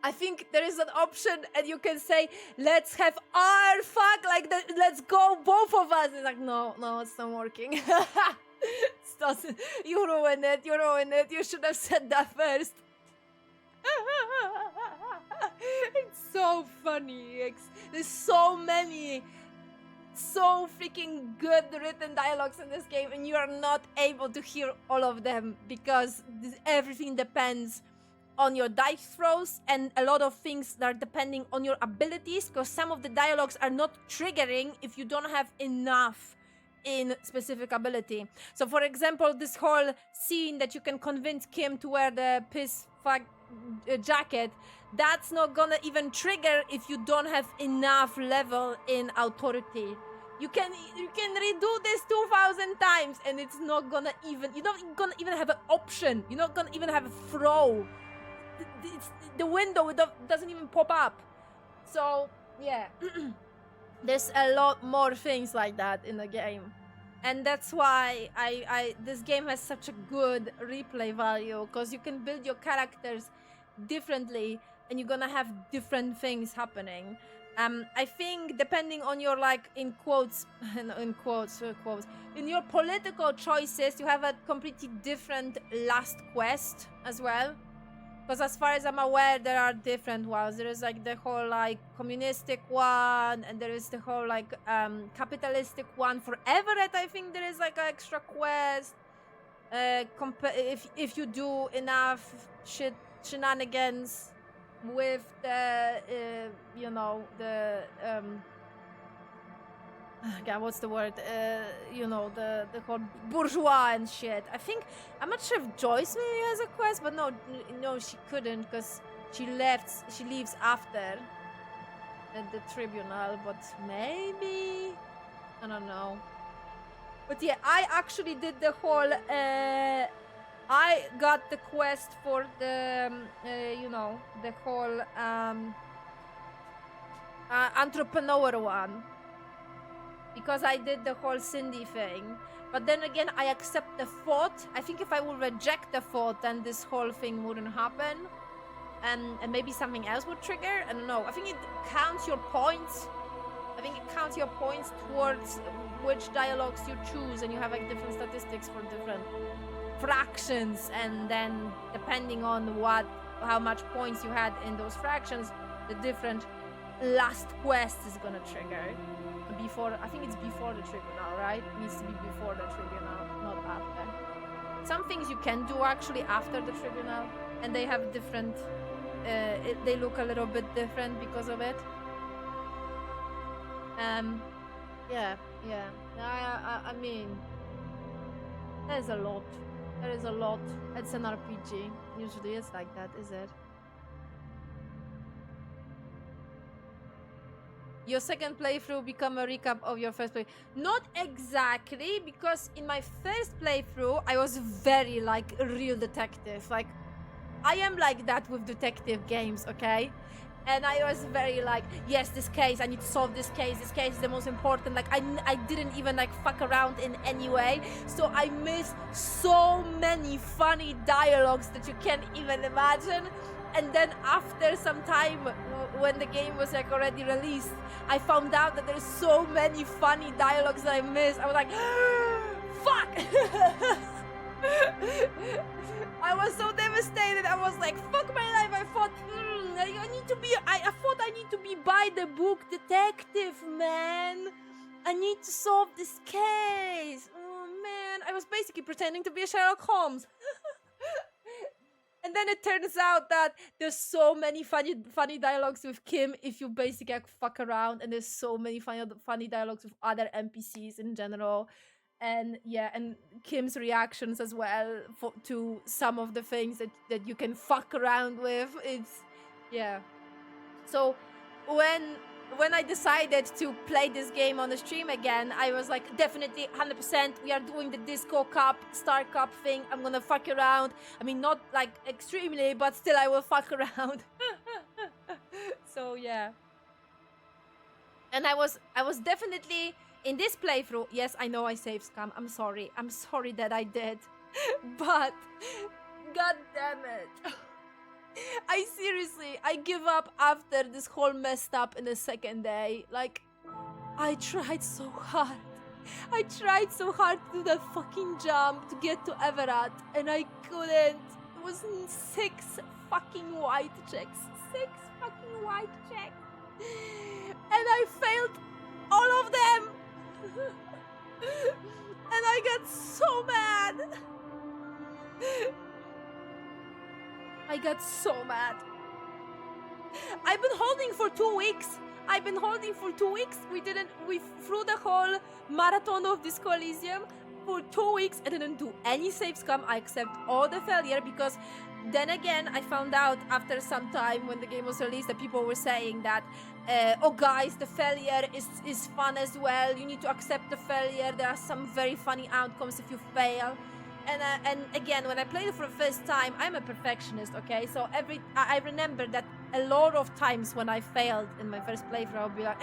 I think there is an option and you can say, let's have our fuck, like let's go both of us. It's like, no, it's not working. It doesn't, you ruined it. You should have said that first. It's so funny. There's so many, so freaking good written dialogues in this game and you are not able to hear all of them because everything depends on your dice throws and a lot of things that are depending on your abilities because some of the dialogues are not triggering if you don't have enough in specific ability. So for example, this whole scene that you can convince Kim to wear the piss fuck jacket, that's not gonna even trigger if you don't have enough level in authority. You can redo this 2,000 times and it's not gonna even, you're not gonna even have an option. You're not gonna even have a throw. The window doesn't even pop up. So yeah. There's a lot more things like that in the game. and that's why this game has such a good replay value, because you can build your characters differently and you're gonna have different things happening. I think depending on your, like, in quotes, in your political choices, you have a completely different last quest as well. Because as far as I'm aware, there are different ones. There is like the whole like communistic one, and there is the whole like capitalistic one. For Everett, I think there is like an extra quest. If you do enough shenanigans with the you know, the God, what's the word? You know, the whole bourgeois and shit. I think, I'm not sure if Joyce maybe has a quest, but no, she couldn't, because she leaves after the tribunal, but maybe, I don't know. But yeah, I actually did the whole, I got the quest for the, you know, the whole entrepreneur one. Because I did the whole Cindy thing. But then again, I accept the thought. I think if I would reject the thought, then this whole thing wouldn't happen. And maybe something else would trigger. I don't know. I think it counts your points. I think it counts your points towards which dialogues you choose. And you have like different statistics for different fractions. And then depending on how much points you had in those fractions, the different last quest is gonna trigger. I think it's before the tribunal, right? It needs to be before the tribunal, not after. Some things you can do actually after the tribunal, and they have different, they look a little bit different because of it. Yeah. I mean, there's a lot. There is a lot. It's an RPG. Usually it's like that, is it? Your second playthrough become a recap of your first play. Not exactly, because in my first playthrough, I was very like a real detective. Like, I am like that with detective games, okay? And I was very like, yes, this case, I need to solve this case is the most important. Like, I didn't even like fuck around in any way. So I missed so many funny dialogues that you can't even imagine. And then after some time, when the game was like already released, I found out that there's so many funny dialogues that I missed. I was like, fuck! I was so devastated. I was like, fuck my life. I thought, I thought I need to be by the book detective, man. I need to solve this case. Oh man, I was basically pretending to be a Sherlock Holmes. And then it turns out that there's so many funny dialogues with Kim if you basically like fuck around, and there's so many funny dialogues with other NPCs in general. And yeah, and Kim's reactions as well to some of the things that you can fuck around with. It's, yeah. So when I decided to play this game on the stream again, I was like, definitely 100%, we are doing the Disco Cup, Star Cup thing. I'm gonna fuck around. I mean, not like extremely, but still I will fuck around. So yeah. And I was definitely in this playthrough. Yes, I know I saved scum. I'm sorry that I did. But god damn it. I give up after this whole messed up in the second day. Like, I tried so hard. I tried so hard to do that fucking jump to get to Everett, and I couldn't. It was 6 fucking white checks. 6 fucking white checks. And I failed all of them. And I got so mad. I got so mad. I've been holding for 2 weeks. We threw the whole marathon of Disco Elysium for 2 weeks. I didn't do any save scum. I accept all the failure, because then again, I found out after some time when the game was released that people were saying that, oh guys, the failure is fun as well. You need to accept the failure. There are some very funny outcomes if you fail. And again, when I played it for the first time, I'm a perfectionist, okay? So I remember that a lot of times when I failed in my first playthrough, I would be like,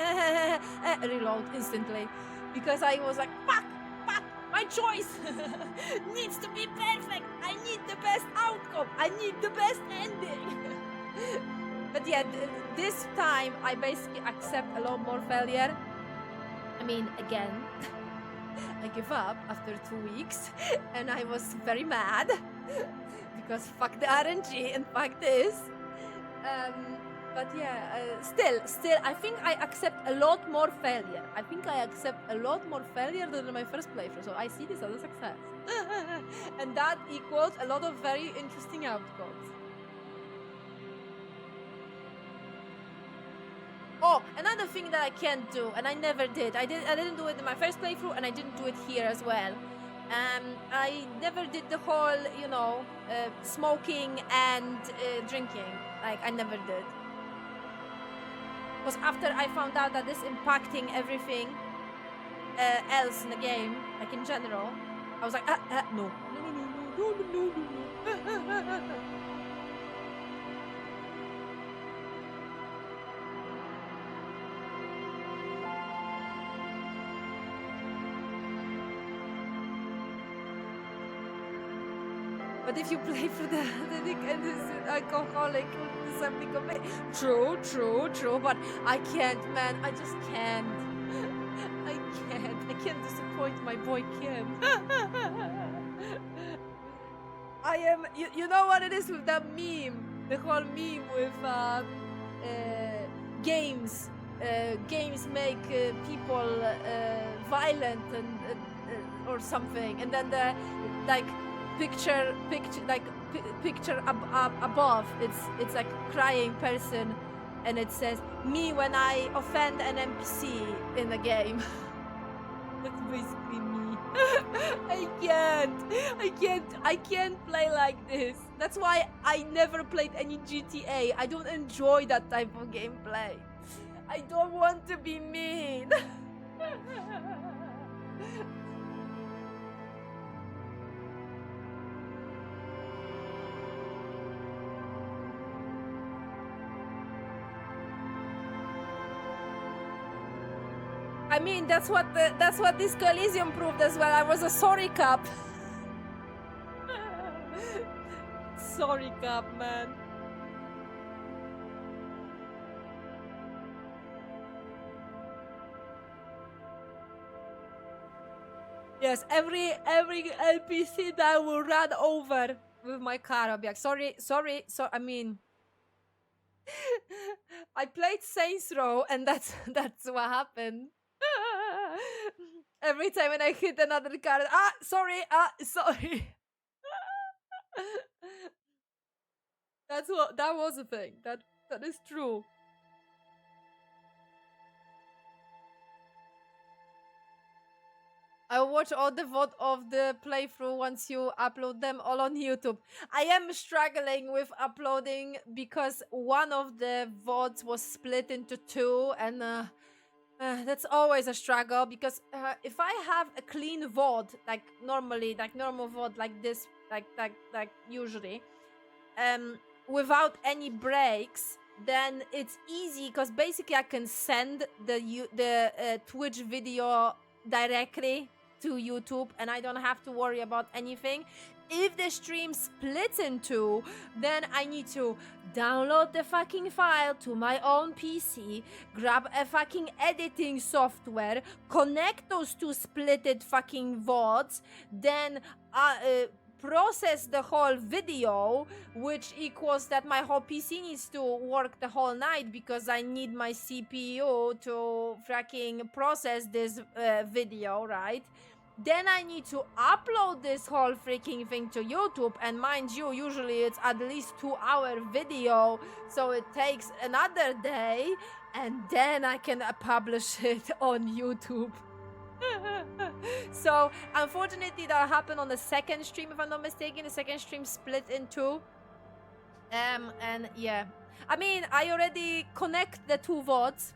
reload instantly. Because I was like, fuck, my choice needs to be perfect. I need the best outcome. I need the best ending. But yeah, this time I basically accept a lot more failure. I mean, again, I give up after 2 weeks, and I was very mad because fuck the RNG and fuck this. But yeah, still, I think I accept a lot more failure. I think I accept a lot more failure than in my first playthrough, so I see this as a success. And that equals a lot of very interesting outcomes. Oh, another thing that I can't do, and I never did. I didn't do it in my first playthrough, and I didn't do it here as well. I never did the whole, you know, smoking and drinking. Like, I never did. Because after I found out that this impacting everything else in the game, like in general, I was like, no. But if you play for the alcoholic, something of it. True. But I can't, man. I just can't. I can't disappoint my boy Kim. I am. You know what it is with that meme? The whole meme with games. Games make people violent and or something, and then the like. Picture above, it's like crying person, and it says me when I offend an NPC in a game. That's basically me. I can't play like this. That's why I never played any GTA. I don't enjoy that type of gameplay. I don't want to be mean. I mean, that's what this Elysium proved as well. I was a sorry cop. Sorry cop, man. Yes, every NPC that I will run over with my car, I'll be like, sorry. I mean, I played Saints Row, and that's what happened. Every time when I hit another car, sorry. That was a thing. That is true. I watch all the VOD of the playthrough once you upload them all on YouTube. I am struggling with uploading because one of the VODs was split into two, and that's always a struggle because if I have a clean VOD, like normally, like normal VOD, like this, like usually, without any breaks, then it's easy because basically I can send the Twitch video directly to YouTube, and I don't have to worry about anything. If the stream splits in two, then I need to download the fucking file to my own PC, grab a fucking editing software, connect those two splitted fucking VODs, then process the whole video, which equals that my whole PC needs to work the whole night because I need my CPU to fucking process this video, right? Then I need to upload this whole freaking thing to YouTube, and mind you, usually it's at least 2-hour video, so it takes another day, and then I can publish it on YouTube. So unfortunately that happened on the second stream, if I'm not mistaken. The second stream split in two. And yeah, I mean, I already connect the two VODs,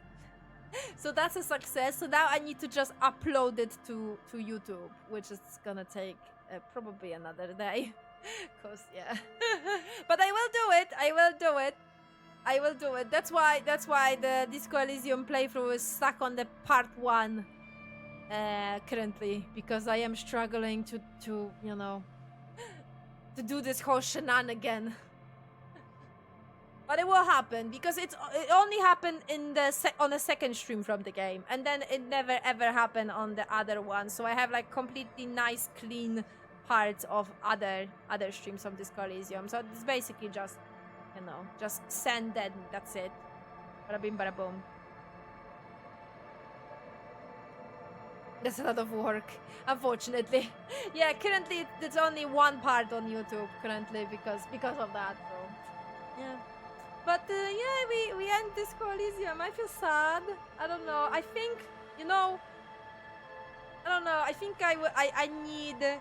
so that's a success. So now I need to just upload it to YouTube, which is gonna take probably another day. Cause yeah, but I will do it. That's why the Disco Elysium playthrough is stuck on the part 1. currently, because I am struggling to you know, to do this whole shenanigan. But it will happen because it only happened in the on the second stream from the game, and then it never ever happened on the other one. So I have like completely nice, clean parts of other streams of Disco Elysium. So it's basically just, you know, just send and that's it. Bada bing, bada boom. That's a lot of work, unfortunately. Yeah, currently it's only one part on YouTube currently because of that. So yeah. But yeah, we end Disco Elysium. I feel sad. I don't know. I think, you know, I don't know. I think I need.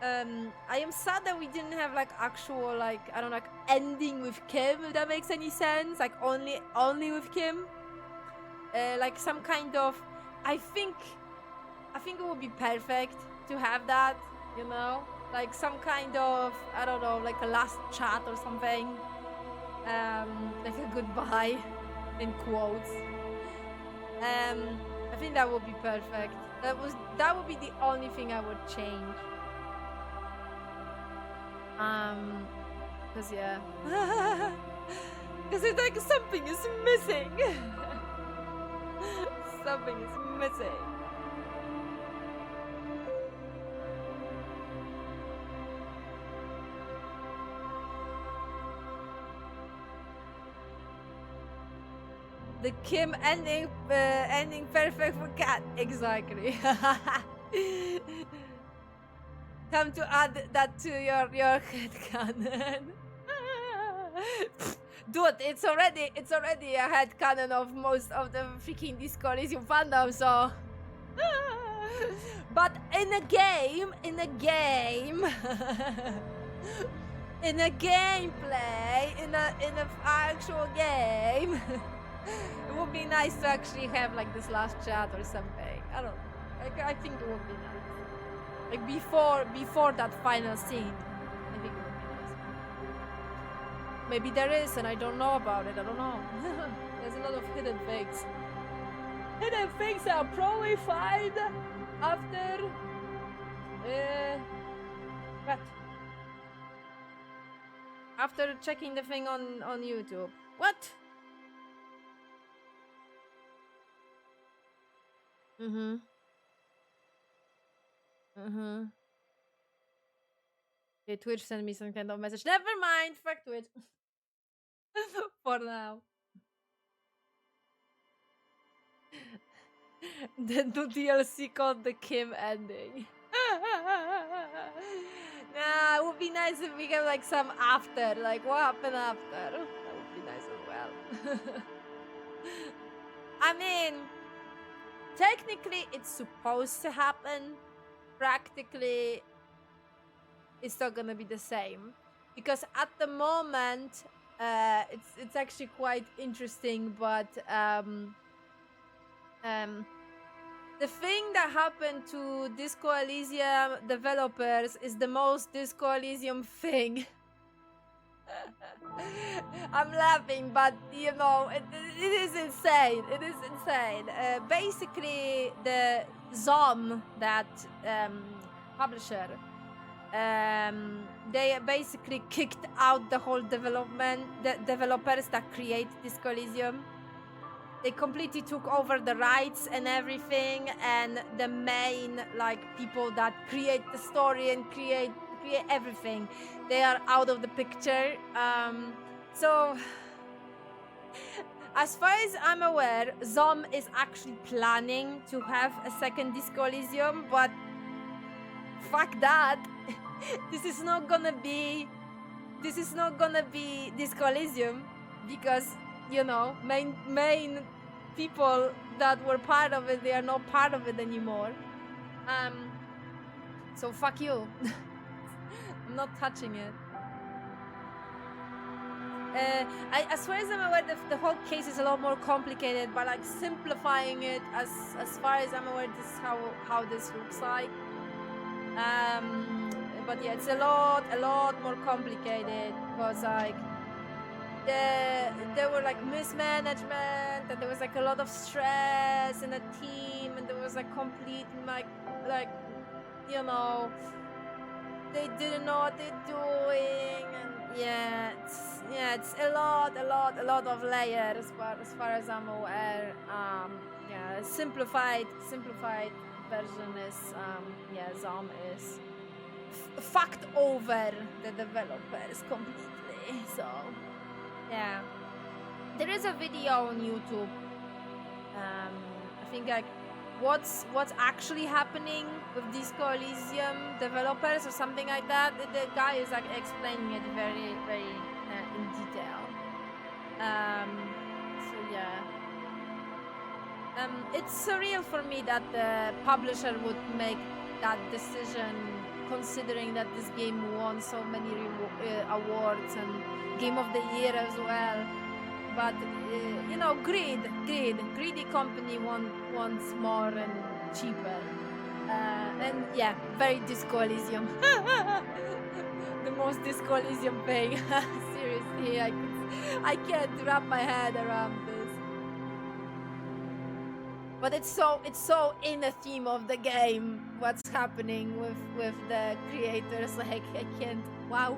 I am sad that we didn't have like actual like, I don't know, like ending with Kim, if that makes any sense. Like only with Kim. Like some kind of. I think it would be perfect to have that. You know, like some kind of, I don't know, like a last chat or something. Like a goodbye in quotes. I think that would be perfect. That would be the only thing I would change. Cause yeah, cause it's like something is missing. Something is missing. The Kim ending perfect for Cat. Exactly. Time to add that to your headcanon. Dude, it's already a headcanon of most of the freaking Disco Elysium fandom, so but in a game in a gameplay, in a actual game, it would be nice to actually have like this last chat or something. I don't know. I think it would be nice. Like before that final scene. I think it would be nice. Maybe there is and I don't know about it. I don't know. There's a lot of hidden things. Hidden things I'll probably find after what? After checking the thing on YouTube. What? Okay, Twitch sent me some kind of message. Never mind, fuck Twitch. For now. The new DLC called the Kim ending. Nah, it would be nice if we have like some after, like what happened after. That would be nice as well. I mean, technically it's supposed to happen. Practically, it's not gonna be the same. Because at the moment, it's actually quite interesting, but the thing that happened to Disco Elysium developers is the most Disco Elysium thing. I'm laughing, but you know, it is insane. It is insane. Basically, the ZOM, that publisher, they basically kicked out the whole developers that create Disco Elysium. They completely took over the rights and everything, and the main like people that create the story and create everything, they are out of the picture. So as far as I'm aware, ZOM is actually planning to have a second Disco Elysium, but fuck that. This is not gonna be Disco Elysium, because you know, main people that were part of it, they are not part of it anymore. So fuck you. I'm not touching it. As far as I'm aware, the whole case is a lot more complicated, but like simplifying it, as far as I'm aware, this is how this looks like. But yeah, it's a lot more complicated, because like there were like mismanagement, and there was like a lot of stress in a team, and there was like complete like you know, they didn't know what they're doing, and it's a lot of layers, but as far as I'm aware, yeah, simplified version is Zom is fucked over the developers completely. So yeah, there is a video on YouTube. I think like what's actually happening with these Elysium developers or something like that. The guy is like explaining it very in detail. So yeah. It's surreal for me that the publisher would make that decision, considering that this game won so many awards and Game of the Year as well. But you know, greedy company wants more and cheaper, and yeah, very Disco Elysium. The most Disco Elysium thing. Seriously, I can't wrap my head around this. But it's so in the theme of the game. What's happening with the creators? Like I can't. Wow.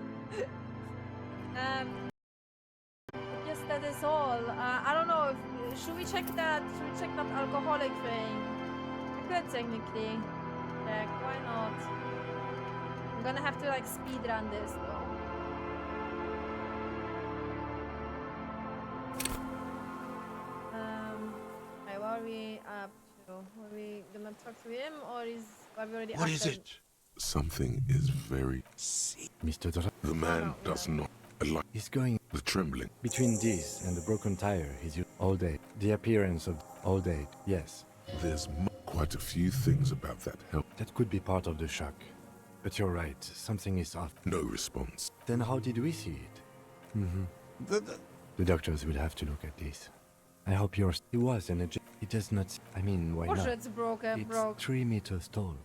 Yes, that is all. I don't know if should we check that alcoholic thing? We could technically check. Why not? I'm gonna have to like speed run this though. Okay, what are we up to? Are we gonna talk to him, or are we already? What is it? Something is very Mr. The man does not like. He's going. The trembling. Between this and the broken tire, he's old age. The appearance of old age, yes. There's quite a few things about that help. That could be part of the shock. But you're right, something is off. No response. Then how did we see it? The doctors will have to look at this. I hope yours. He was in a. He does not. I mean, why not? Portrait's broken. It's 3 meters tall.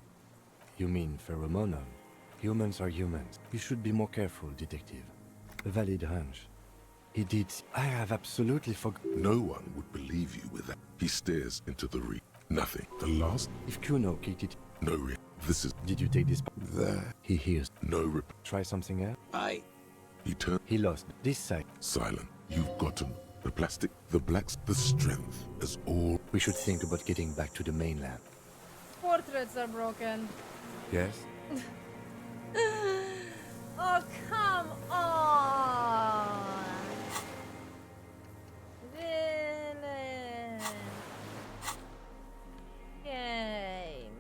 You mean pheromonal? Humans are humans. You should be more careful, detective. A valid hunch. He did. I have absolutely forgotten. No one would believe you with that. He stares into the Nothing. The last. If Kuno kicked it. No This is. Did you take this? There. He hears. No rip. Try something else. He turned. He lost. This side. Silent. You've gotten the plastic, the blacks, the strength as all. We should think about getting back to the mainland. Portraits are broken. Yes? Oh, come on! Really? Game.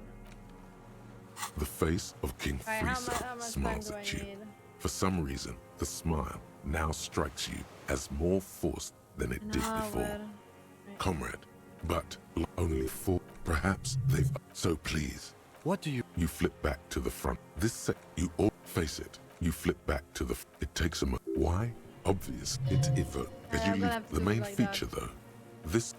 The face of King Right, Frieza smiles at you. For some reason, the smile now strikes you as more forced than it did before. Comrade, but only for perhaps they've. So please. What do you? You flip back to the front. You all face it. You flip back to the. It takes a moment. Why? Obvious. It evokes. As you leave the main feature, though. This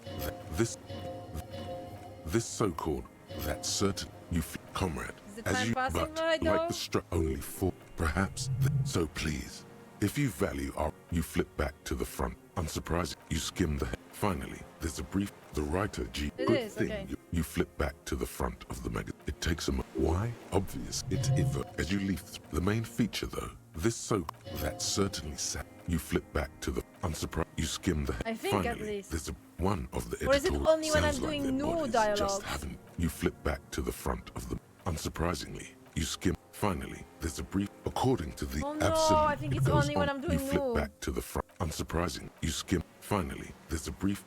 so-called that certain you comrade as you but like the only for perhaps so please if you value our you flip back to the front unsurprising you skim the head. Finally there's a brief the writer G good thing okay. You flip back to the front of the magazine. It takes a why obvious it as you leave the main feature though this so that certainly sad you flip back to the unsurprised you skim the head. I think finally at least there's one of the or is it only when I'm doing new dialogue? Just haven't. You flip back to the front of the. Unsurprisingly, you skim. Finally, there's a brief. According to the absolute. I think it's only when I'm doing You flip back to the front. Unsurprising, you skim. Finally, there's a brief.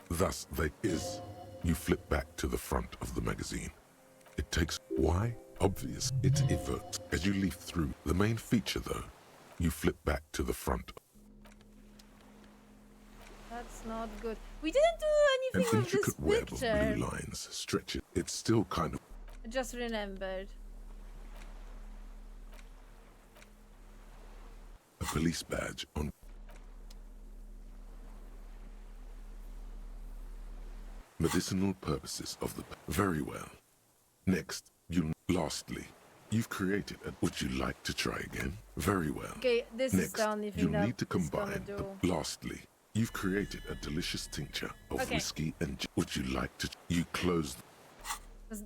Thus, they is. You flip back to the front of the magazine. It takes. Why? Obvious. It evokes. As you leaf through the main feature, though, you flip back to the front. That's not good. We didn't do anything with this picture. An intricate web of blue lines stretch it. It's still kind of. I just remembered. A police badge on. Medicinal purposes of the. Very well. Next, lastly, You've created a... Would you like to try again? Very well. Okay, this is Next, the only thing you'll that need to it's gonna combine... do. Lastly, you've created a delicious tincture of Okay. whiskey and... Would you like to... You close...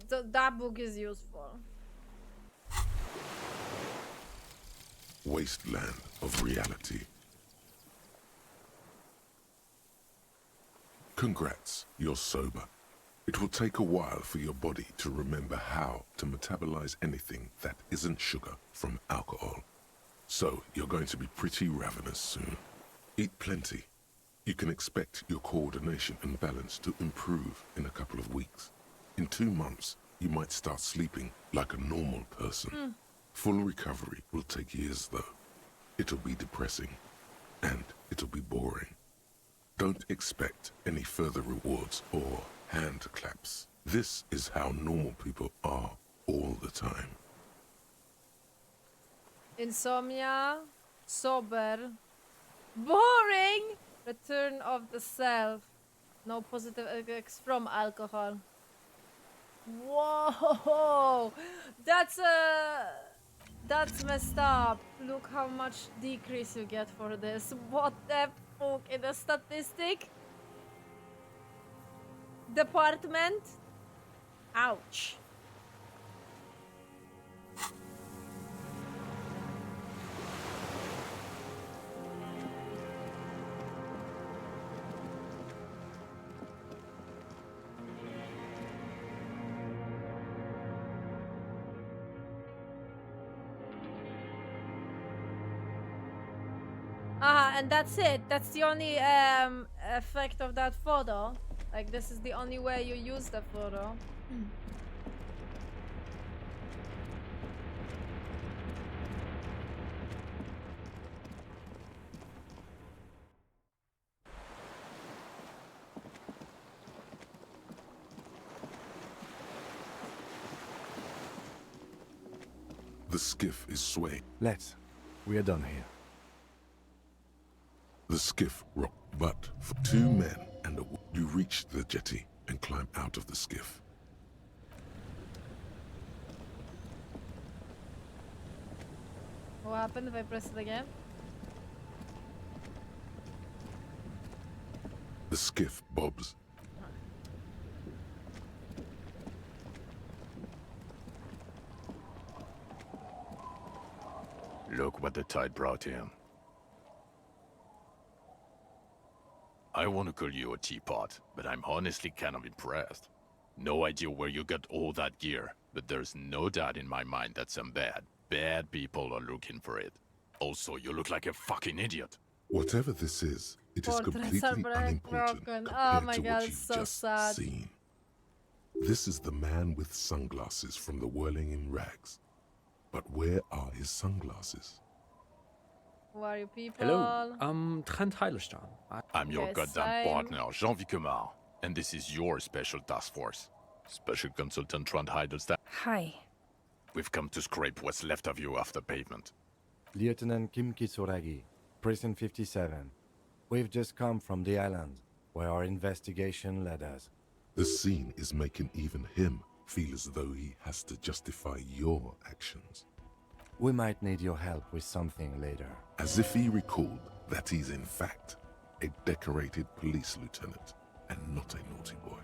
That book is useful. Wasteland of reality. Congrats, you're sober. It will take a while for your body to remember how to metabolize anything that isn't sugar from alcohol. So you're going to be pretty ravenous soon. Eat plenty. You can expect your coordination and balance to improve in a couple of weeks. In 2 months, you might start sleeping like a normal person. Full recovery will take years, though. It'll be depressing, and it'll be boring. Don't expect any further rewards or hand claps. This is how normal people are all the time. Insomnia, sober, boring, return of the self, no positive effects from alcohol. Whoa, that's messed up. Look how much decrease you get for this. What the fuck in the statistic department? Ouch. And that's it. That's the only effect of that photo. Like, this is the only way you use the photo. The skiff is swaying. Let's. We are done here. The skiff rocked, but for 2 men and a... You reach the jetty and climb out of the skiff. What happened if I press it again? The skiff bobs. Look what the tide brought in. I want to call you a teapot, but I'm honestly kind of impressed. No idea where you got all that gear, but there's no doubt in my mind that some bad people are looking for it. Also, you look like a fucking idiot. Whatever this is, it is Portraits completely are unimportant broken. compared Oh my to god, what it's you've so just sad. seen. This is the man with sunglasses from the whirling in rags. But where are his sunglasses? Who are you people? Hello, Trent Heilerstein. I'm your Yes, goddamn I'm- partner, Jean-Vic Kumar, and this is your special task force. Special Consultant Trent Heidelstein. Hi. We've come to scrape what's left of you off the pavement. Lieutenant Kim Kitsuragi, Prison 57. We've just come from the island, where our investigation led us. The scene is making even him feel as though he has to justify your actions. We might need your help with something later. As if he recalled that he's in fact a decorated police lieutenant and not a naughty boy.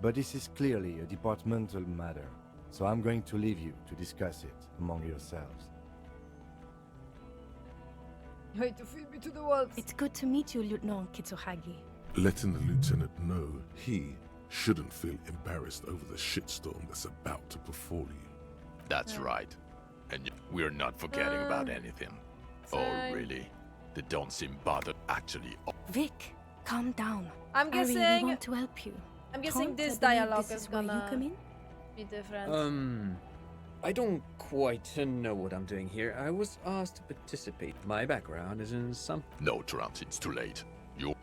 But this is clearly a departmental matter, so I'm going to leave you to discuss it among yourselves. You hate to feed me to the wolves. It's good to meet you, Lieutenant Kitsuhagi. Letting the lieutenant know he shouldn't feel embarrassed over the shitstorm that's about to befall you. That's right. And we're not forgetting about anything. Oh, Fine. really? They don't seem bothered, actually. Vic, calm down. I'm Ari, we guessing- want to help you. I'm guessing Trent, this I believe dialogue this is where gonna you come in? be different. I don't quite know what I'm doing here. I was asked to participate. My background is in some... No, Trent, it's too late.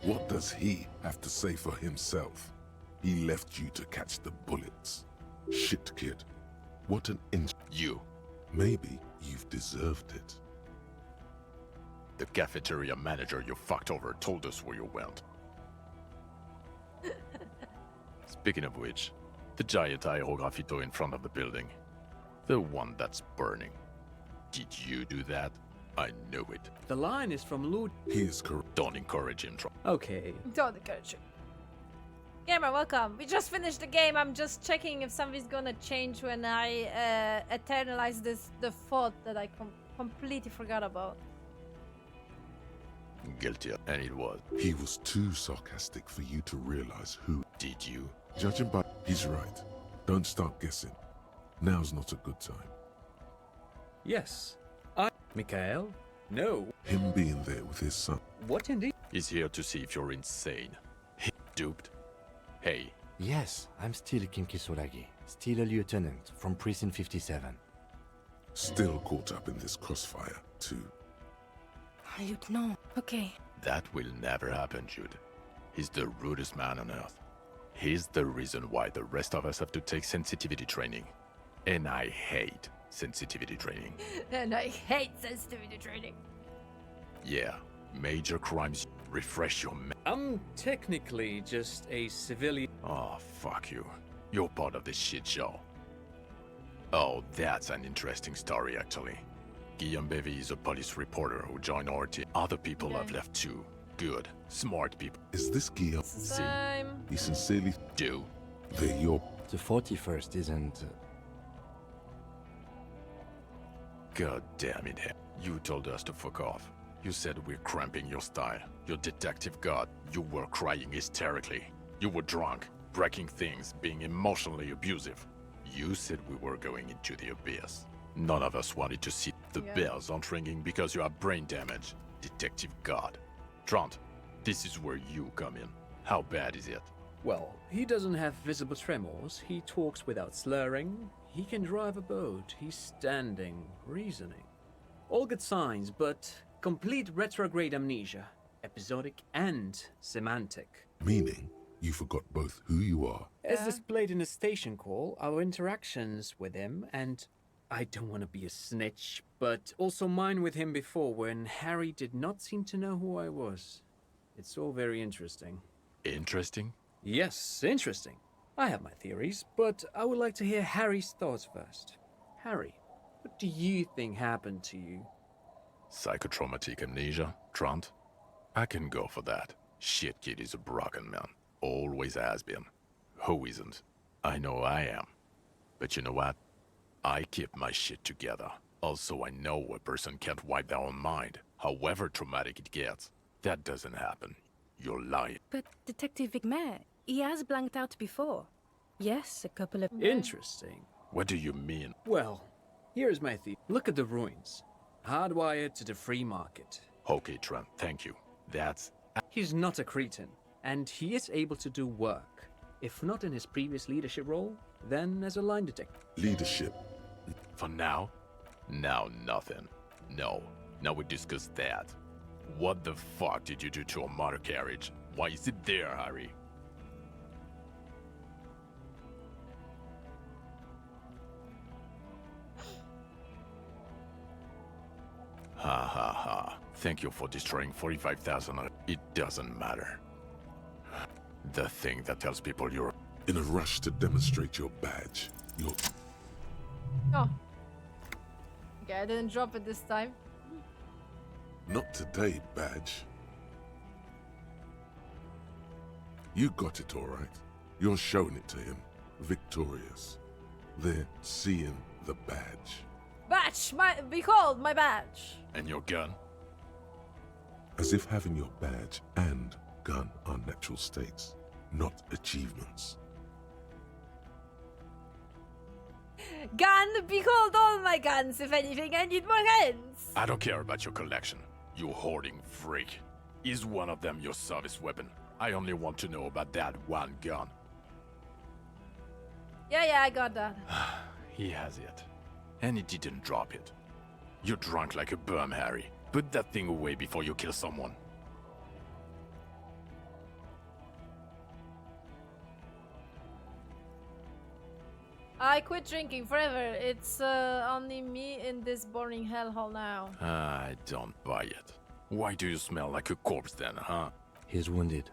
What does he have to say for himself? He left you to catch the bullets. Shit, kid. What an You. Maybe you've deserved it. The cafeteria manager you fucked over told us where you went. Speaking of which, the giant aerograffito in front of the building. The one that's burning. Did you do that? I know it. The line is from Lord. He is correct. Don't encourage him, Okay. Don't encourage it. Gamer, welcome. We just finished the game. I'm just checking if something's gonna change when I eternalize the thought that I completely forgot about. Guilty, and it was. He was too sarcastic for you to realize who. Did you? Judging by... He's right. Don't start guessing. Now's not a good time. Yes. Mikhail? No. Him being there with his son. What indeed? He's here to see if you're insane. He duped. Hey. Yes, I'm still Kim Kisolagi. Still a lieutenant from Precinct 57. Still caught up in this crossfire, too. No. Okay. That will never happen, Jude. He's the rudest man on earth. He's the reason why the rest of us have to take sensitivity training. And I hate sensitivity training. And I hate sensitivity training. Yeah, major crimes refresh your I'm technically just a civilian. Oh, fuck you. You're part of this shit show. Oh, that's an interesting story, actually. Guillaume Bevy is a police reporter who joined our team. Other people have left too. Good, smart people. Is this Guillaume? See, He sincerely... do. They're your... The 41st isn't... God damn it. You told us to fuck off. You said we're cramping your style. Your detective god. You were crying hysterically. You were drunk, breaking things, being emotionally abusive. You said we were going into the abyss. None of us wanted to see the bells aren't ringing because you have brain damage. Detective god. Trant, this is where you come in. How bad is it? Well, he doesn't have visible tremors. He talks without slurring. He can drive a boat. He's standing, reasoning. All good signs, but complete retrograde amnesia. Episodic and semantic. Meaning, you forgot both who you are. As displayed in the station call, our interactions with him, and I don't want to be a snitch, but also mine with him before when Harry did not seem to know who I was. It's all very interesting. Interesting? Yes, interesting. I have my theories, but I would like to hear Harry's thoughts first. Harry, what do you think happened to you? Psychotraumatic amnesia, Trant? I can go for that. Shit kid is a broken man. Always has been. Who isn't? I know I am. But you know what? I keep my shit together. Also, I know a person can't wipe their own mind, however traumatic it gets. That doesn't happen. You're lying. But Detective Vigmer, he has blanked out before. Yes, a couple of... Interesting. What do you mean? Well, here's my theory. Look at the ruins. Hardwired to the free market. Okay, Trent, thank you. That's... He's not a cretin, and he is able to do work. If not in his previous leadership role, then as a line detective. Leadership. For now? Now nothing. No. Now we discuss that. What the fuck did you do to a motor carriage? Why is it there, Harry? Ha ha ha. Thank you for destroying 45,000. It doesn't matter. The thing that tells people you're... In a rush to demonstrate your badge, you're... Oh. Okay, I didn't drop it this time. Not today, badge. You got it all right. You're showing it to him. Victorious. They're seeing the badge. Badge! Behold, my badge! And your gun? As if having your badge and gun are natural states, not achievements. Gun! Behold all my guns! If anything, I need more guns! I don't care about your collection. You hoarding freak. Is one of them your service weapon? I only want to know about that one gun. Yeah, I got that. He has it. And he didn't drop it. You're drunk like a bum, Harry. Put that thing away before you kill someone. I quit drinking forever. It's only me in this boring hellhole now. I don't buy it. Why do you smell like a corpse then, huh? He's wounded.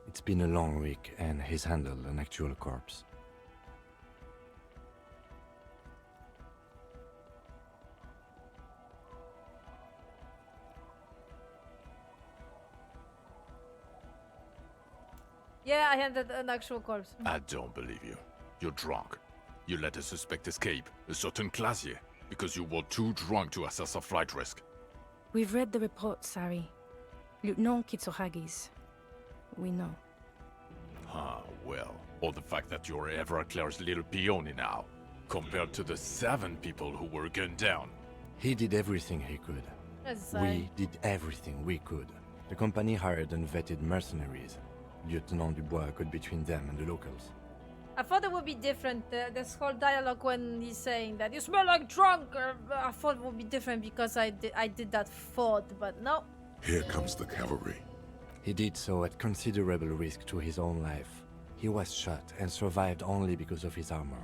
It's been a long week, and he's handled an actual corpse. Yeah, I handed an actual corpse. I don't believe you. You're drunk. You let a suspect escape, a certain Classier, because you were too drunk to assess a flight risk. We've read the report, Sari. Lieutenant Kitsuragis. We know. Ah, well. Or the fact that you're Everclear's little peony now, compared to the 7 people who were gunned down. He did everything he could. We did everything we could. The company hired and vetted mercenaries. Lieutenant Dubois got between them and the locals. I thought it would be different. This whole dialogue when he's saying that you smell like drunk. I thought it would be different because I did that thought, but no. Here comes the cavalry. He did so at considerable risk to his own life. He was shot and survived only because of his armor.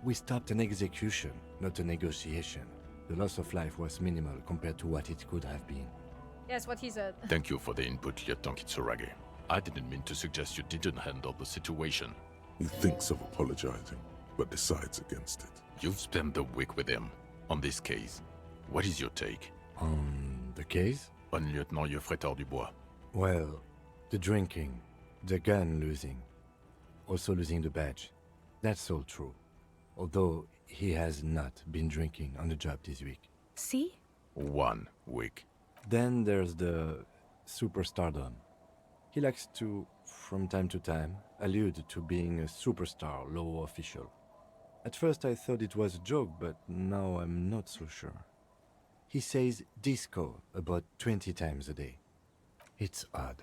We stopped an execution, not a negotiation. The loss of life was minimal compared to what it could have been. Yes, what he said. Thank you for the input, Lieutenant Kitsuragi. I didn't mean to suggest you didn't handle the situation. He thinks of apologizing, but decides against it. You've spent the week with him on this case. What is your take? On the case? On Lieutenant Geoffrey Dubois. Well, the drinking, the gun losing, also losing the badge. That's all true. Although he has not been drinking on the job this week. See? 1 week. Then there's the superstardom. He likes to, from time to time, allude to being a superstar law official. At first I thought it was a joke, but now I'm not so sure. He says disco about 20 times a day. It's odd,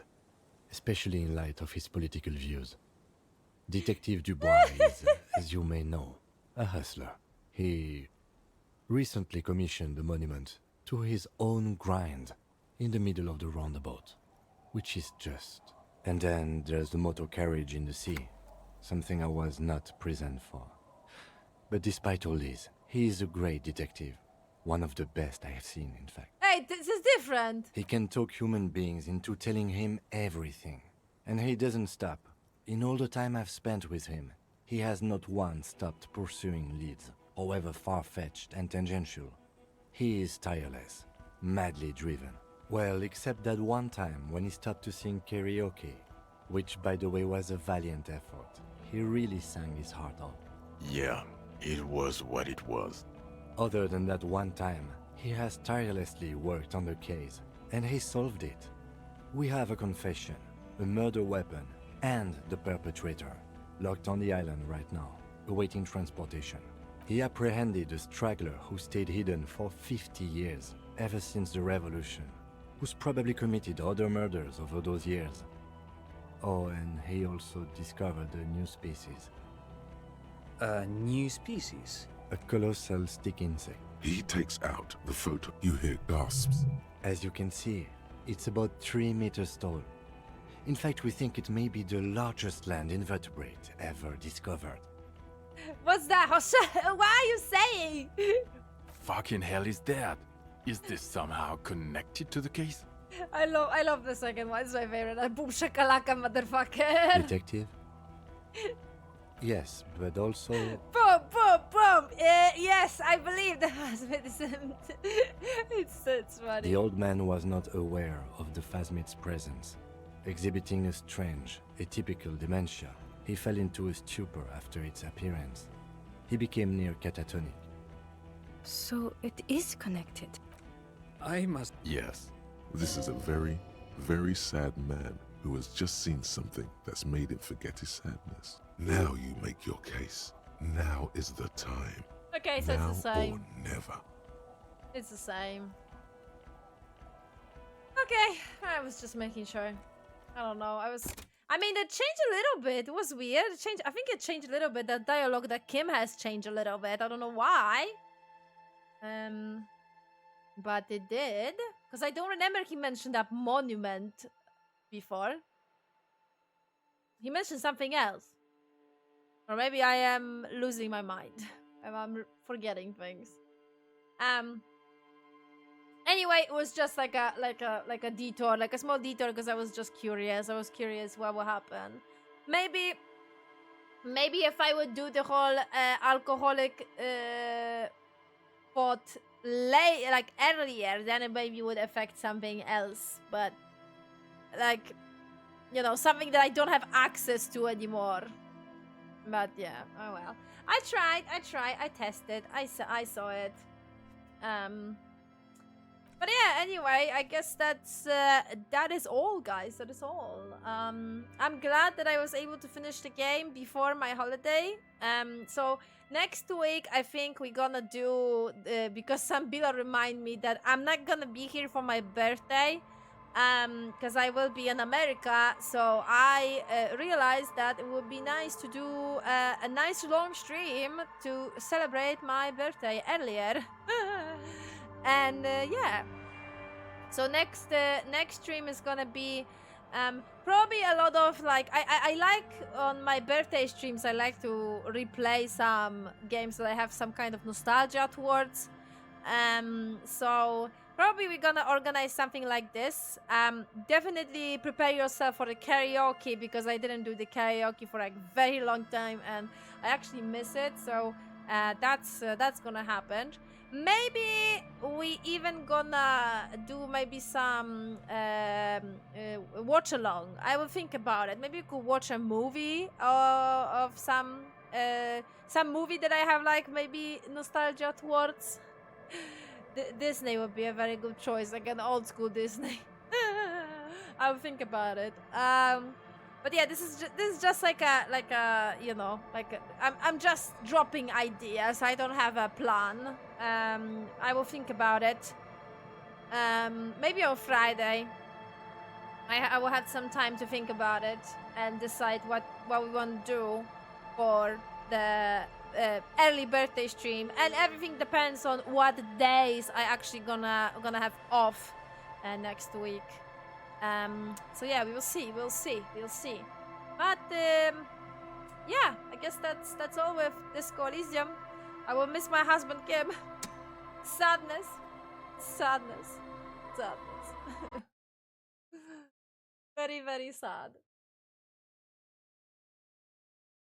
especially in light of his political views. Detective Dubois is, as you may know, a hustler. He recently commissioned a monument to his own grind in the middle of the roundabout, which is just. And then there's the motor carriage in the sea, something I was not present for. But despite all this, he is a great detective, one of the best I have seen, in fact. Hey, this is different. He can talk human beings into telling him everything, and he doesn't stop. In all the time I've spent with him, he has not once stopped pursuing leads, however far-fetched and tangential. He is tireless, madly driven. Well, except that one time when he stopped to sing karaoke, which by the way was a valiant effort. He really sang his heart out. Yeah, it was what it was. Other than that one time, he has tirelessly worked on the case, and he solved it. We have a confession, a murder weapon, and the perpetrator, locked on the island right now, awaiting transportation. He apprehended a straggler who stayed hidden for 50 years, ever since the revolution, who's probably committed other murders over those years. Oh, and he also discovered a new species. A new species? A colossal stick insect. He takes out the photo. You hear gasps. As you can see, it's about 3 meters tall. In fact, we think it may be the largest land invertebrate ever discovered. What's that? What are you saying? Fucking hell is that? Is this somehow connected to the case? I love the second one. It's my favorite. Boom shakalaka, motherfucker. Detective? Yes, but also... Boom, boom, boom. Yes, I believe the husband. It's funny. The old man was not aware of the phasmid's presence. Exhibiting a strange, atypical dementia, he fell into a stupor after its appearance. He became near catatonic. So it is connected. I must... Yes. This is a very, very sad man who has just seen something that's made him forget his sadness. Now you make your case. Now is the time. Okay, so now it's the same. or never. It's the same. Okay, I was just making sure. I don't know. I mean, it changed a little bit. It was weird. I think it changed a little bit. The dialogue that Kim has changed a little bit. I don't know why. But it did. Because I don't remember he mentioned that monument before. He mentioned something else. Or maybe I am losing my mind. I'm forgetting things. Anyway, it was just like a detour, like a small detour, because I was just curious. I was curious what would happen. Maybe if I would do the whole alcoholic pot like earlier, then it maybe would affect something else. But like you know, something that I don't have access to anymore. But yeah, oh well. I tried, I tested, I saw it. But yeah, anyway, I guess that is all, guys. That is all. I'm glad that I was able to finish the game before my holiday. So next week, I think we're gonna do because some Bila remind me that I'm not gonna be here for my birthday. Because I will be in America, so I realized that it would be nice to do a nice long stream to celebrate my birthday earlier. And yeah, so next stream is gonna be probably a lot of like I like on my birthday streams I like to replay some games that I have some kind of nostalgia towards. So probably we're gonna organize something like this. Definitely prepare yourself for the karaoke because I didn't do the karaoke for like very long time and I actually miss it. So that's gonna happen. Maybe we even gonna do maybe some watch along. I will think about it. Maybe we could watch a movie of some movie that I have like maybe nostalgia towards. Disney would be a very good choice, like an old school Disney. I'll think about it. But yeah, this is just like a you know, I'm just dropping ideas. I don't have a plan. I will think about it. Maybe on Friday. I will have some time to think about it and decide what we want to do for the early birthday stream, and everything depends on what days I actually gonna have off next week. So yeah, we'll see. But yeah, I guess that's all with this Elysium. I will miss my husband Kim. Sadness. Very, very sad.